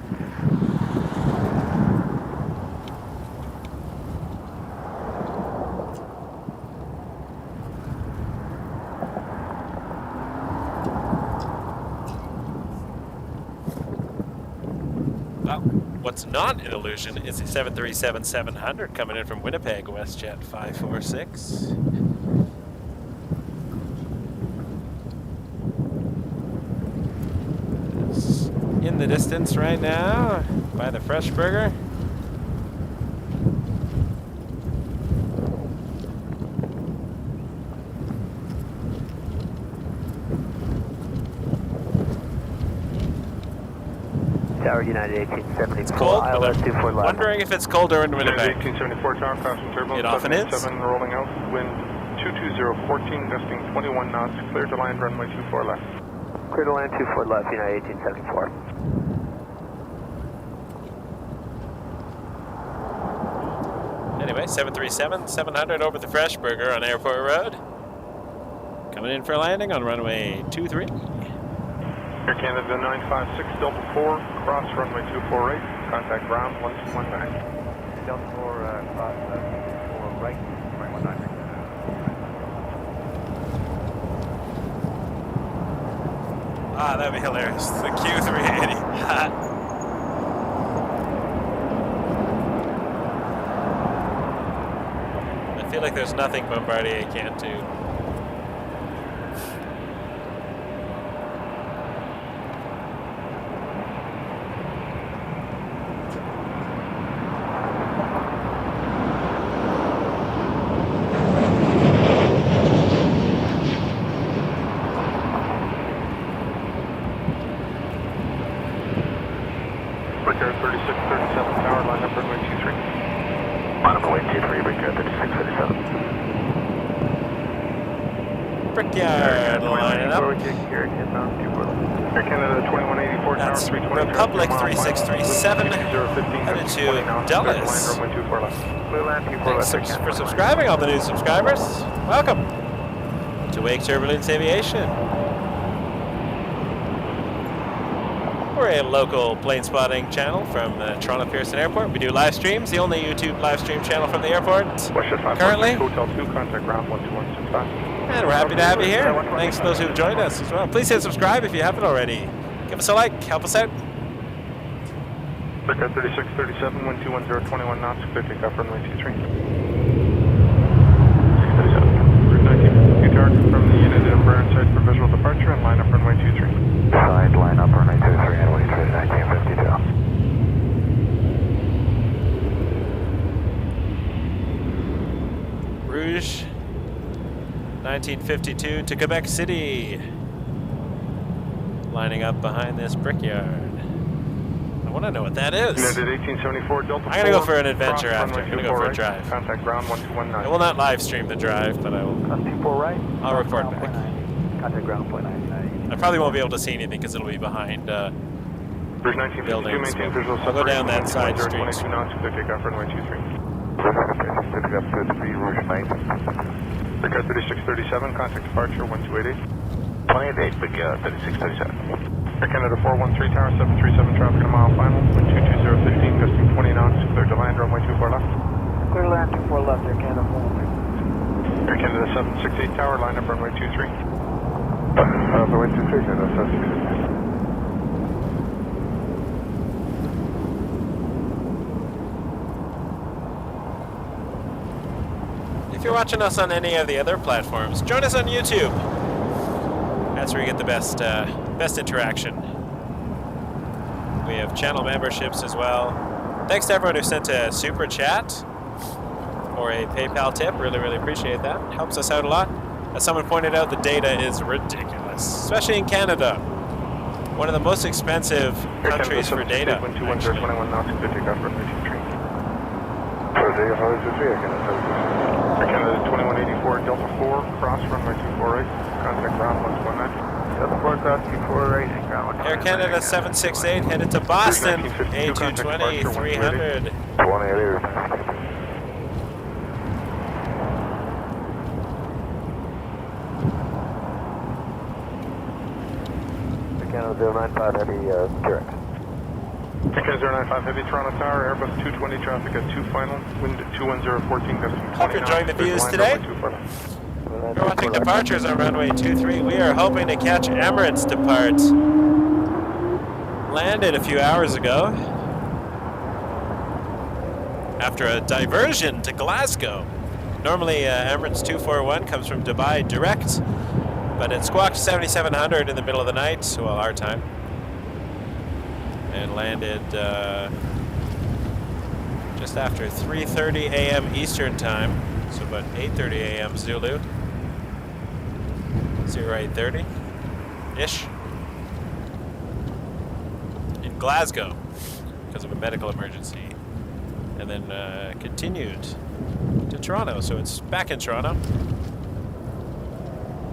S3: Well, what's not an illusion is the 737-700 coming in from Winnipeg, WestJet 546. In the distance right now by the Fresh Burger.
S7: Tower United 1874.
S3: It's cold, but
S7: ILS 24
S3: I'm
S7: left.
S3: wondering if it's colder in
S2: United
S3: Winnipeg.
S2: 1874 Tower, crossing turbulence.
S3: It often is.
S2: 7 rolling out, wind 22014, gusting 21 knots, clear to line runway 24 left.
S7: Clear to land 24 left, United 1874.
S3: Anyway, 737-700 over the Fresh Burger on Airport Road. Coming in for landing on runway 23.
S2: Air Canada 956 Delta 4, cross runway 24 right, contact ground 121 back.
S7: Delta 4, cross 4 right, runway 19.
S3: Ah, that'd be hilarious. The Q380. I feel like there's nothing Bombardier can't do.
S2: Brickyard 3637 Tower, line up runway 23.
S7: Line up runway 23, Brickyard 3637.
S3: Brickyard lining up.
S2: Air Canada 2184 Tower,
S3: That's
S2: 320.
S3: Republic 3637 headed to Dallas. Thanks for subscribing, all the new subscribers. Welcome to Wake Turbulence Aviation. We're a local plane spotting channel from the Toronto Pearson Airport. We do live streams, the only YouTube live stream channel from the airport currently.
S2: Hotel 2, contact ground 12165.
S3: And we're happy to have you here. Thanks to those who've joined us as well. Please hit subscribe if you haven't already. Give us a like, help us out.
S2: Brickyard 3637, wind 210, 21 knots, clear takeoff runway 23. 637. Route 1952 Tower, confirm the unit and burn site for visual departure and line up runway 23.
S7: Side line up runway 23 and wait for 1952.
S3: Rouge 1952 to Quebec City. Lining up behind this Brickyard. I want to know what that is.
S2: United 1874 Delta 4.
S3: I'm going to go for an adventure after. I'm going to go for a drive.
S2: Contact ground 1219.
S3: I will not live stream the drive, but I will.
S7: 24 right.
S3: I'll report back.
S7: Contact ground 0.9.
S3: I probably won't be able to see anything because it'll be behind
S4: Rouge 1952,
S3: buildings.
S4: maintain visual
S3: I'll go down that side
S4: 22
S3: streets.
S4: knots, clear takeoff runway 23.
S7: Picking up to speed, Rouge 9.
S4: Record 3637, contact departure 128.
S7: 28, big 3637.
S4: Air Canada 413 Tower, 737 traffic a mile final, wind 22015, gusting 20 knots, clear to land runway 24 left.
S2: Clear to land 24 left, Air Canada 413.
S4: Air Canada 768 Tower, line up runway 23.
S7: Runway 23, Canada 768.
S3: If you're watching us on any of the other platforms, join us on YouTube. That's where you get the best interaction. We have channel memberships as well. Thanks to everyone who sent a super chat or a PayPal tip. Really, really appreciate that. Helps us out a lot. As someone pointed out, the data is ridiculous, especially in Canada. One of the most expensive countries for data.
S4: Wind 21 knots, clear takeoff runway 23. Air Canada 2184 Delta 4, cross runway 24 right, contact ground 119.
S7: Delta 4 cross 24 right, ground 119.
S3: Air Canada 768 headed to Boston, A220 300.
S7: 28. Canada 095 Heavy, direct.
S4: Canada 095 Heavy, Toronto Tower, Airbus 220 traffic at 2 final, wind 21014, gusting 20 knots.
S3: Hope you're enjoying the views today. We're watching departures on runway 23. We are hoping to catch Emirates depart. Landed a few hours ago after a diversion to Glasgow. Normally Emirates 241 comes from Dubai direct, but it squawked 7700 in the middle of the night, well, our time, and landed just after 3:30 a.m. Eastern time, so about 8:30 a.m. Zulu, 0830-ish, in Glasgow because of a medical emergency, and then continued to Toronto, so it's back in Toronto.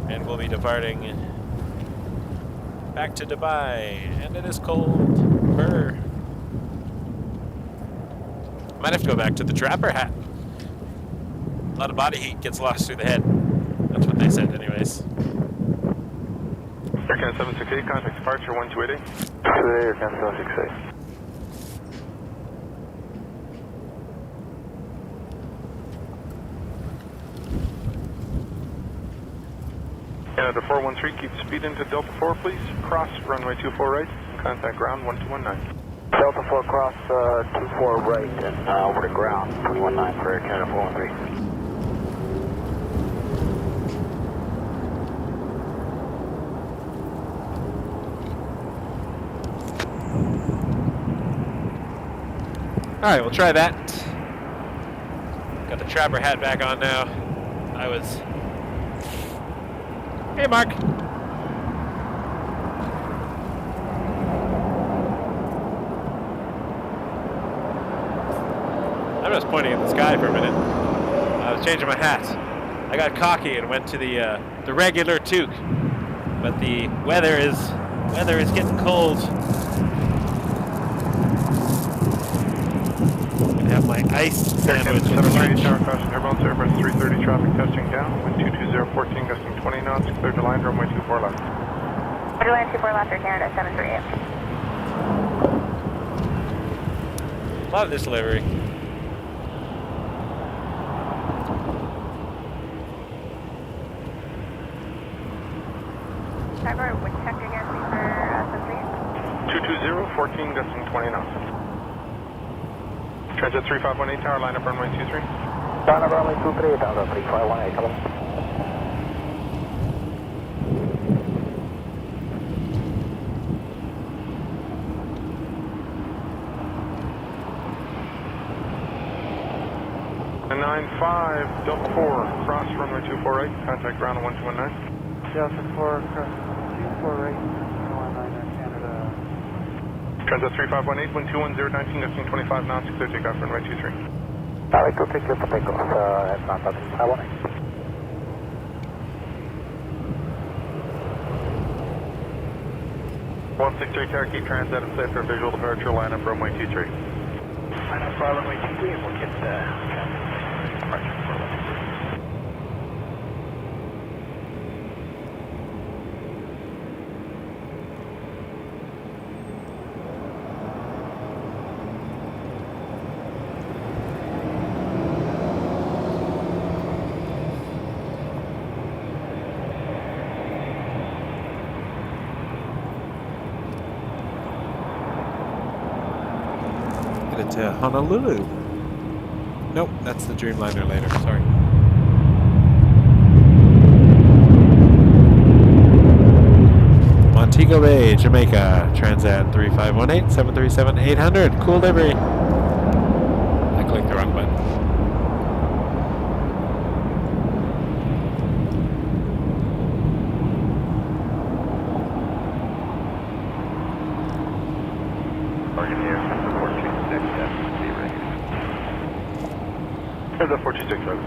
S3: And we'll be departing back to Dubai, and it is cold. Brr. Might have to go back to the trapper hat. A lot of body heat gets lost through the head. That's what they said anyways.
S4: Air Canada 768, contact departure 1280.
S7: 280, Air Canada 768.
S4: Canada 413, keep speed into Delta 4, please. Cross runway 24 right, contact ground 1219.
S7: Delta 4 cross 24 right and over to ground 219 for Air Canada 413.
S3: Alright, we'll try that. Got the trapper hat back on now. Hey, Mark. I'm just pointing at the sky for a minute. I was changing my hat. I got cocky and went to the regular toque, but the weather is getting cold. Gonna have my iced sandwich for lunch.
S4: Tower crossing airbound, Airbus 330 traffic testing down, wind 22014, gusting 20 knots, clear to land runway 24 left.
S5: Clear to land 24 left, Air Canada 738.
S3: Love this livery.
S5: Driver, would check again for Sunset?
S4: 22014, gusting 20 knots. Transit 3518 Tower, line up runway 23.
S7: Line up runway 23, down to 3518, hello.
S4: And 95 Delta 4, cross runway 24 right, contact ground 1219.
S2: Delta 4 cross 24 right, 219 Air Canada.
S4: Transit 3518, wind 21019, gusting 25 knots, clear takeoff runway 23.
S7: Alright, go take your takeoff at 9,518.
S4: 163 Tower, keep transit and set for visual departure, line up runway 23.
S2: Line up for runway 23 and we'll get departure for runway 23.
S3: To Honolulu. Nope, that's the Dreamliner later, sorry. Montego Bay, Jamaica, Transat 3518-737-800, cool livery. I clicked the wrong button.
S4: There's a 426 road.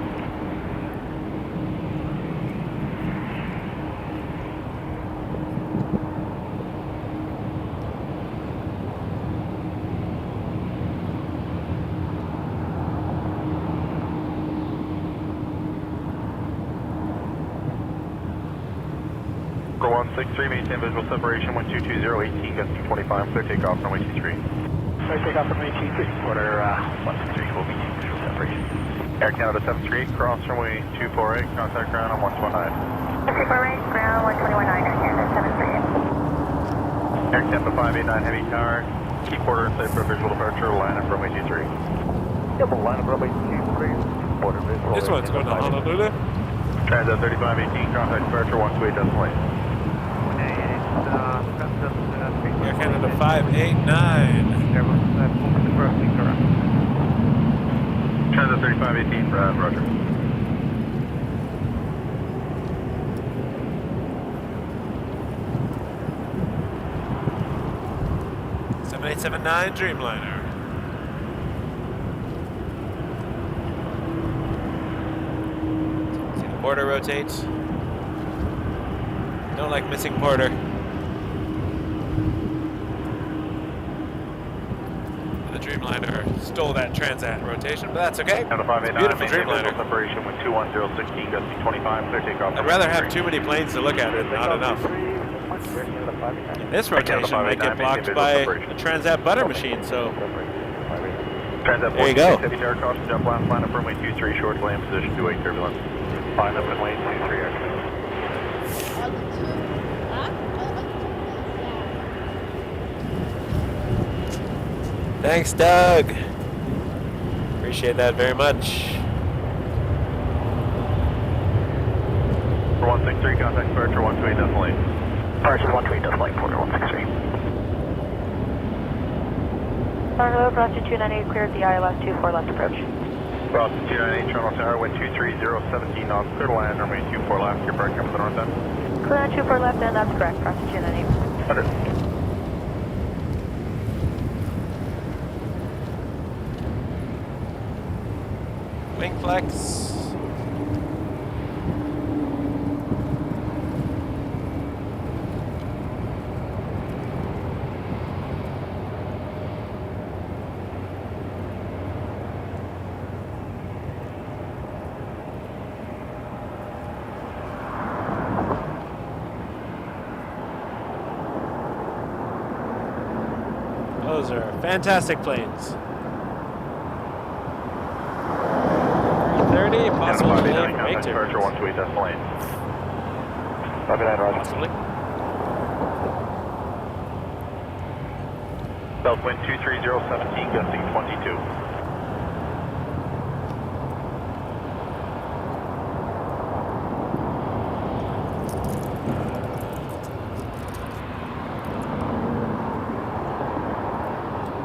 S4: For 163, maintain visual separation, 1220, 18, gusting 25, clear takeoff, runway 23.
S2: Clear takeoff from runway 23. Quarter 163 will be visual separation.
S4: Air Canada 73, cross runway 248, contact ground on 129.
S5: 248, ground 121, Air Canada 73.
S4: Air Tampa 589 Heavy Tower, keep quarter and safe for visual departure, line up runway 23.
S7: Yep, we'll line up runway 23, quarter visual.
S3: This one's going to Honolulu.
S4: Transat 3518, contact departure 128 decimal 8.
S3: Air Canada 589.
S4: Transat 3518, roger.
S3: (7879) Dreamliner. See the border rotates. Don't like missing border. The Dreamliner stole that Transat rotation, but that's okay. Beautiful Dreamliner.
S4: Separation with 21016, gusting 25, clear takeoff.
S3: I'd rather have too many planes to look at than not enough. And this rotation might get blocked by a Transat butter machine, so there you go.
S4: Heavy tower caution, jump last line up runway 23, short land position 28 turbulence. Line up in lane 23 action.
S3: Thanks, Doug. Appreciate that very much.
S4: For 163, contact departure 128 decimal 8.
S2: Departure 128 decimal 8, quarter 163.
S5: Hello, Boston 298, cleared the ILS 24 left approach.
S4: Boston 298, Toronto Tower, wind 230, 17 knots, clear to land, runway 24 left, your parking up to the north end.
S5: Clear on 24 left end, that's correct, Boston 298.
S4: 100.
S3: Wing flex. Those are fantastic planes. 330, possible delay for make
S4: departure 128 decimal 8.
S7: 59, roger.
S3: Possibly.
S4: South wind 230, 17, gusting 22.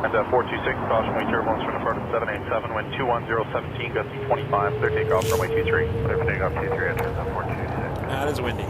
S4: And 426, caution wing turbulence from the front of 787, wind 210, 17, gusting 25, clear takeoff, runway 23. Clear for takeoff, 23, enters on 426.
S3: That is windy.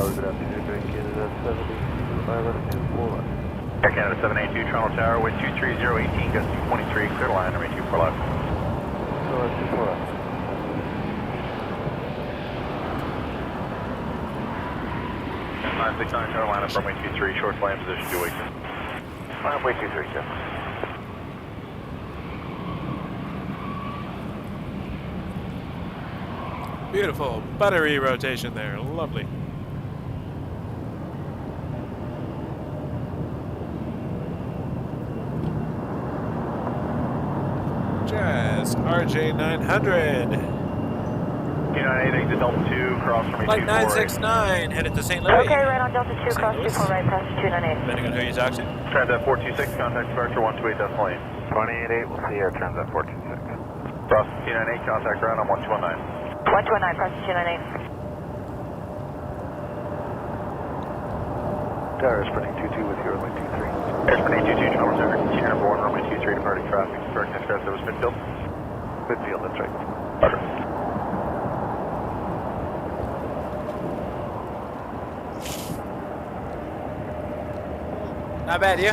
S4: Tower, good afternoon, Air Canada 782
S8: Air Canada 782 Toronto Tower, wind 230, 18, gust 223, clear to land, runway 24 left.
S4: 24 left.
S8: 969 Carolina, runway 23, short flying position 282.
S2: Runway 23, sir.
S3: Beautiful buttery rotation there. Lovely. Jazz RJ 900.
S8: United exit Delta 2, cross runway
S3: Flight
S8: 248.
S3: 969 headed to St. Louis.
S5: Okay, right on Delta 2, cross 24 right, pass 298.
S3: Depending on who you talk to.
S8: Transat 426, contact departure 128.8.
S4: 28.8, we'll see Air Transat 426.
S8: Cross 298, contact ground on 1219.
S5: 129, cross 298.
S4: Tower, sprinting 22 with you, runway 23.
S8: Air sprinting 22, Toronto Tower, continue number 1, runway 23, departing traffic, correct next air service midfield.
S4: Midfield, that's right.
S8: Roger.
S3: Not bad, you?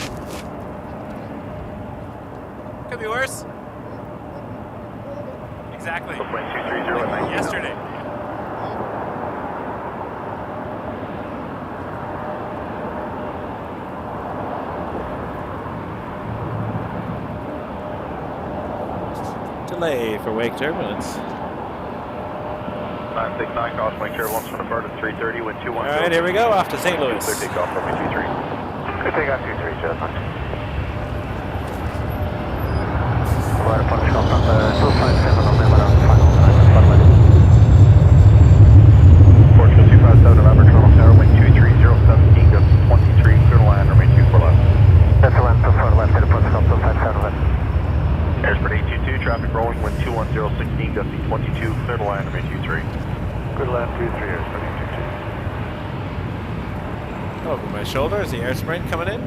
S3: Could be worse. Exactly.
S8: Wind 230 at 19.
S3: Yesterday. Delay for wake turbulence.
S8: 969, cross wing turbulence from depart at 330, wind 210.
S3: All right, here we go, off to St. Louis.
S8: Clear takeoff, runway 23.
S2: Good takeoff 23, just on.
S7: Right, approach on 257 on the final time.
S8: 4257 November, Toronto Tower, wind 230, 17, gust 23, clear to land, runway 24 left.
S7: That's the land, so far left, at approach on 257.
S8: Airspread 822, traffic rolling, wind 210, 16, gust 22, clear to land, runway 23.
S4: Good land 23, airspread 822.
S3: Over my shoulder is the air sprint coming in.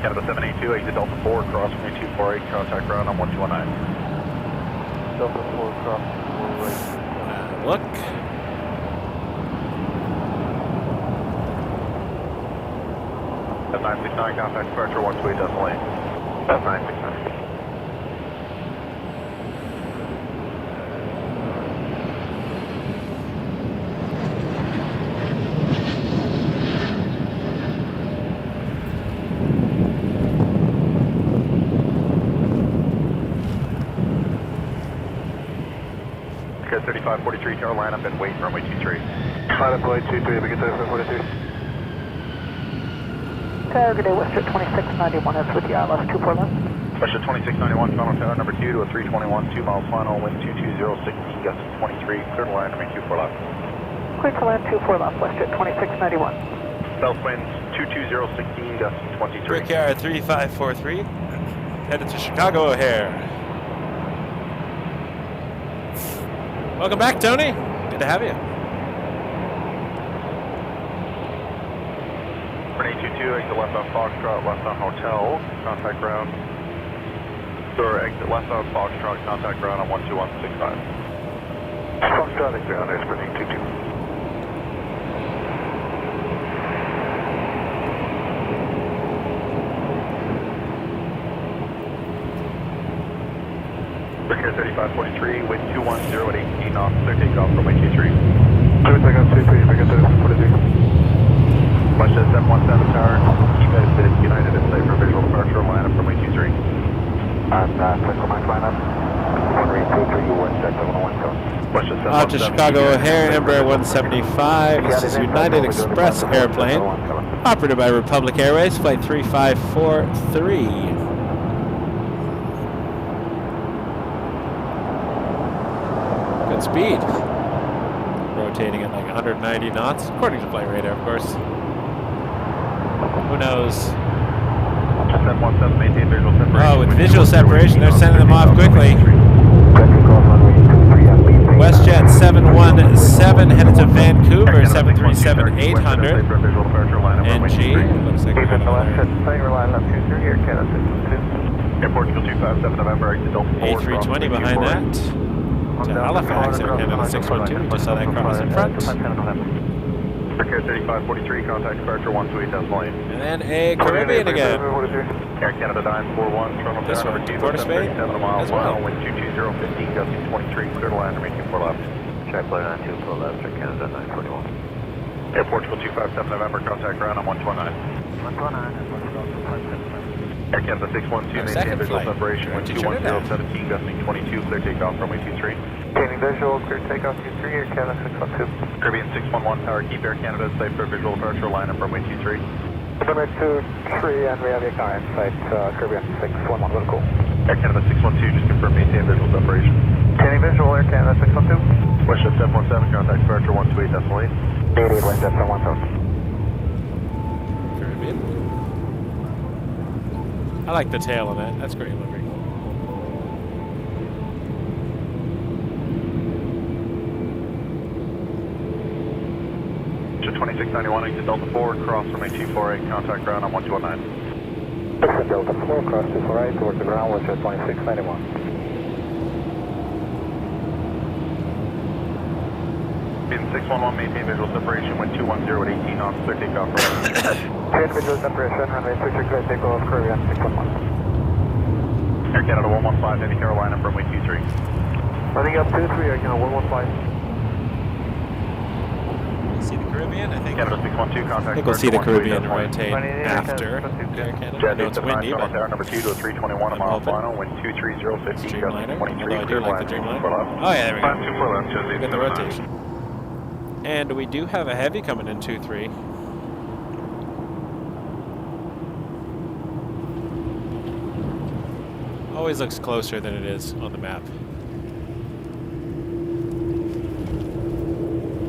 S8: Canada 782, exit Delta 4, cross runway 248, contact ground on 1219.
S4: Delta 4, cross 4 right.
S3: Look.
S8: That's 969, contact departure 128.8. That's 969. Okay, 3543 Carolina, been waiting runway 23.
S4: Pilot boy 23, we get there for 42.
S5: Good day, WestJet 2691 is with you, ILS 24 left.
S8: WestJet 2691, Toronto Tower, number 2 to a 321, 2 miles final, wind 220, 16, gust 23, clear to land, runway 24 left.
S5: Clear to land 24 left, WestJet 2691.
S8: South winds 220, 16, gust 23.
S3: Brickyard 3543. Headed to Chicago O'Hare. Welcome back, Tony. Good to have you.
S8: For 822, exit left on Foxtrot, left on Hotel, contact ground. Or exit left on Foxtrot, contact ground on 12165.
S4: Foxtrot, exit on airspread 822.
S8: Brickyard 3543, wind 210 at 18 knots, clear takeoff from 23.
S4: Clear takeoff 23, we get there for 42.
S8: WestJet 717 Tower, keep at United at site for visual departure, line up from 23.
S7: And circle back line up. 183, you WestJet 717.
S8: WestJet 717.
S3: Off to Chicago O'Hare, Embraer 175. This is United Express airplane, operated by Republic Airways, flight 3543. Good speed. Rotating at like 190 knots, according to flight radar, of course. Who knows?
S8: 717, maintain visual separation.
S3: Oh, with visual separation, they're sending them off quickly. WestJet 717 777 headed to Vancouver, 737-800 NG. Looks like we got another
S4: Airport 257 November, exit Delta 4.
S3: A320 behind that. To Halifax, Air Canada 612. We just saw that cross in front.
S4: Air 3543, contact departure 128.8.
S3: And then a Caribbean again.
S4: Air Canada 941, Toronto
S3: This
S4: Pearson
S3: one to
S4: International
S3: Port of Spain
S4: Airport,
S3: as well.
S4: wind 22015, gusting 23, clear to land, remaining 4 left.
S7: Check flight 94 left, Air Canada 941.
S4: Air Portugal 257 November, contact ground on 129.
S7: 129,
S4: Air Canada 612, maintain
S3: second
S4: visual
S3: flight.
S4: separation, wind
S3: To Trinidad.
S4: 21017, gusting 22, clear takeoff, runway 23.
S7: Maintaining visual, clear takeoff 23, Air Canada 612.
S4: Caribbean 611, power keep Air Canada, safe for visual departure, line up runway 23.
S7: November 23, and we have a car in sight, Caribbean 611, we'll go.
S4: Air Canada 612, just confirm maintain visual separation.
S7: Maintaining visual, Air Canada 612.
S4: WestJet 717, contact departure 128.8.
S7: 88, WestJet 717.
S3: Caribbean. I like the tail on that. That's great livery.
S4: WestJet 2691, exit Delta 4, cross runway 248, contact ground on 1219.
S7: Exit Delta 4, cross 248, towards the ground, WestJet 2691.
S4: Caribbean 611, maintain visual separation, wind 210 at 18 knots, clear takeoff.
S7: Maintain visual separation, runway 23, clear takeoff, Caribbean 611.
S4: Air Canada 115, Heavy Carolina, runway 23.
S7: Running up 23, Air Canada 115.
S3: See the Caribbean? I think.
S4: Canada 612, contact.
S3: I think we'll see the Caribbean rotate
S7: 28,
S3: after Air Canada. I know it's windy, but
S4: tower number 2 to a 321, a mile final, wind 23015,
S3: Dreamliner.
S4: gusting 23,
S3: Although I do
S4: clear
S3: like the
S4: line,
S3: Dreamliner.
S4: 4 left.
S3: Oh yeah, there we go.
S4: 24 left,
S3: We got the rotation. And we do have a heavy coming in 2-3. Always looks closer than it is on the map.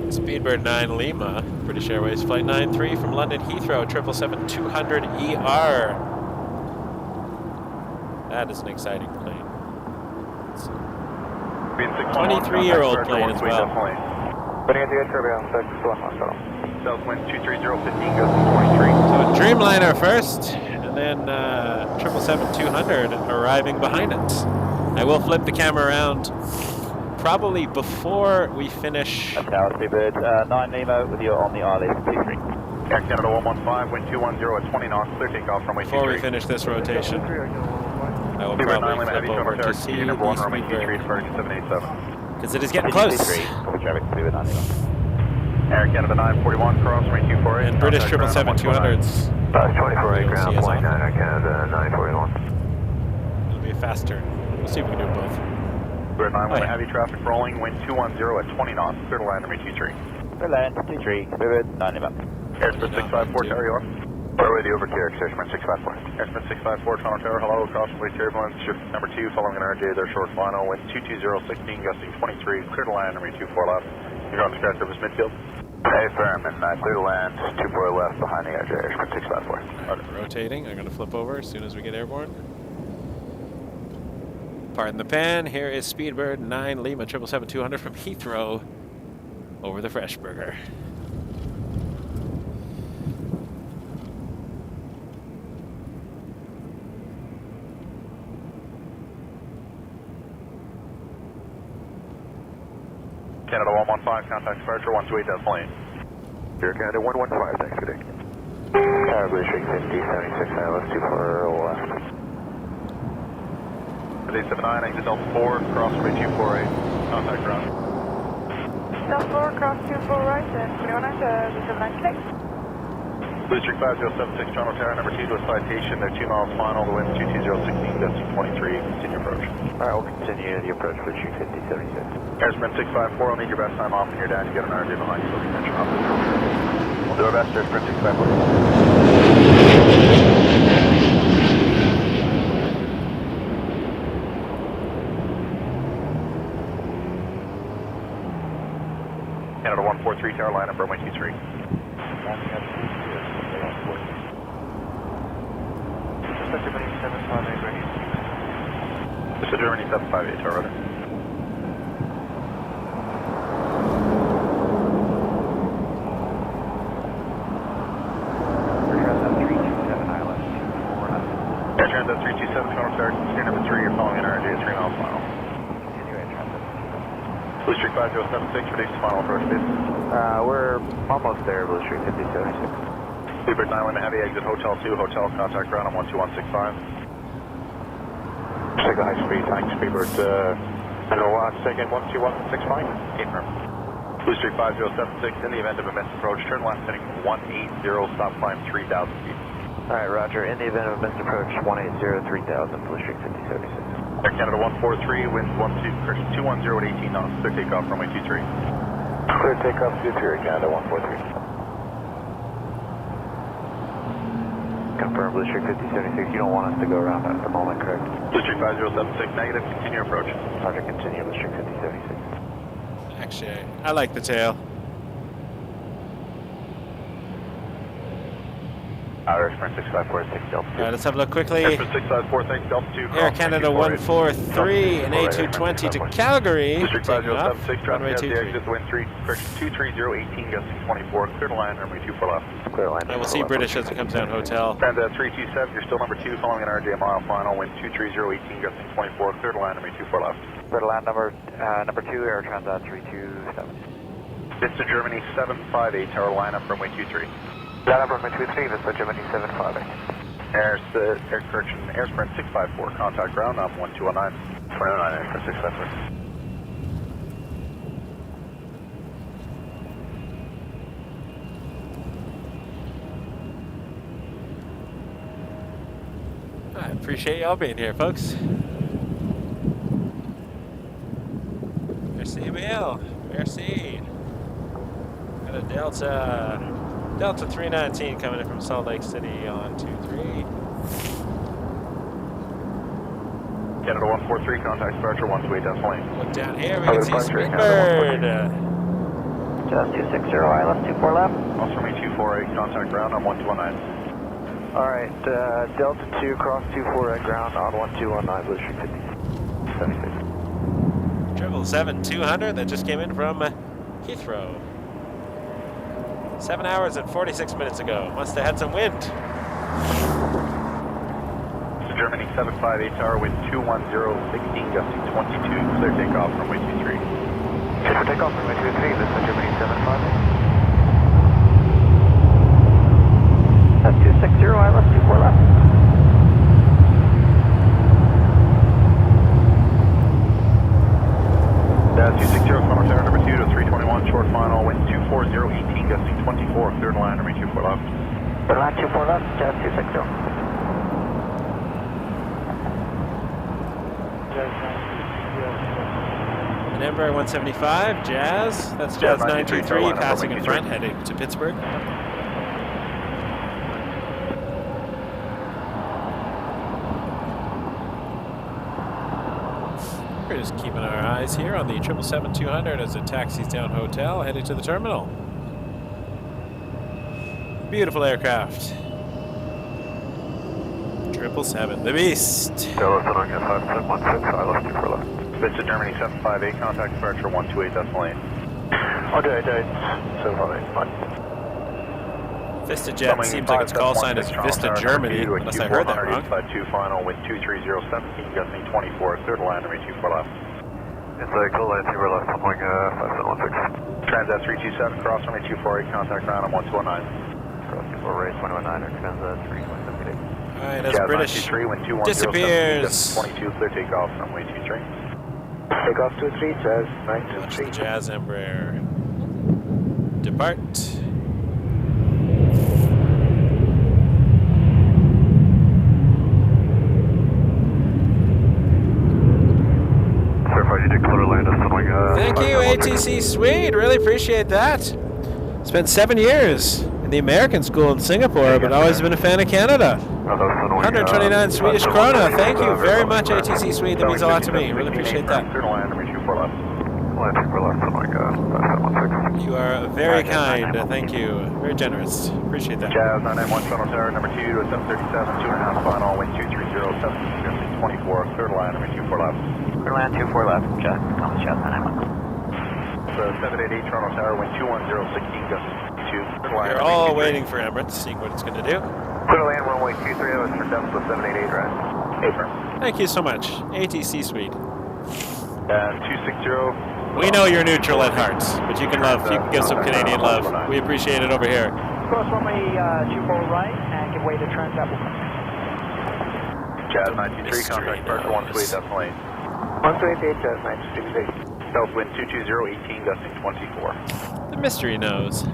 S3: Speedbird 9 Lima, British Airways Flight 93 from London Heathrow, 777-200ER. That is an exciting plane. It's a 23-year-old plane as well.
S7: Running at the edge, Caribbean 611,
S4: South wind 23015, gusting 23.
S3: So Dreamliner first, and then 777-200 arriving behind it. I will flip the camera around probably before we finish.
S7: Tower Speedbird 9 Nemo with you on the ILS 23.
S4: Air Canada 115, wind 210 at 20 knots, clear takeoff, runway 23.
S3: Before we finish this rotation, I will
S4: Speedbird 9
S3: probably
S4: Lima, heavy
S3: flip over
S4: tower
S3: to see
S4: number 1, runway 23,
S3: Speedbird,
S4: departure 787.
S3: because it is getting close.
S7: Geographic, Speedbird 9 Nemo.
S4: Air Canada 941, cross runway 248.
S3: And British
S4: contact ground on
S3: 777-200s.
S7: 24 ground,
S3: CSI.
S7: point 9, Air Canada 941.
S3: It'll be faster. We'll see if we can do both.
S4: Speedbird 9
S3: Oh,
S4: Lima,
S3: yeah.
S4: heavy traffic rolling, wind 210 at 20 knots, clear to land, runway 23.
S7: Clear land 23, Speedbird 9 Nemo.
S4: Airspeed 654, tower you are. Already over to Airspeed 654. Airspeed 654, Toronto Tower, hello, cross runway turbulence, shift number 2, following an RJ, their short final, wind 22016, gusting 23, clear to land, runway 24 left. You're on the sky surface midfield.
S7: Hey, firm, and clear to land, 24 left behind the edge, Airspeed 654.
S3: Rotating. I'm going to flip over as soon as we get airborne. Pardon the pan. Here is Speedbird 9 Lima 777-200 from Heathrow over the Fresh Burger.
S4: Canada 115, contact departure 128.8.
S7: Air Canada 115, thanks, good day. Tower British 50, 76, ILS 24 left.
S4: A79, exit Delta 4, cross runway 248, contact ground.
S5: Delta 4, cross 24 right, and 21 to 796.
S4: Booster 5076, Toronto Tower, number 2 to a citation, they're 2 miles final, the wind 22016, gusting 23, continue approach.
S7: Alright, we'll continue the approach for 250, 76.
S4: Airspeed 654, I'll need your best time off when you're down, you get an RJ behind you, so attention off this road. We'll do our best, Airspeed 654. Canada 143, tower line up, runway 23. This is Germany 758, tower rudder. 235-076, release final approach, please.
S2: We're almost there, Blue Street 5076.
S4: Seabird 9 Heavy, exit Hotel 2, hotel, contact ground on 12165.
S2: Take a high speed, thanks, Seabird. Hello, second 12165.
S4: Affirm. Blue Street 5076, in the event of a missed approach, turn left heading 180, stop climb 3,000 feet.
S2: Alright, Roger. In the event of a missed approach, 180, 3000, Blue Street 5076.
S4: Air Canada 143, wind 210 at 18 knots, clear takeoff runway 23.
S2: Clear takeoff, 23, Canada 143. Confirm, Blue Street 5076. You don't want us to go around at the moment, correct?
S4: Blue Street 5076, negative, continue approach.
S2: Roger, continue, Blue Street 5076.
S3: Actually, I like the tail.
S2: Air Sprint 6546 Delta 2.
S3: All right, let's have a look quickly.
S4: Air 654, thanks, Delta 2.
S3: Air Canada 143 and A220 to Calgary.
S4: Blue Street
S3: Taking off.
S4: 5076,
S3: Runway
S4: traffic has the
S3: 23.
S4: exit, wind 230, 18, gusting 24, clear to line, runway 24 left.
S2: Clear line.
S3: And we'll see British as it comes down hotel.
S4: Transat 327, you're still number 2, following an RJ mile final, wind 230, 18, gusting 24, clear to line, runway 24 left.
S2: Clear to land number 2, Air Transat 327.
S4: Vista Germany 758, tower lineup, runway 23.
S2: Line number 23, Vista Germany 758.
S4: Air Correction, Air Sprint 654, contact ground, I'm 1219. 209, Air Sprint 654.
S3: I appreciate y'all being here, folks. Merci, Bill. Merci. Got a Delta 319 coming in from Salt Lake City on 23.
S4: Canada 143, contact departure 128.8.
S3: Look down here, we can see Speedbird.
S2: Just 260, ILS 24 left.
S4: Also me 248, contact ground on 1219.
S2: Alright, Delta 2, cross 24 at ground on 1219, Blue Street 5076.
S3: 777-200 that just came in from Heathrow. 7 hours and 46 minutes ago. Must have had some wind.
S4: Germany 758 tower, wind 210, 16, gusting 22, clear takeoff runway 23.
S2: Clear for takeoff runway 23, this is Germany 758. That's 260, ILS 24 left.
S4: That's 260, final tower number 2 to 321, short final, wind 240, 18, gusting 24, clear to line, runway 24 left.
S2: Clear line 24 left, just 260.
S3: And Embraer 175, Jazz. That's Jazz 923 passing in front, heading to Pittsburgh. We're just keeping our eyes here on the 777-200 as it taxis down hotel, heading to the terminal. Beautiful aircraft. 777, the beast.
S4: Delta 516, ILS 24 left. Vista Germany 758, contact departure 128.8.
S2: Okay, 758, fine.
S3: Vista Jet seems like its call sign is Vista Germany, unless I heard that wrong.
S4: 2 final, wind 230, 17, gusting 24, clear to line, runway 24 left.
S2: Inside, clear line 24 left, following 5716.
S4: Transat 327, cross runway 248, contact ground on 1219.
S2: Cross 24 119, or Transat 378.
S3: Alright, as British disappears.
S4: 22, clear takeoff, runway 23.
S2: Takeoff 23, Jazz
S3: Watch the
S2: 923.
S3: Jazz Embraer depart. Thank you, ATC Suite. Really appreciate that. Spent 7 years in the American school in Singapore, but always been a fan of Canada. 129 Swedish krona. Thank you very much, ATC Suite. That means a lot to me. Really appreciate that. You are very kind. Thank you. Very generous. Appreciate that.
S4: Jazz 991 Toronto Tower, number 2 to 737, 2.5 final, wind 230, 24, clear to line, number 24 left.
S2: Clear line 24 left, Jazz, Thomas Jazz 991.
S4: 788 Toronto Tower, wind 210, 16, gust 2, clear to line.
S3: We're all waiting for Emirates, seeing what it's going to do.
S4: Clear to land, runway 23, that was for depth with 788, right? Affirm.
S3: Thank you so much, ATC Suite.
S4: 260,
S3: We know you're neutral at heart, but you can love. You can give some Canadian love. We appreciate it over here.
S2: Cross runway 24 right and give way to Transat.
S4: Jazz 923, contact departure 128, decimal 8.
S2: 128, Jazz 923.
S4: Southwind 220, 18, gusting 24.
S3: The mystery knows.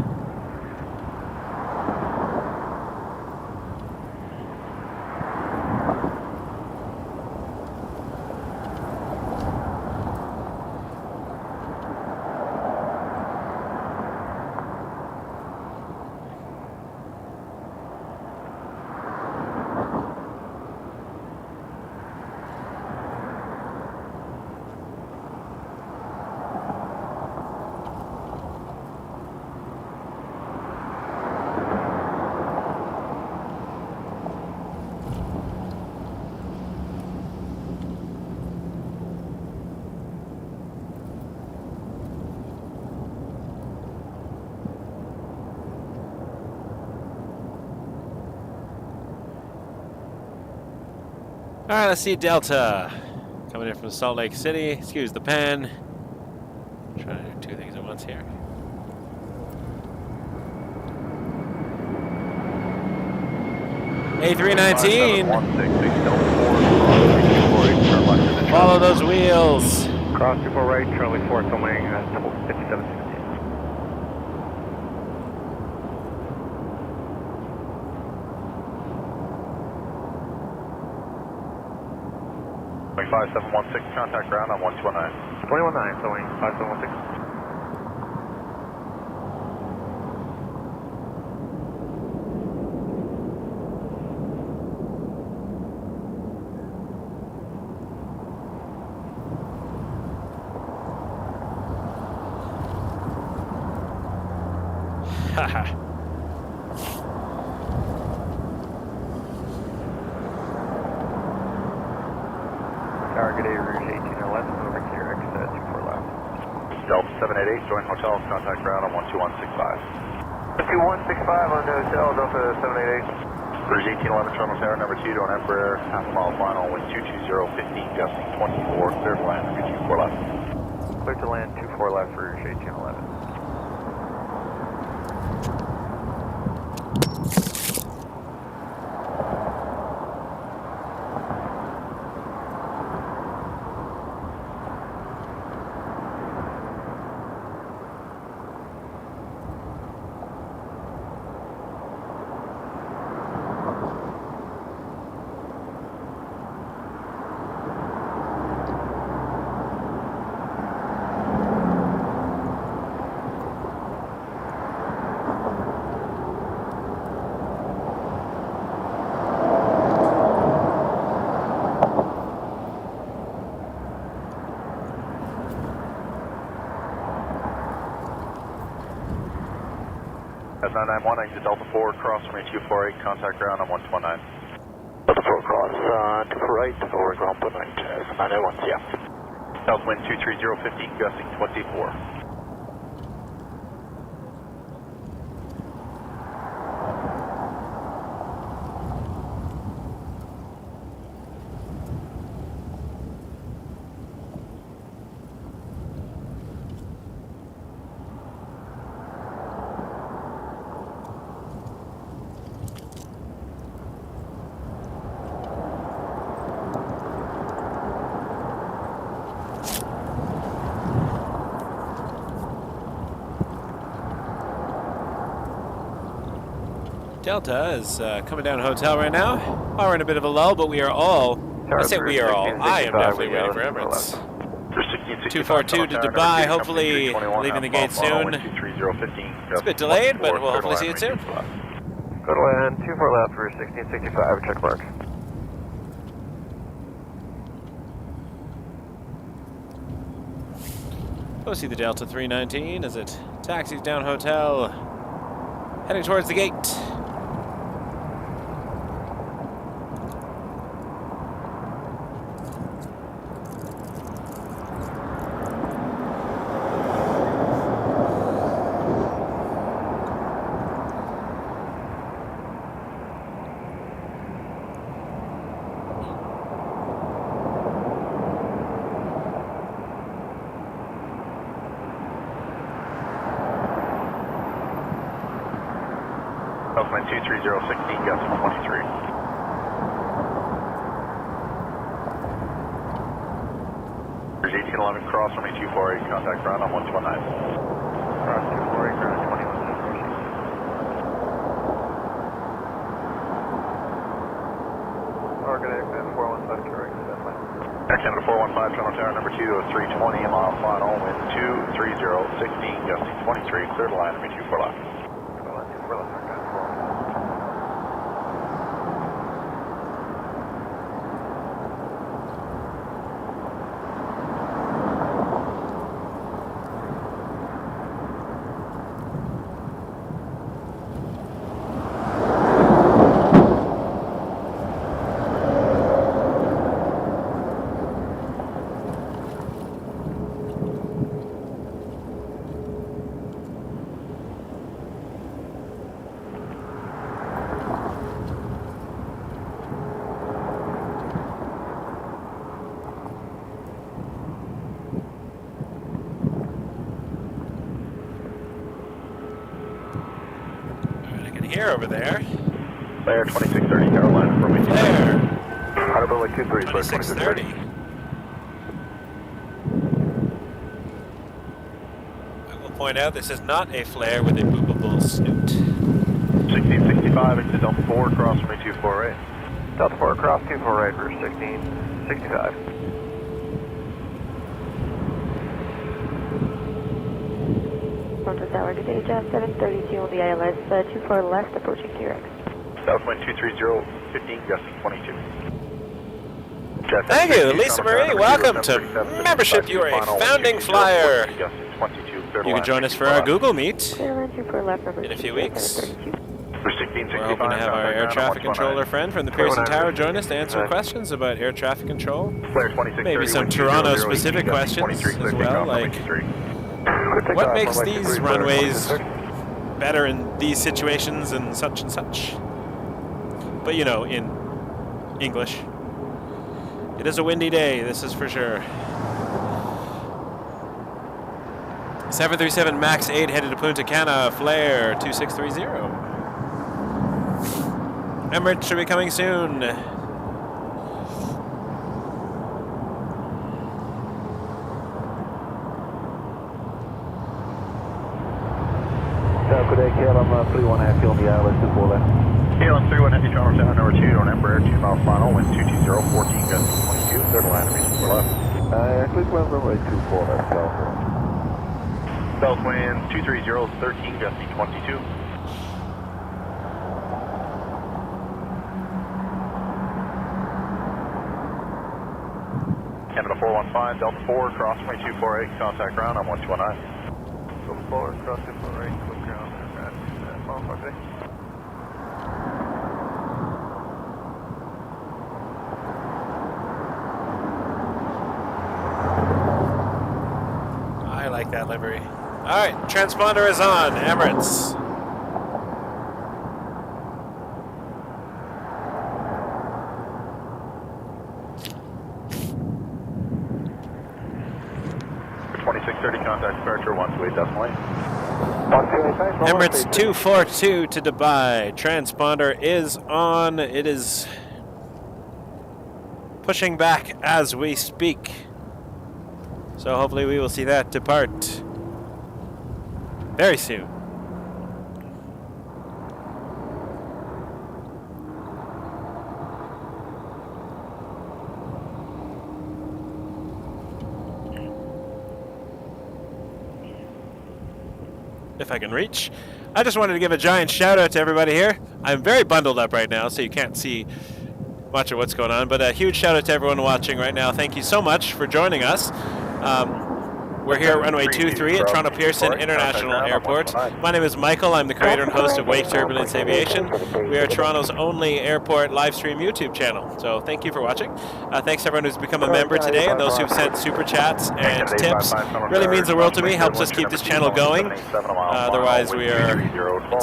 S3: All right, let's see Delta coming in from Salt Lake City. Excuse the pen. I'm trying to do two things at once here. A319. Follow those wheels.
S7: Cross 24 right, Charlie 4, filming 5760.
S4: 5716, contact ground on 1219.
S7: 219, filming 5716.
S3: Haha.
S7: Target A route 1811, moving to your exit 24 left.
S4: Delta 788, join hotel, contact ground on 12165.
S7: 12165 on the hotel, Delta 788.
S4: British 1811, Toronto Tower, number 2 to an Emperor, half a mile final, wind 220, 15, gusting 24, clear to land, number 24 left.
S7: Clear to land 24 left for British 1811.
S4: That's 991, exit Delta 4, cross from 248, contact ground on 119.
S2: Delta 4 cross, 248, over ground 19, 991, yeah.
S4: Southwind 230, 15, gusting 24.
S3: Delta is coming down to hotel right now. Oh, we're in a bit of a lull, but we are all. I say we are all. I am definitely waiting for Emirates. 242 to Dubai, hopefully leaving the gate soon. It's a bit delayed, but we'll hopefully see it soon.
S7: Go to land 24 left for 1665, check mark.
S3: Go see the Delta 319 as it taxis down hotel, heading towards the gate.
S4: Southwind 23016, gusting 23. There's 1811 cross from 248, contact ground on 119. Cross 248, ground 21. Target exit 415 correct. Air Canada 415, Toronto Tower number 2, 320, mile final, wind 23016, gusting 23, clear the line, number 24 left.
S3: Over there.
S4: Flare 2630, Carolina, for me.
S3: Flare.
S4: Audible 23, Flare
S3: 2630. I will point out this is not a flare with a boopable snoot.
S4: 1665, into Delta 4, cross from 248. Delta 4, cross 248 for 1665.
S5: Toronto Tower, good day, Jeff, 732 on the ILS, 24 left, approaching QRX.
S4: Southwind 230, 15, gusting 22.
S3: Thank you, Lisa Marie. Welcome to membership. You are a founding flyer. You can join us for our Google Meet in a few weeks. We're hoping to have our air traffic controller friend from the Pearson Tower join us to answer questions about air traffic control. Maybe some Toronto-specific questions as well, like what makes these runways better in these situations and such and such. But you know, in English. It is a windy day, this is for sure. 737 MAX 8 headed to Punta Cana, flare 2630. Emirates should be coming soon.
S7: Good day, KLM 31 half on the ILS 24 left.
S4: KLM 31 Heavy Toronto Tower number 2 on Embraer 2 mile final, wind 220, 14 gusting 22, third line of 24 left.
S7: Click wind runway 24 left,
S4: South wind 230, 13 gusting 22. Canada 415, Delta 4, cross 2248, contact ground on 129. Delta 4, cross 248, clear ground,
S3: I like that livery. Alright, transponder is on, Emirates.
S4: Contact departure 128 decimal 8.
S3: Emirates 242 to Dubai. Transponder is on. It is pushing back as we speak. So hopefully we will see that depart very soon. If I can reach. I just wanted to give a giant shout out to everybody here. I'm very bundled up right now, so you can't see much of what's going on, but a huge shout out to everyone watching right now. Thank you so much for joining us. We're here at runway 23 at Toronto Pearson International Airport. My name is Michael. I'm the creator and host of Wake Turbulence Aviation. We are Toronto's only airport live stream YouTube channel. So thank you for watching. Thanks to everyone who's become a member today and those who've sent super chats and tips. Really means the world to me. Helps us keep this channel going. Otherwise, we are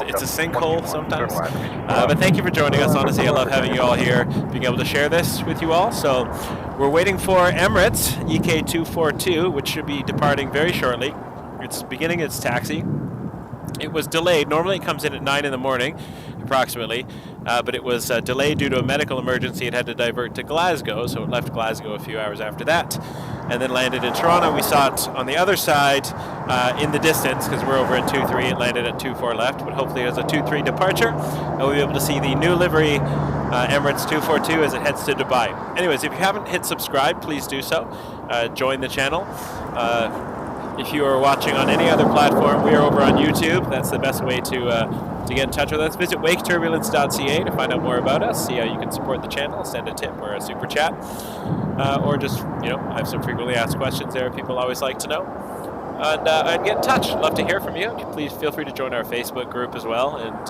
S3: it's a sinkhole sometimes. But thank you for joining us. Honestly, I love having you all here, being able to share this with you all. So we're waiting for Emirates EK242, which should be departing very shortly. It's beginning its taxi. It was delayed. Normally it comes in at 9 in the morning, approximately, but it was delayed due to a medical emergency. It had to divert to Glasgow, so it left Glasgow a few hours after that, and then landed in Toronto. We saw it on the other side in the distance, because we're over at 23. It landed at 24 left, but hopefully it has a 23 departure, and we'll be able to see the new livery Emirates 242 as it heads to Dubai. Anyways, if you haven't hit subscribe, please do so. Join the channel. If you are watching on any other platform, we are over on YouTube. That's the best way to get in touch with us. Visit waketurbulence.ca to find out more about us, see how you can support the channel, send a tip or a super chat, or just, you know, I have some frequently asked questions there people always like to know. And get in touch. Love to hear from you. Please feel free to join our Facebook group as well. And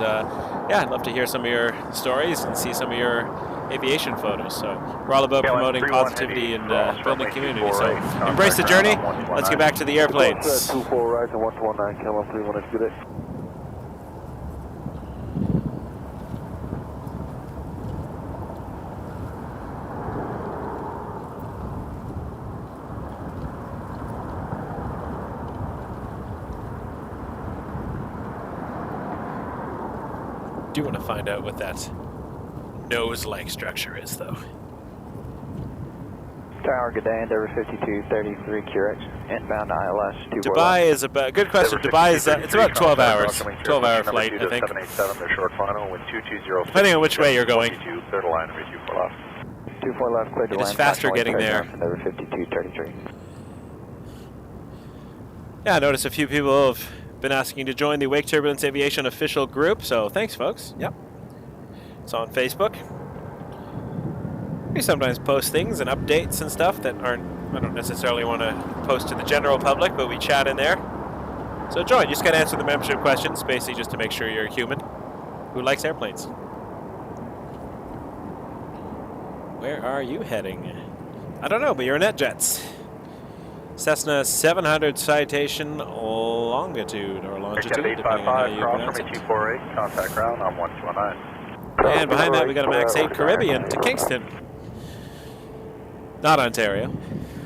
S3: yeah, I'd love to hear some of your stories and see some of your aviation photos. So we're all about promoting positivity and building community. So embrace the journey. Let's get back to the airplanes.
S7: 24 rise and 119 Kilo 31 exhibit.
S3: I do want to find out what that nose-like structure is, though.
S2: Tower, good day, Endeavour 5233 QRX, inbound ILS 24.
S3: Dubai is about, good question, Dubai is, it's about 12 hours, 12-hour flight, I think.
S4: 787, their short final, wind 220.
S3: Depending on which way you're going.
S4: Clear to land, 24 left.
S2: 24 left, clear to land.
S3: It is faster getting there.
S2: Endeavour 5233.
S3: Yeah, I noticed a few people have been asking to join the Wake Turbulence Aviation official group, so thanks, folks. Yep. It's on Facebook. We sometimes post things and updates and stuff that I don't necessarily want to post to the general public, but we chat in there. So join. You just got to answer the membership questions, basically just to make sure you're a human who likes airplanes. Where are you heading? I don't know, but you're in NetJets. Cessna 700 citation longitude or longitude, depending on how you pronounce it.
S4: 248, contact ground on 1219.
S3: And behind that we got a MAX 8 Caribbean to Kingston. Not Ontario.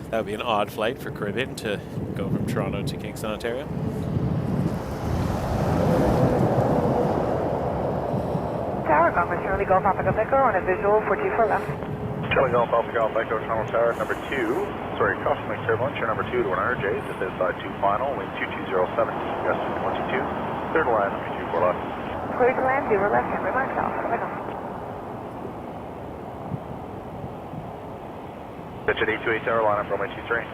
S3: That would be an odd flight for Caribbean to go from Toronto to Kingston, Ontario.
S5: Tower, Golf Charlie Golf Alpha Golf Echo on a visual for 24 left.
S4: Charlie Golf Alpha Golf Echo, Toronto Tower, number 2. Sorry, cosmic turbulence, you're number 2 to 100J. This is 2 final, wind 2207, gust 22. Clear to land, 24 left.
S5: Clear to land, 0 left, hand remarks off.
S4: Pitch at 828 Tower, line up runway 23.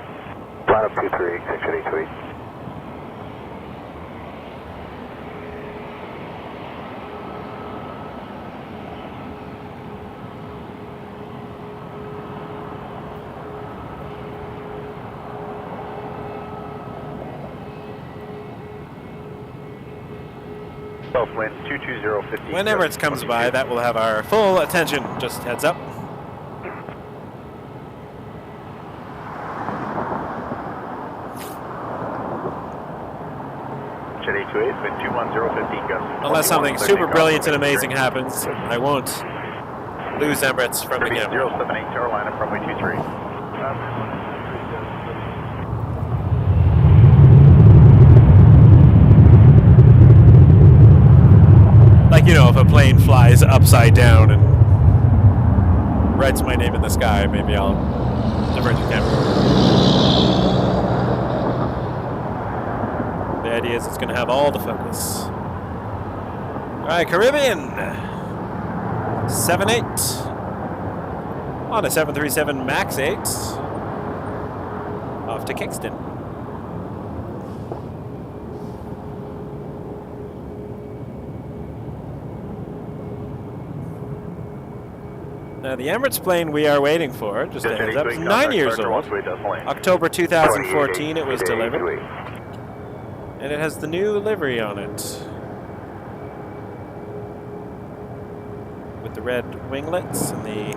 S7: Line up 23, pitch at 828.
S4: Wind 22050.
S3: When Emirates comes by, that will have our full attention. Just heads up.
S4: Jet 828, wind 21050, gust.
S3: Unless something super brilliant and amazing happens, I won't lose Emirates from the game.
S4: 078 Tower, line up runway 23.
S3: Like, you know, if a plane flies upside down and writes my name in the sky, maybe I'll divert the camera. The idea is it's going to have all the focus. Alright, Caribbean 7-8 on a 737 MAX 8 off to Kingston. Now, the Emirates plane we are waiting for, just a heads up, is 9 years old. October 2014 it was delivered. And it has the new livery on it. With the red winglets and the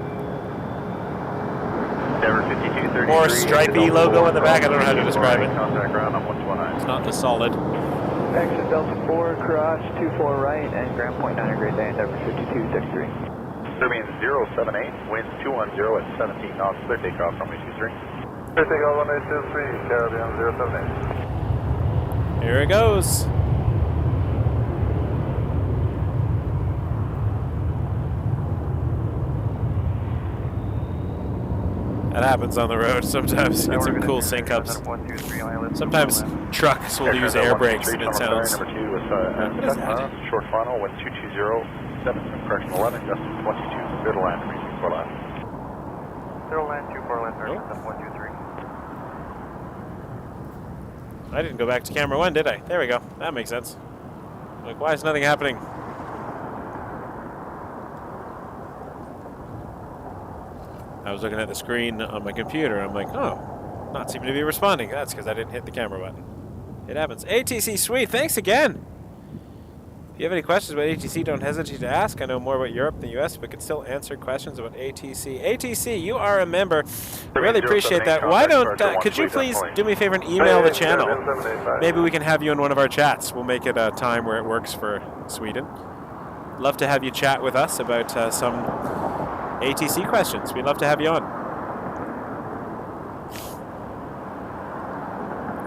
S3: more stripy logo in the back. I don't know how to describe it. It's not the solid.
S2: Exit Delta 4, cross 24 right, and ground point 9, great day, Endeavour 5263.
S4: Serbian 078, wind 210 at 17 knots, clear takeoff runway 23. Clear takeoff runway 23, Caribbean 078.
S3: Here it goes. happens on the road. Sometimes you get some cool sync-ups. Sometimes trucks will use air brakes and it sounds...
S8: Number 2 was
S3: What is that?
S8: short final, wind 220, 7, correction 11, gusting 22, clear to land, 324 left.
S4: Clear to land, 24 left, 123.
S3: I didn't go back to camera 1, did I? There we go. That makes sense. Like, why is nothing happening? I was looking at the screen on my computer. I'm like, oh, not seeming to be responding. That's because I didn't hit the camera button. It happens. ATC Sweet, thanks again. If you have any questions about ATC, don't hesitate to ask. I know more about Europe than the US, but can still answer questions about ATC. ATC, you are a member. Really appreciate that. Why don't, could you please do me a favor and email the channel? Maybe we can have you in one of our chats. We'll make it a time where it works for Sweden. Love to have you chat with us about some ATC questions. We'd love to have you on.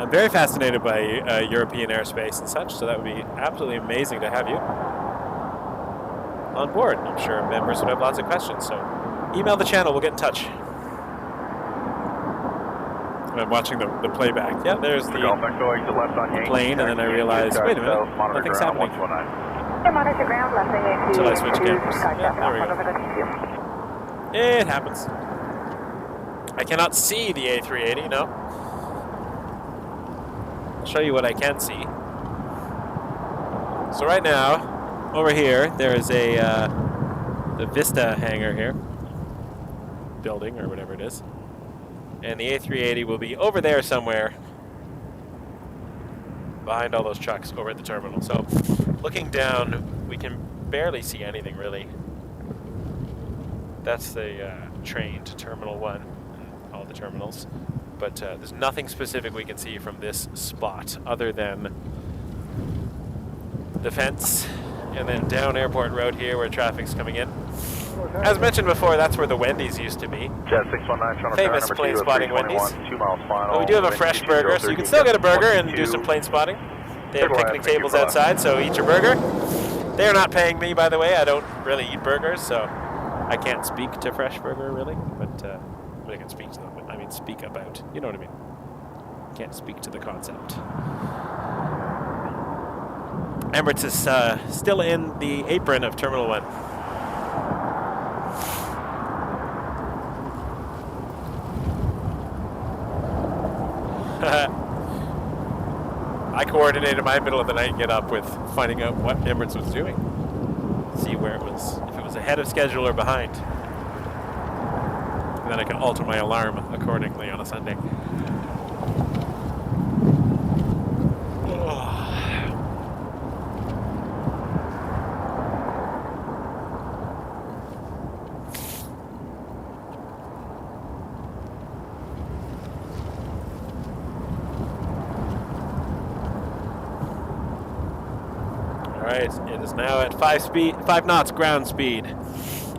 S3: I'm very fascinated by European airspace and such, so that would be absolutely amazing to have you on board. I'm sure members would have lots of questions, so email the channel, we'll get in touch. I'm watching the playback. Yeah, there's the plane, and then I realized, wait a minute, nothing's happening. Until I switch cameras. Yeah, there we go. It happens. I cannot see the A380, no. I'll show you what I can see. So right now, over here, there is the Vista hangar here. Building, or whatever it is. And the A380 will be over there somewhere. Behind all those trucks over at the terminal. So, looking down, we can barely see anything, really. That's the train to Terminal 1, and all the terminals. But there's nothing specific we can see from this spot other than the fence and then down Airport Road here where traffic's coming in. As mentioned before, that's where the Wendy's used to be.
S8: Jet 619,
S3: famous plane spotting Wendy's.
S8: 2 miles final.
S3: But we do have a fresh burger, so you can still get a burger and do some plane spotting. They have picnic tables outside, so eat your burger. They're not paying me, by the way. I don't really eat burgers, so I can't speak to Fresh Burger, really, but I can speak to them. I mean, speak about. You know what I mean? Can't speak to the concept. Emirates is still in the apron of Terminal 1. I coordinated my middle of the night get up with finding out what Emirates was doing. See where it was, if it was ahead of schedule or behind. And then I can alter my alarm accordingly on a Sunday. It is now at 5 knots ground speed.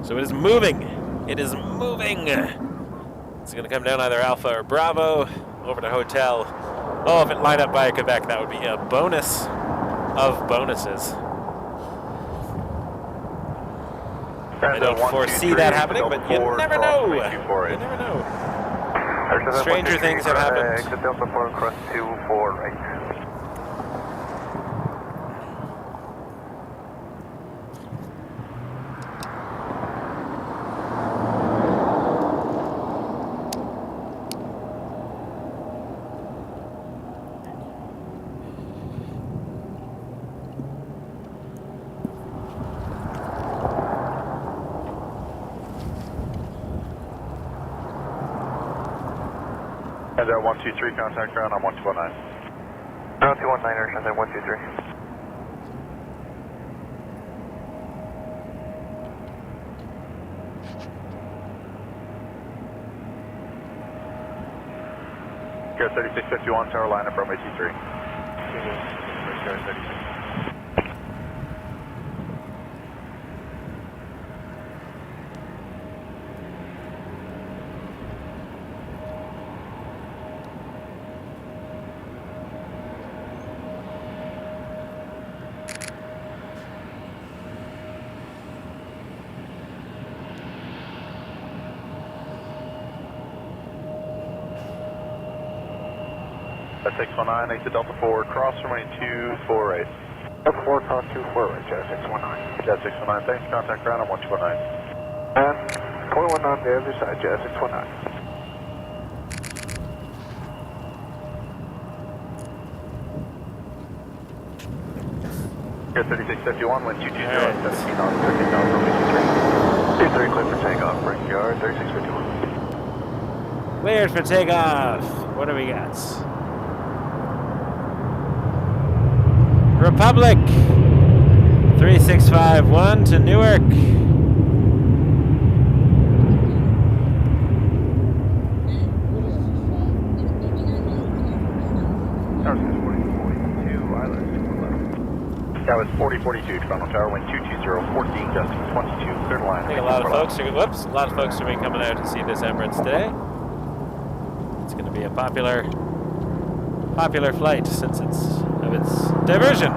S3: So it is moving. It is moving. It's going to come down either Alpha or Bravo over to Hotel. Oh, if it lined up by Quebec, that would be a bonus of bonuses. I don't foresee that happening, but you never know. You never know. Stranger things have happened.
S4: Exit Delta 4 cross 24 right.
S8: And 123, contact ground on 1219.
S4: Ground 219, and 123.
S8: Go 3651, tower line up runway 23. Go 36. Jet 619, exit Delta 4, cross runway 24 right.
S2: Delta 4, cross 24 right, Jet 619.
S8: Jet 619, thanks, contact ground on 1219.
S2: And 41 on the other side, Jet 619.
S8: Here 3651, wind 220, 17 knots, taking off runway 23. 23 clear for takeoff, break yard, 3651.
S3: Cleared for takeoff. What do we got? Republic 3651 to Newark.
S8: That was 4042, Toronto Tower, wind 220, 14, gusting 22, clear to line.
S3: I think a lot of folks are, whoops, a lot of folks are going to be coming out to see this Emirates today. It's going to be a popular flight since it's of its diversion.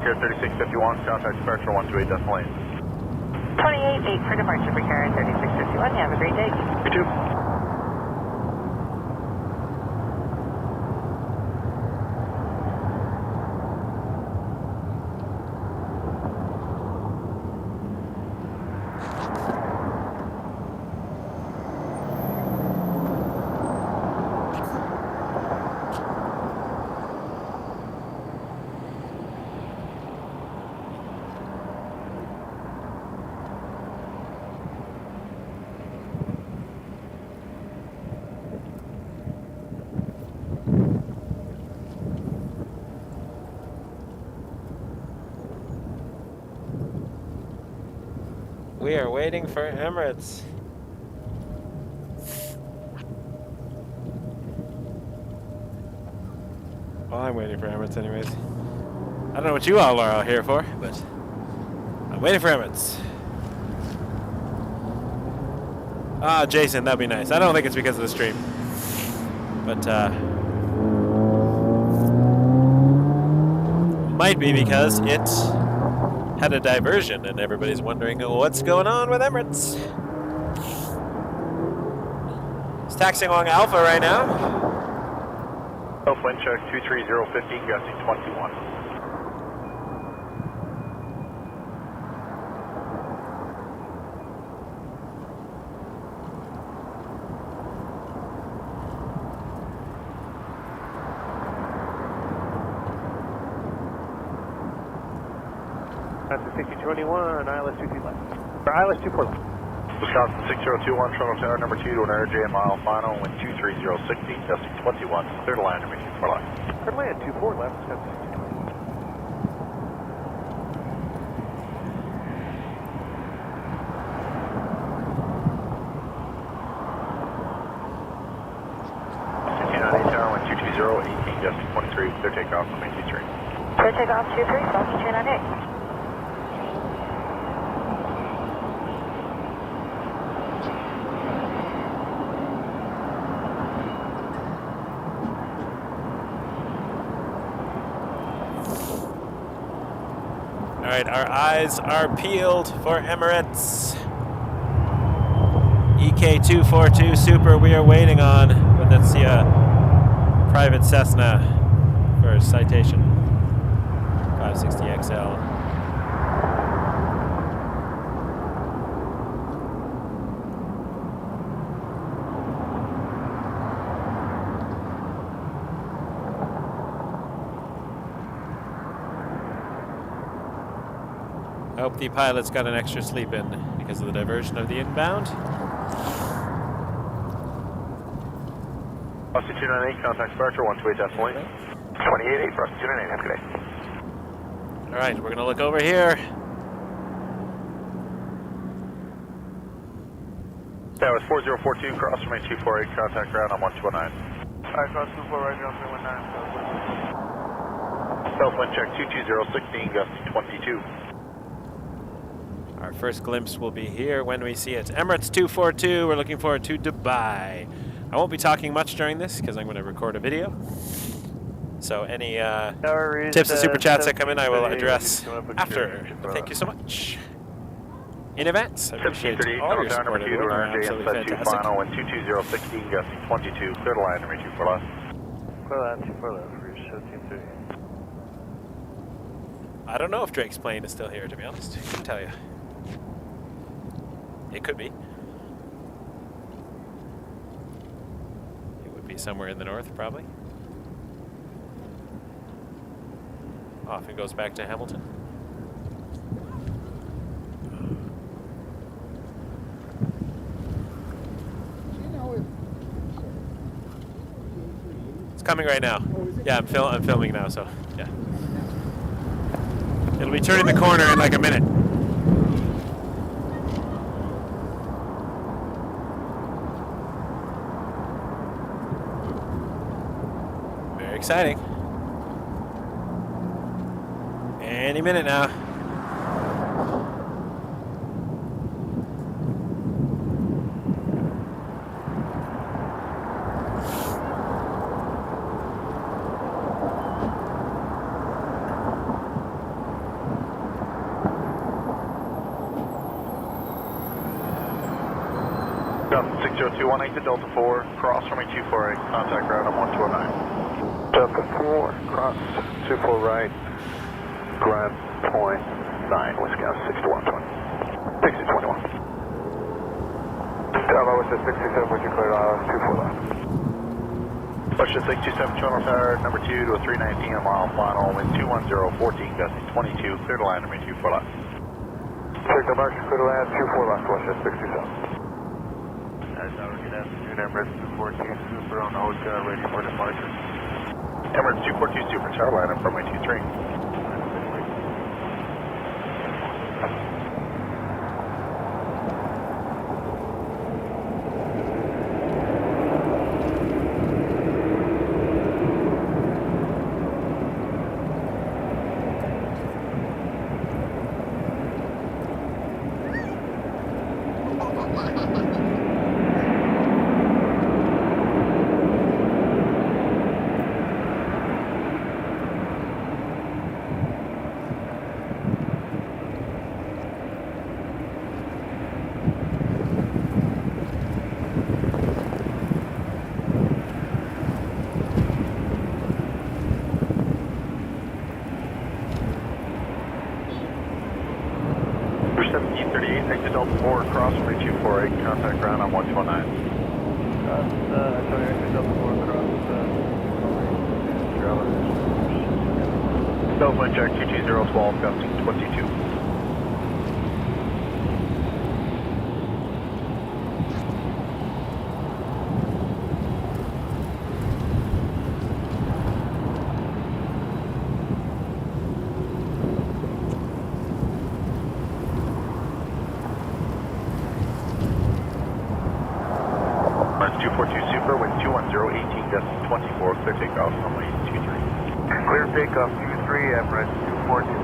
S8: Here 3651, contact departure 128 decimal 8.
S5: 28-8 for departure for Karachi 3651. You have a great day.
S8: You too.
S3: We are waiting for Emirates. Well, I'm waiting for Emirates anyways. I don't know what you all are out here for, but I'm waiting for Emirates. Ah, Jason, that'd be nice. I don't think it's because of the stream. But, might be because it had a diversion and everybody's wondering what's going on with Emirates. It's taxiing along Alpha right now.
S8: Self wind check 23015, gusting 21.
S2: That's the 6021, ILS 23 left. Or ILS 24 left.
S8: Wisconsin 6021, Toronto Tower, number 2 to an RJ mile final, wind 23060, gusting 21, clear to land, number 24 left.
S2: Clear to land, 24 left, Wisconsin 6021.
S8: Tower, wind 220, 18, gusting 23, clear takeoff, runway 23.
S5: Clear takeoff 23, Falcon 298.
S3: Alright, our eyes are peeled for Emirates. EK242 Super we are waiting on, but that's the private Cessna for citation 560XL. I hope the pilots got an extra sleep in because of the diversion of the inbound.
S8: Austin 298, contact departure 128 decimal 8. 28-8 for Austin 298, have a good day.
S3: Alright, we're gonna look over here.
S8: That was 4042, cross runway 248, contact ground on 1219.
S2: Alright, cross 24 right, ground 319.
S8: South wind check 22016, gusting 22.
S3: Our first glimpse will be here when we see it. Emirates 242, we're looking forward to Dubai. I won't be talking much during this because I'm going to record a video. So any tips and super chats that come in, I will address after. Thank you so much. In advance, I appreciate all your support. Everyone. Absolutely fantastic.
S8: Final 22016, gusting 22. Clear the line and reach you for left.
S4: Clear line 24 left, reach 1730.
S3: I don't know if Drake's plane is still here, to be honest. I couldn't tell you. It could be. It would be somewhere in the north, probably. Off it goes back to Hamilton. It's coming right now. Yeah, I'm filming now, so yeah. It'll be turning the corner in like a minute. Very exciting. Any minute now.
S8: Delta 60218 to Delta 4, cross from 248, contact ground on 1209.
S7: Delta 4, cross 24 right, ground point 9, Wisconsin 6120. 6021. Delta WestJet 67, would you clear 24 left?
S8: WestJet 627, Toronto Tower, number 2 to a 319 mile final, wind 21014, gusting 22, clear the line and reach you for left.
S7: Take the mark, clear the land, 24 left, WestJet 67.
S4: Good afternoon, Emirates 242 Super on hotel, ready for departure.
S8: Emirates 242 Super, tower line up from 23. Delta 4, cross from 248, contact ground on 129.
S4: Delta 4, cross,
S8: Delta wind check 220, 12, gusting 22. Clear takeoff, runway 23.
S4: Clear takeoff 23, Emirates 242.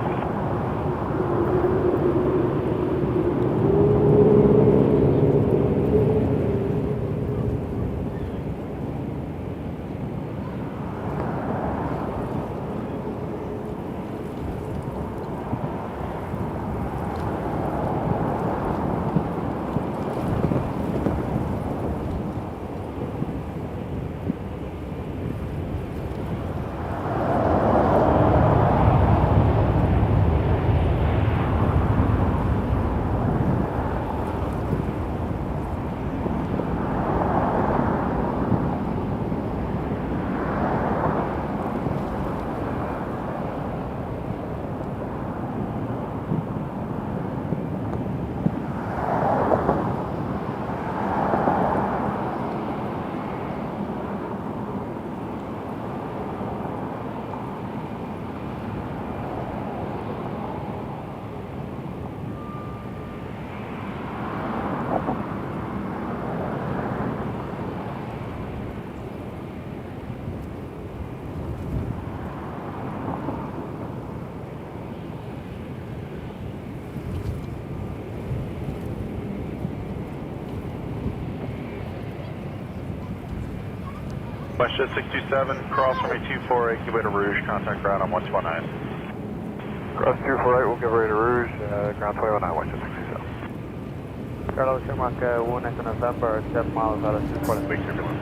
S8: WestJet 627, cross runway 248, give way to Rouge, contact ground on 129.
S7: Cross 248, we'll give way to Rouge, ground 219, WestJet 627. Carlos, Shamrock 1 Echo November, 7 miles out of 240.
S8: Wake turbulence.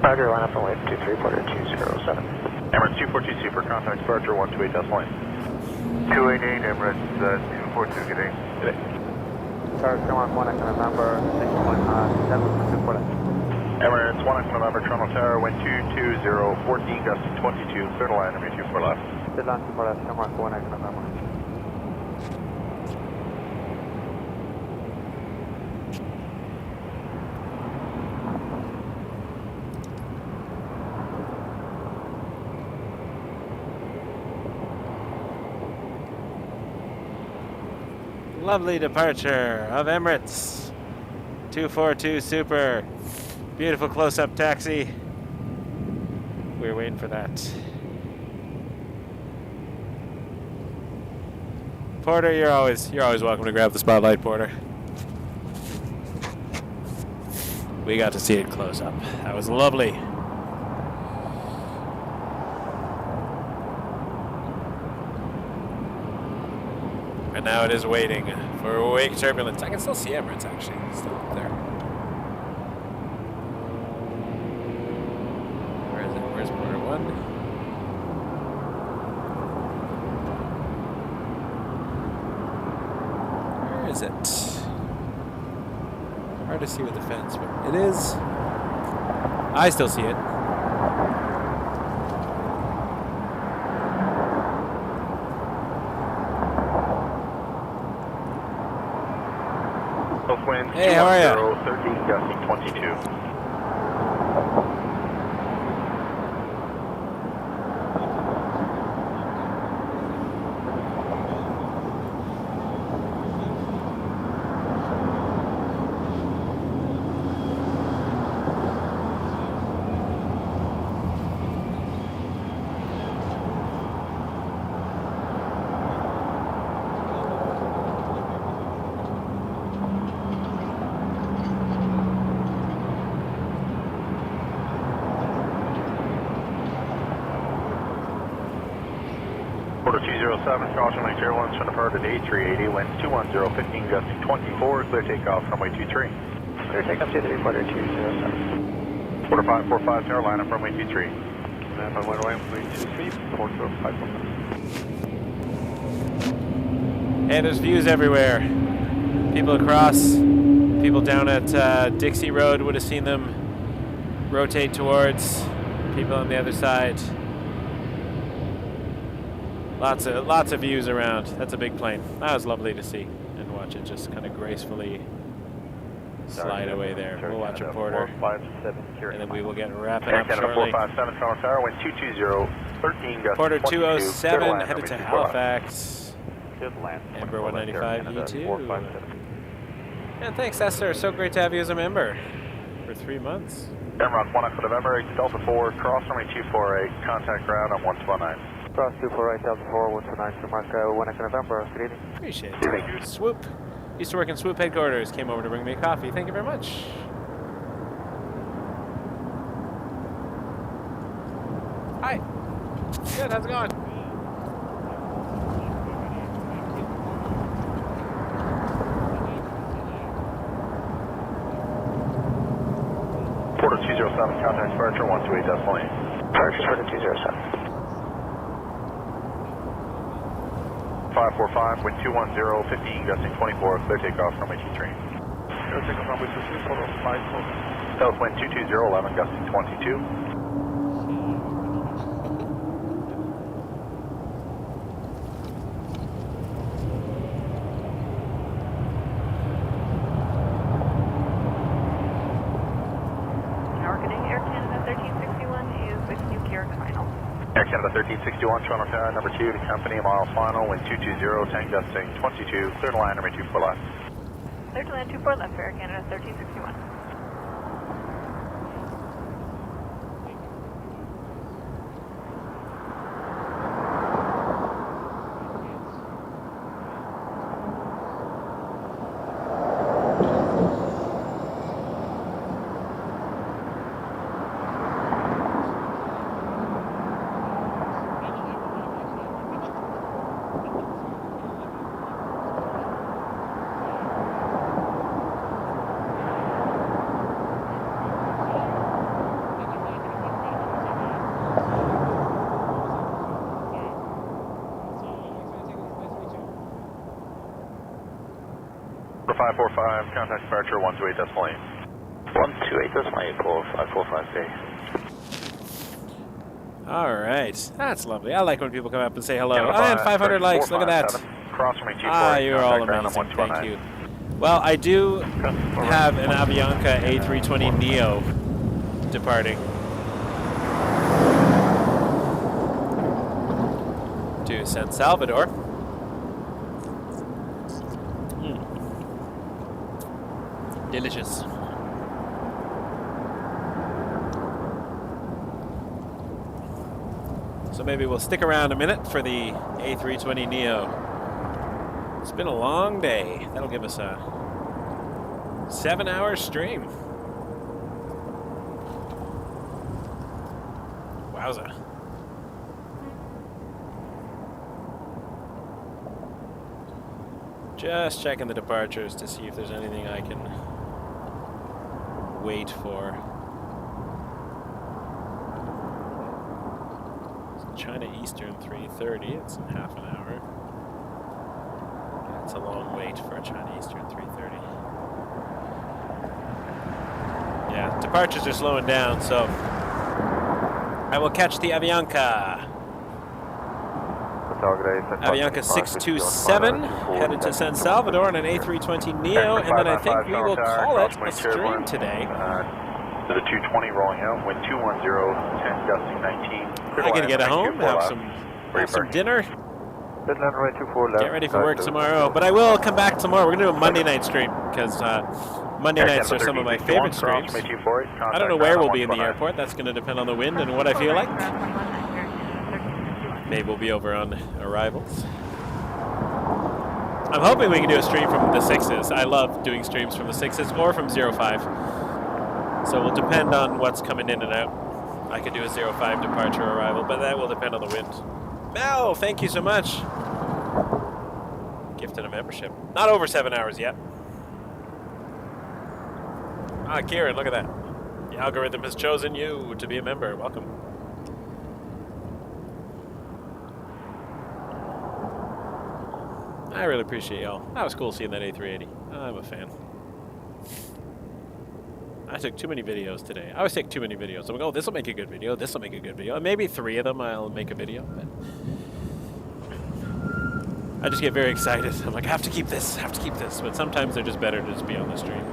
S2: Roger, line up runway 23, quarter 207.
S8: Emirates 242 Super, contact departure 128.8.
S7: 288 Emirates, 242, good day.
S8: Good day.
S7: Carlos, Shamrock 1 Echo November, 617, 240.
S8: Emirates 1 Echo November, Toronto Tower, wind 220, 14, gusty 22, clear to land, runway 24 left.
S7: Clear line 24 left, Shamrock 1 Echo November.
S3: Lovely departure of Emirates 242 Super. Beautiful close-up taxi. We were waiting for that. Porter, you're always welcome to grab the spotlight, Porter. We got to see it close up. That was lovely. And now it is waiting for wake turbulence. I can still see Emirates actually. It's still up there. Where is it? Where's Porter 1? Where is it? Hard to see with the fence, but it is. I still see it. Hey, how are you?
S8: 13, gusty 22. Quarter 207, caution Lynx Air 1, trying to depart at A380, wind 210, 15, gusty 24, clear takeoff, runway 23.
S2: Clear takeoff 23, quarter 207.
S8: Quarter 545, line up runway 23.
S7: And on runway 23, 405.
S3: Hey, there's views everywhere. People across, people down at Dixie Road would have seen them rotate towards people on the other side. Lots of views around. That's a big plane. That was lovely to see and watch it just kind of gracefully slide away there. We'll watch it, Porter, and then we will get wrapping up shortly.
S8: 457, Toronto Tower, wind 220, 13, gusty
S3: Porter
S8: 22,
S3: 207 headed to Halifax. Ember 195-E2. And thanks, Esther. So great to have you as a member for 3 months.
S8: Emirates 1 Echo November, Delta 4, cross runway 248, contact ground on 129.
S7: Cross 248, Delta 4, 129, Shamrock 1 Echo November, good evening.
S3: Appreciate it. Swoop. Used to work in Swoop headquarters. Came over to bring me a coffee. Thank you very much. Hi. Good, how's it going?
S8: Porter 207, contact departure 128.8.
S2: Departure for the 207.
S8: 545, wind 210, 15, gusty 24, clear takeoff, runway 23.
S7: Clear takeoff, runway 23, follow 54.
S8: South wind 220, 11, gusty 22.
S5: Tower, good day. Air Canada 1361 is with you, Karachi final.
S8: Air Canada 1361, Toronto Tower, number 2 to company, mile final, wind 220, 10 gusty 22, clear to line, runway 24 left.
S5: Clear to land 24 left for Air Canada 1361.
S8: Number 545, contact departure 128.8.
S2: 128.455A.
S3: All right. That's lovely. I like when people come up and say hello. And 500 likes. Look at that.
S8: Cross from 24.
S3: Ah, you're all amazing. Thank you. Well, I do have an Avianca A320 Neo departing to San Salvador. Delicious. So maybe we'll stick around a minute for the A320 Neo. It's been a long day. That'll give us a 7-hour stream. Wowza. Just checking the departures to see if there's anything I can wait for. China Eastern 330, it's in half an hour. It's a long wait for a China Eastern 330. Yeah, departures are slowing down, so I will catch the Avianca. Avianca 627 headed to San Salvador on an A320 Neo, and then I think we will call it a stream today.
S8: To the 220 rolling out, wind 210, 10 gusting 19.
S3: I gotta get home, have some dinner, get ready for work tomorrow. But I will come back tomorrow. We're gonna do a Monday night stream because Monday nights are some of my favorite streams. I don't know where we'll be in the airport. That's gonna depend on the wind and what I feel like. Maybe we'll be over on arrivals. I'm hoping we can do a stream from the 6s. I love doing streams from the 6s or from 05. So it will depend on what's coming in and out. I could do a 05 departure arrival, but that will depend on the wind. Mel, thank you so much. Gifted a membership. Not over 7 hours yet. Ah, Kieran, look at that. The algorithm has chosen you to be a member. Welcome. I really appreciate y'all. That was cool seeing that A380. I'm a fan. I took too many videos today. I always take too many videos. I'm like, oh, this will make a good video. This will make a good video. And maybe 3 of them I'll make a video. But I just get very excited. I'm like, I have to keep this. I have to keep this. But sometimes they're just better to just be on the stream.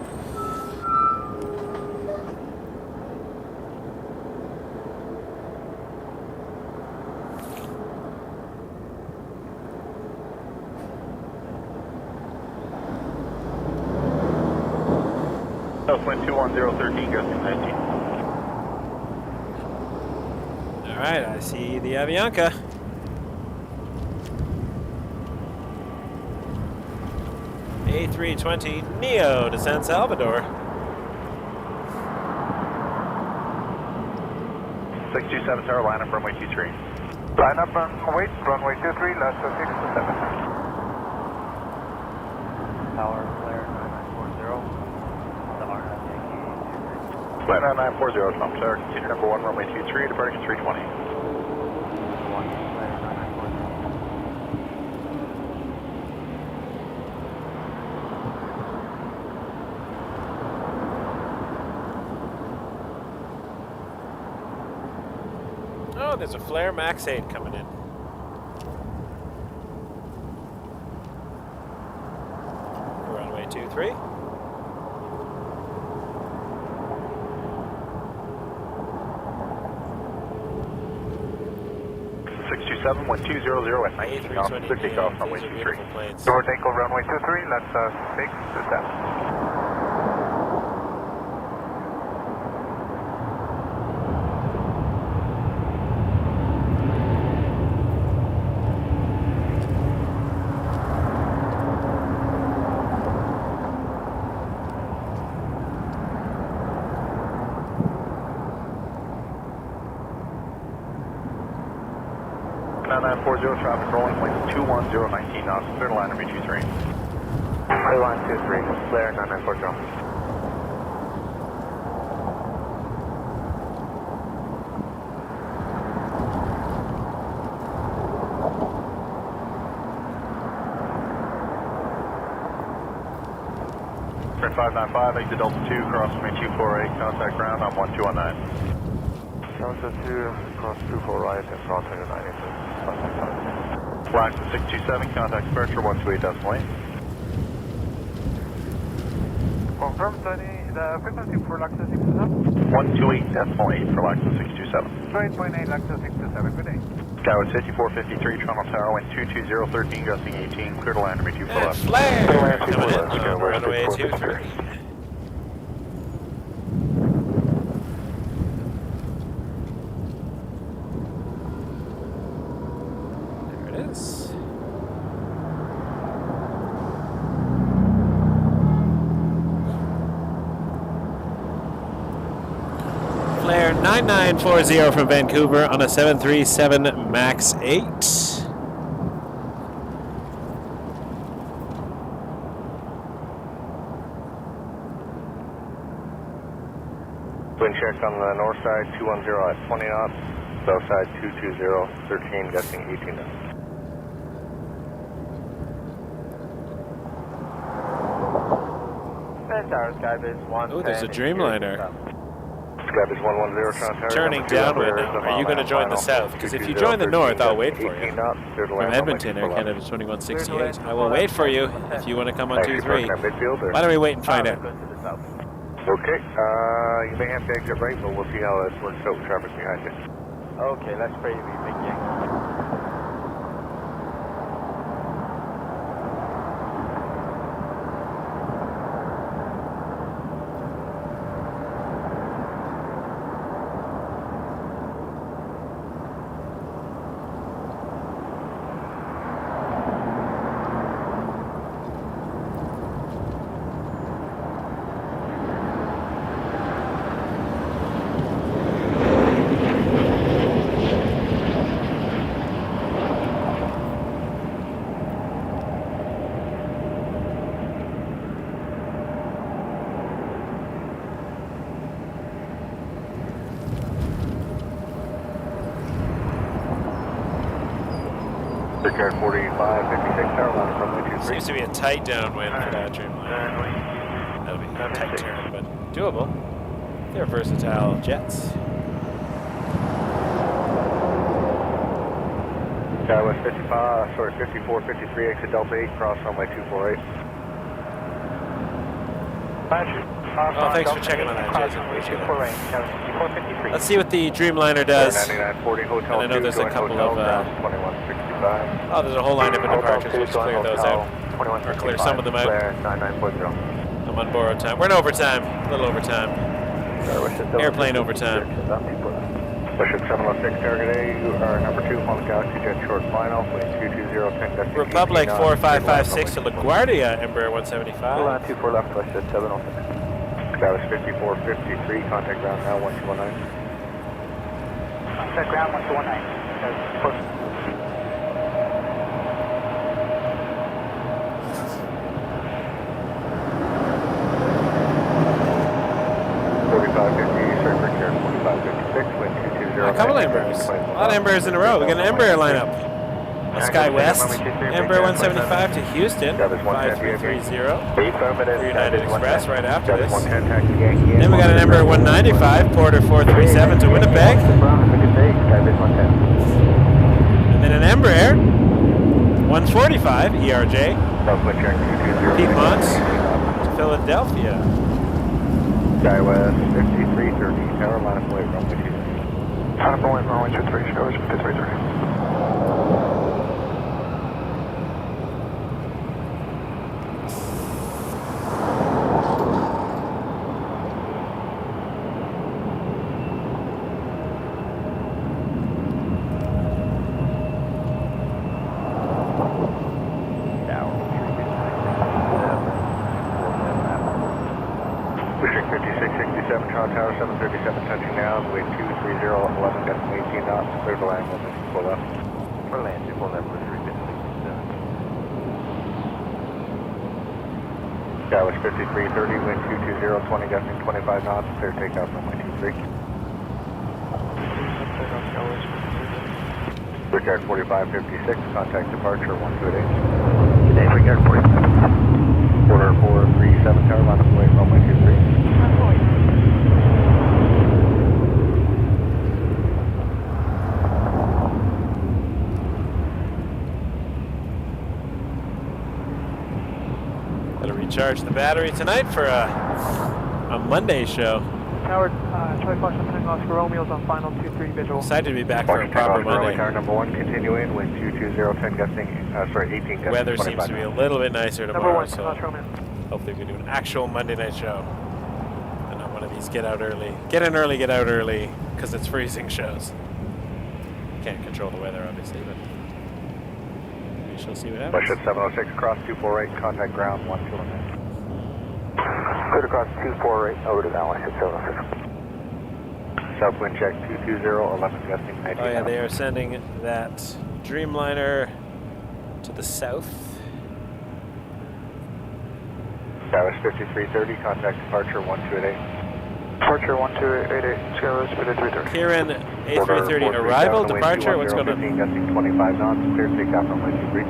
S8: Wind 210, gusting 19.
S3: Alright, I see the Avianca. A320 Neo to San Salvador.
S8: 627 Tower, line up runway 23.
S2: Line up and wait, runway 23, last 6 to 7. Tower, flare 9940.
S8: Flight 9940, Tom Tower, continue number 1, runway 23, departing 320.
S3: Oh, there's a Flare Max 8 coming in. Runway 23.
S8: Wind 200 at 19 knots, takeoff runway 23.
S2: Door takeoff runway 23, let's 6 to 7.
S8: Traffic rolling, wind 210, 19 knots, clear line runway 23.
S2: Clear line 23, flare 9940.
S8: Turn 595, exit Delta 2, cross runway 248, contact ground on 1219.
S4: Delta 2, cross 24 right and cross 29.
S8: Flight 627, contact departure 128.8.
S4: Confirm the frequency for Luxor 627.
S8: 128.8 for Lexus 627.
S4: 28.8 Luxor 627, good day.
S8: Skyway 5453, Toronto Tower, wind 220, gusting 18, clear to land, runway 24
S3: And
S8: left.
S3: flare!
S8: Clear to land,
S3: Coming
S8: 24
S3: in
S8: left.
S3: on
S8: Skyway
S3: runway
S8: 5453.
S3: 23. There it is. Flare 9940 from Vancouver on a 737 MAX 8.
S1: Wind check on the north side, 210 at 20 knots. South side, 220, 13, gusting 18 knots.
S3: Oh, there's a Dreamliner.
S1: Skybase 110, Toronto Tower.
S3: Turning downwind now. Are you going to join the south? Because if you join the north, I'll wait for you. From Edmonton, Air Canada 2168. I will wait for you if you want to come on 23. Why don't we wait and find out?
S1: Okay, you may have to exit right, but we'll see how this works out with traffic behind you.
S2: Okay, let's pray we begin.
S1: Air 4556, tower line from runway 23.
S3: Seems to be a tight downwind for that Dreamliner. That'll be a tight turn, but doable. They're versatile jets.
S1: Skywest 5453, exit Delta 8, cross runway 248.
S3: Oh, thanks for checking on that, Jason. Appreciate it. Let's see what the Dreamliner does.
S1: 9940, hotel
S3: And I know there's a couple of,
S1: 2165.
S3: oh, there's a whole lineup of departures. Let's clear those out. Or clear some of them out.
S1: 9940.
S3: I'm on borrowed time. We're in overtime. A little overtime. Airplane overtime.
S1: WestJet 706, target A, you are number 2, Hong Galaxy Jet short final, wind 220,
S3: Republic 4556 to LaGuardia, Embraer 175.
S1: 24 left, WestJet 706. Skywest 5453, contact ground now, 1219.
S2: Contact ground 1219.
S1: 4550, circle here, 4556, wind 220.
S3: A couple Embraers. A lot of Embraers in a row. We got an Embraer lineup. A SkyWest, Embraer 175 to Houston, 5330 for United Express right after this. Then we got an Embraer 195, Porter 437 to Winnipeg. And then an Embraer 145, ERJ, Piedmont to Philadelphia.
S1: SkyWest 5330, tower line away, runway 23.
S4: Runway 23, SkyWest 5330.
S1: Tower 737 touching down, wind 230, 11 decimal 18 knots, clear to land, 1 left.
S4: For land, 2 left, 367.
S1: Skywest 5330, wind 220, 20 gusting 25 knots, clear takeoff runway 23. Brickyard 4556, contact departure 128.
S4: Today, Brickyard 45.
S2: Quarter 437, tower line up away, runway 23.
S3: Gotta recharge the battery tonight for a Monday show.
S9: Tower, Charlie Fox sending off for Romeo's on final 2-3 visual.
S3: Excited to be back for a proper Monday.
S2: Tower number 1, continuing, wind 220, 10 gusting, 18 gusting.
S3: Weather seems to be a little bit nicer
S9: Number
S3: tomorrow,
S9: 1,
S3: so
S9: Romeo.
S3: hopefully we can do an actual Monday night show. And not one of these get out early. Get in early, get out early, because it's freezing shows. Can't control the weather, obviously, but we shall see what happens.
S2: WestJet 706, cross 248, contact ground 121. Clear to cross 248, over to that WestJet 706. South wind check 220, 11 gusting, 19.
S3: Oh yeah, they are sending that Dreamliner to the south.
S2: Dallas 5330, contact departure 1288. Departure 1288, Skyros 5330.
S3: Kieran, A330 arrival, departure, what's going on?
S2: 15 gusting 25 knots, clear takeoff runway 23.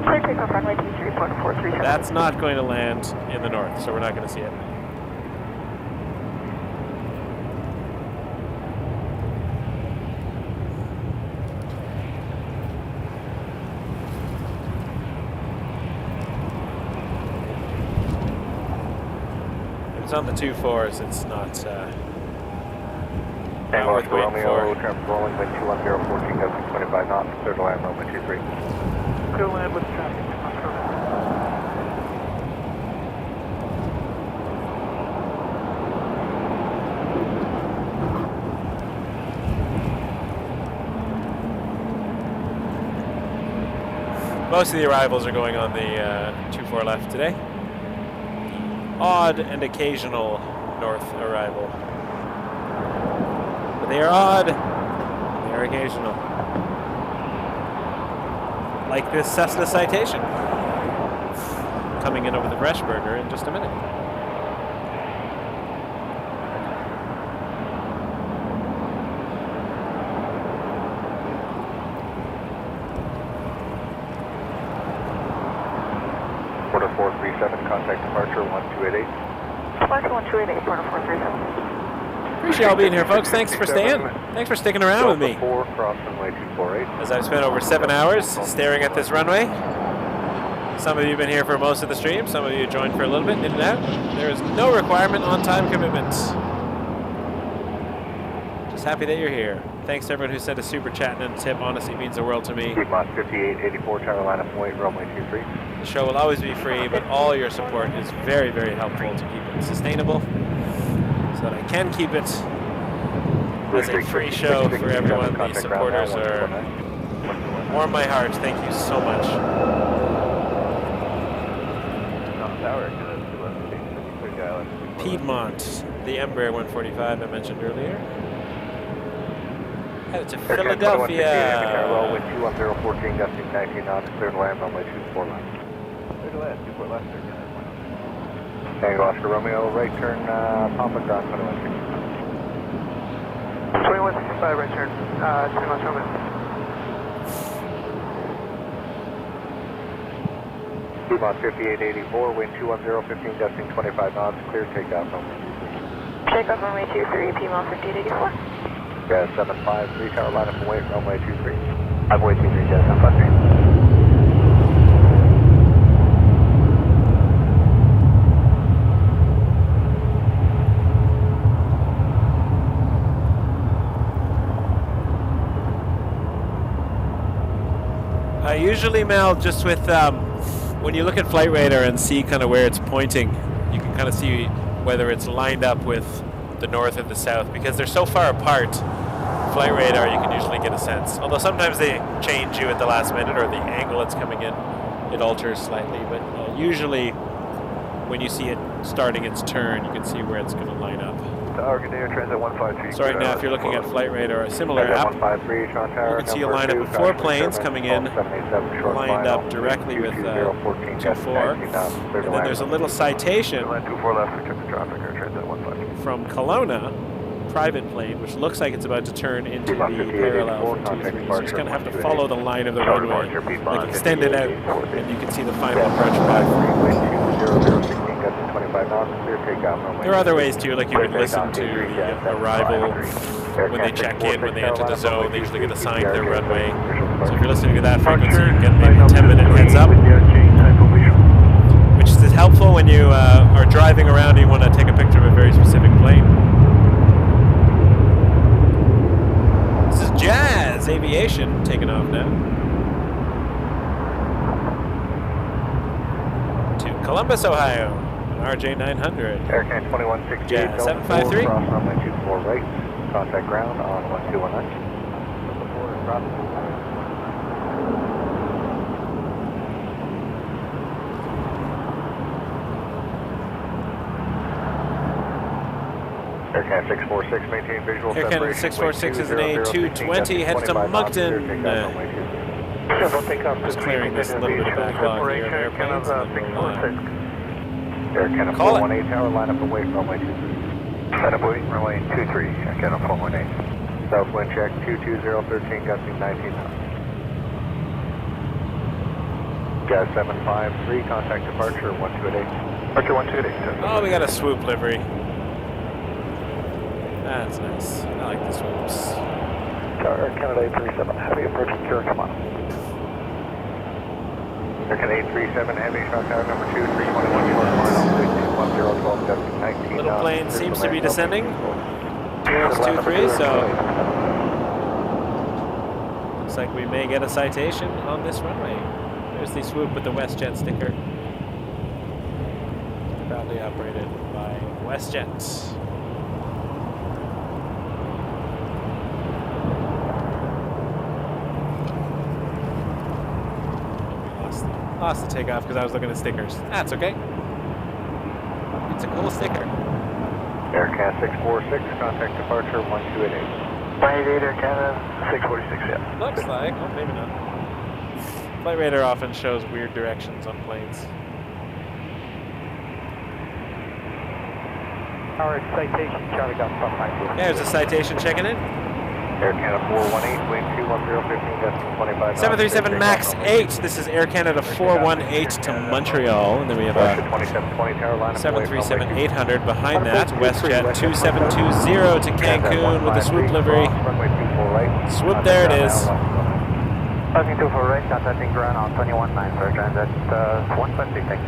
S5: Clear takeoff runway 23.437.
S3: That's not going to land in the north, so we're not going to see it. It's on the 2-4s, it's not worth waiting
S2: Romeo,
S3: for.
S2: turn rolling wind 210, 14 gusting 25 knots, clear to land runway 23.
S9: Clear land with traffic.
S3: Most of the arrivals are going on the 2-4 left today. Odd and occasional north arrival. But they are odd, they are occasional. Like this Cessna Citation. Coming in over the Freshburger in just a minute.
S2: Quarter 437, contact departure 1288.
S5: Departure 1288, quarter 437.
S3: Appreciate y'all being here, folks. Thanks for staying. Thanks for sticking around with me.
S2: 4, cross runway 248.
S3: As I've spent over 7 hours staring at this runway. Some of you have been here for most of the stream. Some of you joined for a little bit, in and out. There is no requirement on time commitments. Just happy that you're here. Thanks to everyone who sent a super chat and a tip. Honestly, means the world to me.
S2: Piedmont 5884, tower line up away, runway 23.
S3: The show will always be free, but all your support is very, very helpful to keep it sustainable, so that I can keep it as a free show for everyone. The supporters are warm my heart. Thank you so much. Piedmont, the Embraer 145 I mentioned earlier. Headed to Philadelphia.
S2: Cairo, wind 210, 14 gusting 19 knots, clear to land runway 24 left.
S4: Clear to land, 24 left there,
S2: Tango Oscar Romeo, right turn, Papa ground 2165.
S9: 2165, right turn, Tango Oscar Romeo.
S2: Piedmont 5884, wind 210, 15 gusting 25 knots, clear takeoff runway 23.
S5: Takeoff runway 23, Piedmont 5884.
S2: Jazz 753, tower line up away, runway 23. Runway 23, Jazz 753.
S3: Usually, Mel, just with when you look at Flight Radar and see kind of where it's pointing, you can kind of see whether it's lined up with the north or the south, because they're so far apart. Flight Radar, you can usually get a sense. Although sometimes they change you at the last minute, or the angle it's coming in, it alters slightly. But usually, when you see it starting its turn, you can see where it's going to line up.
S4: Aanka Neo, transit 153.
S3: So right now, if you're looking at Flight Radar, a similar app, you can see a lineup of 4 planes coming in, lined up directly with 24. And then there's a little citation
S4: Land 24 left, check the traffic, air transit 153.
S3: from Kelowna
S10: private plane, which looks like it's about to turn into the parallel for 23. So just going to have to follow the line of the runway, like extend it out, and you can see the final approach path. There are other ways too, like you can listen to the arrival when they check in, when they enter the zone. They usually get assigned their runway. So if you're listening to that frequency, you can get maybe a 10-minute heads up, which is helpful when you are driving around and you want to take a picture of a very specific plane. This is Jazz Aviation taking off now to Columbus, Ohio, an RJ900.
S2: Air Canada 2168,
S10: Jazz 753.
S2: cross runway 24 right, contact ground on 1219. Air Canada 646, maintain visual
S10: Air Canada 646 is an A220, heads to Moncton. Just clearing this little bit of backlog here of airplanes.
S2: Air Canada 418 tower, line up away from runway 23. Line up away from runway 23, Air Canada 418. South wind check 22013, gusting 19 knots. Gas 753, contact departure 1288. Departure 1288.
S10: Oh, we got a swoop livery. That's nice. I like the swoops.
S2: Air Canada A330, heavy approaching Cairo, come on. Air Canada A330, heavy, shot tower number 2, 321 short mile, 1012, 19
S10: Little plane seems to be descending towards 23, so looks like we may get a citation on this runway. There's the swoop with the WestJet sticker. Proudly operated by WestJet. Lost the takeoff because I was looking at stickers. That's okay. It's a cool sticker.
S2: Air Canada 646, contact departure 1288. 188 Air Canada 646, yeah.
S10: Looks like, well, maybe not. Flight radar often shows weird directions on planes.
S9: Our citation, Charlie got from my field.
S10: Yeah, there's a citation checking in.
S2: Air Canada 418, wind 210, 15, gusting 25 knots.
S10: 737 MAX 8. This is Air Canada 418 to Montreal. And then we have a 737-800 behind that. WestJet 2720 to Cancun with the swoop livery. Swoop, there it is.
S2: Passing 24 right, contacting ground on 219, sir. Transit 156.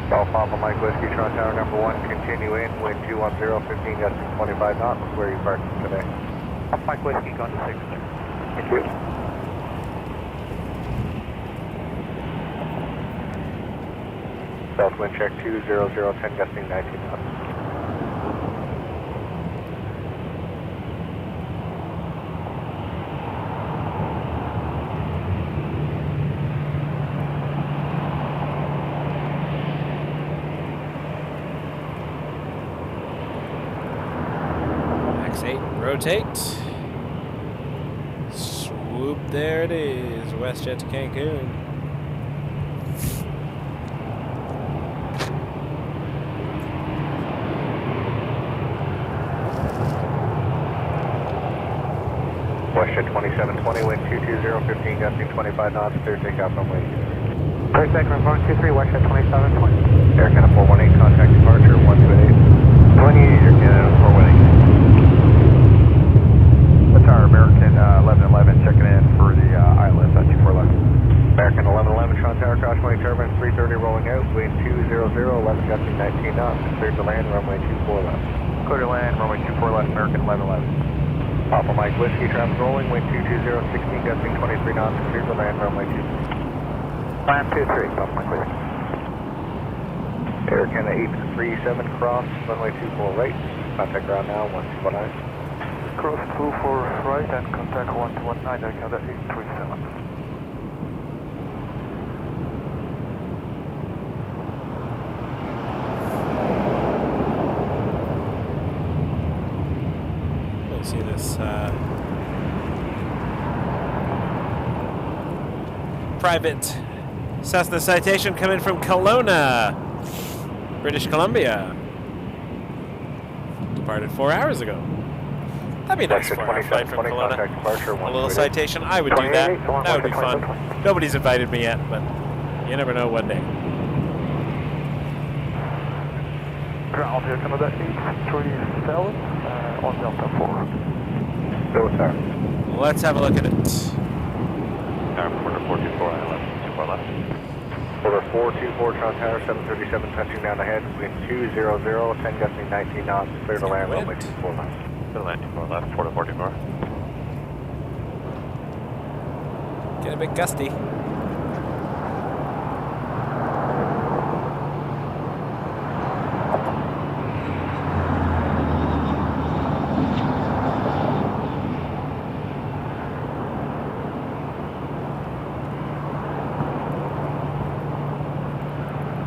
S2: Golf Papa Mike Whiskey, Toronto Tower number 1, continue in, wind 210, 15, gusting 25 knots. Where are you parking today?
S9: Mike Whiskey, going to 6.
S2: Thank you. South wind check 20010, gusting 19 knots.
S10: MAX 8, rotate. Swoop, there it is. WestJet to Cancun.
S2: WestJet 2720, wind 220, 15, gusting 25 knots, clear takeoff runway 23. First second, report 23, WestJet 2720. Air Canada 418, contact departure 1288. 28, Air Canada 418. That's our American 1111 checking in for the ILS at 24 left. American 1111, Toronto Tower, cross runway turbine 330 rolling out, wind 200, 11 gusting 19 knots, cleared to land, runway 24 left. Clear to land, runway 24 left, American 1111. Papa Mike Whiskey, traffic rolling, wind 220, 16 gusting 23 knots, cleared to land, runway 23. Land 23, Papa Mike Whiskey. Air Canada 837, cross, runway 24 right, contact ground now, 1219.
S9: Cross 24 right and contact 1219, Air Canada 837.
S10: See this private Cessna citation coming from Kelowna, British Columbia. Departed 4 hours ago. That'd be nice for a flight from Kelowna. A little citation. I would do that. That would be fun. Nobody's invited me yet, but you never know one day.
S9: Ground here, Canada A330 on Delta 4.
S7: Go, sir.
S10: Let's have a look at it.
S4: Quarter 424, ILS, 24 left.
S7: Quarter 424, Toronto Tower, 737, touching down ahead, wind 200, 10 gusting 19 knots, clear to land, runway 24 left.
S4: Clear to land 24 left, quarter 424.
S10: Get a bit gusty.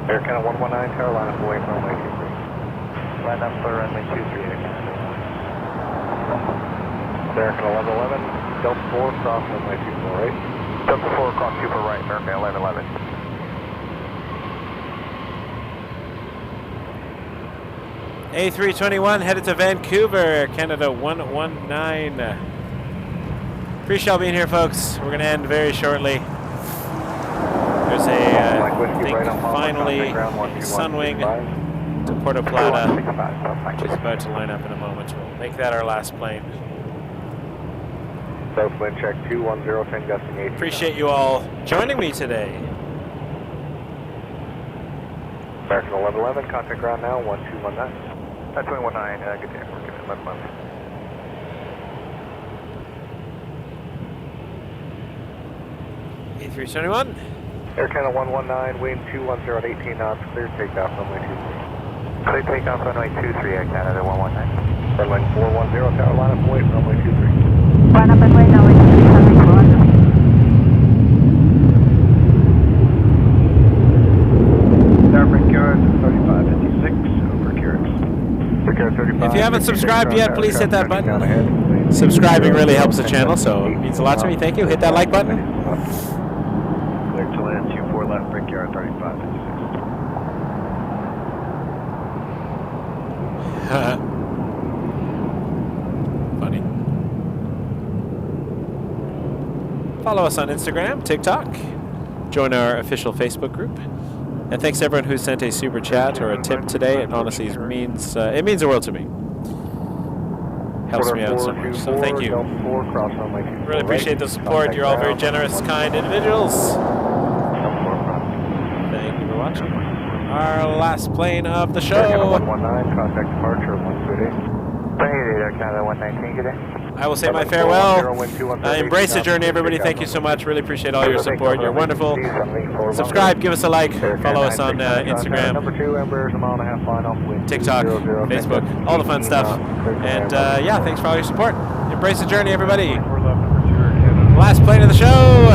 S7: Air Canada 119, Carolina, away from runway 23.
S9: Land up for runway 23, Air Canada.
S7: Air Canada 1111, Delta 4, cross runway 24, right?
S9: Delta 4, cross 2 for right, American 1111.
S10: A321 headed to Vancouver, Canada 119. Appreciate y'all being here, folks. We're going to end very shortly. There's a, I think, finally, Sunwing to Puerto Plata, which is about to line up in a moment. We'll make that our last plane.
S7: South wind check 210, 10 gusting 18.
S10: Appreciate you all joining me today.
S7: American 1111, contact ground now, 1219.
S9: That's 219, good day, we're giving 11 months.
S10: A321.
S7: Air Canada 119, wind 210 at 18 knots, clear takeoff, runway 23.
S9: Clear takeoff, runway 23, Air Canada 119.
S7: Runway 410, Carolina, away from runway 23.
S5: Run up and wait, runway 23, runway 400.
S7: Starboard Carrot 3556, over Carrot.
S10: If you haven't subscribed yet, please hit that button. Subscribing really helps the channel, so it means a lot to me. Thank you. Hit that like button.
S7: Clear to land, 24 left, Brickyard 3556.
S10: Funny. Follow us on Instagram, TikTok. Join our official Facebook group. And thanks to everyone who sent a super chat or a tip today. It honestly means the world to me. Helps me out so much. So thank you. Really appreciate the support. You're all very generous, kind individuals. Thank you for watching. Our last plane of the show.
S7: 119, contact departure 128.
S9: Canada 119, good day.
S10: I will say my farewell. Embrace the journey, everybody. Thank you so much. Really appreciate all your support. You're wonderful. Subscribe, give us a like, follow us on Instagram, TikTok, Facebook, all the fun stuff. And yeah, thanks for all your support. Embrace the journey, everybody. Last plane of the show.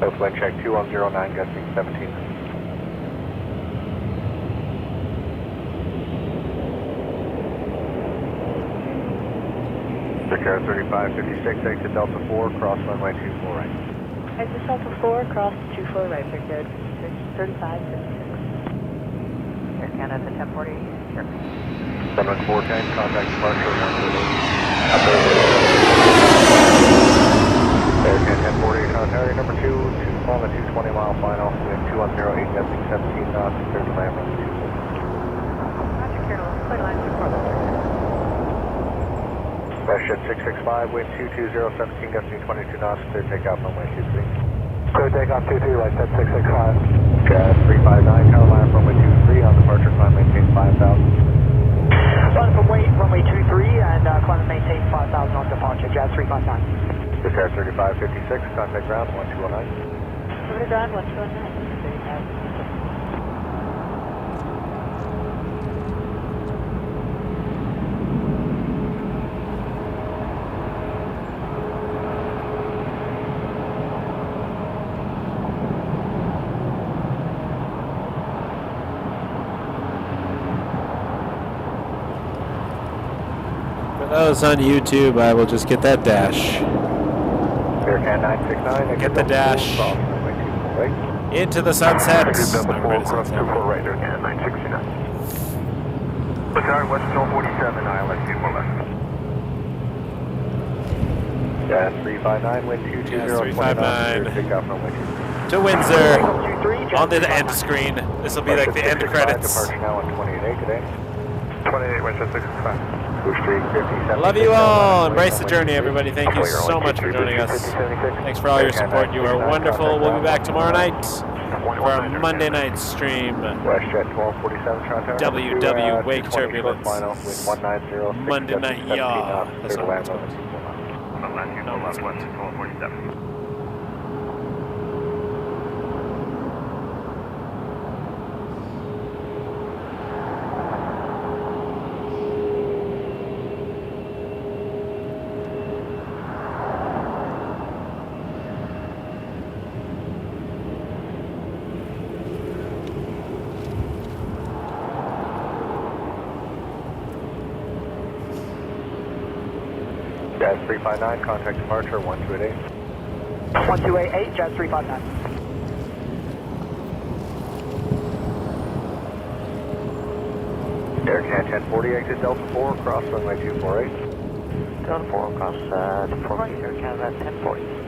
S7: Southwind check 2109, gusting 17. Sierra 3556, exit Delta 4, cross runway 24 right.
S5: Exit Delta 4, cross 24 right, Victor 3556. Air Canada 1040, sure.
S7: Runway 410, contact departure 128. Air Canada 1040, contact number 2, on the 220 mile final, wind 210, 8 gusting 17 knots, clear to land runway 24.
S5: Roger, clear to land 24.
S7: WestJet 665, wind 220, 17 gusting 22 knots, clear takeoff runway 23.
S9: Clear takeoff 23, WestJet 665.
S7: Jazz 359, Carolina runway 23, on departure climb maintain 5,000.
S2: Run from runway 23 and climb and maintain 5,000 on departure, Jazz 359.
S7: This Air 3556, contact ground 1209.
S5: Contact ground 1209.
S10: For those on YouTube, I will just get that dash.
S7: Aircan 969.
S10: Get the dash. Into the sunset. Not quite a sunset.
S7: right, Aircan 969. Battalion West Hill 47, ILS 24 left. Jazz 359, wind 220.
S10: Jazz 359.
S7: Takeoff runway 23.
S10: To Windsor. On the end screen. This will be like the end credits.
S7: Departure now on 28A today.
S4: 28, WestJet 665.
S10: Love you all. Embrace the journey, everybody. Thank you so much for joining us. Thanks for all your support. You are wonderful. We'll be back tomorrow night for our Monday night stream.
S7: WestJet 1247, Toronto.
S10: WW Wake Turbulence. Monday night, y'all. That's what it's called.
S7: Jazz 359, contact departure 1288.
S2: 1288, Jazz 359.
S7: Aircan 1040, exit Delta 4, cross runway 248.
S5: Delta 4 across 248, Air Canada 1040.